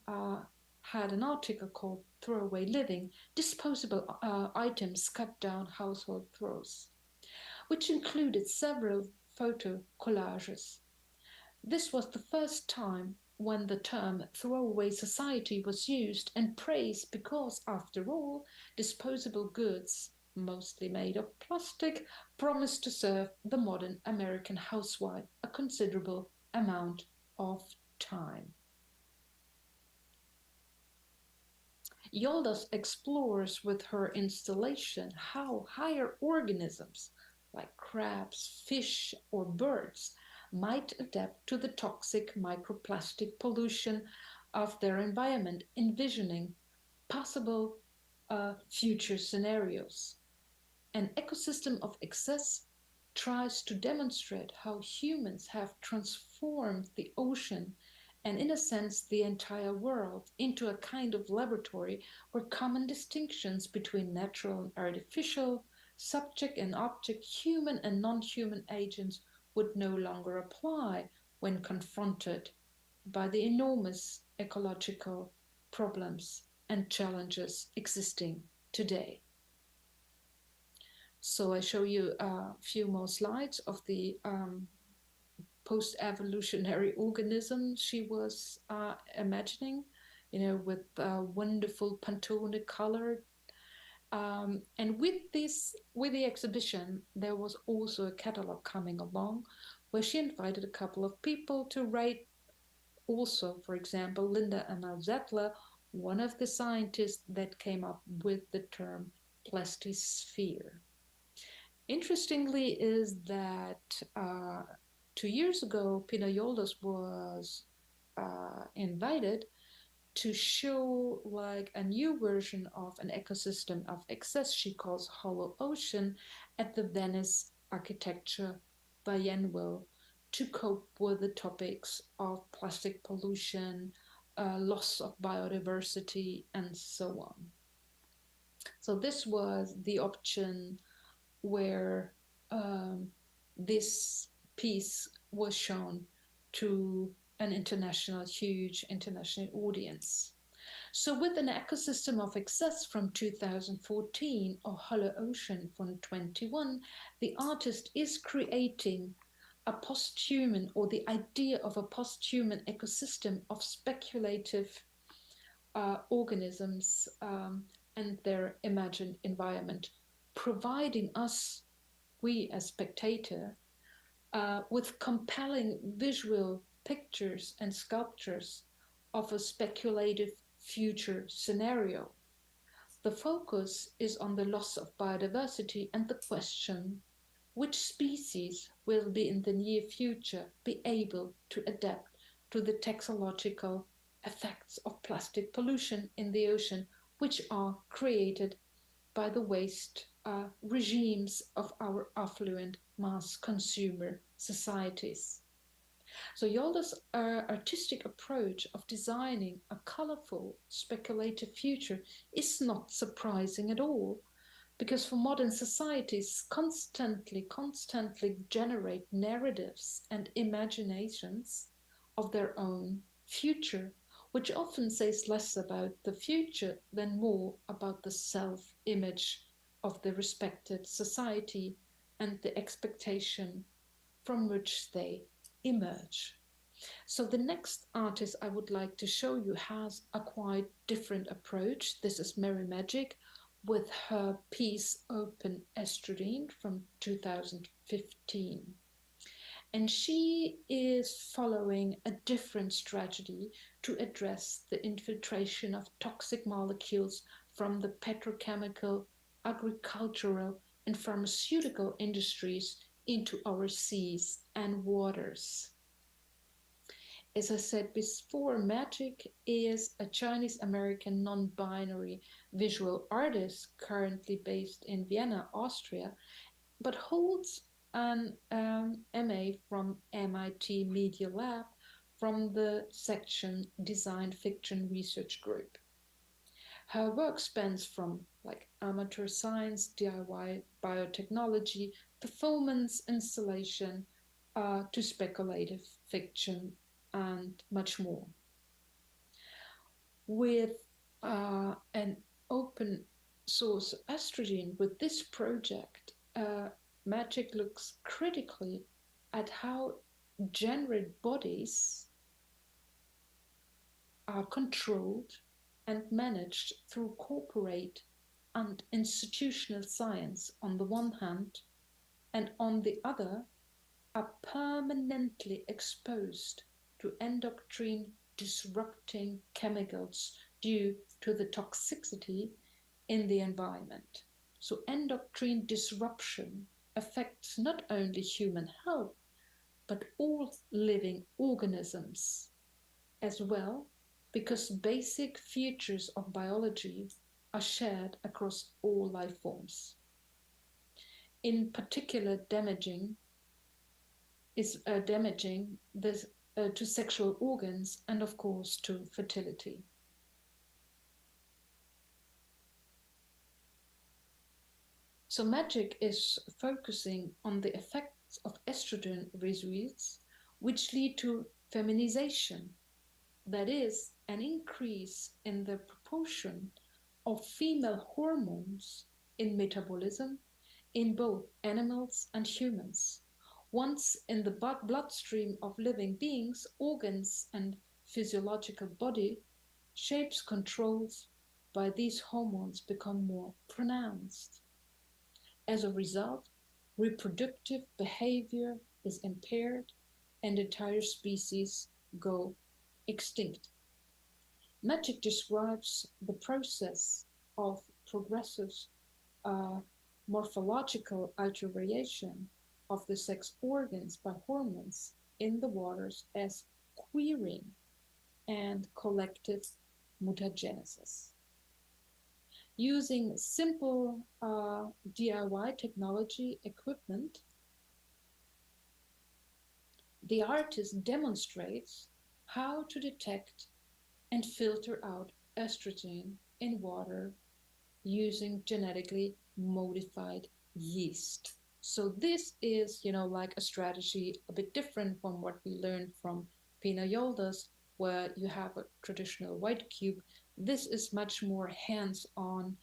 had an article called Throwaway Living, Disposable Items Cut Down Household Throws, which included several photo collages. This was the first time when the term throwaway society was used and praised because, after all, disposable goods, mostly made of plastic, promised to serve the modern American housewife a considerable amount of time. Yoldas explores with her installation how higher organisms like crabs, fish, or birds might adapt to the toxic microplastic pollution of their environment, envisioning possible future scenarios. An ecosystem of excess tries to demonstrate how humans have transformed the ocean and, in a sense, the entire world into a kind of laboratory where common distinctions between natural and artificial, subject and object, human and non-human agents would no longer apply when confronted by the enormous ecological problems and challenges existing today. So I show you a few more slides of the post-evolutionary organism she was imagining, with wonderful Pantone color. And with the exhibition, there was also a catalog coming along where she invited a couple of people to write also, for example, Linda Emma Zettler, one of the scientists that came up with the term plastisphere. Interestingly is that 2 years ago, Pina Yoldas was invited to show like a new version of an ecosystem of excess she calls Hollow Ocean at the Venice Architecture Biennial to cope with the topics of plastic pollution, loss of biodiversity, and so on. So this was the option where this piece was shown to an huge international audience. So with an ecosystem of excess from 2014 or Hollow Ocean from 21, the artist is creating a post-human, or the idea of a post-human ecosystem of speculative organisms and their imagined environment, providing us, we as spectator, with compelling visual pictures and sculptures of a speculative future scenario. The focus is on the loss of biodiversity and the question, which species will be in the near future be able to adapt to the toxicological effects of plastic pollution in the ocean, which are created by the waste regimes of our affluent mass consumer societies. So Yolda's artistic approach of designing a colorful, speculative future is not surprising at all, because for modern societies constantly generate narratives and imaginations of their own future, which often says less about the future than more about the self-image of the respected society and the expectation from which they emerge. So the next artist I would like to show you has a quite different approach. This is Mary Magic with her piece Open Estrogene from 2015. And she is following a different strategy to address the infiltration of toxic molecules from the petrochemical, agricultural, and pharmaceutical industries into our seas and waters. As I said before, Magic is a Chinese-American non-binary visual artist currently based in Vienna, Austria, but holds an MA from MIT Media Lab from the section Design Fiction Research Group. Her work spans from amateur science, DIY biotechnology, performance installation, to speculative fiction and much more. With an open source estrogene, with this project, Magic looks critically at how gendered bodies are controlled and managed through corporate and institutional science on the one hand, and on the other, are permanently exposed to endocrine disrupting chemicals due to the toxicity in the environment. So endocrine disruption affects not only human health, but all living organisms as well, because basic features of biology are shared across all life forms. in particular damaging this to sexual organs and of course to fertility. So magic is focusing on the effects of estrogen residues which lead to feminization, that is, an increase in the proportion of female hormones in metabolism in both animals and humans. Once in the bloodstream of living beings, organs and physiological body, shapes controlled by these hormones become more pronounced. As a result, reproductive behavior is impaired and entire species go extinct. Magic describes the process of progressive morphological alteration of the sex organs by hormones in the waters as queering and collective mutagenesis. Using simple DIY technology equipment, the artist demonstrates how to detect and filter out estrogen in water using genetically modified yeast. So this is, like a strategy a bit different from what we learned from Pina Yoldas, where you have a traditional white cube. This is much more hands-on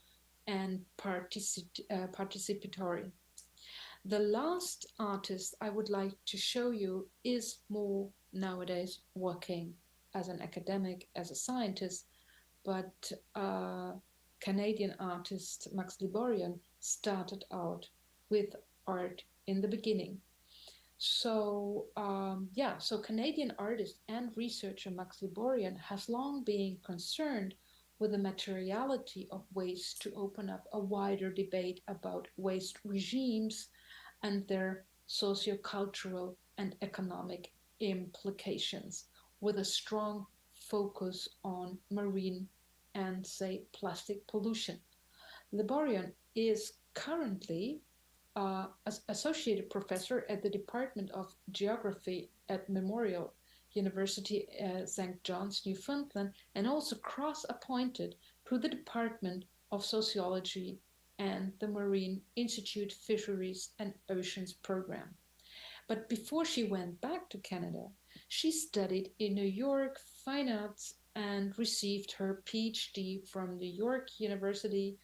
and participatory. The last artist I would like to show you is more nowadays working as an academic, as a scientist, but Canadian artist Max Liborian started out with art in the beginning. So so Canadian artist and researcher Max Liborian has long been concerned with the materiality of waste to open up a wider debate about waste regimes and their sociocultural and economic implications, with a strong focus on marine and, say, plastic pollution. Liborian is currently associated professor at the Department of Geography at Memorial University St. John's, Newfoundland, and also cross-appointed to the Department of Sociology and the Marine Institute Fisheries and Oceans program. But before she went back to Canada, she studied in New York Fine Arts and received her PhD from New York University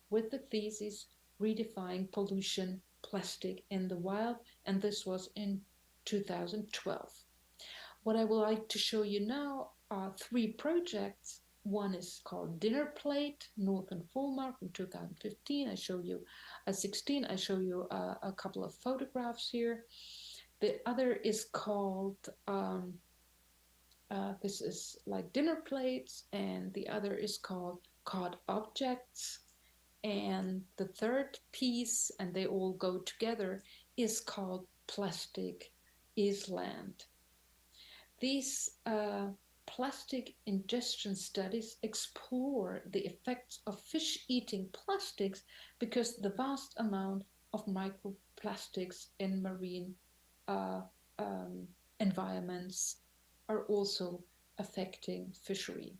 with the thesis Redefining Pollution Plastic in the Wild, and this was in 2012. What I would like to show you now are 3 projects. One is called Dinner Plate, Northern Fulmar from 2015. I show you a 16. I show you a couple of photographs here. The other is called, this is like dinner plates, and the other is called Caught Objects. And the third piece, and they all go together, is called Plastic is Land. These plastic ingestion studies explore the effects of fish eating plastics because the vast amount of microplastics in marine environments are also affecting fishery.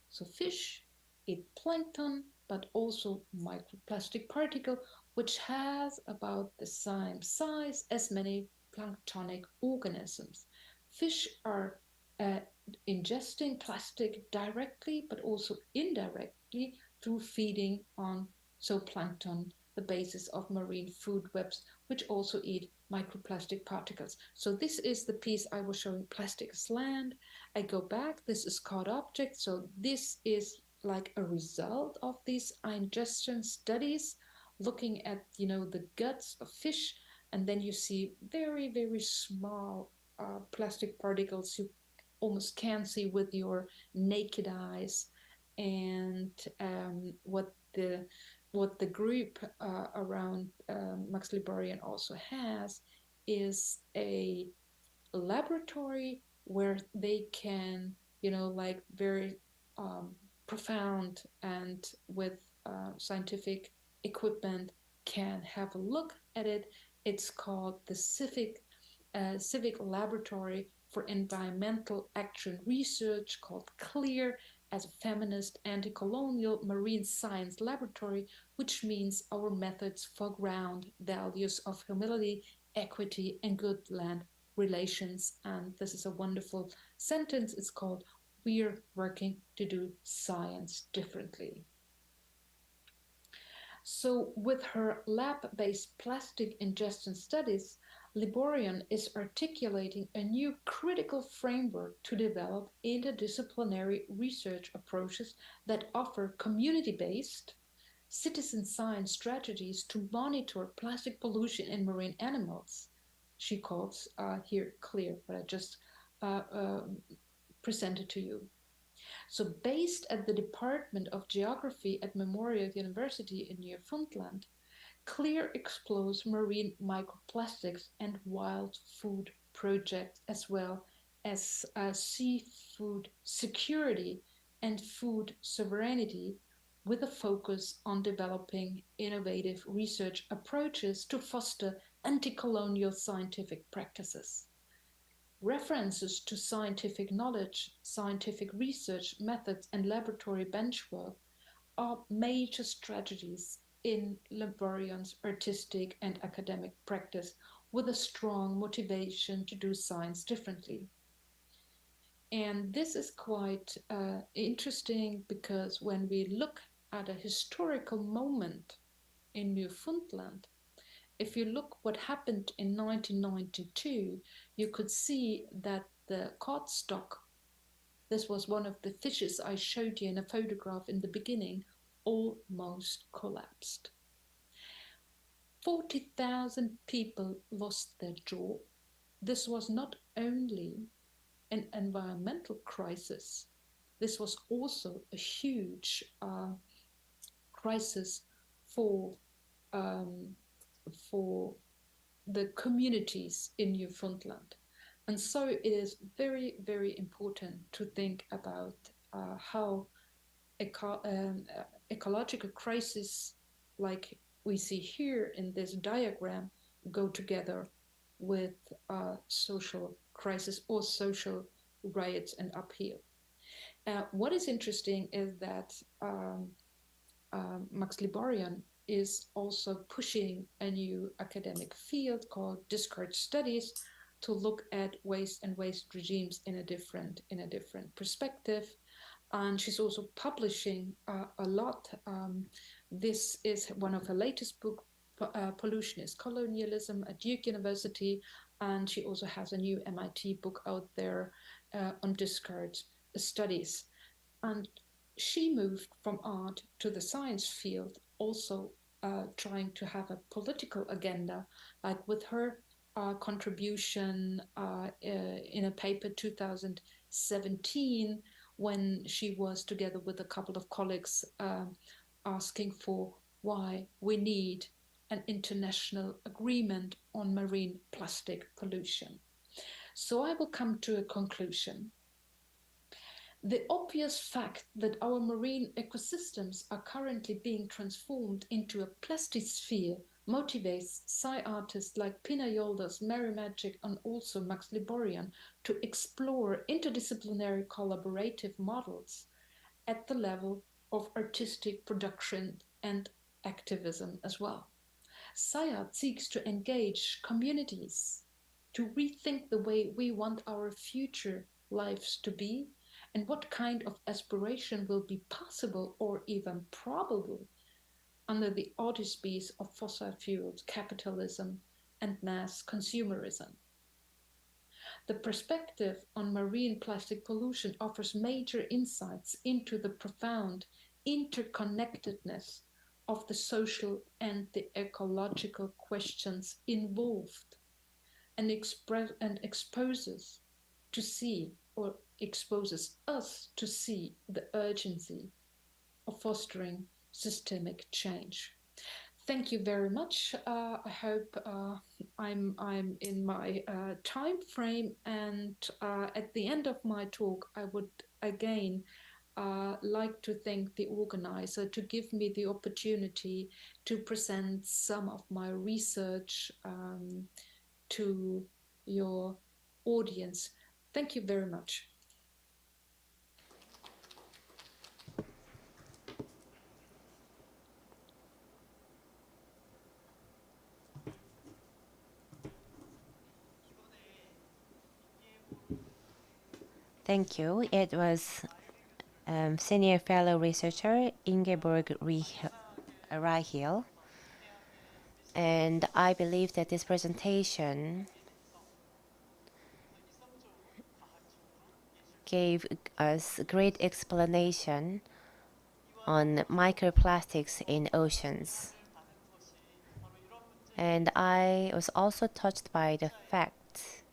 So fish eat plankton, but also microplastic particle, which has about the same size as many planktonic organisms. Fish are ingesting plastic directly, but also indirectly through feeding on zooplankton, the basis of marine food webs, which also eat microplastic particles. So this is the piece I was showing, Plastic is Land. I go back, this is Caught Object. So this is like a result of these ingestion studies, looking at, the guts of fish, and then you see very, very small plastic particles you almost can't see with your naked eyes. And what the group around Max Liborian also has is a laboratory where they can, like very profound and with scientific equipment can have a look at it. It's called the Civic Laboratory for Environmental Action Research, called CLEAR, as a feminist anti-colonial marine science laboratory, which means our methods foreground values of humility, equity, and good land relations. And this is a wonderful sentence. It's called "We're working to do science differently." So with her lab-based plastic ingestion studies, Liborian is articulating a new critical framework to develop interdisciplinary research approaches that offer community-based citizen science strategies to monitor plastic pollution in marine animals. She calls here CLEAR, what I just presented to you. So based at the Department of Geography at Memorial University in Newfoundland, CLEAR explores marine microplastics and wild food projects, as well as seafood security and food sovereignty, with a focus on developing innovative research approaches to foster anti-colonial scientific practices. References to scientific knowledge, scientific research methods, and laboratory benchwork are major strategies in Liborian's artistic and academic practice, with a strong motivation to do science differently. And this is quite interesting, because when we look at a historical moment in Newfoundland, if you look what happened in 1992, you could see that the cod stock, this was one of the fishes I showed you in a photograph in the beginning, almost collapsed. 40,000 people lost their job. This was not only an environmental crisis, this was also a huge crisis for the communities in Newfoundland. And so it is very, very important to think about how ecological crises, like we see here in this diagram, go together with social crisis or social riots and upheaval. What is interesting is that Max Liborian is also pushing a new academic field called discard studies to look at waste and waste regimes in a different perspective. And she's also publishing a lot. This is one of her latest books, Pollution is Colonialism, at Duke University, and she also has a new MIT book out there on discard studies. And she moved from art to the science field, also trying to have a political agenda, like with her contribution in a paper 2017, when she was together with a couple of colleagues asking for why we need an international agreement on marine plastic pollution. So I will come to a conclusion. The obvious fact that our marine ecosystems are currently being transformed into a plastisphere motivates Psy artists like Pina Yoldas, Mary Magic, and also Max Liborian to explore interdisciplinary collaborative models at the level of artistic production and activism as well. Psy art seeks to engage communities to rethink the way we want our future lives to be, and what kind of aspiration will be possible or even probable under the auspices of fossil fuels, capitalism, and mass consumerism. The perspective on marine plastic pollution offers major insights into the profound interconnectedness of the social and the ecological questions involved, and exposes us to see the urgency of fostering systemic change. Thank you very much. I hope I'm in my time frame, and at the end of my talk, I would again like to thank the organizer to give me the opportunity to present some of my research to your audience. Thank you very much. Thank you. It was Senior Fellow Researcher Ingeborg Reichel. And I believe that this presentation gave us great explanation on microplastics in oceans. And I was also touched by the fact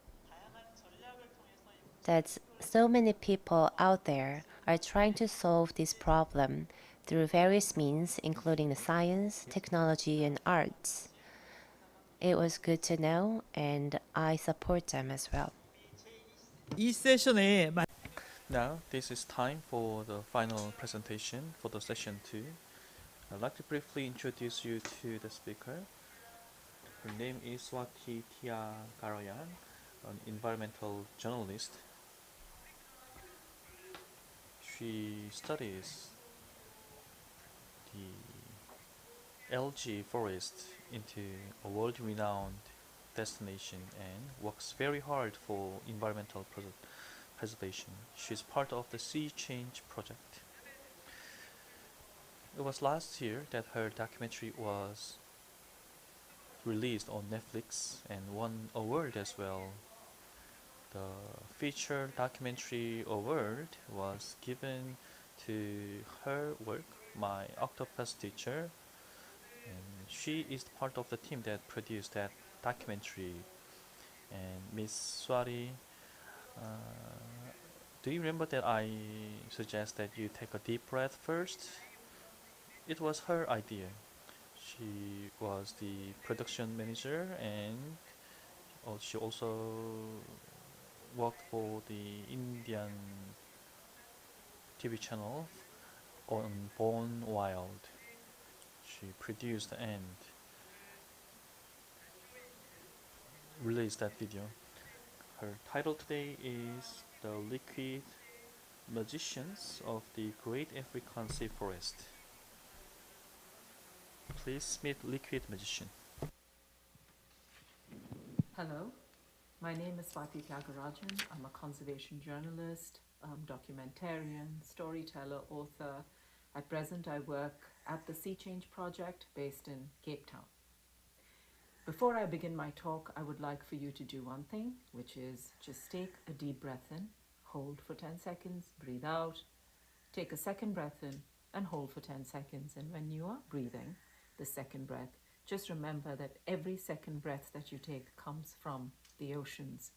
that so many people out there are trying to solve this problem through various means, including the science, technology, and arts. It was good to know, and I support them as well. 이 세션의 Now, this is time for the final presentation for the session 2. I'd like to briefly introduce you to the speaker. Her name is Swati Tiagarayan, an environmental journalist. She studies the algae forest into a world-renowned destination and works very hard for environmental preservation. She's part of the Sea Change project. It was last year that her documentary was released on Netflix and won an award as well. The feature documentary award was given to her work, My Octopus Teacher, and she is part of the team that produced that documentary. And Miss Swati, do you remember that I suggest that you take a deep breath first? It was her idea. She was the production manager and she also worked for the Indian TV channel on Born Wild. She produced and released that video. Her title today is The Liquid Magicians of the Great African Sea Forest. Please meet Liquid Magician. Hello, my name is Swati Tyagarajan. I'm a conservation journalist, documentarian, storyteller, author. At present, I work at the Sea Change project based in Cape Town. Before I begin my talk, I would like for you to do one thing, which is just take a deep breath in, hold for 10 seconds, breathe out, take a second breath in, and hold for 10 seconds. And when you are breathing the second breath, just remember that every second breath that you take comes from the oceans.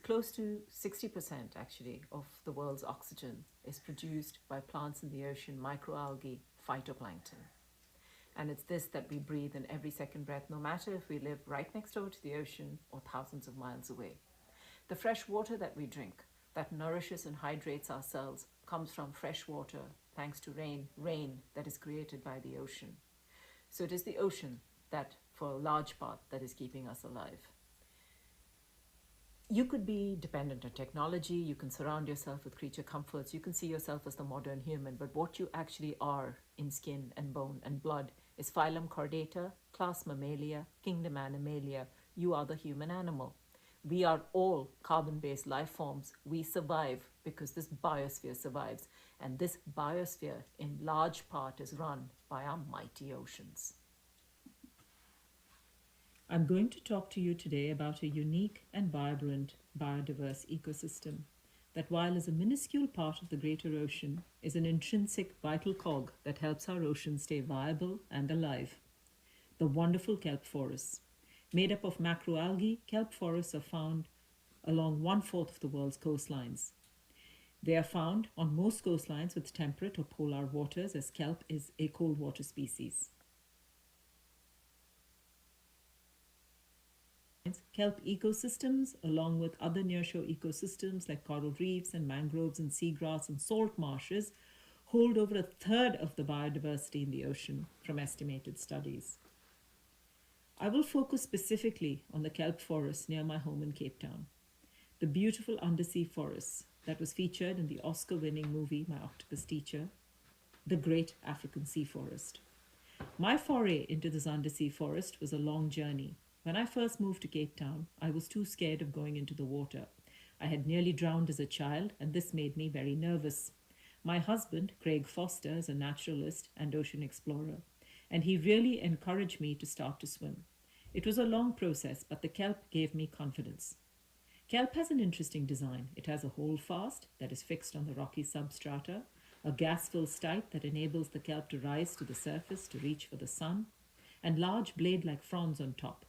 Close to 60% actually of the world's oxygen is produced by plants in the ocean, microalgae, phytoplankton. And it's this that we breathe in every second breath, no matter if we live right next door to the ocean or thousands of miles away. The fresh water that we drink, that nourishes and hydrates our cells, comes from fresh water, thanks to rain that is created by the ocean. So it is the ocean that, for a large part, that is keeping us alive. You could be dependent on technology, you can surround yourself with creature comforts, you can see yourself as the modern human, but what you actually are in skin and bone and blood is phylum Chordata, class Mammalia, kingdom Animalia. You are the human animal. We are all carbon-based life forms. We survive because this biosphere survives, and this biosphere in large part is run by our mighty oceans. I'm going to talk to you today about a unique and vibrant biodiverse ecosystem that, while is a minuscule part of the greater ocean, is an intrinsic vital cog that helps our ocean stay viable and alive. The wonderful kelp forests. Made up of macroalgae, kelp forests are found along 1/4 of the world's coastlines. They are found on most coastlines with temperate or polar waters, as kelp is a cold water species. kelp ecosystems, along with other nearshore ecosystems like coral reefs and mangroves and seagrass and salt marshes, hold over a third of the biodiversity in the ocean from estimated studies. I will focus specifically on the kelp forests near my home in Cape Town, the beautiful undersea forests that was featured in the Oscar-winning movie My Octopus Teacher, The Great African Sea Forest. My foray into this undersea forest was a long journey. When I first moved to Cape Town, I was too scared of going into the water. I had nearly drowned as a child, and this made me very nervous. My husband, Craig Foster, is a naturalist and ocean explorer, and he really encouraged me to start to swim. It was a long process, but the kelp gave me confidence. Kelp has an interesting design. It has a holdfast that is fixed on the rocky substrata, a gas-filled stipe that enables the kelp to rise to the surface to reach for the sun, and large blade-like fronds on top.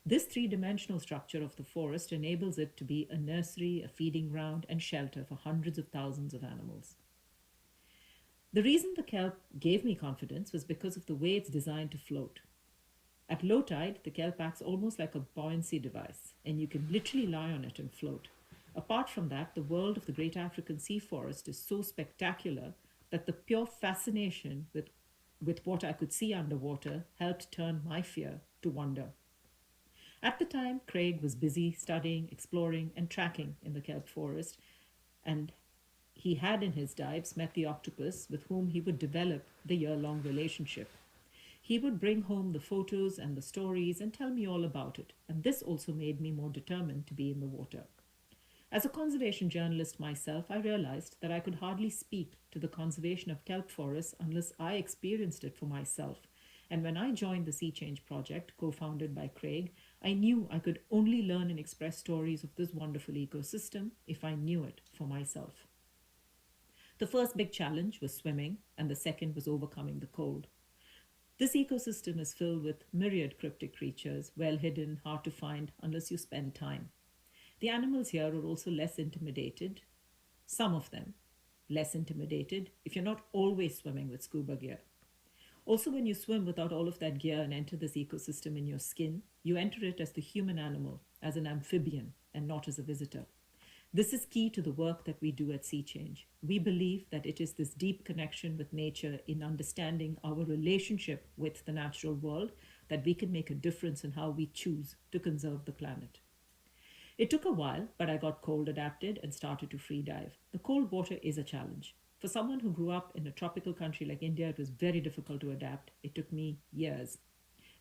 This three-dimensional structure of the forest enables it to be a nursery, a feeding ground, and shelter for hundreds of thousands of animals. The reason the kelp gave me confidence was because of the way it's designed to float. At low tide, the kelp acts almost like a buoyancy device, and you can literally lie on it and float. Apart from that, the world of the Great African Sea Forest is so spectacular that the pure fascination with what I could see underwater helped turn my fear to wonder. At the time, Craig was busy studying, exploring, and tracking in the kelp forest, and he had in his dives met the octopus with whom he would develop the year-long relationship. He would bring home the photos and the stories and tell me all about it, and this also made me more determined to be in the water. As a conservation journalist myself, I realized that I could hardly speak to the conservation of kelp forests unless I experienced it for myself. And when I joined the Sea Change Project, co-founded by Craig, I knew I could only learn and express stories of this wonderful ecosystem if I knew it for myself. The first big challenge was swimming, and the second was overcoming the cold. This ecosystem is filled with myriad cryptic creatures, well hidden, hard to find unless you spend time. The animals here are also less intimidated, some of them less intimidated, if you're not always swimming with scuba gear. Also, when you swim without all of that gear and enter this ecosystem in your skin, you enter it as the human animal, as an amphibian, and not as a visitor. This is key to the work that we do at Sea Change. We believe that it is this deep connection with nature in understanding our relationship with the natural world that we can make a difference in how we choose to conserve the planet. It took a while, but I got cold adapted and started to free dive. The cold water is a challenge. For someone who grew up in a tropical country like India, it was very difficult to adapt. It took me years.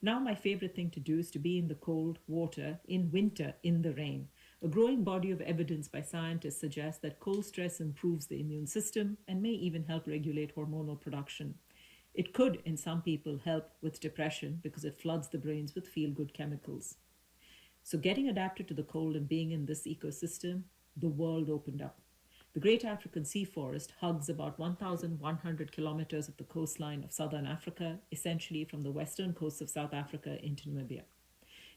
Now my favorite thing to do is to be in the cold water in winter in the rain. A growing body of evidence by scientists suggests that cold stress improves the immune system and may even help regulate hormonal production. It could, in some people, help with depression because it floods the brains with feel-good chemicals. So getting adapted to the cold and being in this ecosystem, the world opened up. The Great African Sea Forest hugs about 1,100 kilometers of the coastline of southern Africa, essentially from the western coast of South Africa into Namibia.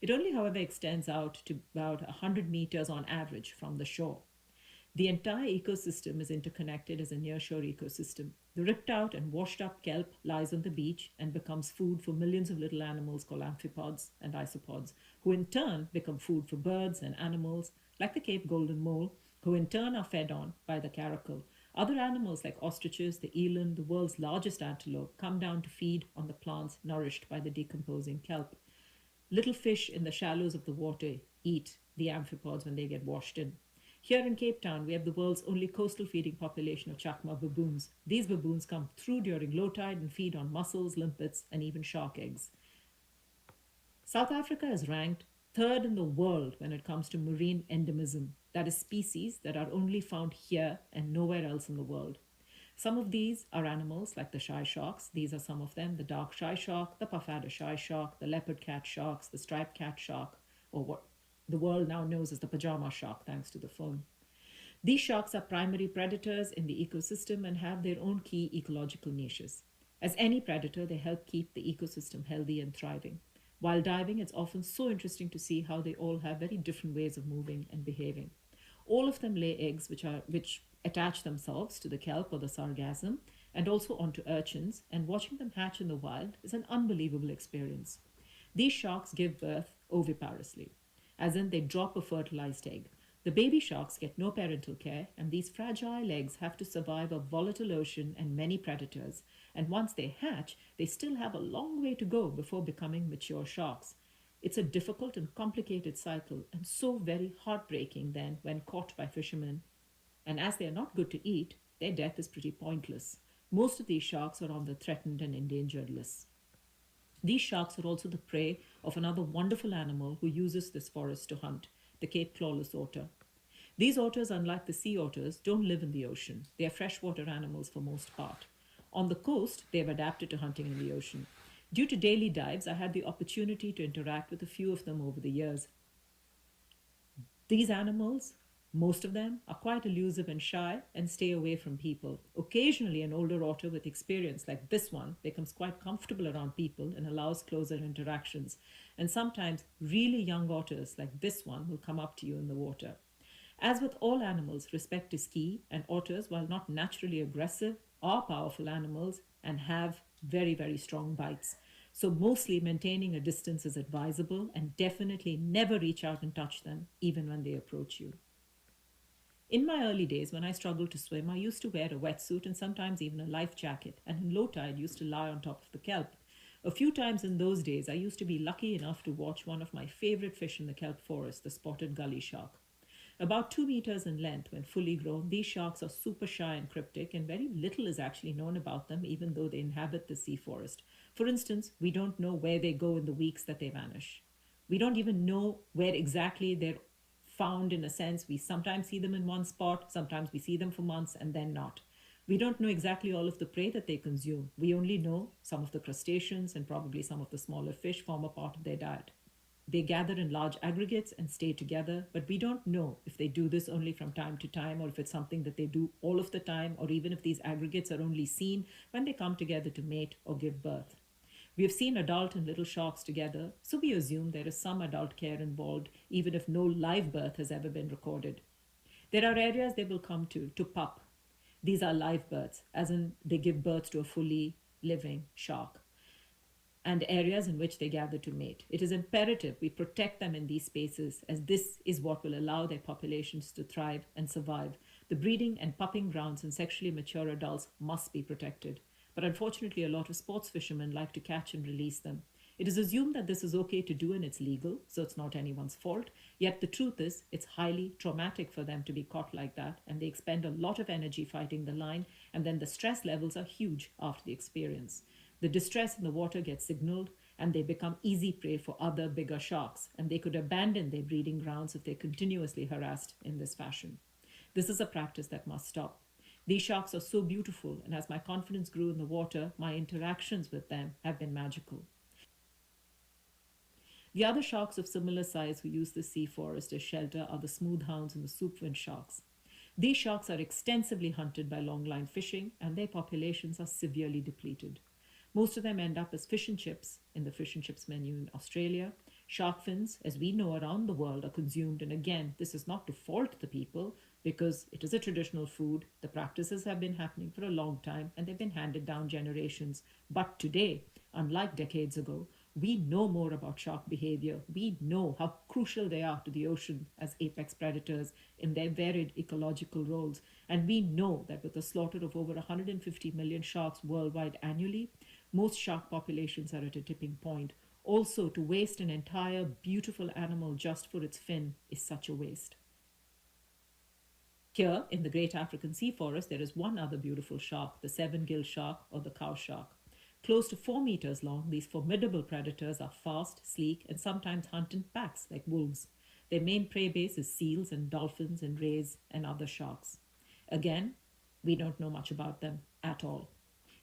It only, however, extends out to about 100 meters on average from the shore. The entire ecosystem is interconnected as a nearshore ecosystem. The ripped out and washed up kelp lies on the beach and becomes food for millions of little animals called amphipods and isopods, who in turn become food for birds and animals like the Cape Golden Mole, who in turn are fed on by the caracal. Other animals like ostriches, the eland, the world's largest antelope, come down to feed on the plants nourished by the decomposing kelp. Little fish in the shallows of the water eat the amphipods when they get washed in. Here in Cape Town, we have the world's only coastal feeding population of chacma baboons. These baboons come through during low tide and feed on mussels, limpets, and even shark eggs. South Africa is ranked third in the world when it comes to marine endemism, that is, species that are only found here and nowhere else in the world. Some of these are animals like the shy sharks. These are some of them: the dark shy shark, the puff-adder shy shark, the leopard cat sharks, the striped cat shark, or what the world now knows as the pajama shark, thanks to the film. These sharks are primary predators in the ecosystem and have their own key ecological niches. As any predator, they help keep the ecosystem healthy and thriving. While diving, it's often so interesting to see how they all have very different ways of moving and behaving. All of them lay eggs which attach themselves to the kelp or the sargassum and also onto urchins, and watching them hatch in the wild is an unbelievable experience. These sharks give birth oviparously. as in they drop a fertilized egg. The baby sharks get no parental care, and these fragile eggs have to survive a volatile ocean and many predators. And once they hatch, they still have a long way to go before becoming mature sharks. It's a difficult and complicated cycle, and so very heartbreaking then when caught by fishermen. And as they are not good to eat, their death is pretty pointless. Most of these sharks are on the threatened and endangered list. These sharks are also the prey of another wonderful animal who uses this forest to hunt, the Cape clawless otter. These otters, unlike the sea otters, don't live in the ocean. They are freshwater animals for most part. On the coast, they have adapted to hunting in the ocean. Due to daily dives, I had the opportunity to interact with a few of them over the years. These animals, most of them, are quite elusive and shy and stay away from people. Occasionally, an older otter with experience, like this one, becomes quite comfortable around people and allows closer interactions. And sometimes, really young otters, like this one, will come up to you in the water. As with all animals, respect is key, and otters, while not naturally aggressive, are powerful animals and have very, very strong bites. So, mostly maintaining a distance is advisable, and definitely never reach out and touch them, even when they approach you. In my early days, when I struggled to swim, I used to wear a wetsuit and sometimes even a life jacket, and in low tide used to lie on top of the kelp. A few times in those days, I used to be lucky enough to watch one of my favorite fish in the kelp forest, the spotted gully shark. About 2 meters in length when fully grown, these sharks are super shy and cryptic, and very little is actually known about them, even though they inhabit the sea forest. For instance, we don't know where they go in the weeks that they vanish. We don't even know where exactly they're found in a sense. We sometimes see them in one spot, sometimes we see them for months and then not. We don't know exactly all of the prey that they consume. We only know some of the crustaceans and probably some of the smaller fish form a part of their diet. They gather in large aggregates and stay together, but we don't know if they do this only from time to time or if it's something that they do all of the time, or even if these aggregates are only seen when they come together to mate or give birth. We have seen adult and little sharks together, so we assume there is some adult care involved, even if no live birth has ever been recorded. There are areas they will come to pup. These are live births, as in they give birth to a fully living shark, and areas in which they gather to mate. It is imperative we protect them in these spaces, as this is what will allow their populations to thrive and survive. The breeding and pupping grounds in sexually mature adults must be protected. But unfortunately, a lot of sports fishermen like to catch and release them. It is assumed that this is okay to do and it's legal, so it's not anyone's fault. Yet the truth is, it's highly traumatic for them to be caught like that, and they expend a lot of energy fighting the line, and then the stress levels are huge after the experience. The distress in the water gets signaled, and they become easy prey for other bigger sharks, and they could abandon their breeding grounds if they're continuously harassed in this fashion. This is a practice that must stop. These sharks are so beautiful, and as my confidence grew in the water, my interactions with them have been magical. The other sharks of similar size who use the sea forest as shelter are the smoothhounds and the soupfin sharks. These sharks are extensively hunted by longline fishing, and their populations are severely depleted. Most of them end up as fish and chips in the fish and chips menu in Australia. Shark fins, as we know around the world, are consumed, and again, this is not to fault the people because it is a traditional food. The practices have been happening for a long time and they've been handed down generations. But today, unlike decades ago, we know more about shark behavior. We know how crucial they are to the ocean as apex predators in their varied ecological roles. And we know that with the slaughter of over 150 million sharks worldwide annually, most shark populations are at a tipping point. Also, to waste an entire beautiful animal just for its fin is such a waste. Here, in the Great African Sea Forest, there is one other beautiful shark, the seven-gill shark or the cow shark. Close to 4 meters long, these formidable predators are fast, sleek, and sometimes hunt in packs like wolves. Their main prey base is seals and dolphins and rays and other sharks. Again, we don't know much about them at all.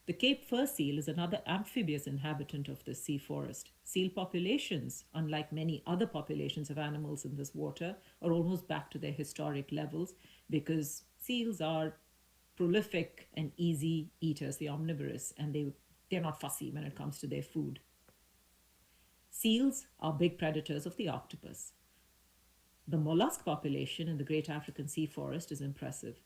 The Cape fur seal is another amphibious inhabitant of the sea forest. Seal populations, unlike many other populations of animals in this water, are almost back to their historic levels because seals are prolific and easy eaters, they're omnivorous, and they're not fussy when it comes to their food. Seals are big predators of the octopus. The mollusk population in the Great African Sea Forest is impressive.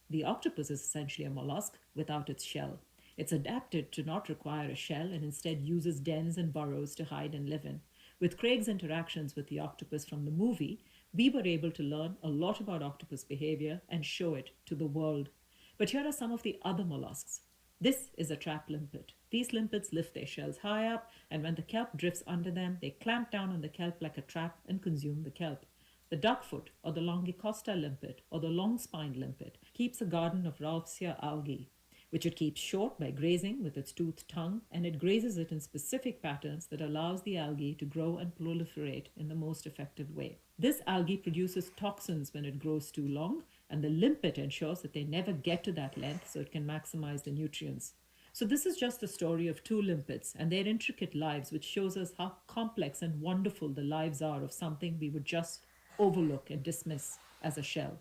The octopus is essentially a mollusk without its shell. It's adapted to not require a shell and instead uses dens and burrows to hide and live in. With Craig's interactions with the octopus from the movie, we were able to learn a lot about octopus behavior and show it to the world. But here are some of the other mollusks. This is a trap limpet. These limpets lift their shells high up, and when the kelp drifts under them, they clamp down on the kelp like a trap and consume the kelp. The duckfoot, or the longicosta limpet, or the long-spined limpet, keeps a garden of Ralphsia algae, which it keeps short by grazing with its toothed tongue, and it grazes it in specific patterns that allows the algae to grow and proliferate in the most effective way. This algae produces toxins when it grows too long, and the limpet ensures that they never get to that length so it can maximize the nutrients. So this is just the story of two limpets and their intricate lives, which shows us how complex and wonderful the lives are of something we would just overlook and dismiss as a shell.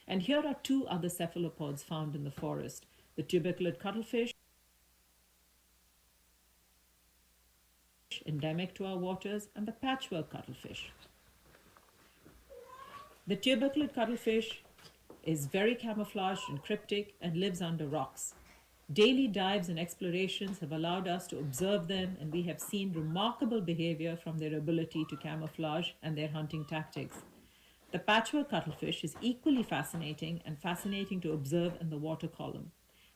And here are two other cephalopods found in the forest: the tuberculate cuttlefish, endemic to our waters, and the patchwork cuttlefish. The tuberculate cuttlefish is very camouflaged and cryptic and lives under rocks. Daily dives and explorations have allowed us to observe them, and we have seen remarkable behavior from their ability to camouflage and their hunting tactics. The patchwork cuttlefish is equally fascinating and fascinating to observe in the water column.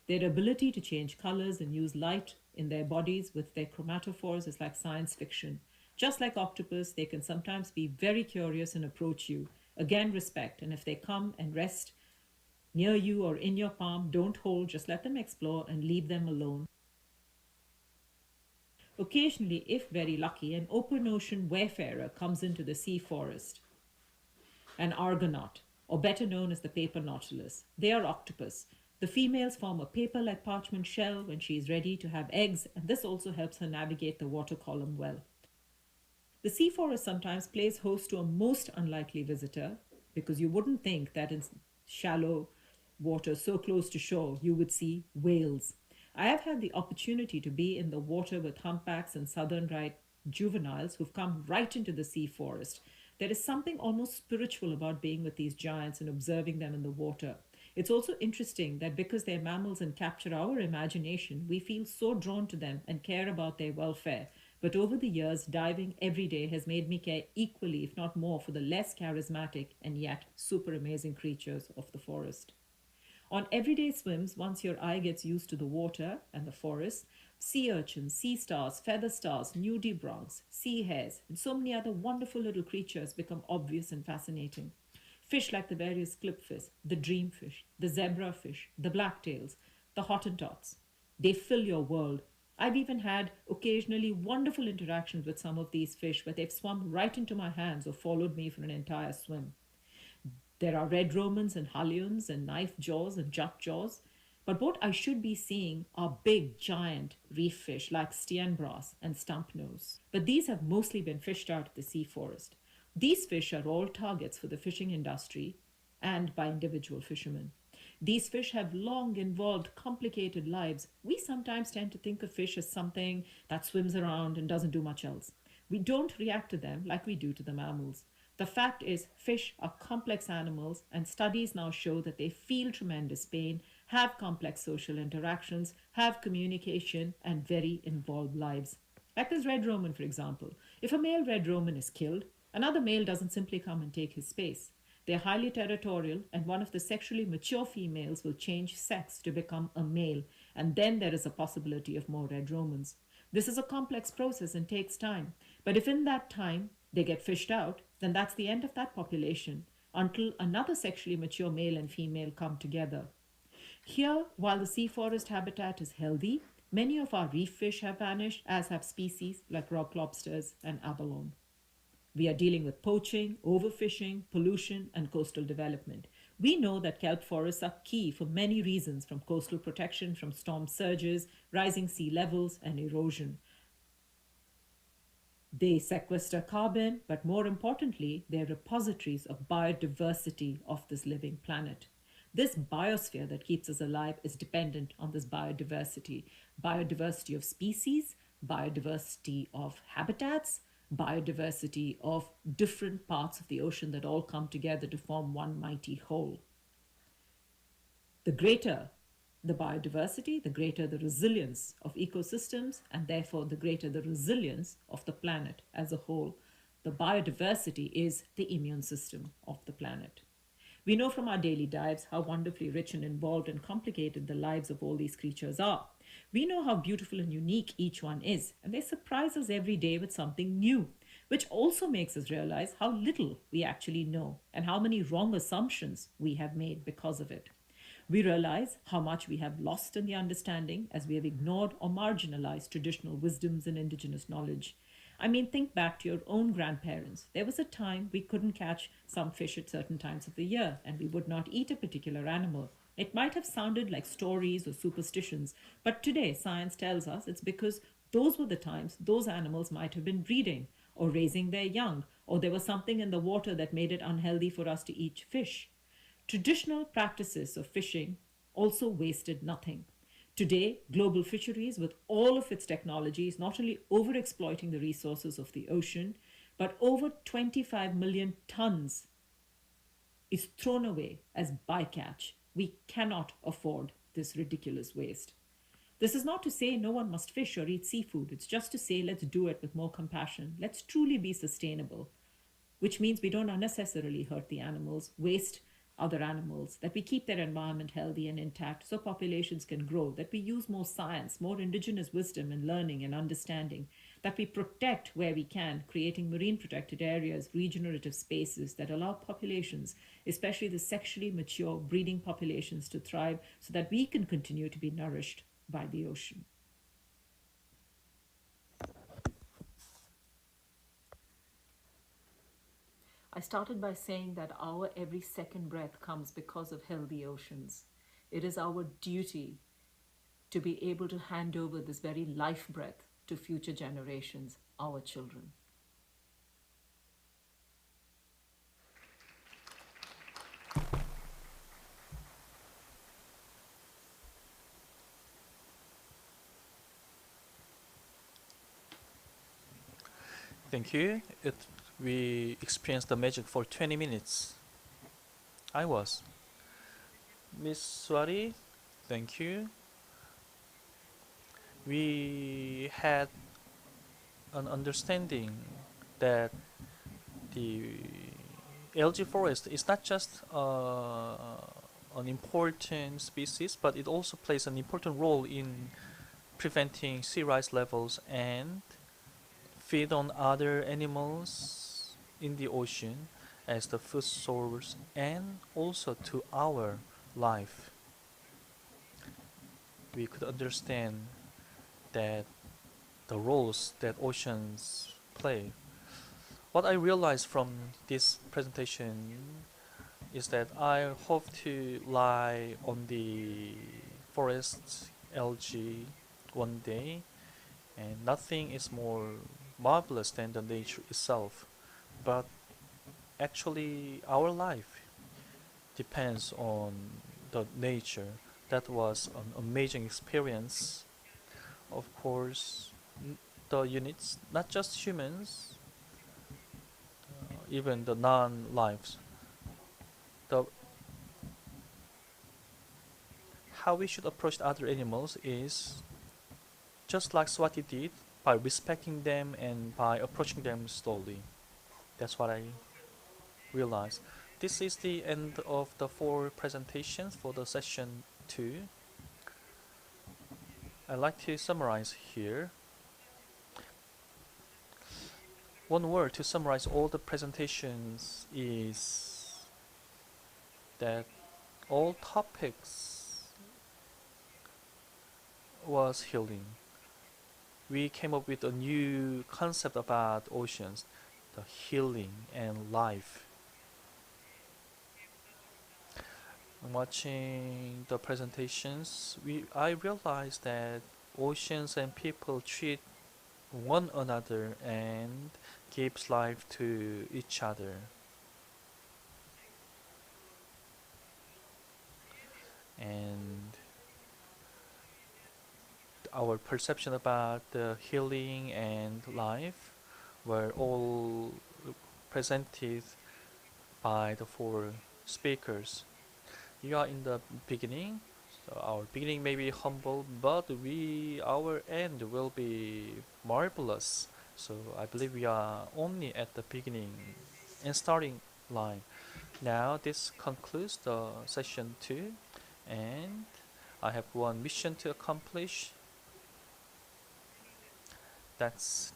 Their ability to change colors and use light in their bodies with their chromatophores is like science fiction. Just like octopus, they can sometimes be very curious and approach you. Again, respect, and if they come and rest near you or in your palm, don't hold, just let them explore and leave them alone. Occasionally, if very lucky, an open ocean wayfarer comes into the sea forest. An argonaut, or better known as the paper nautilus. They are octopus. The females form a paper-like parchment shell when she is ready to have eggs, and this also helps her navigate the water column well. The sea forest sometimes plays host to a most unlikely visitor, because you wouldn't think that in shallow water so close to shore you would see whales. I have had the opportunity to be in the water with humpbacks and southern right juveniles who've come right into the sea forest. There is something almost spiritual about being with these giants and observing them in the water. It's also interesting that because they're mammals and capture our imagination, we feel so drawn to them and care about their welfare. But over the years, diving every day has made me care equally, if not more, for the less charismatic and yet super amazing creatures of the forest. On everyday swims, once your eye gets used to the water and the forest, sea urchins, sea stars, feather stars, nudibranchs, sea hares, and so many other wonderful little creatures become obvious and fascinating. Fish like the various clipfish, the dreamfish, the zebrafish, the blacktails, the hottentots. They fill your world. I've even had occasionally wonderful interactions with some of these fish where they've swum right into my hands or followed me for an entire swim. There are red romans and halyons and knife jaws and jut jaws. But what I should be seeing are big, giant reef fish like steenbras and stumpnose. But these have mostly been fished out of the sea forest. These fish are all targets for the fishing industry and by individual fishermen. These fish have long, involved, complicated lives. We sometimes tend to think of fish as something that swims around and doesn't do much else. We don't react to them like we do to the mammals. The fact is, fish are complex animals, and studies now show that they feel tremendous pain, have complex social interactions, have communication, and very involved lives. Like this red roman, for example. If a male red roman is killed, another male doesn't simply come and take his space. They're highly territorial, and one of the sexually mature females will change sex to become a male, and then there is a possibility of more red romans. This is a complex process and takes time, but if in that time they get fished out, then that's the end of that population until another sexually mature male and female come together. Here, while the sea forest habitat is healthy, many of our reef fish have vanished, as have species like rock lobsters and abalone. We are dealing with poaching, overfishing, pollution, and coastal development. We know that kelp forests are key for many reasons, from coastal protection from storm surges, rising sea levels, and erosion. They sequester carbon, but more importantly, they're repositories of biodiversity of this living planet. This biosphere that keeps us alive is dependent on this biodiversity. Biodiversity of species, biodiversity of habitats, biodiversity of different parts of the ocean that all come together to form one mighty whole. The greater the biodiversity, the greater the resilience of ecosystems, and therefore the greater the resilience of the planet as a whole. The biodiversity is the immune system of the planet. We know from our daily dives how wonderfully rich and involved and complicated the lives of all these creatures are. We know how beautiful and unique each one is, and they surprise us every day with something new, which also makes us realize how little we actually know and how many wrong assumptions we have made because of it. We realize how much we have lost in the understanding as we have ignored or marginalized traditional wisdoms and indigenous knowledge. I mean, think back to your own grandparents. There was a time we couldn't catch some fish at certain times of the year, and we would not eat a particular animal. It might have sounded like stories or superstitions, but today science tells us it's because those were the times those animals might have been breeding or raising their young, or there was something in the water that made it unhealthy for us to eat fish. Traditional practices of fishing also wasted nothing. Today, global fisheries, with all of its technologies, not only overexploiting the resources of the ocean, but over 25 million tons is thrown away as bycatch. We cannot afford this ridiculous waste. This is not to say no one must fish or eat seafood. It's just to say let's do it with more compassion. Let's truly be sustainable, which means we don't unnecessarily hurt the animals, waste other animals, that we keep their environment healthy and intact so populations can grow, that we use more science, more indigenous wisdom and learning and understanding, that we protect where we can, creating marine protected areas, regenerative spaces that allow populations, especially the sexually mature breeding populations, to thrive so that we can continue to be nourished by the ocean. I started by saying that our every second breath comes because of healthy oceans. It is our duty to be able to hand over this very life breath to future generations, our children. Thank you. We experienced the magic for 20 minutes. I was. Miss Swati, thank you. We had an understanding that the algae forest is not just an important species, but it also plays an important role in preventing sea rise levels and feed on other animals in the ocean as the food source and also to our life. We could understand that the roles that oceans play. What I realized from this presentation is that I hope to lie on the forest algae one day, and nothing is more marvelous than the nature itself. But actually, our life depends on the nature. That was an amazing experience. Of course, the units, not just humans, even the non-lives. The how we should approach other animals is just like Swati did, by respecting them and by approaching them slowly. That's what I realized. This is the end of the 4 presentations for the session 2. I'd like to summarize here. One word to summarize all the presentations is that all topics was healing. We came up with a new concept about oceans, the healing and life. Watching the presentations, I realized that oceans and people treat one another and gives life to each other. And our perception about the healing and life were all presented by the 4 speakers. You are in the beginning, So our beginning may be humble, but our end will be marvelous. So I believe we are only at the beginning and starting line. Now this concludes the session 2, and I have one mission to accomplish. That's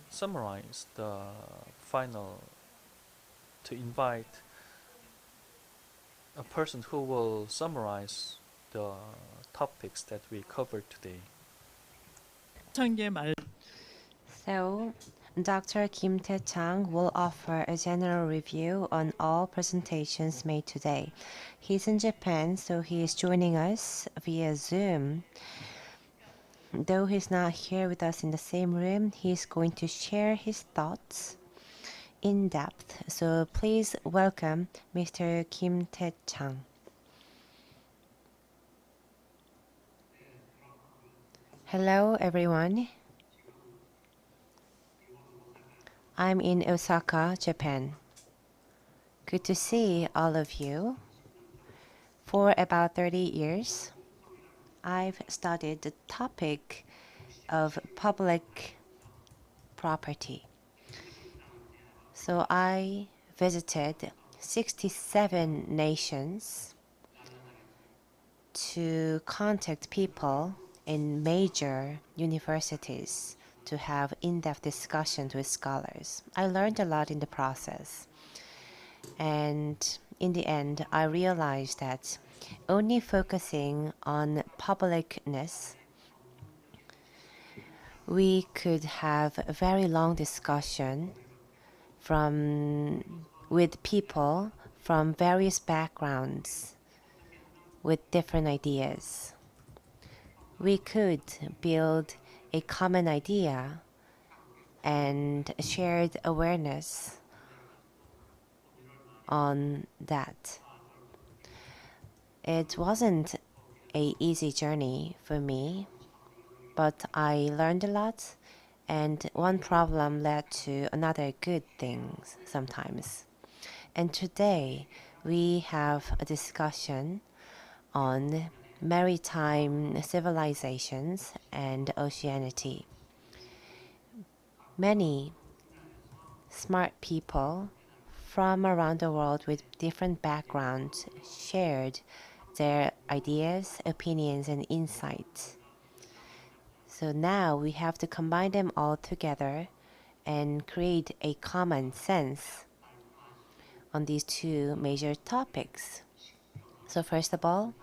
summarize the final, to invite a person who will summarize the topics that we covered today. 창계 말 So, Dr. Kim Tae-chang will offer a general review on all presentations made today. He's in Japan, so he is joining us via Zoom. Though he's not here with us in the same room, he's going to share his thoughts in depth. So please welcome Mr. Kim Tae-chang. Hello, everyone. I'm in Osaka, Japan. Good to see all of you. For about 30 years, I've studied the topic of public property. So I visited 67 nations to contact people in major universities to have in-depth discussions with scholars. I learned a lot in the process. And in the end, I realized that only focusing on publicness, we could have a very long discussion with people from various backgrounds with different ideas. We could build a common idea and a shared awareness on that. It wasn't an easy journey for me, but I learned a lot, and one problem led to another good thing sometimes. And today we have a discussion on maritime civilizations and oceanity. Many smart people from around the world with different backgrounds shared their ideas, opinions, and insights. So now we have to combine them all together and create a common sense on these two major topics. So first of all,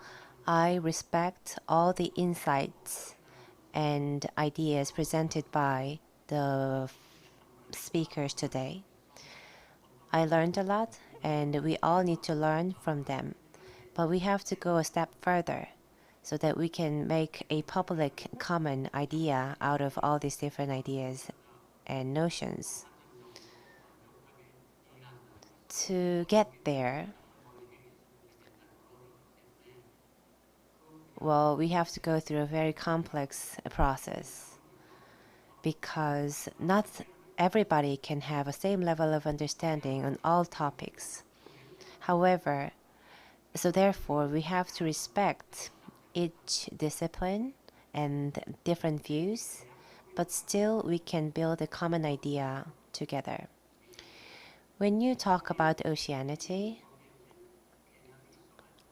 I respect all the insights and ideas presented by the speakers today. I learned a lot, and we all need to learn from them. But we have to go a step further so that we can make a public common idea out of all these different ideas and notions. To get there, well, we have to go through a very complex process, because not everybody can have the same level of understanding on all topics. However, so therefore, we have to respect each discipline and different views, but still we can build a common idea together. When you talk about oceanity,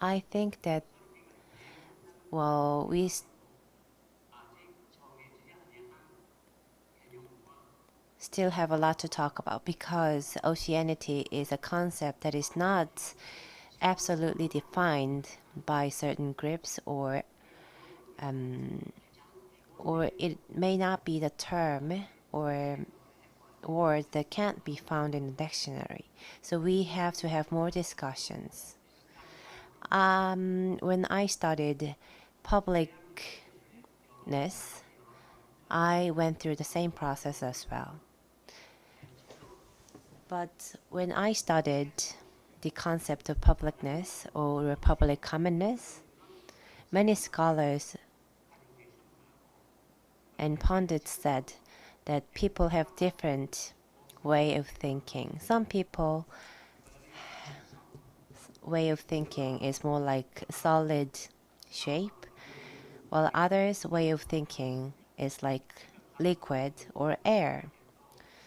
I think that, well, we still have a lot to talk about, because oceanity is a concept that is not absolutely defined by certain groups, or it may not be the term or word that can't be found in the dictionary. So we have to have more discussions. When I studied publicness, I went through the same process as well. But when I studied the concept of publicness or public commonness, many scholars and pundits said that people have different way of thinking. Some people way of thinking is more like solid shape, while others' way of thinking is like liquid or air.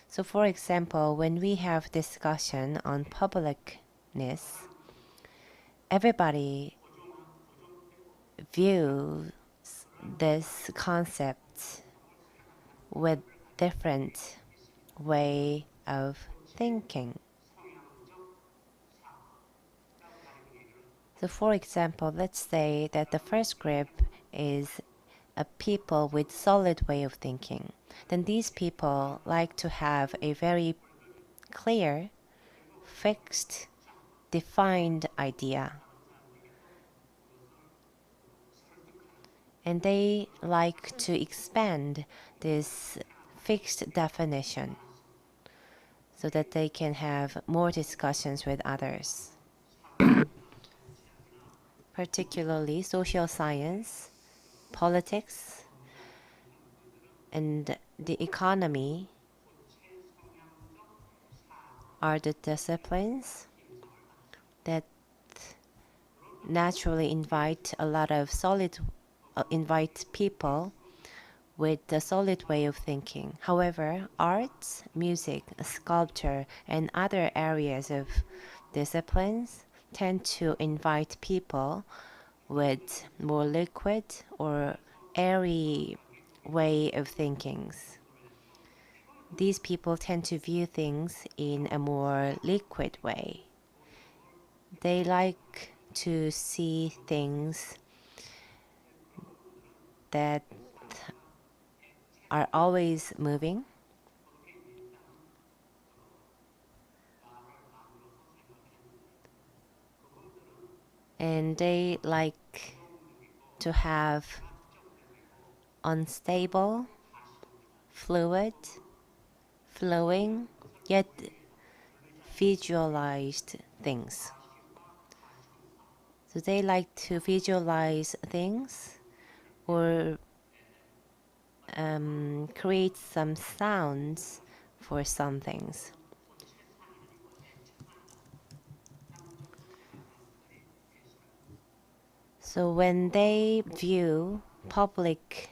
So for example, when we have discussion on publicness, everybody views this concept with different way of thinking. So for example, let's say that the first group is a people with solid way of thinking. Then these people like to have a very clear, fixed, defined idea. And they like to expand this fixed definition so that they can have more discussions with others. Particularly social science, politics, and the economy are the disciplines that naturally invite a lot of invite people with a solid way of thinking. However, arts, music, sculpture, and other areas of disciplines tend to invite people with more liquid or airy way of thinkings. These people tend to view things in a more liquid way. They like to see things that are always moving. And they like to have unstable, fluid, flowing, yet visualized things. So they like to visualize things or create some sounds for some things. So when they view public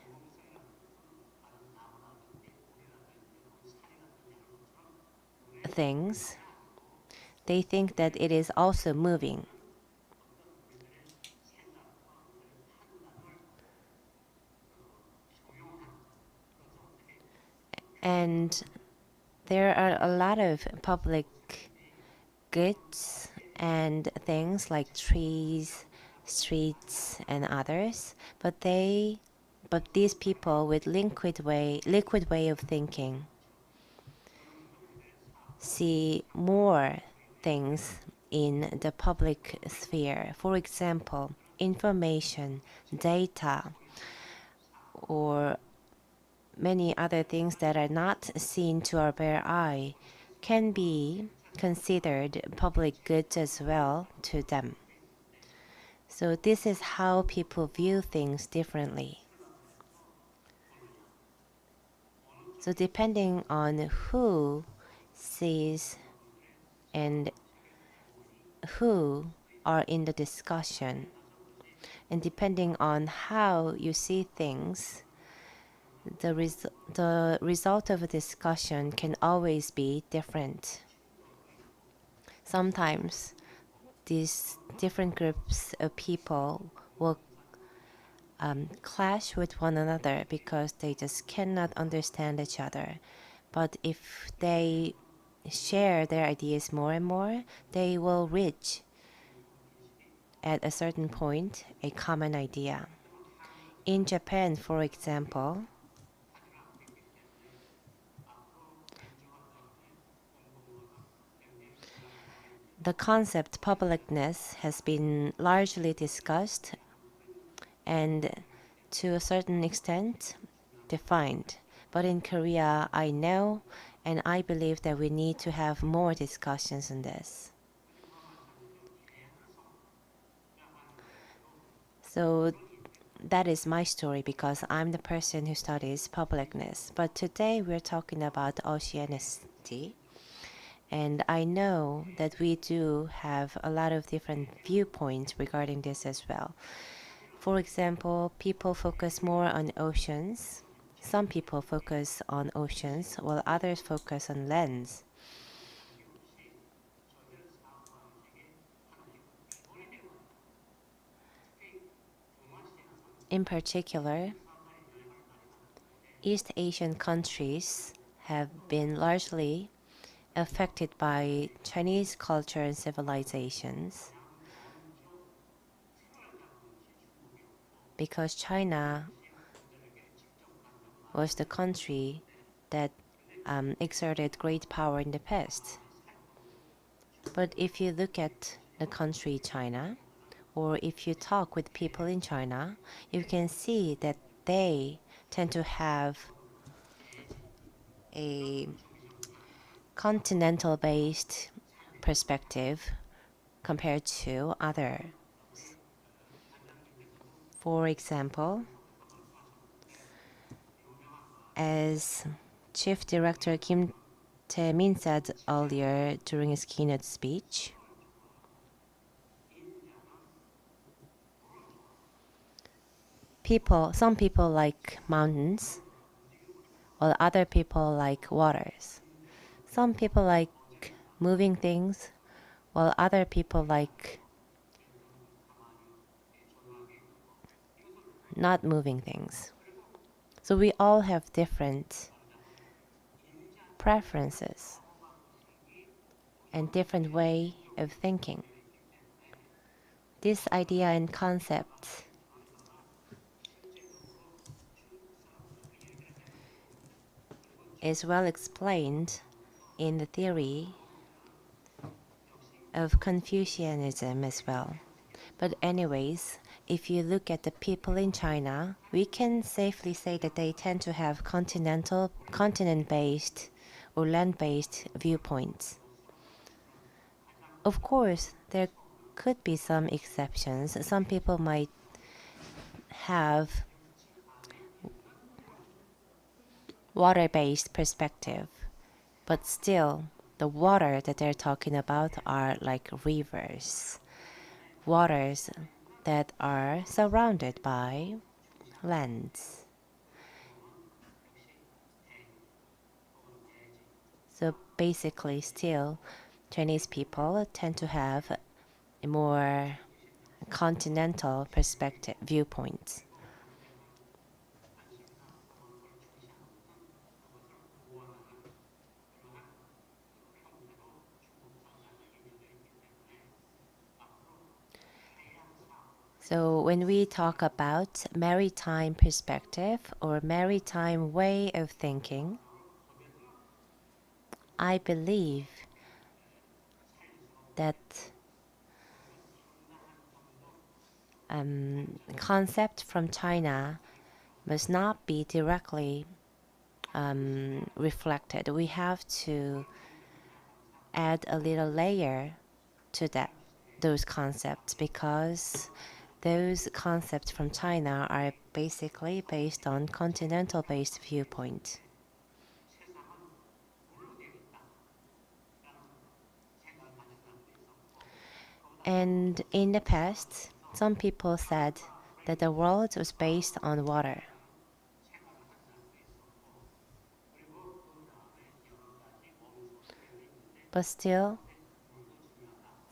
things, they think that it is also moving. And there are a lot of public goods and things like trees, streets, and others, but these people with liquid way of thinking see more things in the public sphere. For example, information, data, or many other things that are not seen to our bare eye can be considered public goods as well to them. So this is how people view things differently. So depending on who sees and who are in the discussion, and depending on how you see things, the result of a discussion can always be different. Sometimes these different groups of people will clash with one another because they just cannot understand each other. But if they share their ideas more and more, they will reach at a certain point a common idea. In Japan, for example, the concept publicness has been largely discussed and to a certain extent defined. But in Korea, I know and I believe that we need to have more discussions on this. So that is my story because I'm the person who studies publicness. But today we're talking about oceanicity. And I know that we do have a lot of different viewpoints regarding this as well. For example, people focus more on oceans. Some people focus on oceans while others focus on lands. In particular, East Asian countries have been largely affected by Chinese culture and civilizations because China was the country that exerted great power in the past. But if you look at the country China, or if you talk with people in China, you can see that they tend to have a continental-based perspective compared to others. For example, as Chief Director Kim Tae-min said earlier during his keynote speech, some people like mountains, while other people like waters. Some people like moving things, while other people like not moving things. So we all have different preferences and different way of thinking. This idea and concept is well explained in the theory of Confucianism as well. But anyways, if you look at the people in China, we can safely say that they tend to have continent-based or land-based viewpoints. Of course, there could be some exceptions. Some people might have water-based perspective, but still, the water that they're talking about are like rivers, waters that are surrounded by lands. So basically, still, Chinese people tend to have a more continental perspective viewpoint. So when we talk about maritime perspective or maritime way of thinking, I believe that concept from China must not be directly reflected. We have to add a little layer to those concepts because those concepts from China are basically based on continental-based viewpoint. And in the past, some people said that the world was based on water. But still,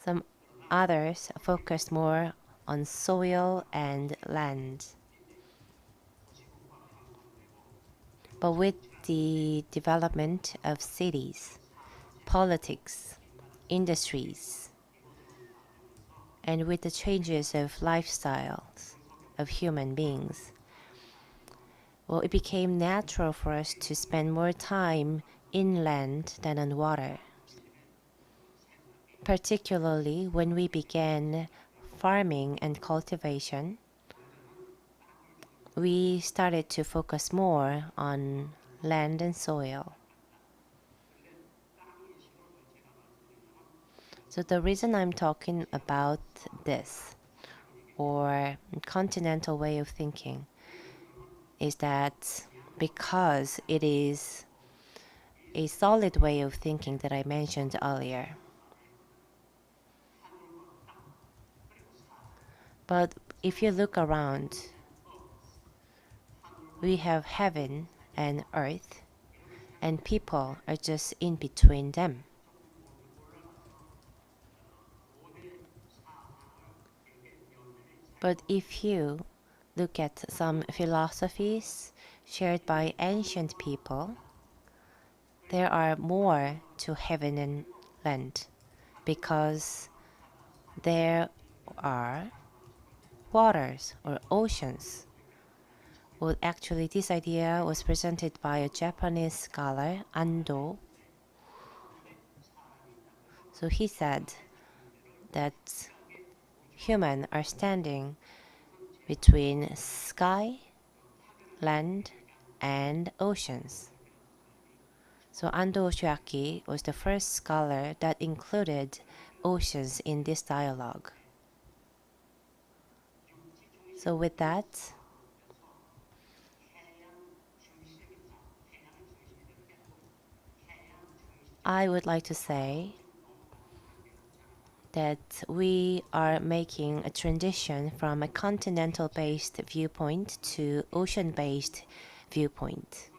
some others focused more on soil and land. But with the development of cities, politics, industries, and with the changes of lifestyles of human beings, well, it became natural for us to spend more time inland than on water. Particularly when we began farming and cultivation, we started to focus more on land and soil. So the reason I'm talking about this, or continental way of thinking, is that because it is a solid way of thinking that I mentioned earlier. But if you look around, we have heaven and earth, and people are just in between them. But if you look at some philosophies shared by ancient people, there are more to heaven and land because there are waters or oceans. Well, actually, this idea was presented by a Japanese scholar, Ando. So he said that humans are standing between sky, land, and oceans. So Ando Oshiaki was the first scholar that included oceans in this dialogue. So with that, I would like to say that we are making a transition from a continental-based viewpoint to ocean-based viewpoint.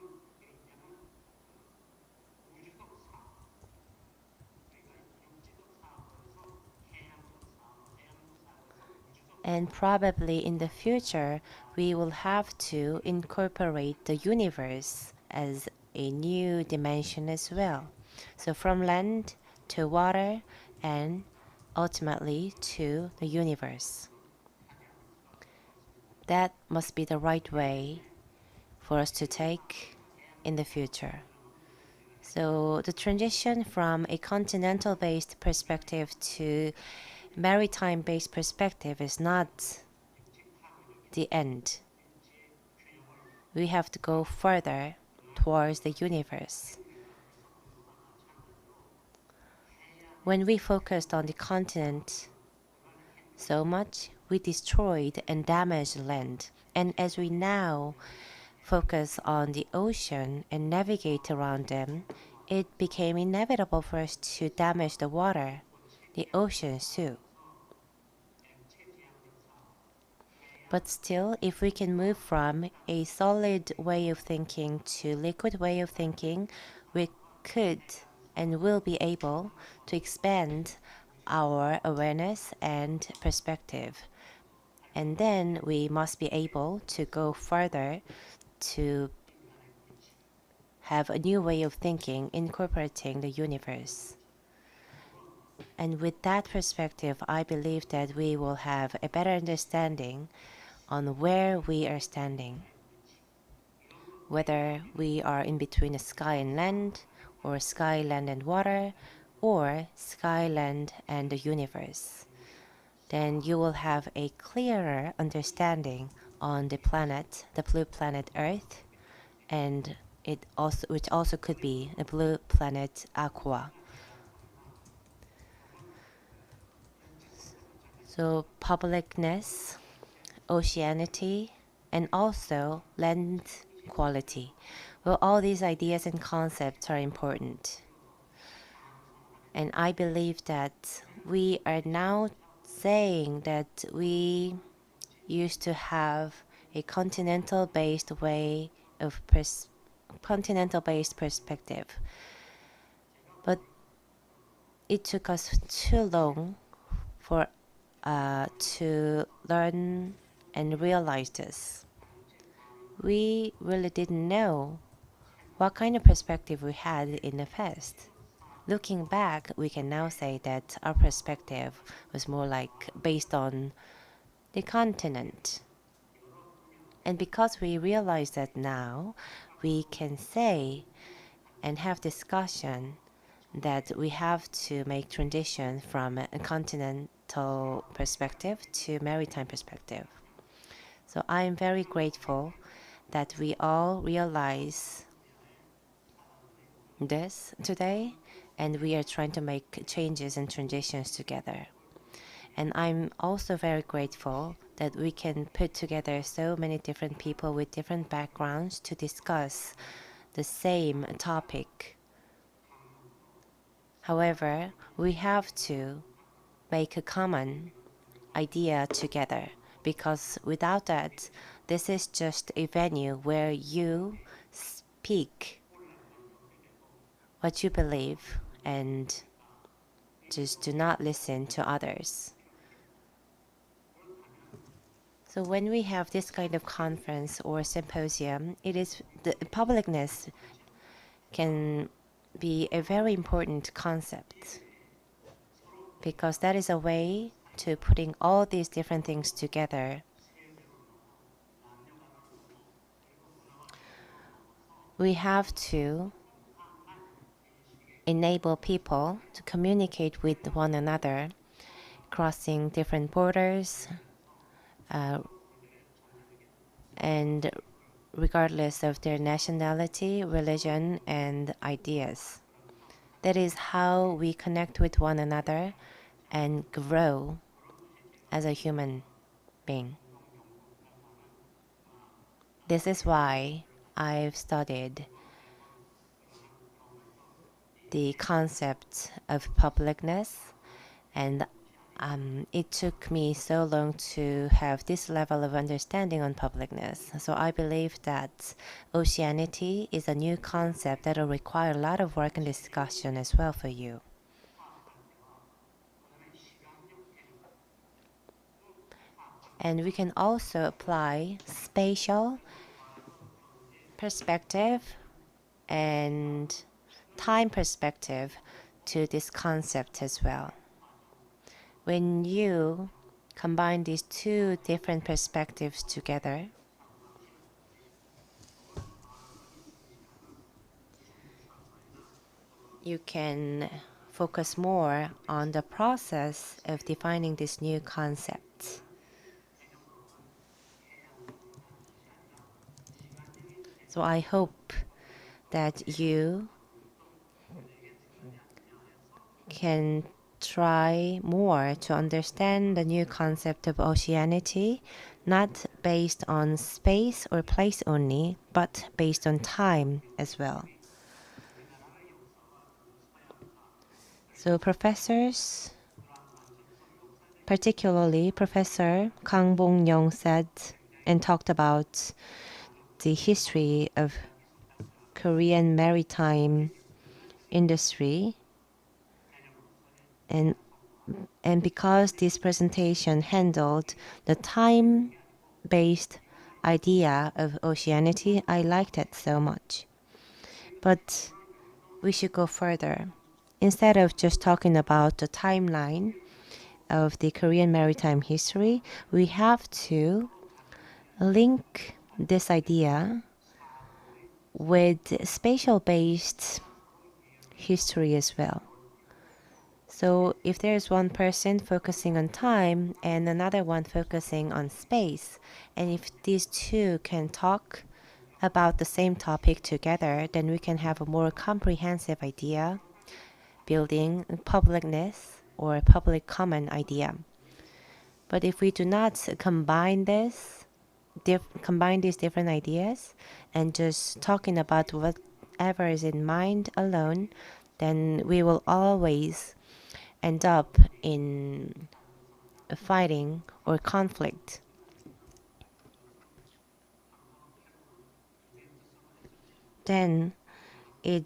And probably in the future, we will have to incorporate the universe as a new dimension as well. So from land to water and ultimately to the universe. That must be the right way for us to take in the future. So the transition from a continental-based perspective to maritime-based perspective is not the end. We have to go further towards the universe. When we focused on the continent so much, we destroyed and damaged land. And as we now focus on the ocean and navigate around them, it became inevitable for us to damage the water, the oceans too. But still, if we can move from a solid way of thinking to liquid way of thinking, we could and will be able to expand our awareness and perspective. And then we must be able to go further to have a new way of thinking incorporating the universe. And with that perspective, I believe that we will have a better understanding on where we are standing. Whether we are in between the sky and land, or sky, land, and water, or sky, land, and the universe, then you will have a clearer understanding on the planet, the blue planet Earth, and which also could be the blue planet Aqua. So publicness, oceanity, and also land quality. Well, all these ideas and concepts are important. And I believe that we are now saying that we used to have a continental-based way of continental-based perspective. But it took us too long for to learn and realize this. We really didn't know what kind of perspective we had in the past. Looking back, we can now say that our perspective was more like based on the continent. And because we realize that now, we can say and have discussion that we have to make transition from a continental perspective to maritime perspective. So I'm very grateful that we all realize this today, and we are trying to make changes and transitions together. And I'm also very grateful that we can put together so many different people with different backgrounds to discuss the same topic. However, we have to make a common idea together because without that, this is just a venue where you speak what you believe and just do not listen to others. So when we have this kind of conference or symposium, it is the publicness can be a very important concept, because that is a way to putting all these different things together. We have to enable people to communicate with one another, crossing different borders, and regardless of their nationality, religion, and ideas. That is how we connect with one another and grow as a human being. This is why I've studied the concept of publicness, and it took me so long to have this level of understanding on publicness. So I believe that oceanity is a new concept that will require a lot of work and discussion as well for you. And we can also apply spatial perspective and time perspective to this concept as well. When you combine these two different perspectives together, you can focus more on the process of defining this new concept. So I hope that you can try more to understand the new concept of oceanity, not based on space or place only, but based on time as well. So professors, particularly Professor Kang Bong-yong, said and talked about the history of Korean maritime industry, and because this presentation handled the time-based idea of oceanity, I liked it so much. But we should go further. Instead of just talking about the timeline of the Korean maritime history, we have to link this idea with spatial-based history as well. So if there's one person focusing on time and another one focusing on space, and if these two can talk about the same topic together, then we can have a more comprehensive idea, building publicness or public common idea. But if we do not combine these different ideas and just talking about whatever is in mind alone, then we will always end up in a fighting or conflict. Then we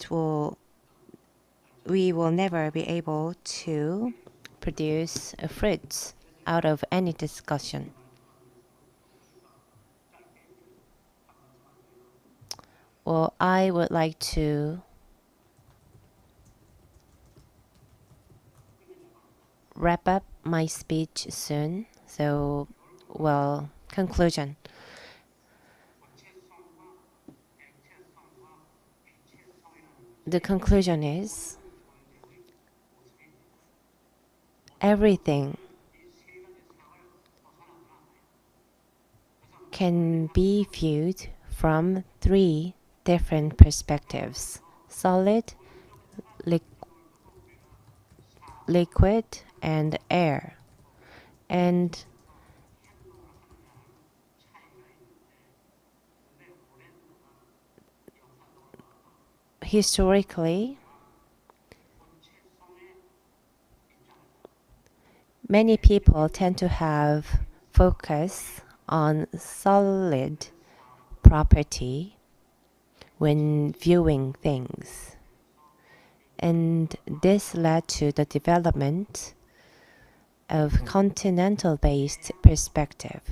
will never be able to produce a fruit out of any discussion. Well, I would like to wrap up my speech soon. So, well, conclusion. The conclusion is everything can be viewed from three different perspectives: solid, liquid, and air. And historically, many people tend to have focus on solid property when viewing things. And this led to the development of continental-based perspective.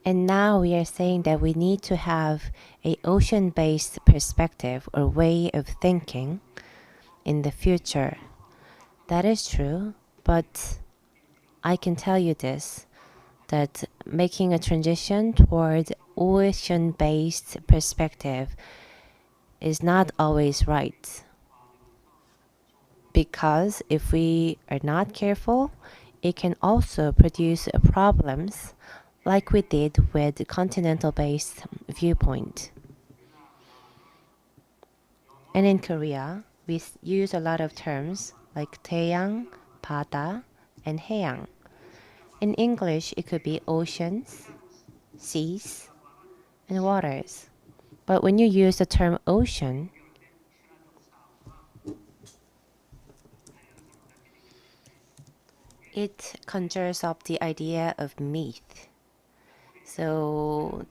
And now we are saying that we need to have a ocean-based perspective or way of thinking in the future. That is true, but I can tell you this, that making a transition toward ocean-based perspective is not always right. Because if we are not careful, it can also produce problems like we did with the continental-based viewpoint. And in Korea, we use a lot of terms like 태양, 바다, and 해양. In English, it could be oceans, seas, and waters. But when you use the term ocean, it conjures up the idea of myth. So,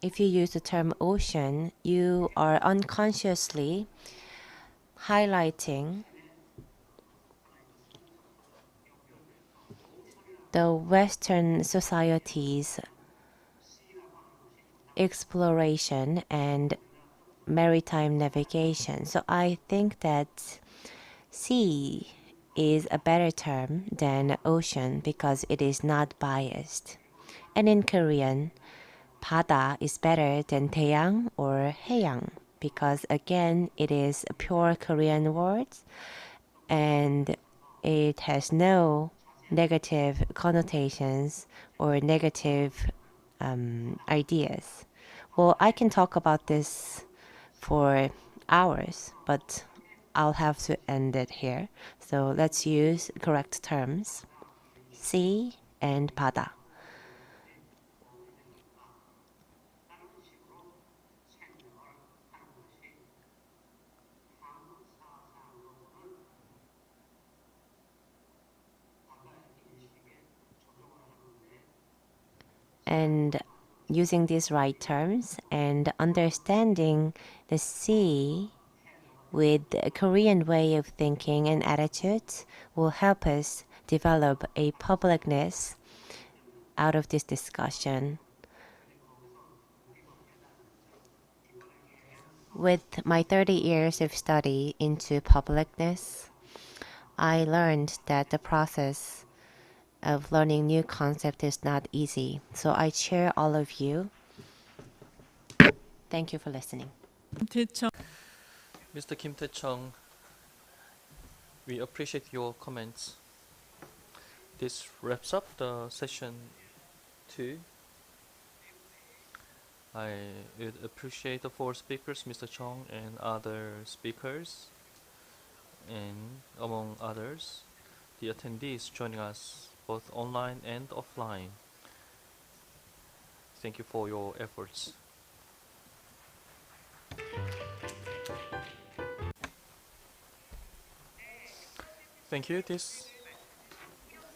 if you use the term ocean, you are unconsciously highlighting the Western society's exploration and maritime navigation. So I think that sea is a better term than ocean because it is not biased. And in Korean, 바다 is better than 태양 or 해양 because again it is a pure Korean word and it has no negative connotations or negative ideas. Well, I can talk about this for hours, but I'll have to end it here. So let's use correct terms. sea and 바다. And using these right terms and understanding the sea with a Korean way of thinking and attitudes will help us develop a publicness out of this discussion. With my 30 years of study into publicness, I learned that the process of learning new concept is not easy. So I cheer all of you. Thank you for listening. 대청 Mr. Kim Tae-chung, we appreciate your comments. This wraps up the session 2. I would appreciate the 4 speakers, Mr. Chung and other speakers, and among others, the attendees joining us both online and offline. Thank you for your efforts. Thank you.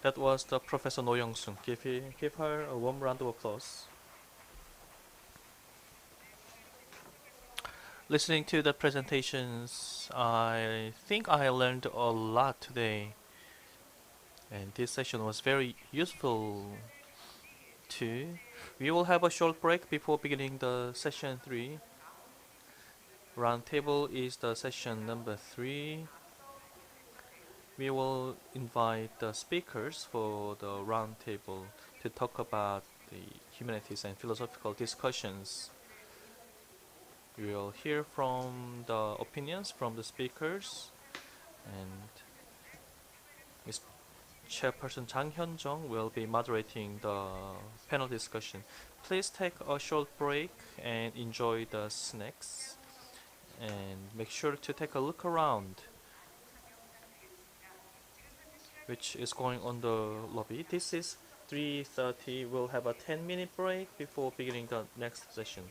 That was the Professor No Young-sung. Give her a warm round of applause. Listening to the presentations, I think I learned a lot today, and this session was very useful too. We will have a short break before beginning the session 3. Roundtable is the session number 3. We will invite the speakers for the roundtable to talk about the humanities and philosophical discussions. We will hear from the opinions from the speakers, and Ms. Chairperson Jang Hyun-jung will be moderating the panel discussion. Please take a short break and enjoy the snacks, and make sure to take a look around which is going on the lobby. This is 3:30. We'll have a 10-minute break before beginning the next session.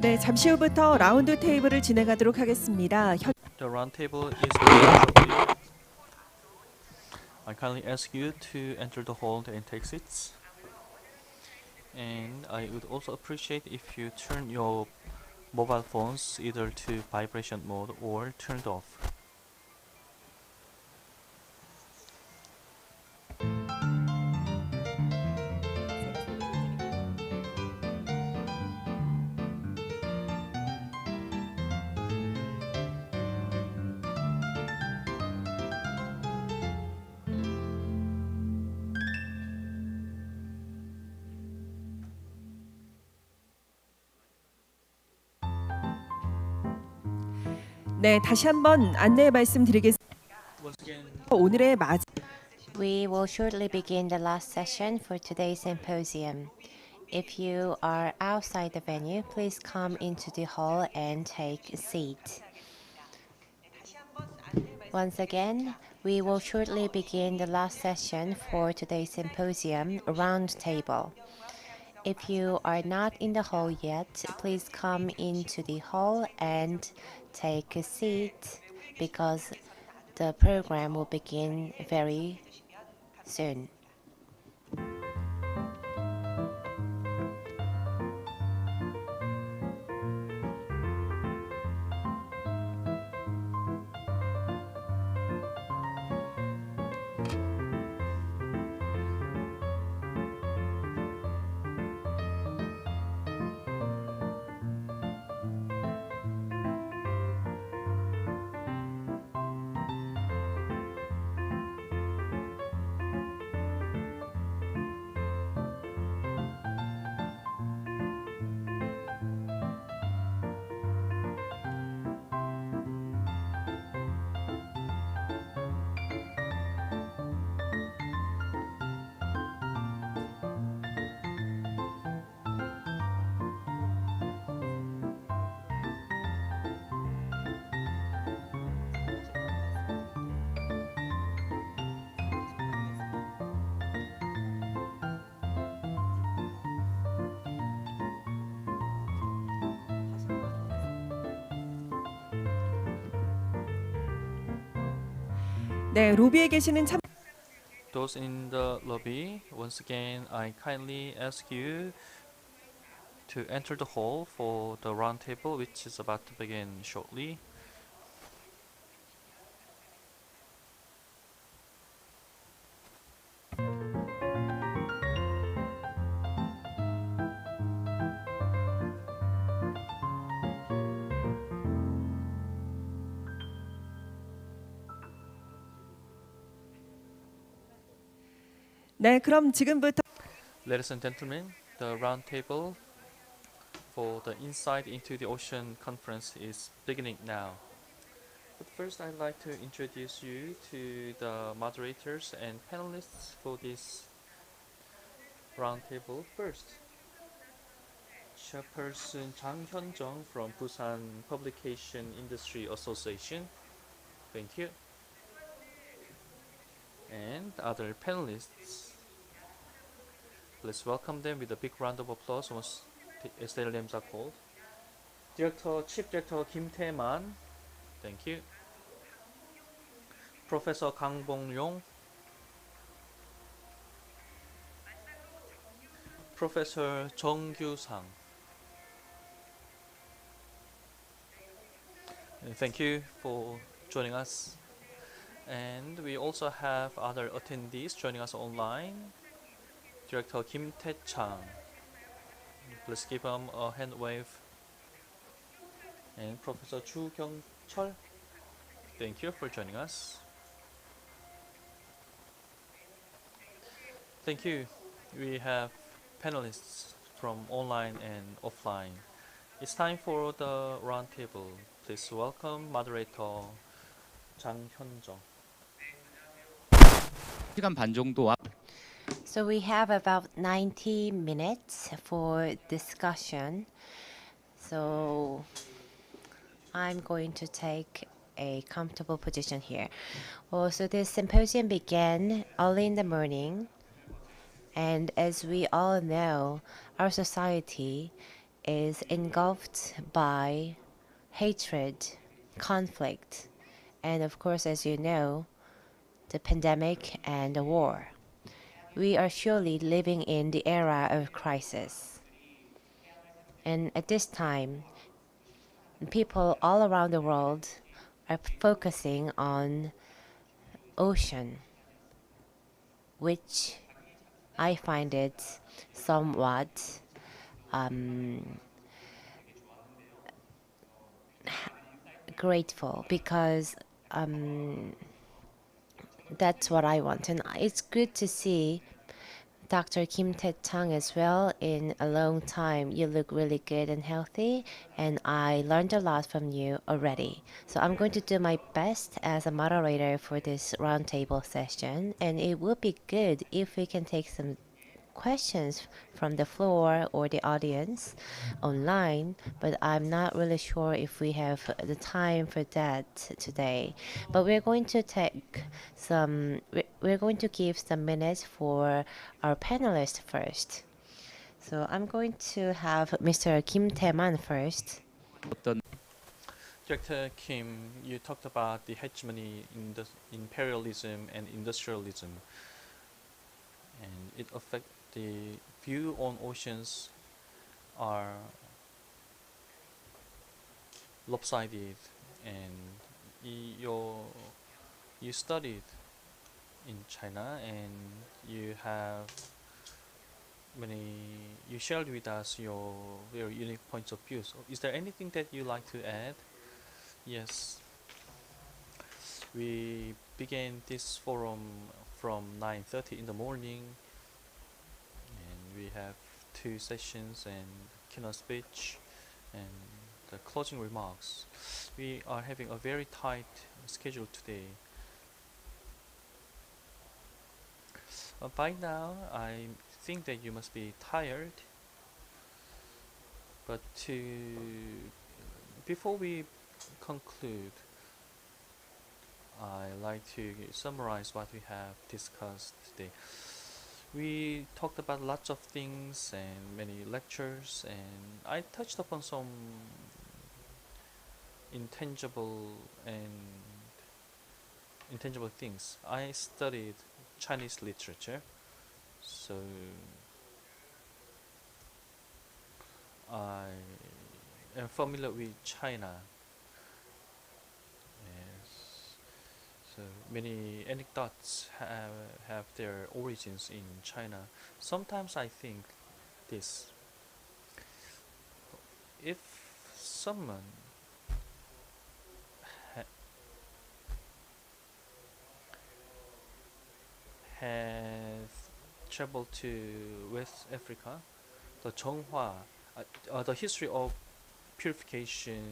네, 잠시 후부터 라운드 테이블을 진행하도록 하겠습니다. The round table is shortly. I kindly ask you to enter the hall and take seats. And I would also appreciate if you turn your mobile phones either to vibration mode or turned off. 네, 다시 한번 안내 말씀드리겠습니다. Once again, 오늘의 마지막 We will shortly begin the last session for today's symposium. If you are outside the venue, please come into the hall and take a seat. Once again, we will shortly begin the last session for today's symposium, round table. If you are not in the hall yet, please come into the hall and take a seat because the program will begin very soon. 네, 로비에 계시는 참 those in the lobby, once again, I kindly ask you to enter the hall for the round table, which is about to begin shortly. 네, 그럼 지금부터 Ladies and gentlemen, the round table for the Insight into the Ocean conference is beginning now. But first, I'd like to introduce you to the moderators and panelists for this roundtable. First, Chairperson Jang Hyun-jung from Busan Publication Industry Association. Thank you. And other panelists. Let's welcome them with a big round of applause once their names are called. Chief Director Kim Tae-man. Thank you. Professor Kang Bong-yong. Professor Jung Kyu-sang. Thank you for joining us. And we also have other attendees joining us online. Director Kim Tae-chang. Let's give him a hand wave. And Professor Chu Kyung-chol. Thank you for joining us. Thank you. We have panelists from online and offline. It's time for the round table. Please welcome moderator 장 현정. 시간 반 정도 So we have about 90 minutes for discussion. So I'm going to take a comfortable position here. So this symposium began early in the morning. And as we all know, our society is engulfed by hatred, conflict, and of course, as you know, the pandemic and the war. We are surely living in the era of crisis. And at this time, people all around the world are focusing on ocean, which I find it somewhat grateful because that's what I want. And it's good to see Dr. Kim Tae-chang as well. In a long time, you look really good and healthy, and I learned a lot from you already. So I'm going to do my best as a moderator for this roundtable session, and it would be good if we can take some questions from the floor or the audience online, but I'm not really sure if we have the time for that today. But we're going to we're going to give some minutes for our panelists first. So I'm going to have Mr. Kim Tae-man first. Director Kim, you talked about the hegemony in the imperialism and industrialism, and it affect the view on oceans are lopsided, and you studied in China, and you shared with us your very unique points of view. So is there anything that you like to add? Yes, we began this forum from 9:30 in the morning, and we have two sessions and keynote speech and the closing remarks. We are having a very tight schedule today. By now, I think that you must be tired, but before we conclude, I like to summarize what we have discussed today. We talked about lots of things and many lectures, and I touched upon some intangible things. I studied Chinese literature, so I am familiar with China. Yes. So many anecdotes have their origins in China. Sometimes I think this: if someone has traveled to West Africa, the Zhonghua, the history of purification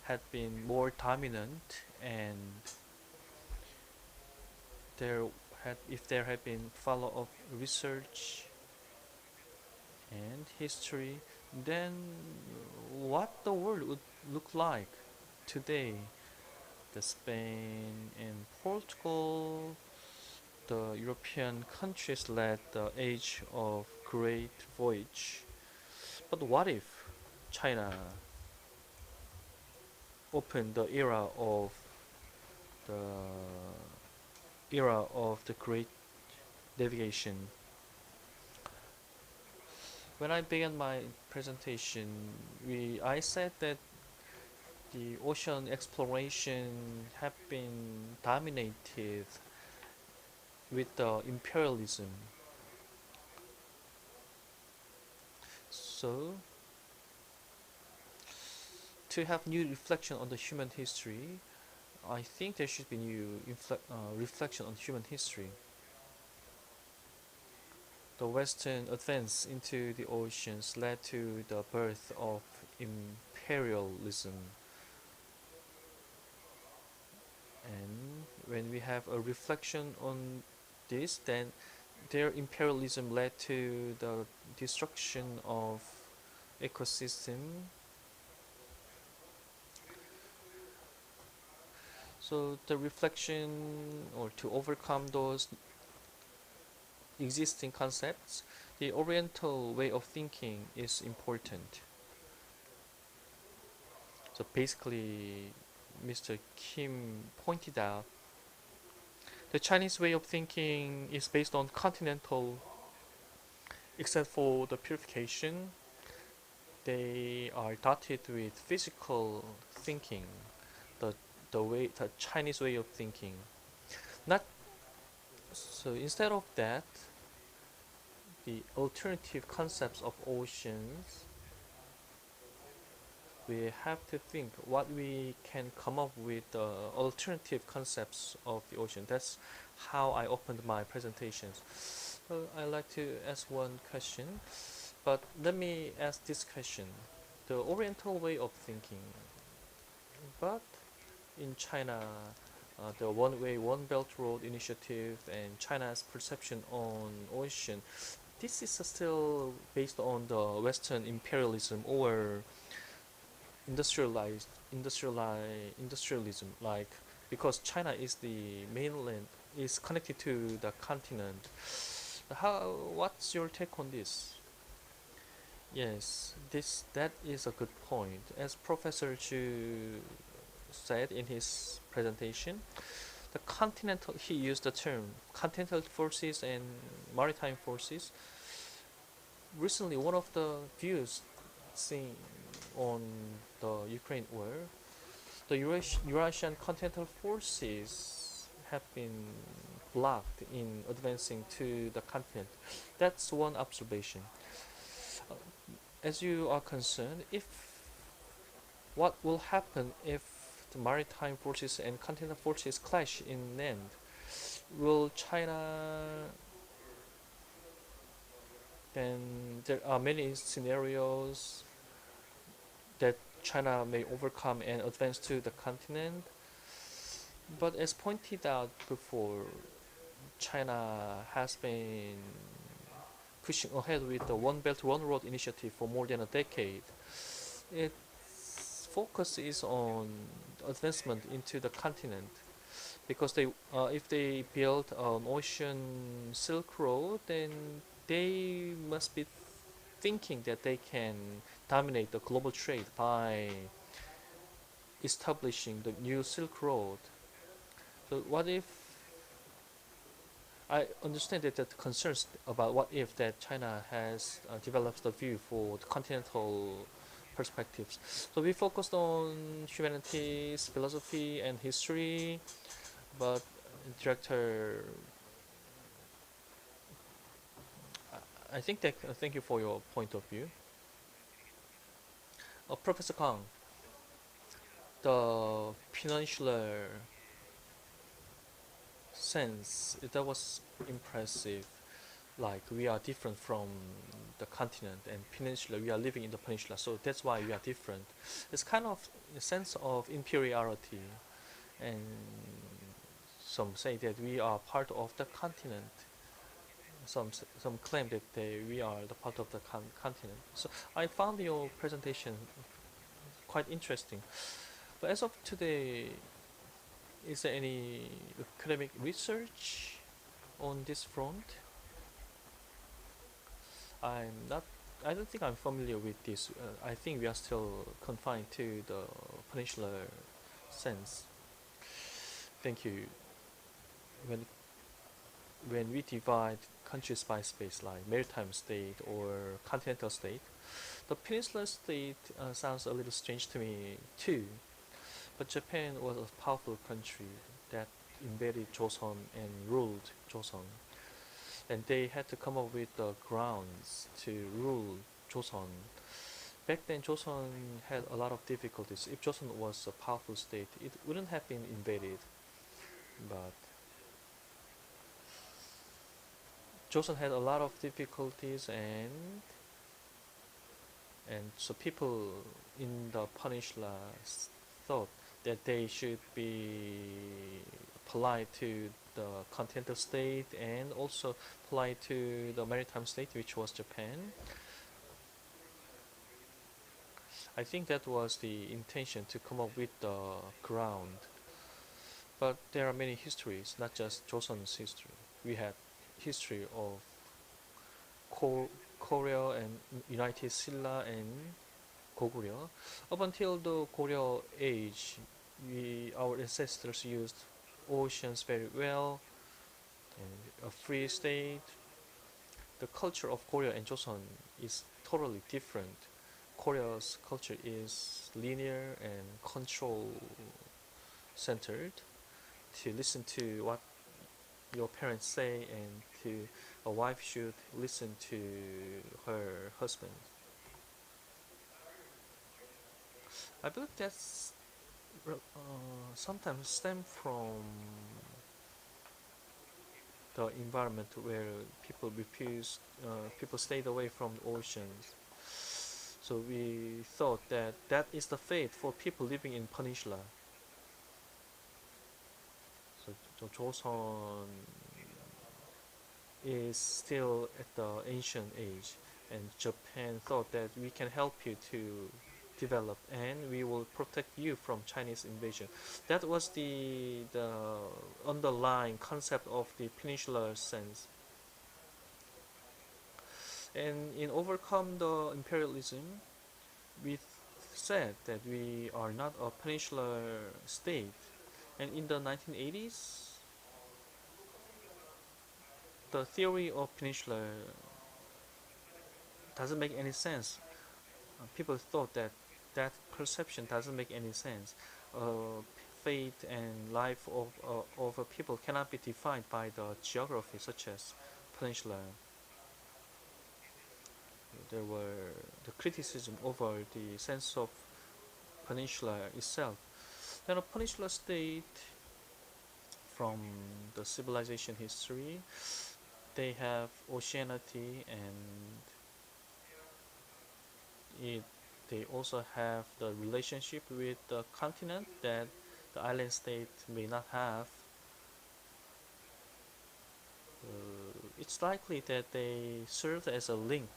had been more dominant, and if there had been follow-up research and history, then what the world would look like today. The Spain and Portugal, the European countries led the age of great voyage. But what if China opened the era of the great navigation? When I began my presentation, I said that the ocean exploration had been dominated with the imperialism. So, to have new reflection on the human history, I think there should be new reflection on human history. The Western advance into the oceans led to the birth of imperialism. And when we have a reflection on this, then their imperialism led to the destruction of ecosystem. So the reflection, or to overcome those existing concepts, the Oriental way of thinking is important. So basically, Mr. Kim pointed out the Chinese way of thinking is based on continental, except for the purification. They are dotted with physical thinking, the Chinese way of thinking. Not so. Instead of that, the alternative concepts of oceans, we have to think what we can come up with alternative concepts of the ocean. That's how I opened my presentations. I'd like to ask one question, but let me ask this question. The Oriental way of thinking, but in China, the One Way, One Belt Road initiative and China's perception on ocean, this is still based on the Western imperialism or industrialism, like because China is the mainland, is connected to the continent. What's your take on this? Yes, that is a good point. As Professor Chu said in his presentation, he used the term continental forces and maritime forces. Recently, one of the views seen on the Ukraine war, the Eurasian continental forces have been blocked in advancing to the continent. That's one observation. As you are concerned, what will happen if the maritime forces and continental forces clash in land? Will China, then there are many scenarios that China may overcome and advance to the continent. But as pointed out before, China has been pushing ahead with the One Belt, One Road initiative for more than a decade. Its focus is on advancement into the continent, because if they build an ocean Silk Road, then they must be thinking that they can dominate the global trade by establishing the new Silk Road. So what if, I understand that the concerns about what if that China has developed the view for the continental perspectives. So we focused on humanities, philosophy, and history, but director, I think that thank you for your point of view. Professor Kang, the peninsular sense, that was impressive. Like we are different from the continent and peninsula, we are living in the peninsula, so that's why we are different. It's kind of a sense of inferiority, and some say that we are part of the continent. Some claim that we are the part of the continent. So I found your presentation quite interesting. But as of today, is there any academic research on this front? I don't think I'm familiar with this. I think we are still confined to the peninsular sense. Thank you. When we divide countries by space, like maritime state or continental state, the peninsular state sounds a little strange to me too. But Japan was a powerful country that invaded Joseon and ruled Joseon, and they had to come up with the grounds to rule Joseon. Back then, Joseon had a lot of difficulties. If Joseon was a powerful state, it wouldn't have been invaded. But Joseon had a lot of difficulties, and so people in the peninsula thought that they should be polite to the continental state and also polite to the maritime state, which was Japan. I think that was the intention, to come up with the ground. But there are many histories, not just Joseon's history. We had history of Korea and United Silla and Goguryeo. Up until the Goryeo age, our ancestors used oceans very well, and a free state. The culture of Korea and Joseon is totally different. Korea's culture is linear and control centered. To listen to what your parents say, and to a wife should listen to her husband. I believe that's sometimes stem from the environment where people stayed away from the oceans. So we thought that that is the fate for people living in peninsula. So Joseon is still at the ancient age, and Japan thought that we can help you to develop, and we will protect you from Chinese invasion. That was the underlying concept of the peninsular sense. And in overcome the imperialism, we said that we are not a peninsular state. And in the 1980s, the theory of peninsula doesn't make any sense. People thought that that perception doesn't make any sense. Fate and life of a people cannot be defined by the geography, such as peninsula. There were the criticism over the sense of peninsula itself. Then a peninsula state, from the civilization history, they have oceanity, and they also have the relationship with the continent that the island state may not have. It's likely that they served as a link.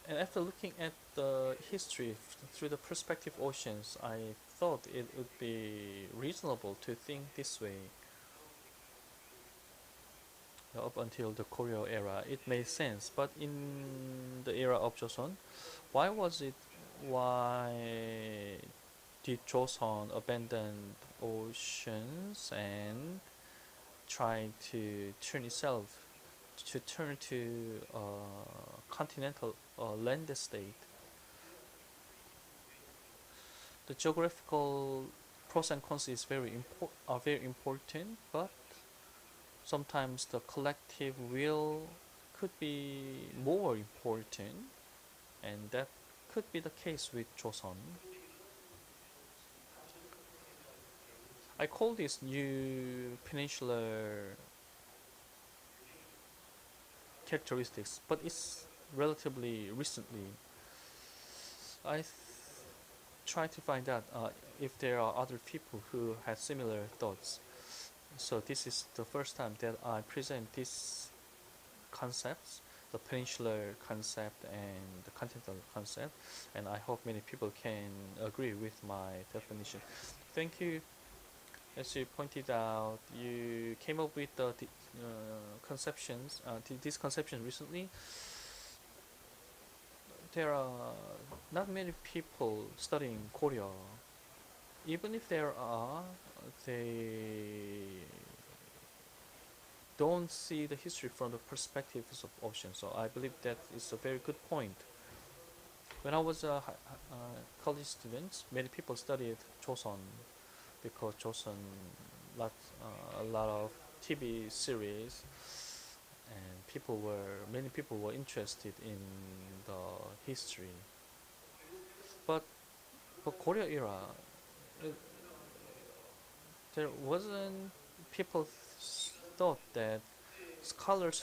And after looking at the history through the perspective oceans, I thought it would be reasonable to think this way. Up until the Goryeo era, it made sense. But in the era of Joseon, why did Joseon abandon oceans and try to turn to a continental land state? The geographical pros and cons are very important, but sometimes the collective will could be more important, and that could be the case with Joseon. I call this new peninsular characteristics, but it's relatively recently. I try to find out if there are other people who had similar thoughts. So this is the first time that I present these concepts, the peninsular concept and the continental concept, and I hope many people can agree with my definition. Thank you. As you pointed out, you came up with these conceptions recently. There are not many people studying Korea. Even if there are, they don't see the history from the perspectives of ocean. So I believe that is a very good point. When I was a college student, many people studied Joseon because Joseon a lot of TV series, and many people were interested in the history. But for Korea era, there wasn't people thought that scholars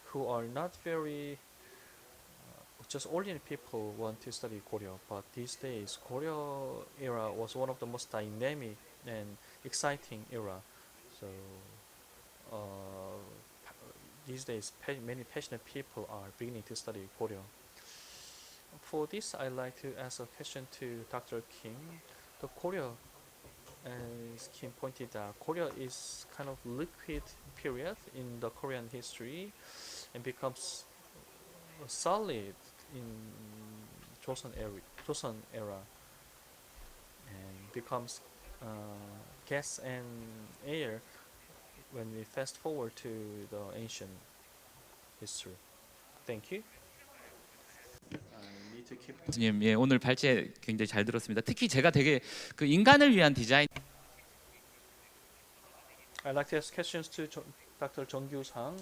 who are not very just ordinary people want to study Korea. But these days, Korea era was one of the most dynamic and exciting era. So these days, many passionate people are beginning to study Korea. For this, I'd like to ask a question to Dr. Kim. The Korea, as Kim pointed out, Korea is kind of liquid period in the Korean history, and becomes solid in Joseon era, and becomes gas and air when we fast forward to the ancient history. Thank you. I need to keep. 교수님, 예, 오늘 발제 굉장히 잘 들었습니다. 특히 제가 되게 그 인간을 위한 디자인 I'd like to ask questions to Dr. Jung Kyu-sang.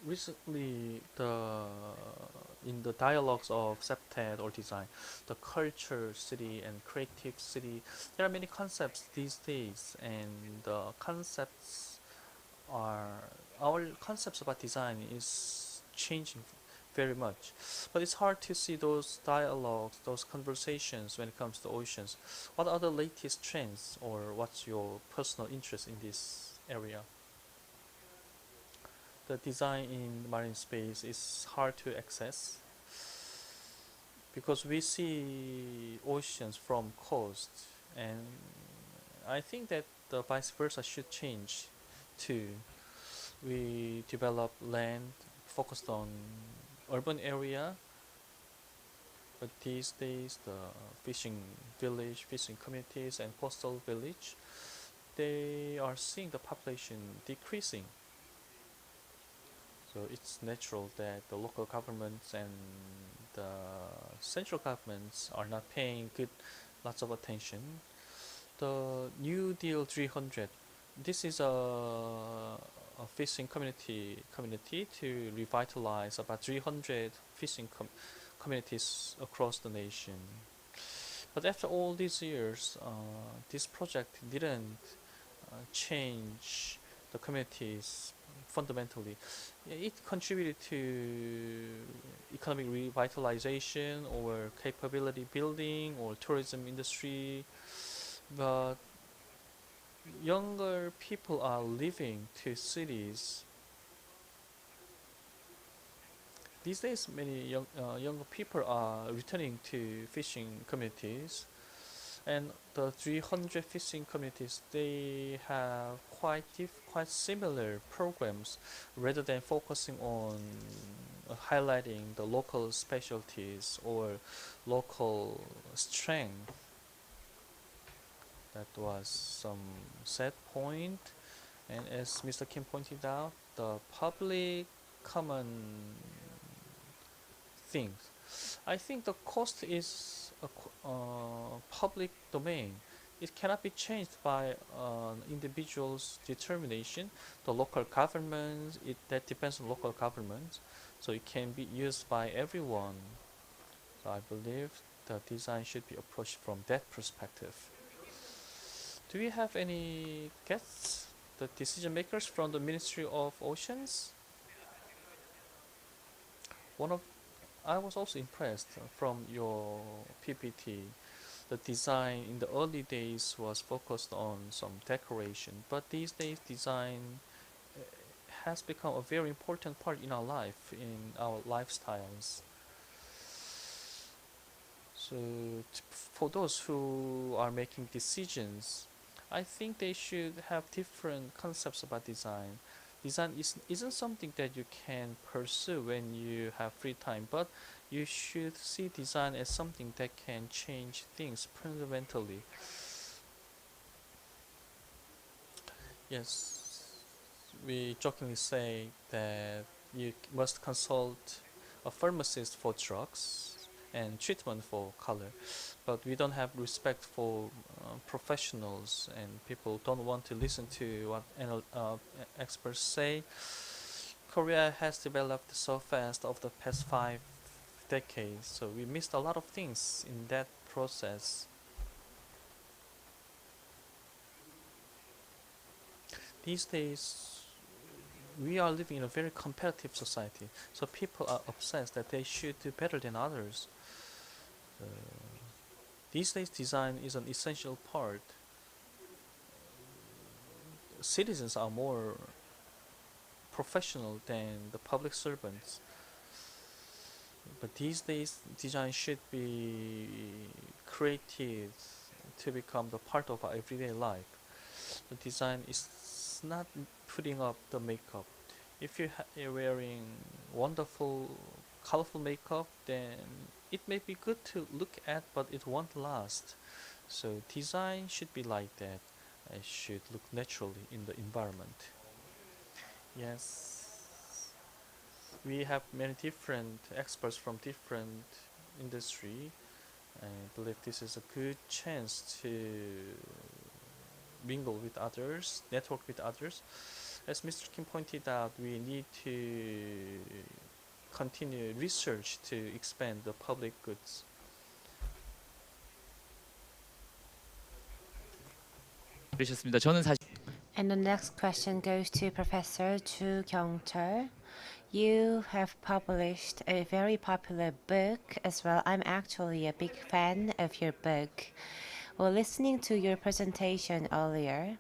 Recently, in the dialogues of SEPTED or design, the culture city and creative city, there are many concepts these days, and the concepts are our concepts about design is changing very much, but it's hard to see those dialogues, those conversations when it comes to oceans. What are the latest trends, or what's your personal interest in this area? The design in marine space is hard to access because we see oceans from coast, and I think that the vice versa should change too. We develop land focused on urban area, but these days the fishing village, fishing communities and coastal village, they are seeing the population decreasing. So it's natural that the local governments and the central governments are not paying lots of attention. The New Deal 300, this is a fishing community to revitalize about 300 fishing communities across the nation. But after all these years, this project didn't change the communities fundamentally. It contributed to economic revitalization or capability building or tourism industry, but younger people are leaving to cities. These days, many younger people are returning to fishing communities, and the 300 fishing communities, they have quite similar programs rather than focusing on highlighting the local specialties or local strength. That was some sad point, and as Mr. Kim pointed out, the public common things. I think the cost is a public domain. It cannot be changed by an individual's determination. The local government, that depends on local government, so it can be used by everyone. So I believe the design should be approached from that perspective. Do we have any guests, the decision makers from the Ministry of Oceans? I was also impressed from your PPT. The design in the early days was focused on some decoration, but these days design has become a very important part in our life, in our lifestyles. So for those who are making decisions, I think they should have different concepts about design. Design isn't something that you can pursue when you have free time, but you should see design as something that can change things fundamentally. Yes, we jokingly say that you must consult a pharmacist for drugs and treatment for color, but we don't have respect for professionals, and people don't want to listen to what experts say. Korea has developed so fast over the past 5 decades, so we missed a lot of things in that process. These days, we are living in a very competitive society, so people are obsessed that they should do better than others. These days, design is an essential part. Citizens are more professional than the public servants. But these days, design should be creative to become the part of our everyday life. The design is it's not putting up the makeup. If you're wearing wonderful, colorful makeup, then it may be good to look at, but it won't last. So design should be like that. It should look naturally in the environment. Yes, we have many different experts from different industry. I believe this is a good chance to mingle with others, network with others. As Mr. Kim pointed out, we need to continue research to expand the public goods. 그러셨습니다. 저는 사실 And the next question goes to Professor Chu Kyung-chul. You have published a very popular book as well. I'm actually a big fan of your book. Well, listening to your presentation earlier,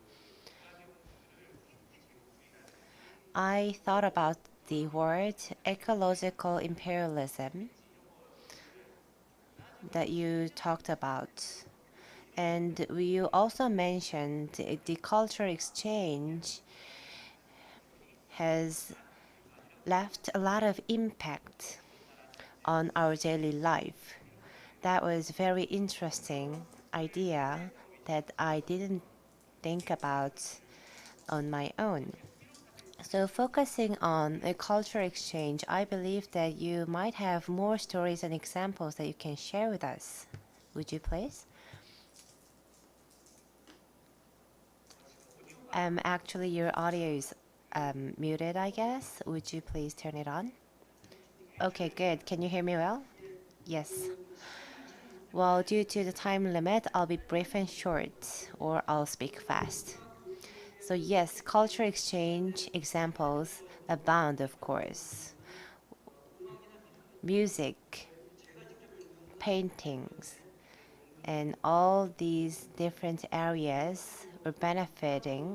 I thought about the word ecological imperialism that you talked about. And you also mentioned the cultural exchange has left a lot of impact on our daily life. That was very interesting idea that I didn't think about on my own. So focusing on the cultural exchange, I believe that you might have more stories and examples that you can share with us. Would you please? Actually, your audio is muted, I guess. Would you please turn it on? Okay, good. Can you hear me well? Yes. Well, due to the time limit, I'll be brief and short, or I'll speak fast. So yes, cultural exchange examples abound, of course. Music, paintings, and all these different areas were benefited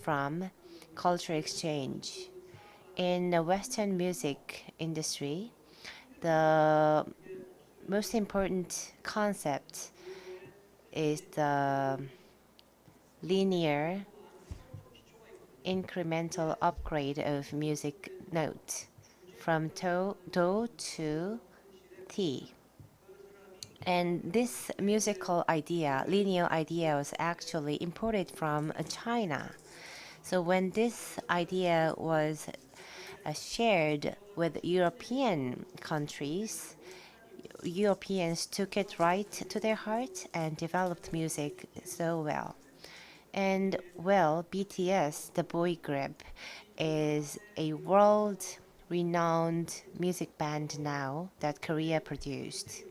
from cultural exchange. In the Western music industry, the most important concept is the linear incremental upgrade of music note from do to ti. And this musical idea, linear idea, was actually imported from China. So when this idea was shared with European countries, Europeans took it right to their heart and developed music so well. And well, BTS, the boy group, is a world-renowned music band now that Korea produced.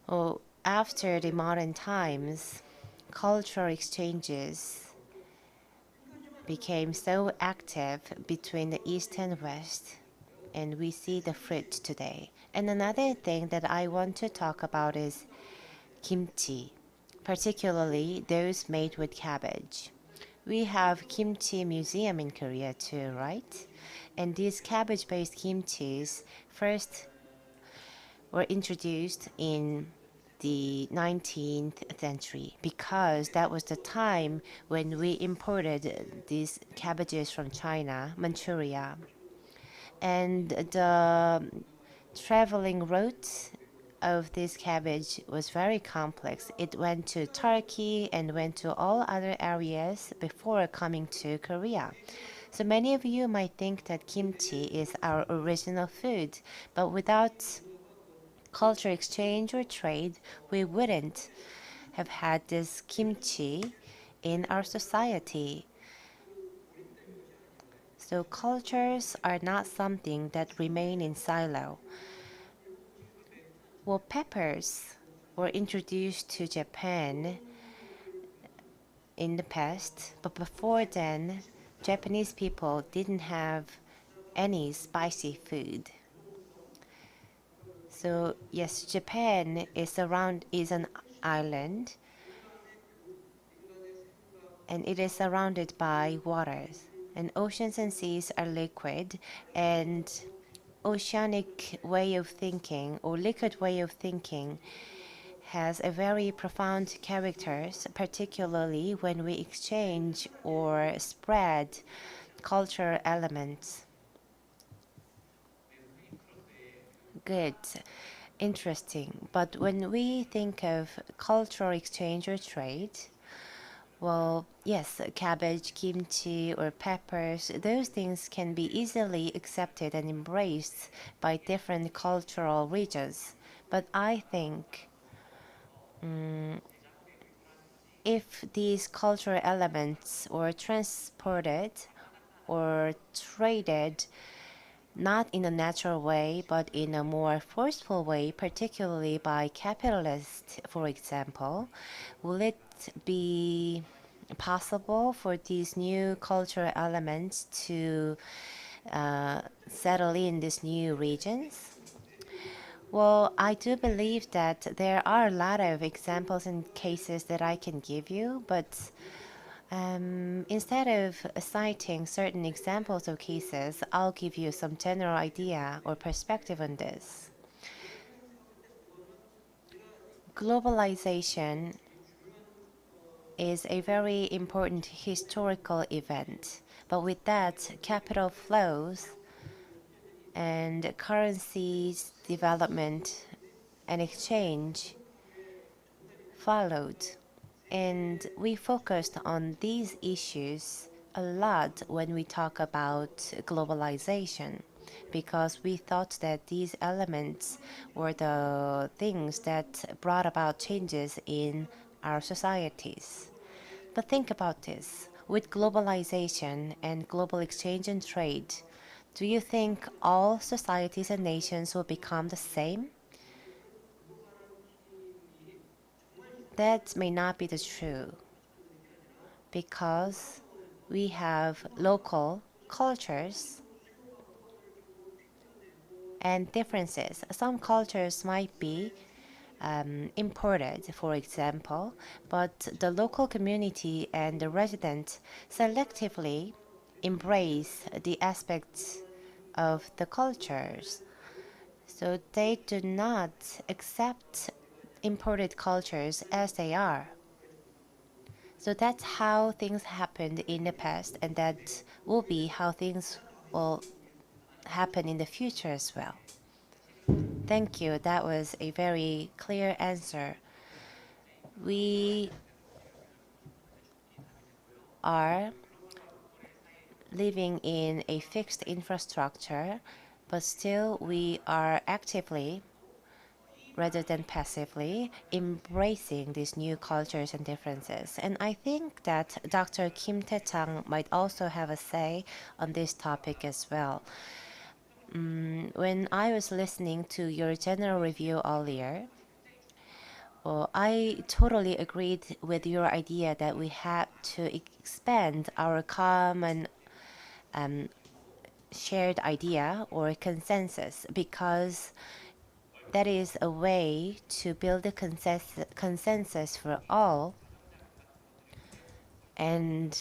Oh, after the modern times, cultural exchanges became so active between the East and West, and we see the fruit today. And another thing that I want to talk about is kimchi, particularly those made with cabbage. We have kimchi museum in Korea too, right? And these cabbage-based kimchis first were introduced in the 19th century because that was the time when we imported these cabbages from China, Manchuria. And the traveling route of this cabbage was very complex. It went to Turkey and went to all other areas before coming to Korea. So many of you might think that kimchi is our original food, but without culture exchange or trade, we wouldn't have had this kimchi in our society. So cultures are not something that remain in silo. Well, peppers were introduced to Japan in the past, but before then, Japanese people didn't have any spicy food. So yes, Japan is an island, and it is surrounded by waters. And oceans and seas are liquid, and oceanic way of thinking or liquid way of thinking has a very profound characters, particularly when we exchange or spread cultural elements. Good, interesting. But when we think of cultural exchange or trade, well, yes, cabbage, kimchi, or peppers, those things can be easily accepted and embraced by different cultural regions. But I think if these cultural elements were transported or traded not in a natural way, but in a more forceful way, particularly by capitalists, for example, will it be possible for these new cultural elements to settle in these new regions? Well, I do believe that there are a lot of examples and cases that I can give you, but instead of citing certain examples of cases, I'll give you some general idea or perspective on this. Globalization is a very important historical event, but with that, capital flows and currencies development and exchange followed. And we focused on these issues a lot when we talk about globalization because we thought that these elements were the things that brought about changes in our societies. But think about this. With globalization and global exchange and trade, do you think all societies and nations will become the same? That may not be the true because we have local cultures and differences. Some cultures might be imported, for example, but the local community and the residents selectively embrace the aspects of the cultures. So they do not accept imported cultures as they are. So that's how things happened in the past, and that will be how things will happen in the future as well. Thank you. That was a very clear answer. We are living in a fixed infrastructure, but still we are actively, rather than passively, embracing these new cultures and differences. And I think that Dr. Kim Tae-chang might also have a say on this topic as well. When I was listening to your general review earlier, well, I totally agreed with your idea that we have to expand our common shared idea or consensus because that is a way to build a consensus for all and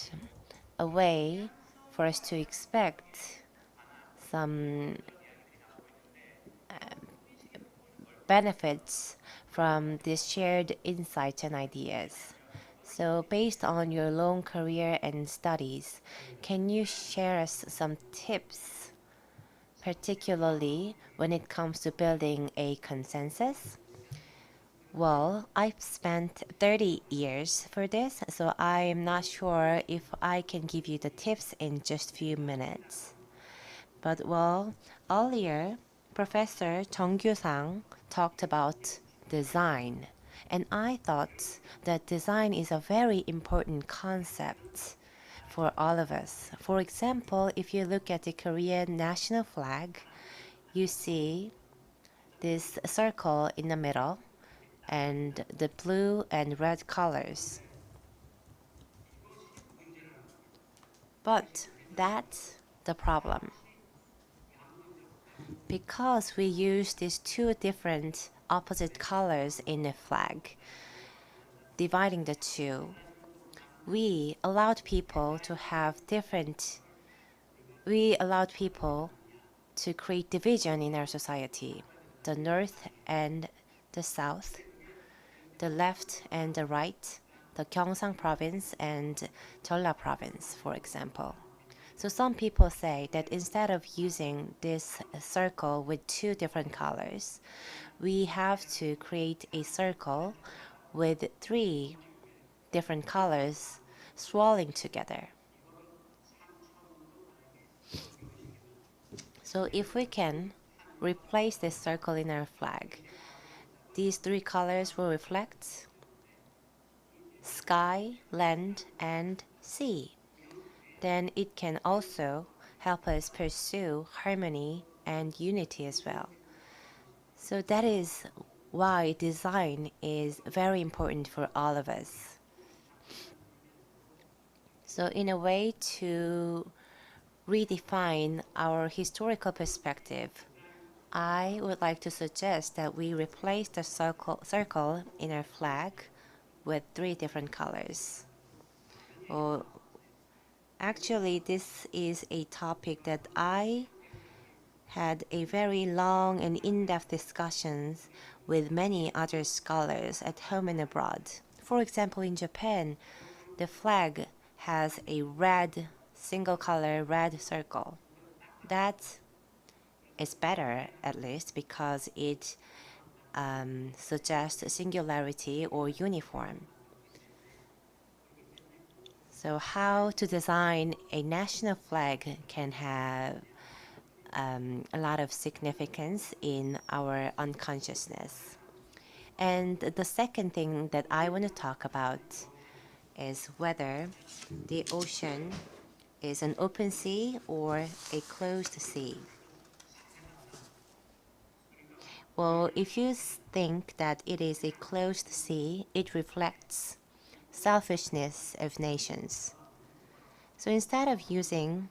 a way for us to expect some benefits from these shared insights and ideas. So based on your long career and studies, can you share us some tips, particularly when it comes to building a consensus? Well, I've spent 30 years for this, so I'm not sure if I can give you the tips in just few minutes. But well, earlier, Professor Jung Kyu-sang talked about design, and I thought that design is a very important concept for all of us. For example, if you look at the Korean national flag, you see this circle in the middle and the blue and red colors. But that's the problem. Because we use these two different opposite colors in the flag, dividing the two, we allowed people to create division in our society, the North and the South. the left and the right, the Gyeongsang province and Jeolla province, for example. So some people say that instead of using this circle with two different colors, we have to create a circle with three different colors swirling together. So if we can replace this circle in our flag, these three colors will reflect sky, land, and sea. Then it can also help us pursue harmony and unity as well. So that is why design is very important for all of us. So in a way to redefine our historical perspective, I would like to suggest that we replace the circle in our flag with three different colors. Well, actually, this is a topic that I had a very long and in-depth discussions with many other scholars at home and abroad. For example, in Japan, the flag has a red, single color red circle. That is better, at least, because it suggests singularity or uniform. So how to design a national flag can have a lot of significance in our unconsciousness. And the second thing that I want to talk about is whether the ocean is an open sea or a closed sea. Well, if you think that it is a closed sea, it reflects selfishness of nations. So instead of using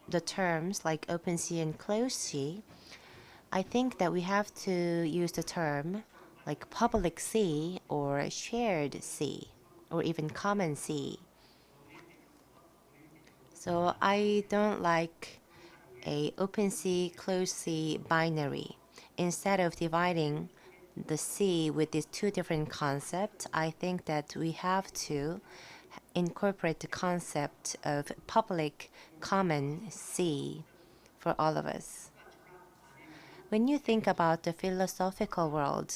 the terms like open sea and closed sea, I think that we have to use the term like public sea or shared sea or even common sea. So I don't like a open sea, closed sea binary. Instead of dividing the sea with these two different concepts, I think that we have to incorporate the concept of public common sea for all of us. When you think about the philosophical world,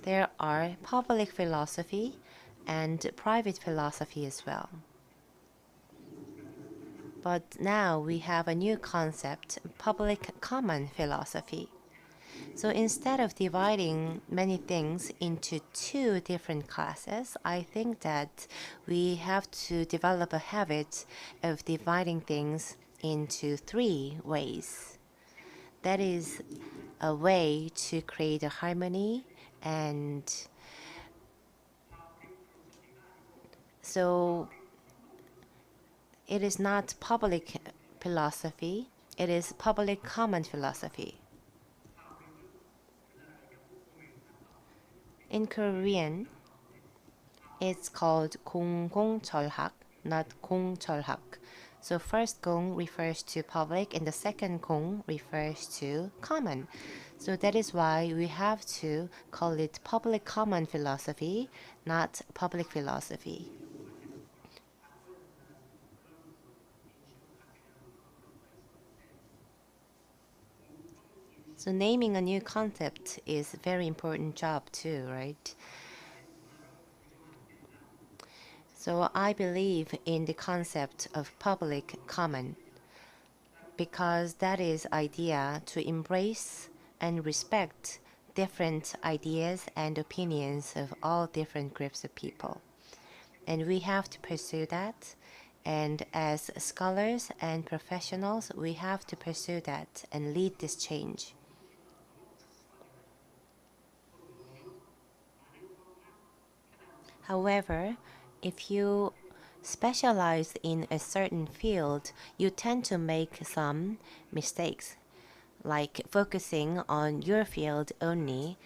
there are public philosophy and private philosophy as well. But now we have a new concept, public common philosophy. So instead of dividing many things into two different classes, I think that we have to develop a habit of dividing things into three ways. That is a way to create a harmony, and so it is not public philosophy, it is public common philosophy. In Korean, it's called 공공철학, not 공철학. So first 공 refers to public and the second 공 refers to common. So that is why we have to call it public common philosophy, not public philosophy. So naming a new concept is a very important job too, right? So I believe in the concept of public common because that is idea to embrace and respect different ideas and opinions of all different groups of people. And we have to pursue that. And as scholars and professionals, we have to pursue that and lead this change. However, if you specialize in a certain field, you tend to make some mistakes, like focusing on your field only,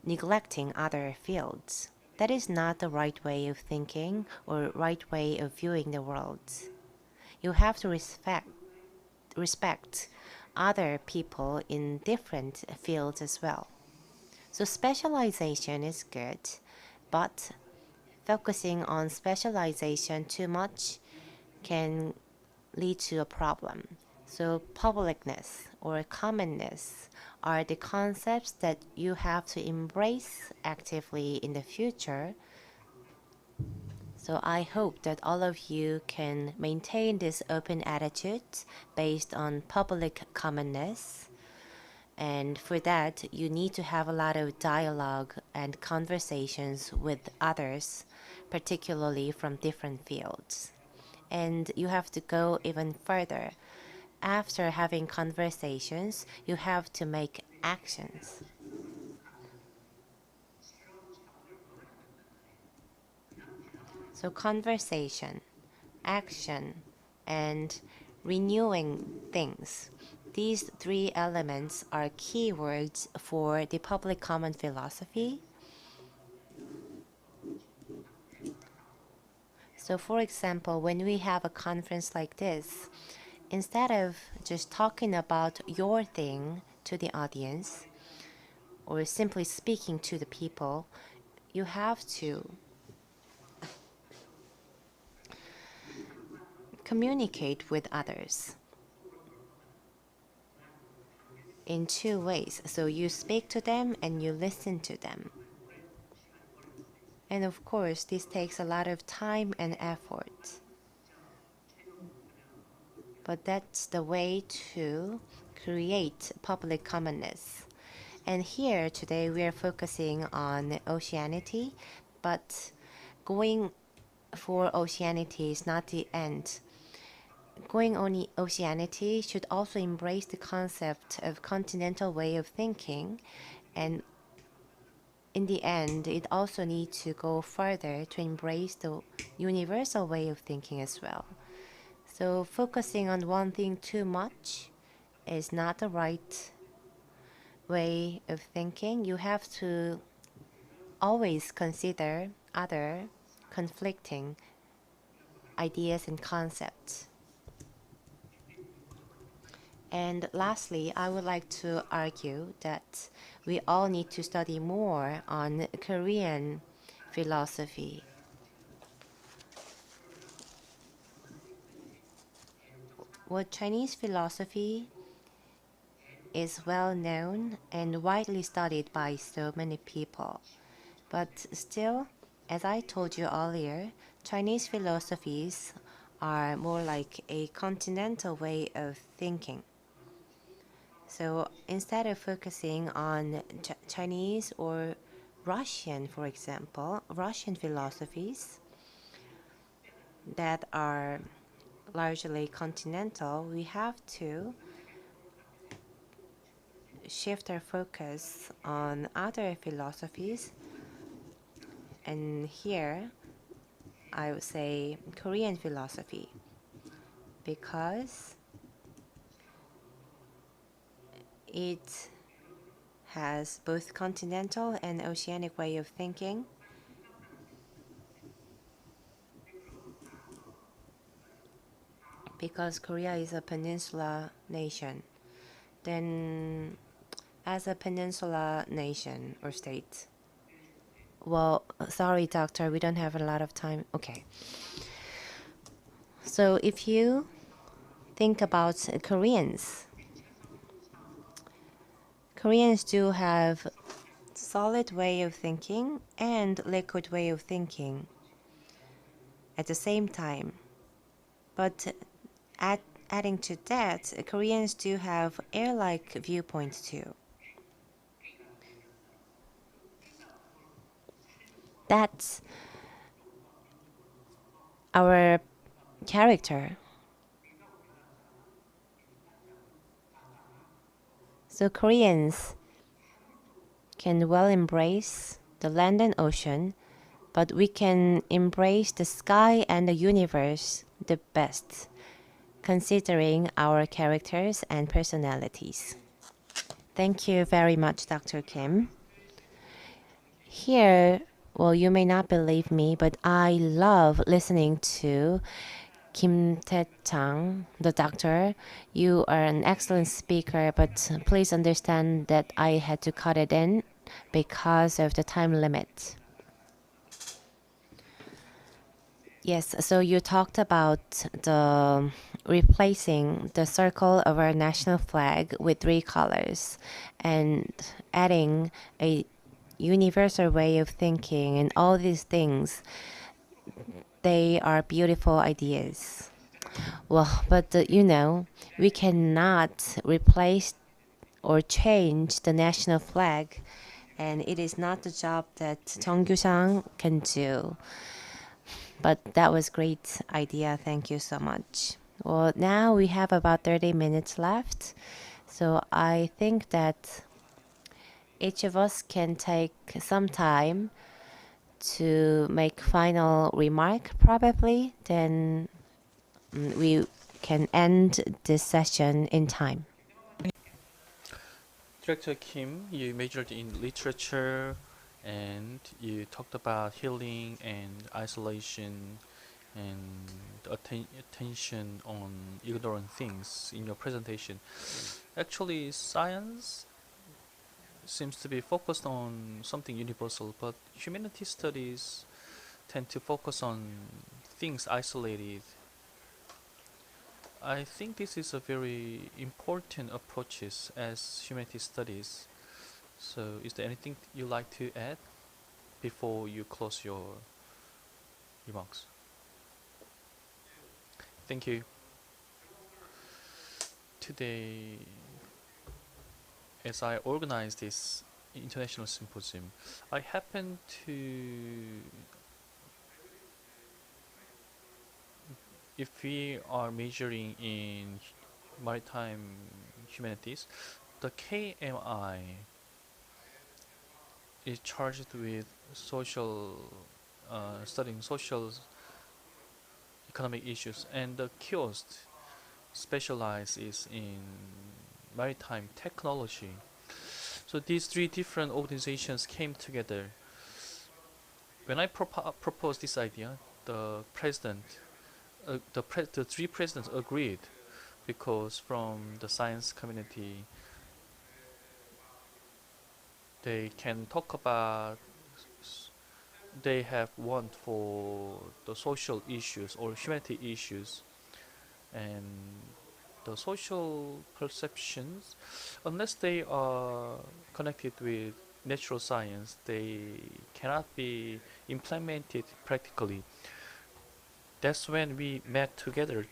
neglecting other fields. That is not the right way of thinking or right way of viewing the world. You have to respect other people in different fields as well. So specialization is good, but focusing on specialization too much can lead to a problem. So publicness or commonness are the concepts that you have to embrace actively in the future. So I hope that all of you can maintain this open attitude based on public commonness. And for that, you need to have a lot of dialogue and conversations with others, particularly from different fields. And you have to go even further. After having conversations, you have to make actions. So conversation, action, and renewing things. These three elements are keywords for the public common philosophy. So for example, when we have a conference like this, instead of just talking about your thing to the audience or simply speaking to the people, you have to communicate with others in two ways. So you speak to them and you listen to them. And of course, this takes a lot of time and effort. But that's the way to create public commonness. And here today we are focusing on oceanity, but going for oceanity is not the end. Going on oceanity should also embrace the concept of continental way of thinking, and in the end, it also needs to go further to embrace the universal way of thinking as well. So focusing on one thing too much is not the right way of thinking. You have to always consider other conflicting ideas and concepts. And lastly, I would like to argue that we all need to study more on Korean philosophy. Well, Chinese philosophy is well known and widely studied by so many people. But still, as I told you earlier, Chinese philosophies are more like a continental way of thinking. So instead of focusing on Chinese or Russian, for example, Russian philosophies that are largely continental, we have to shift our focus on other philosophies. And here, I would say Korean philosophy, because it has both continental and oceanic way of thinking. Because Korea is a peninsula nation, then as a peninsula nation or state, well, sorry, doctor, we don't have a lot of time. Okay. So if you think about Koreans do have solid way of thinking and liquid way of thinking at the same time. But adding to that, Koreans do have air-like viewpoints too. That's our character. So Koreans can well embrace the land and ocean, but we can embrace the sky and the universe the best, considering our characters and personalities. Thank you very much, Dr. Kim. Here, well, you may not believe me, but I love listening to Kim Tae-chang, the doctor. You are an excellent speaker, but please understand that I had to cut it in because of the time limit. Yes, so you talked about the replacing the circle of our national flag with 3 colors and adding a universal way of thinking and all these things. They are beautiful ideas. Well, but we cannot replace or change the national flag, and it is not the job that Jung Kyu-sang can do. But that was great idea. Thank you so much. Well, now we have about 30 minutes left. So I think that each of us can take some time to make final remark probably. Then we can end this session in time. Director Kim, you majored in literature and you talked about healing and isolation and attention on ignorant things in your presentation. Actually, science seems to be focused on something universal, but humanity studies tend to focus on things isolated. I think this is a very important approaches as humanity studies. So is there anything you like to add before you close your remarks? Thank you. Today, as I organized this international symposium, I happened to, if we are majoring in maritime humanities, the KMI is charged with studying social economic issues, and the KIOST specializes in maritime technology. So these 3 different organizations came together. When I proposed this idea, the president, the 3 presidents agreed, because from the science community, they can talk about, they have want for the social issues or humanity issues, and the social perceptions, unless they are connected with natural science, they cannot be implemented practically. That's when we met together.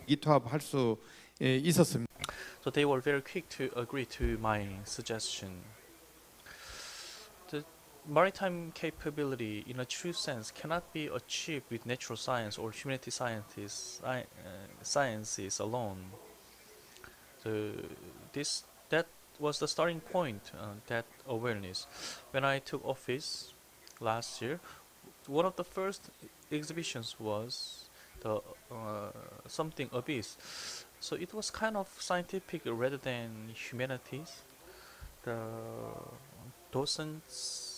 기투합할 수 있었습니다. So they were very quick to agree to my suggestion. The maritime capability, in a true sense, cannot be achieved with natural science or humanity sciences alone. So that was the starting point, that awareness. When I took office last year, one of the first exhibitions was the something abyss. So it was kind of scientific rather than humanities. The docents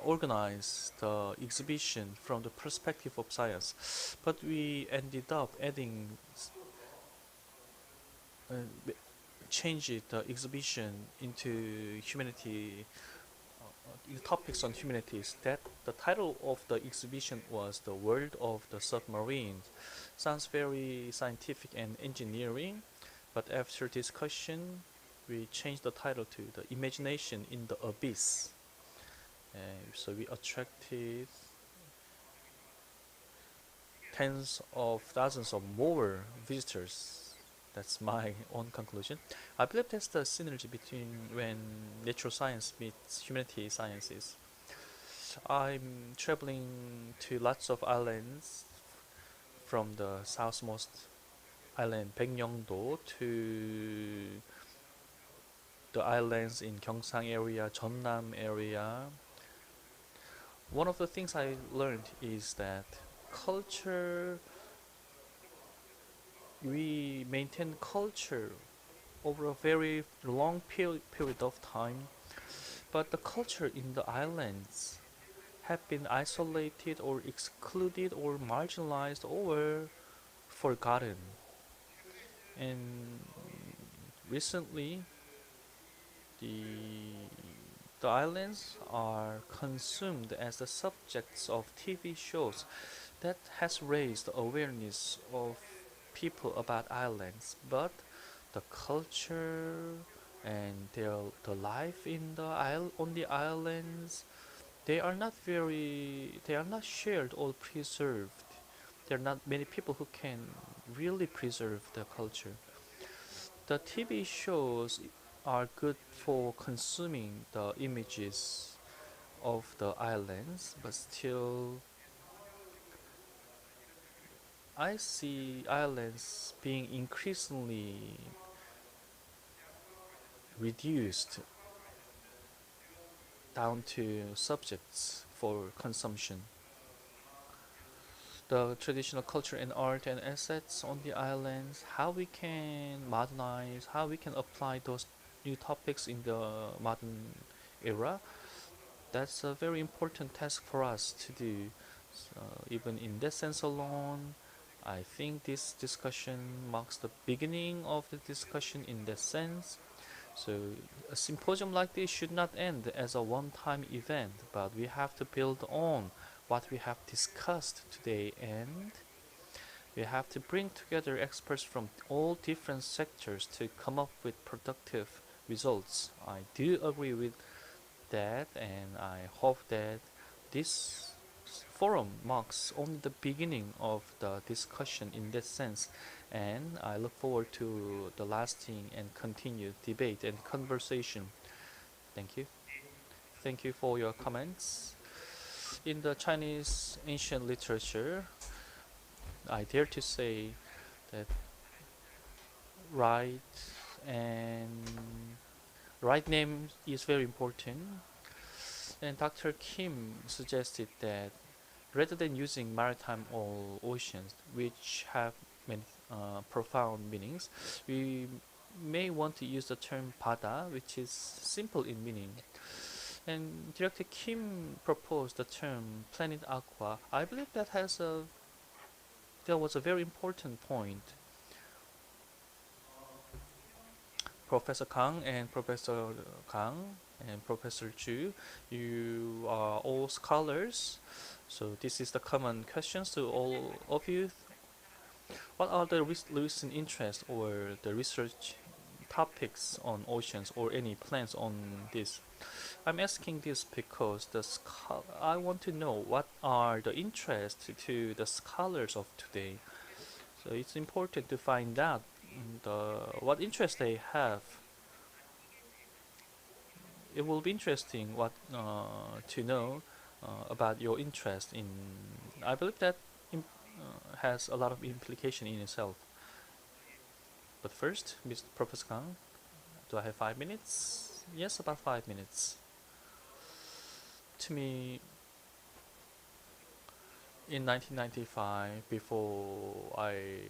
organized the exhibition from the perspective of science, but we ended up adding, change the exhibition into humanity, topics on humanities. That the title of the exhibition was "The World of the Submarine." Sounds very scientific and engineering, but after discussion, we changed the title to "The Imagination in the Abyss." So we attracted tens of thousands of more visitors. That's my own conclusion. I believe that's the synergy between when natural science meets humanity sciences. I'm traveling to lots of islands, from the southmost island Baekneungdo to the islands in Gyeongsang area, Jeonnam area. One of the things I learned is that we maintain culture over a very long period of time, but the culture in the islands have been isolated or excluded or marginalized or forgotten. And recently, the the islands are consumed as the subjects of TV shows that has raised awareness of people about islands, but the culture and the life in the on the islands, they are not shared or preserved. There are not many people who can really preserve the culture. The TV shows are good for consuming the images of the islands, but still I see islands being increasingly reduced down to subjects for consumption. The traditional culture and art and assets on the islands, how we can modernize, how we can apply those new topics in the modern era, that's a very important task for us to do. So even in that sense alone, I think this discussion marks the beginning of the discussion in that sense. So a symposium like this should not end as a one-time event, but we have to build on what we have discussed today, and we have to bring together experts from all different sectors to come up with productive results. I do agree with that, and I hope that this forum marks only the beginning of the discussion in that sense, and I look forward to the lasting and continued debate and conversation. Thank you. Thank you for your comments. In the Chinese ancient literature, I dare to say that right and right name is very important. And Dr. Kim suggested that rather than using maritime or oceans, which have many profound meanings, we may want to use the term 바다, which is simple in meaning. And Director Kim proposed the term Planet Aqua. I believe that was a very important point. Professor Kang and Professor Chu, you are all scholars, so this is the common questions to all of you. What are the recent interests or the research topics on oceans or any plans on this? I'm asking this because I want to know what are the interests to the scholars of today. So it's important to find out what interest they have. It will be interesting to know about your interest in. I believe that has a lot of implication in itself. But first, Mr. Professor Kang, do I have 5 minutes? Yes, about 5 minutes. To me, in 1995, before I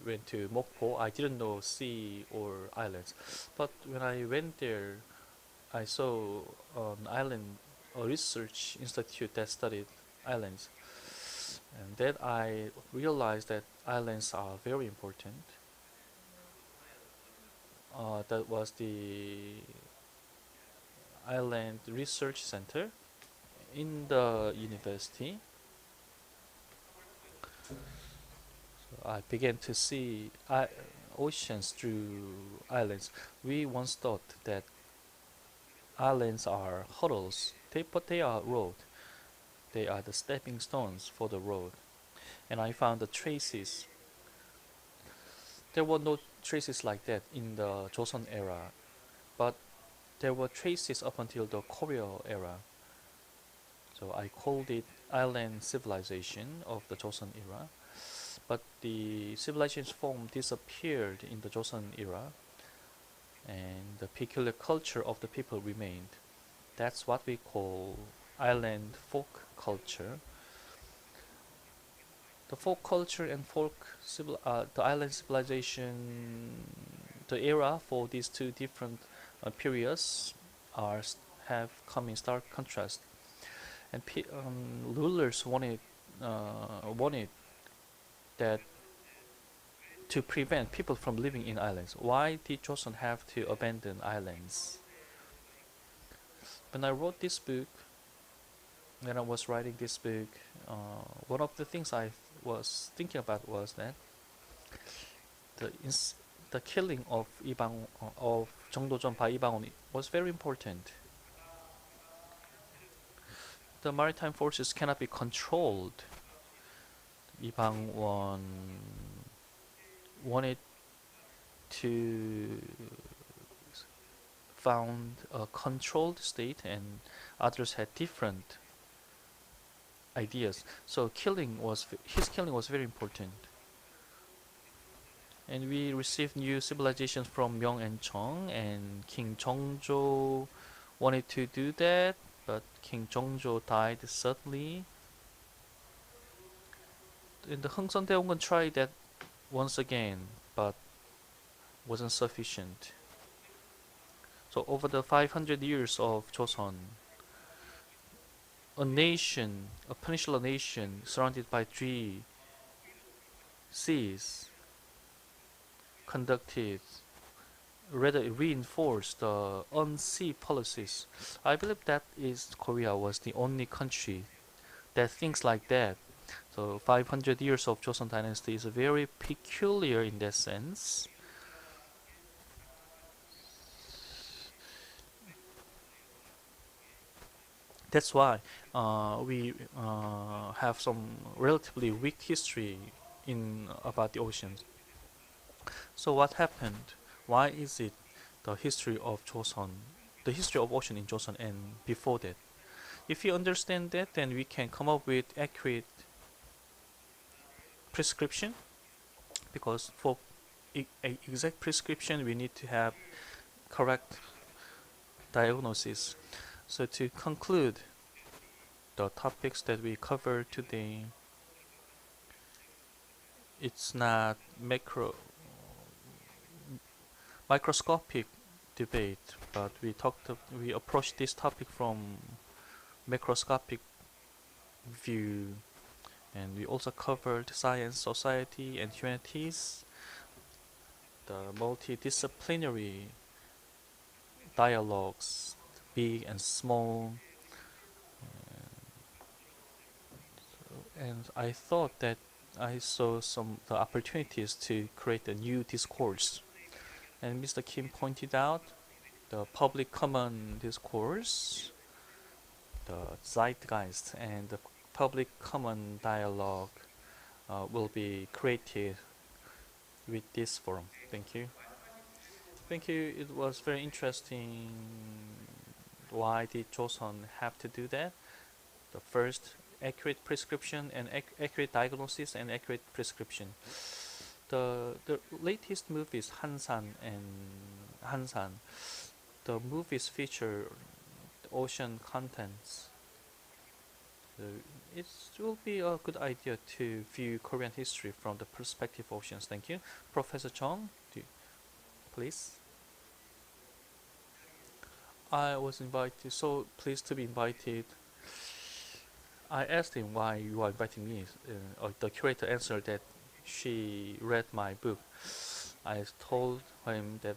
went to Mokpo, I didn't know sea or islands. But when I went there, I saw an island, a research institute that studied islands. And then I realized that islands are very important. That was the Island Research Center in the university. So I began to see oceans through islands. We once thought that islands are hurdles, but they are road. They are the stepping stones for the road. And I found the traces. There were no traces like that in the Joseon era, but there were traces up until the Korea era. So I called it island civilization of the Joseon era. But the civilization's form disappeared in the Joseon era, and the peculiar culture of the people remained. That's what we call island folk culture. The folk culture and the island civilization, the era for these two different periods have come in stark contrast. and rulers wanted that to prevent people from living in islands. Why did Joseon have to abandon islands? When I wrote this book, when I was writing this book, one of the things I was thinking about was that the killing of Jung Do-jeon by Lee Bang-won was very important. The maritime forces cannot be controlled. Lee Bang-won wanted to found a controlled state, and others had different ideas. So his killing was very important. And we received new civilizations from Myeong and Cheong, and King Jeongjo wanted to do that, but King Jeongjo died suddenly. And the Hongseon Daewongun tried that once again, but wasn't sufficient. So over the 500 years of Joseon, a nation, a peninsular nation surrounded by 3 seas, conducted, rather reinforced the unsea policies. I believe that Korea was the only country that thinks like that. So 500 years of Joseon dynasty is very peculiar in that sense. That's why we have some relatively weak history about the oceans. So what happened? Why is it the history of Joseon, the history of ocean in Joseon and before that? If you understand that, then we can come up with accurate prescription, because for exact prescription we need to have correct diagnosis. So to conclude the topics that we covered today, it's not microscopic debate, but we approached this topic from macroscopic view, and we also covered science, society, and humanities, the multidisciplinary dialogues, big and small, and I thought that I saw the opportunities to create a new discourse. And Mr. Kim pointed out the public common discourse, the zeitgeist, and the public common dialogue will be created with this forum. Thank you. Thank you. It was very interesting. Why did Joseon have to do that? The first, accurate prescription and accurate diagnosis and accurate prescription. The latest movies, Hansan and Hansan, the movies feature ocean contents. It will be a good idea to view Korean history from the perspective of oceans. Thank you. Professor Chong, please. I was invited, so pleased to be invited. I asked him why you are inviting me. The curator answered that she read my book. I told him that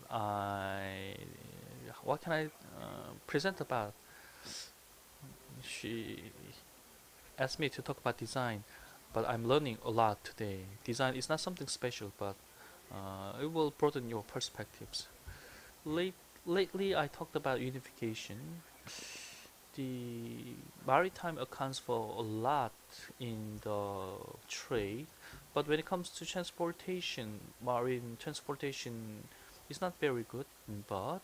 what can I present about? She asked me to talk about design, but I'm learning a lot today. Design is not something special, but it will broaden your perspectives. Lately, I talked about unification. The maritime accounts for a lot in the trade, but when it comes to transportation, marine transportation is not very good, but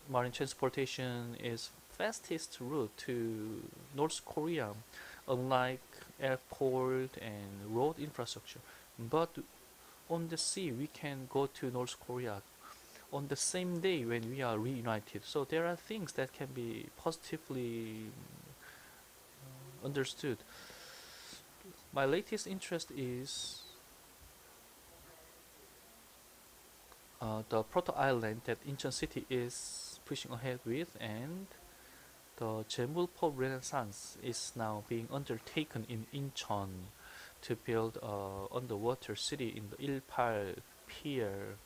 marine transportation is fastest route to North Korea, unlike airport and road infrastructure. But on the sea, we can go to North Korea on the same day when we are reunited. So there are things that can be positively understood. My latest interest is the proto island that Incheon City is pushing ahead with, and The Jemulpop Renaissance is now being undertaken in Incheon to build a underwater city in the Ilpal Pier.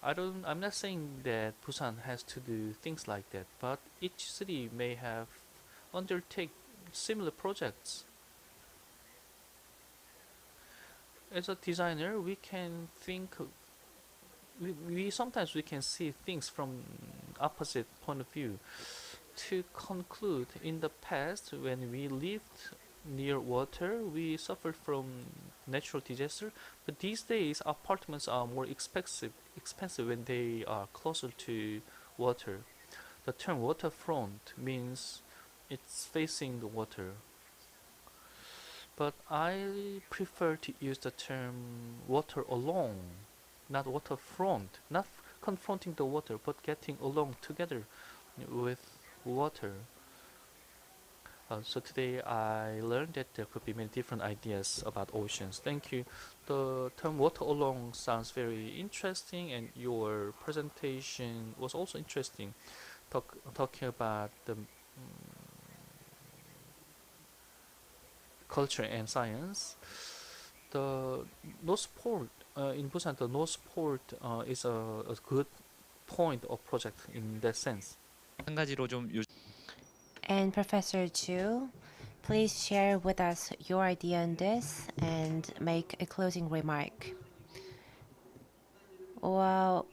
I'm not saying that Busan has to do things like that, but each city may have undertake similar projects. As a designer, we can think, we sometimes we can see things from opposite point of view. To conclude, in the past, when we lived near water, we suffered from natural disaster. But these days, apartments are more expensive when they are closer to water. The term waterfront means it's facing the water. But I prefer to use the term water along, not waterfront, not confronting the water, but getting along together with water. So today I learned that there could be many different ideas about oceans. Thank you. The term water along sounds very interesting, and your presentation was also interesting, talking about the culture and science. The North Port in Busan, the North Port is a good point of project in that sense. 한 가지로 좀 And Professor Chu, please share with us your idea on this and make a closing remark. Well,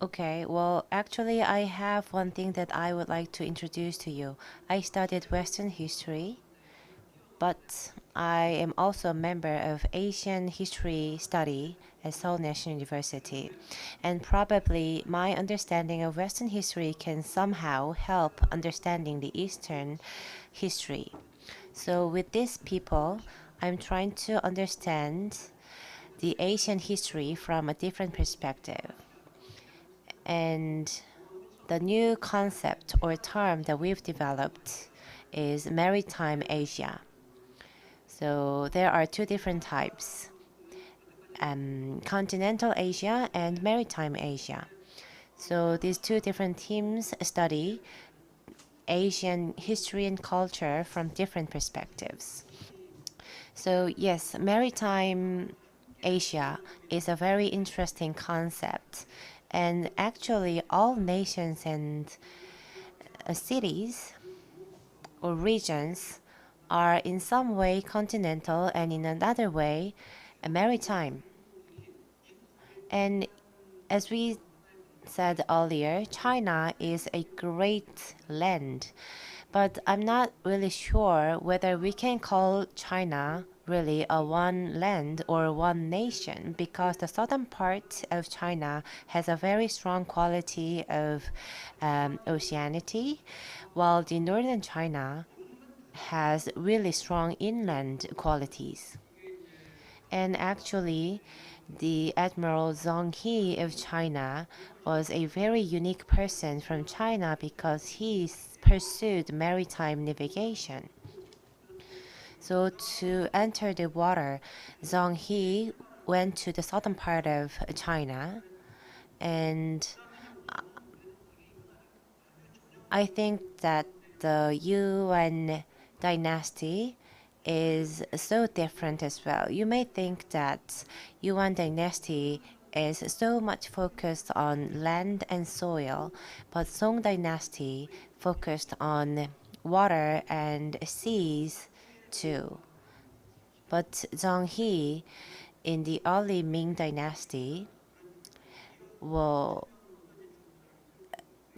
okay. Well, actually, I have one thing that I would like to introduce to you. I studied Western history, but I am also a member of Asian history study at Seoul National University. And probably my understanding of Western history can somehow help understanding the Eastern history. So with these people, I'm trying to understand the Asian history from a different perspective. And the new concept or term that we've developed is Maritime Asia. So there are two different types, Continental Asia and Maritime Asia. So these two different teams study Asian history and culture from different perspectives. So yes, Maritime Asia is a very interesting concept. And actually all nations and cities or regions are in some way continental and in another way maritime. And as we said earlier, China is a great land, but I'm not really sure whether we can call China really a one land or one nation, because the southern part of China has a very strong quality of oceanity, while the northern China has really inland inland qualities. And actually, the Admiral Zhong He of China was a very unique person from China because he pursued maritime navigation. So to enter the water, Zhong He went to the southern part of China, and I think that the Yuan dynasty is so different as well. You may think that Yuan dynasty is so much focused on land and soil, but Song dynasty focused on water and seas too. But Zhong He in the early Ming dynasty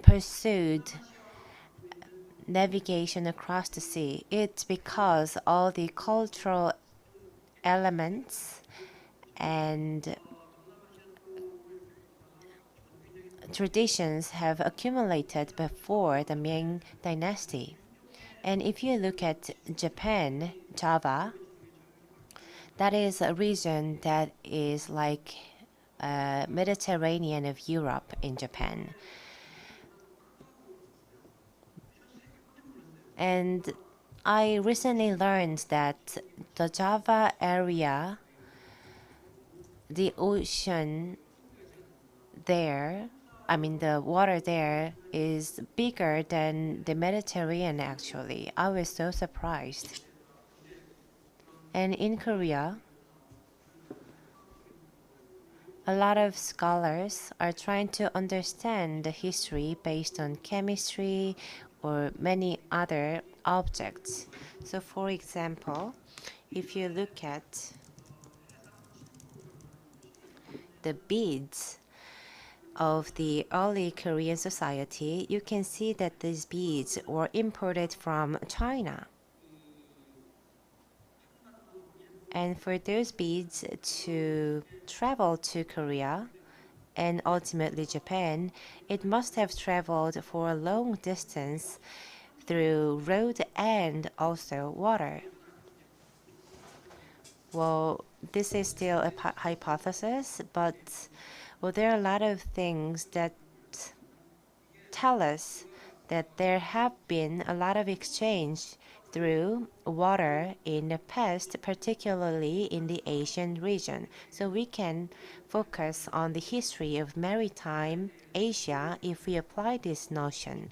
pursued navigation across the sea. It's because all the cultural elements and traditions have accumulated before the Ming dynasty. And if you look at Japan, Java, that is a region that is like Mediterranean of Europe in Japan. And I recently learned that the Java area, the ocean there the water there is bigger than the Mediterranean actually. I was so surprised. And in Korea, a lot of scholars are trying to understand the history based on chemistry or many other objects. So for example, if you look at the beads of the early Korean society, you can see that these beads were imported from China. And for those beads to travel to Korea and ultimately Japan, it must have traveled for a long distance through road and also water. Well, this is still a hypothesis, but well, there are a lot of things that tell us that there have been a lot of exchange through water in the past, particularly in the Asian region. So we can focus on the history of maritime Asia if we apply this notion.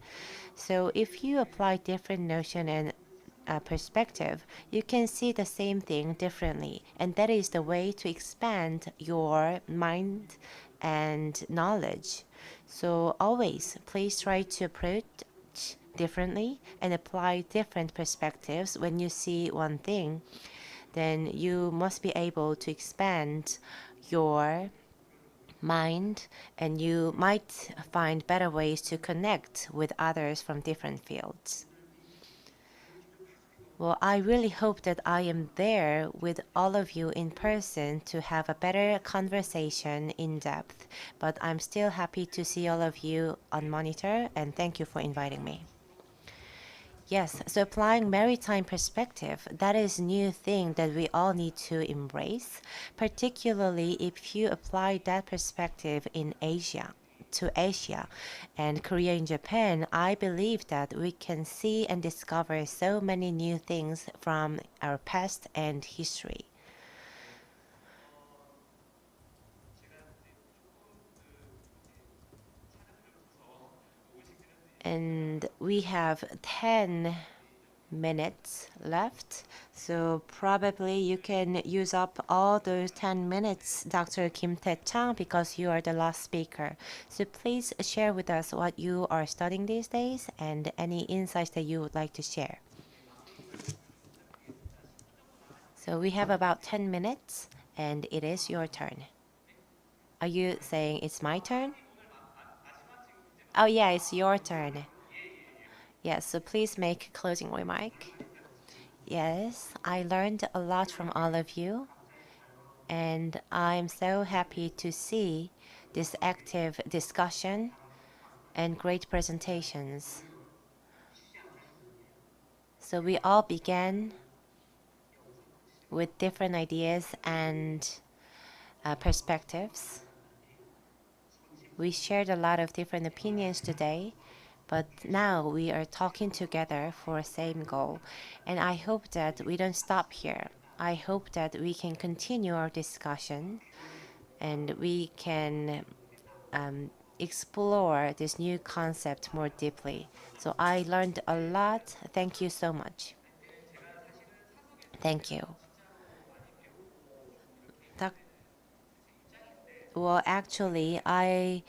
So if you apply different notion and perspective, you can see the same thing differently. And that is the way to expand your mind and knowledge. So always, please try to approach differently and apply different perspectives. When you see one thing, then you must be able to expand your mind, and you might find better ways to connect with others from different fields. Well, I really hope that I am there with all of you in person to have a better conversation in depth. But I'm still happy to see all of you on monitor, and thank you for inviting me. Yes, so applying maritime perspective, that is a new thing that we all need to embrace, particularly if you apply that perspective in Asia. To Asia and Korea and Japan, I believe that we can see and discover so many new things from our past and history. And we have 10 minutes left, so probably you can use up all those 10 minutes, Dr. Kim Tae-chang, because you are the last speaker. So please share with us what you are studying these days and any insights that you would like to share. So we have about 10 minutes and it is your turn. Are you saying it's my turn? Oh yeah, it's your turn. Yes, so please make a closing remark. Yes, I learned a lot from all of you, and I'm so happy to see this active discussion and great presentations. So we all began with different ideas and perspectives. We shared a lot of different opinions today, but now we are talking together for the same goal. And I hope that we don't stop here. I hope that we can continue our discussion and we can explore this new concept more deeply. So I learned a lot. Thank you so much. Thank you. Well, actually, I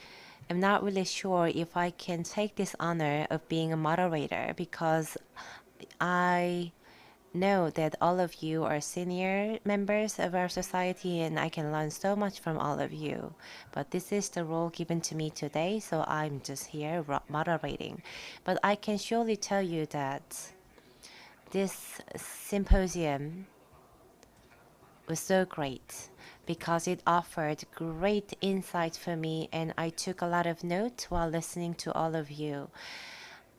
am not really sure if I can take this honor of being a moderator because I know that all of you are senior members of our society and I can learn so much from all of you. But this is the role given to me today, so I'm just here moderating. But I can surely tell you that this symposium was so great because it offered great insight for me and I took a lot of notes while listening to all of you.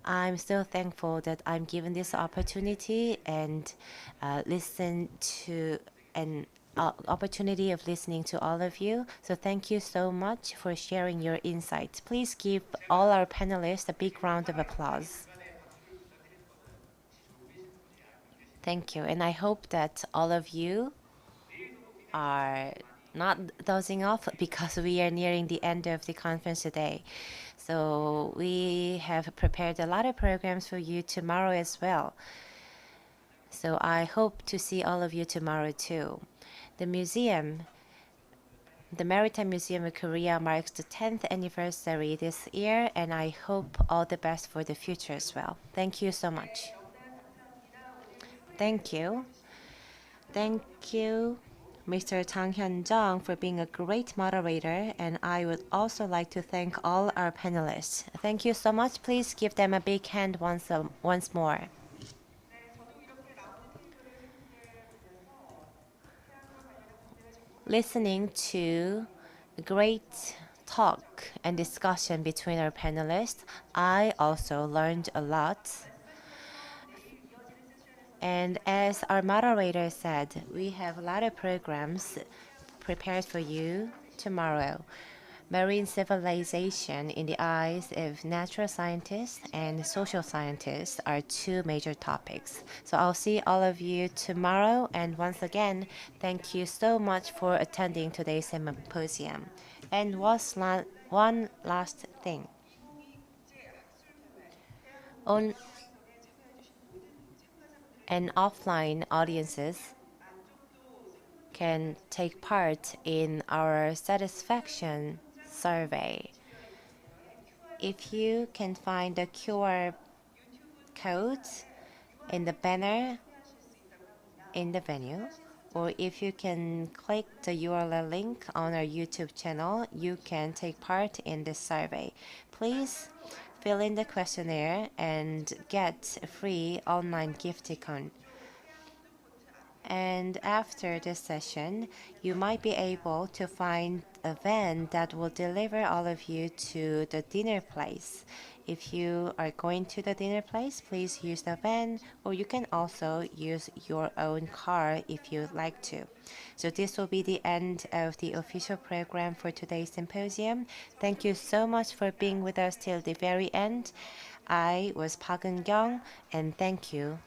I'm so thankful that I'm given this opportunity and listen to an opportunity of listening to all of you. So thank you so much for sharing your insights. Please give all our panelists a big round of applause. Thank you. And I hope that all of you are not dozing off because we are nearing the end of the conference today. So we have prepared a lot of programs for you tomorrow as well. So I hope to see all of you tomorrow too. The museum, the Maritime Museum of Korea marks the 10th anniversary this year, and I hope all the best for the future as well. Thank you so much. Thank you. Thank you, Mr. Chang Hyun-jung, for being a great moderator, and I would also like to thank all our panelists. Thank you so much. Please give them a big hand once more. Listening to a great talk and discussion between our panelists, I also learned a lot. And as our moderator said, we have a lot of programs prepared for you tomorrow. Marine civilization in the eyes of natural scientists and social scientists are two major topics. So I'll see all of you tomorrow. And once again, thank you so much for attending today's symposium. And one last thing. On and offline audiences can take part in our satisfaction survey. If you can find the QR code in the banner in the venue, or if you can click the URL link on our YouTube channel, you can take part in this survey. Please fill in the questionnaire and get a free online gifticon. And after this session, you might be able to find a van that will deliver all of you to the dinner place. If you are going to the dinner place, please use the van, or you can also use your own car if you'd like to. So this will be the end of the official program for today's symposium. Thank you so much for being with us till the very end. I was Park Eun-kyung, and thank you.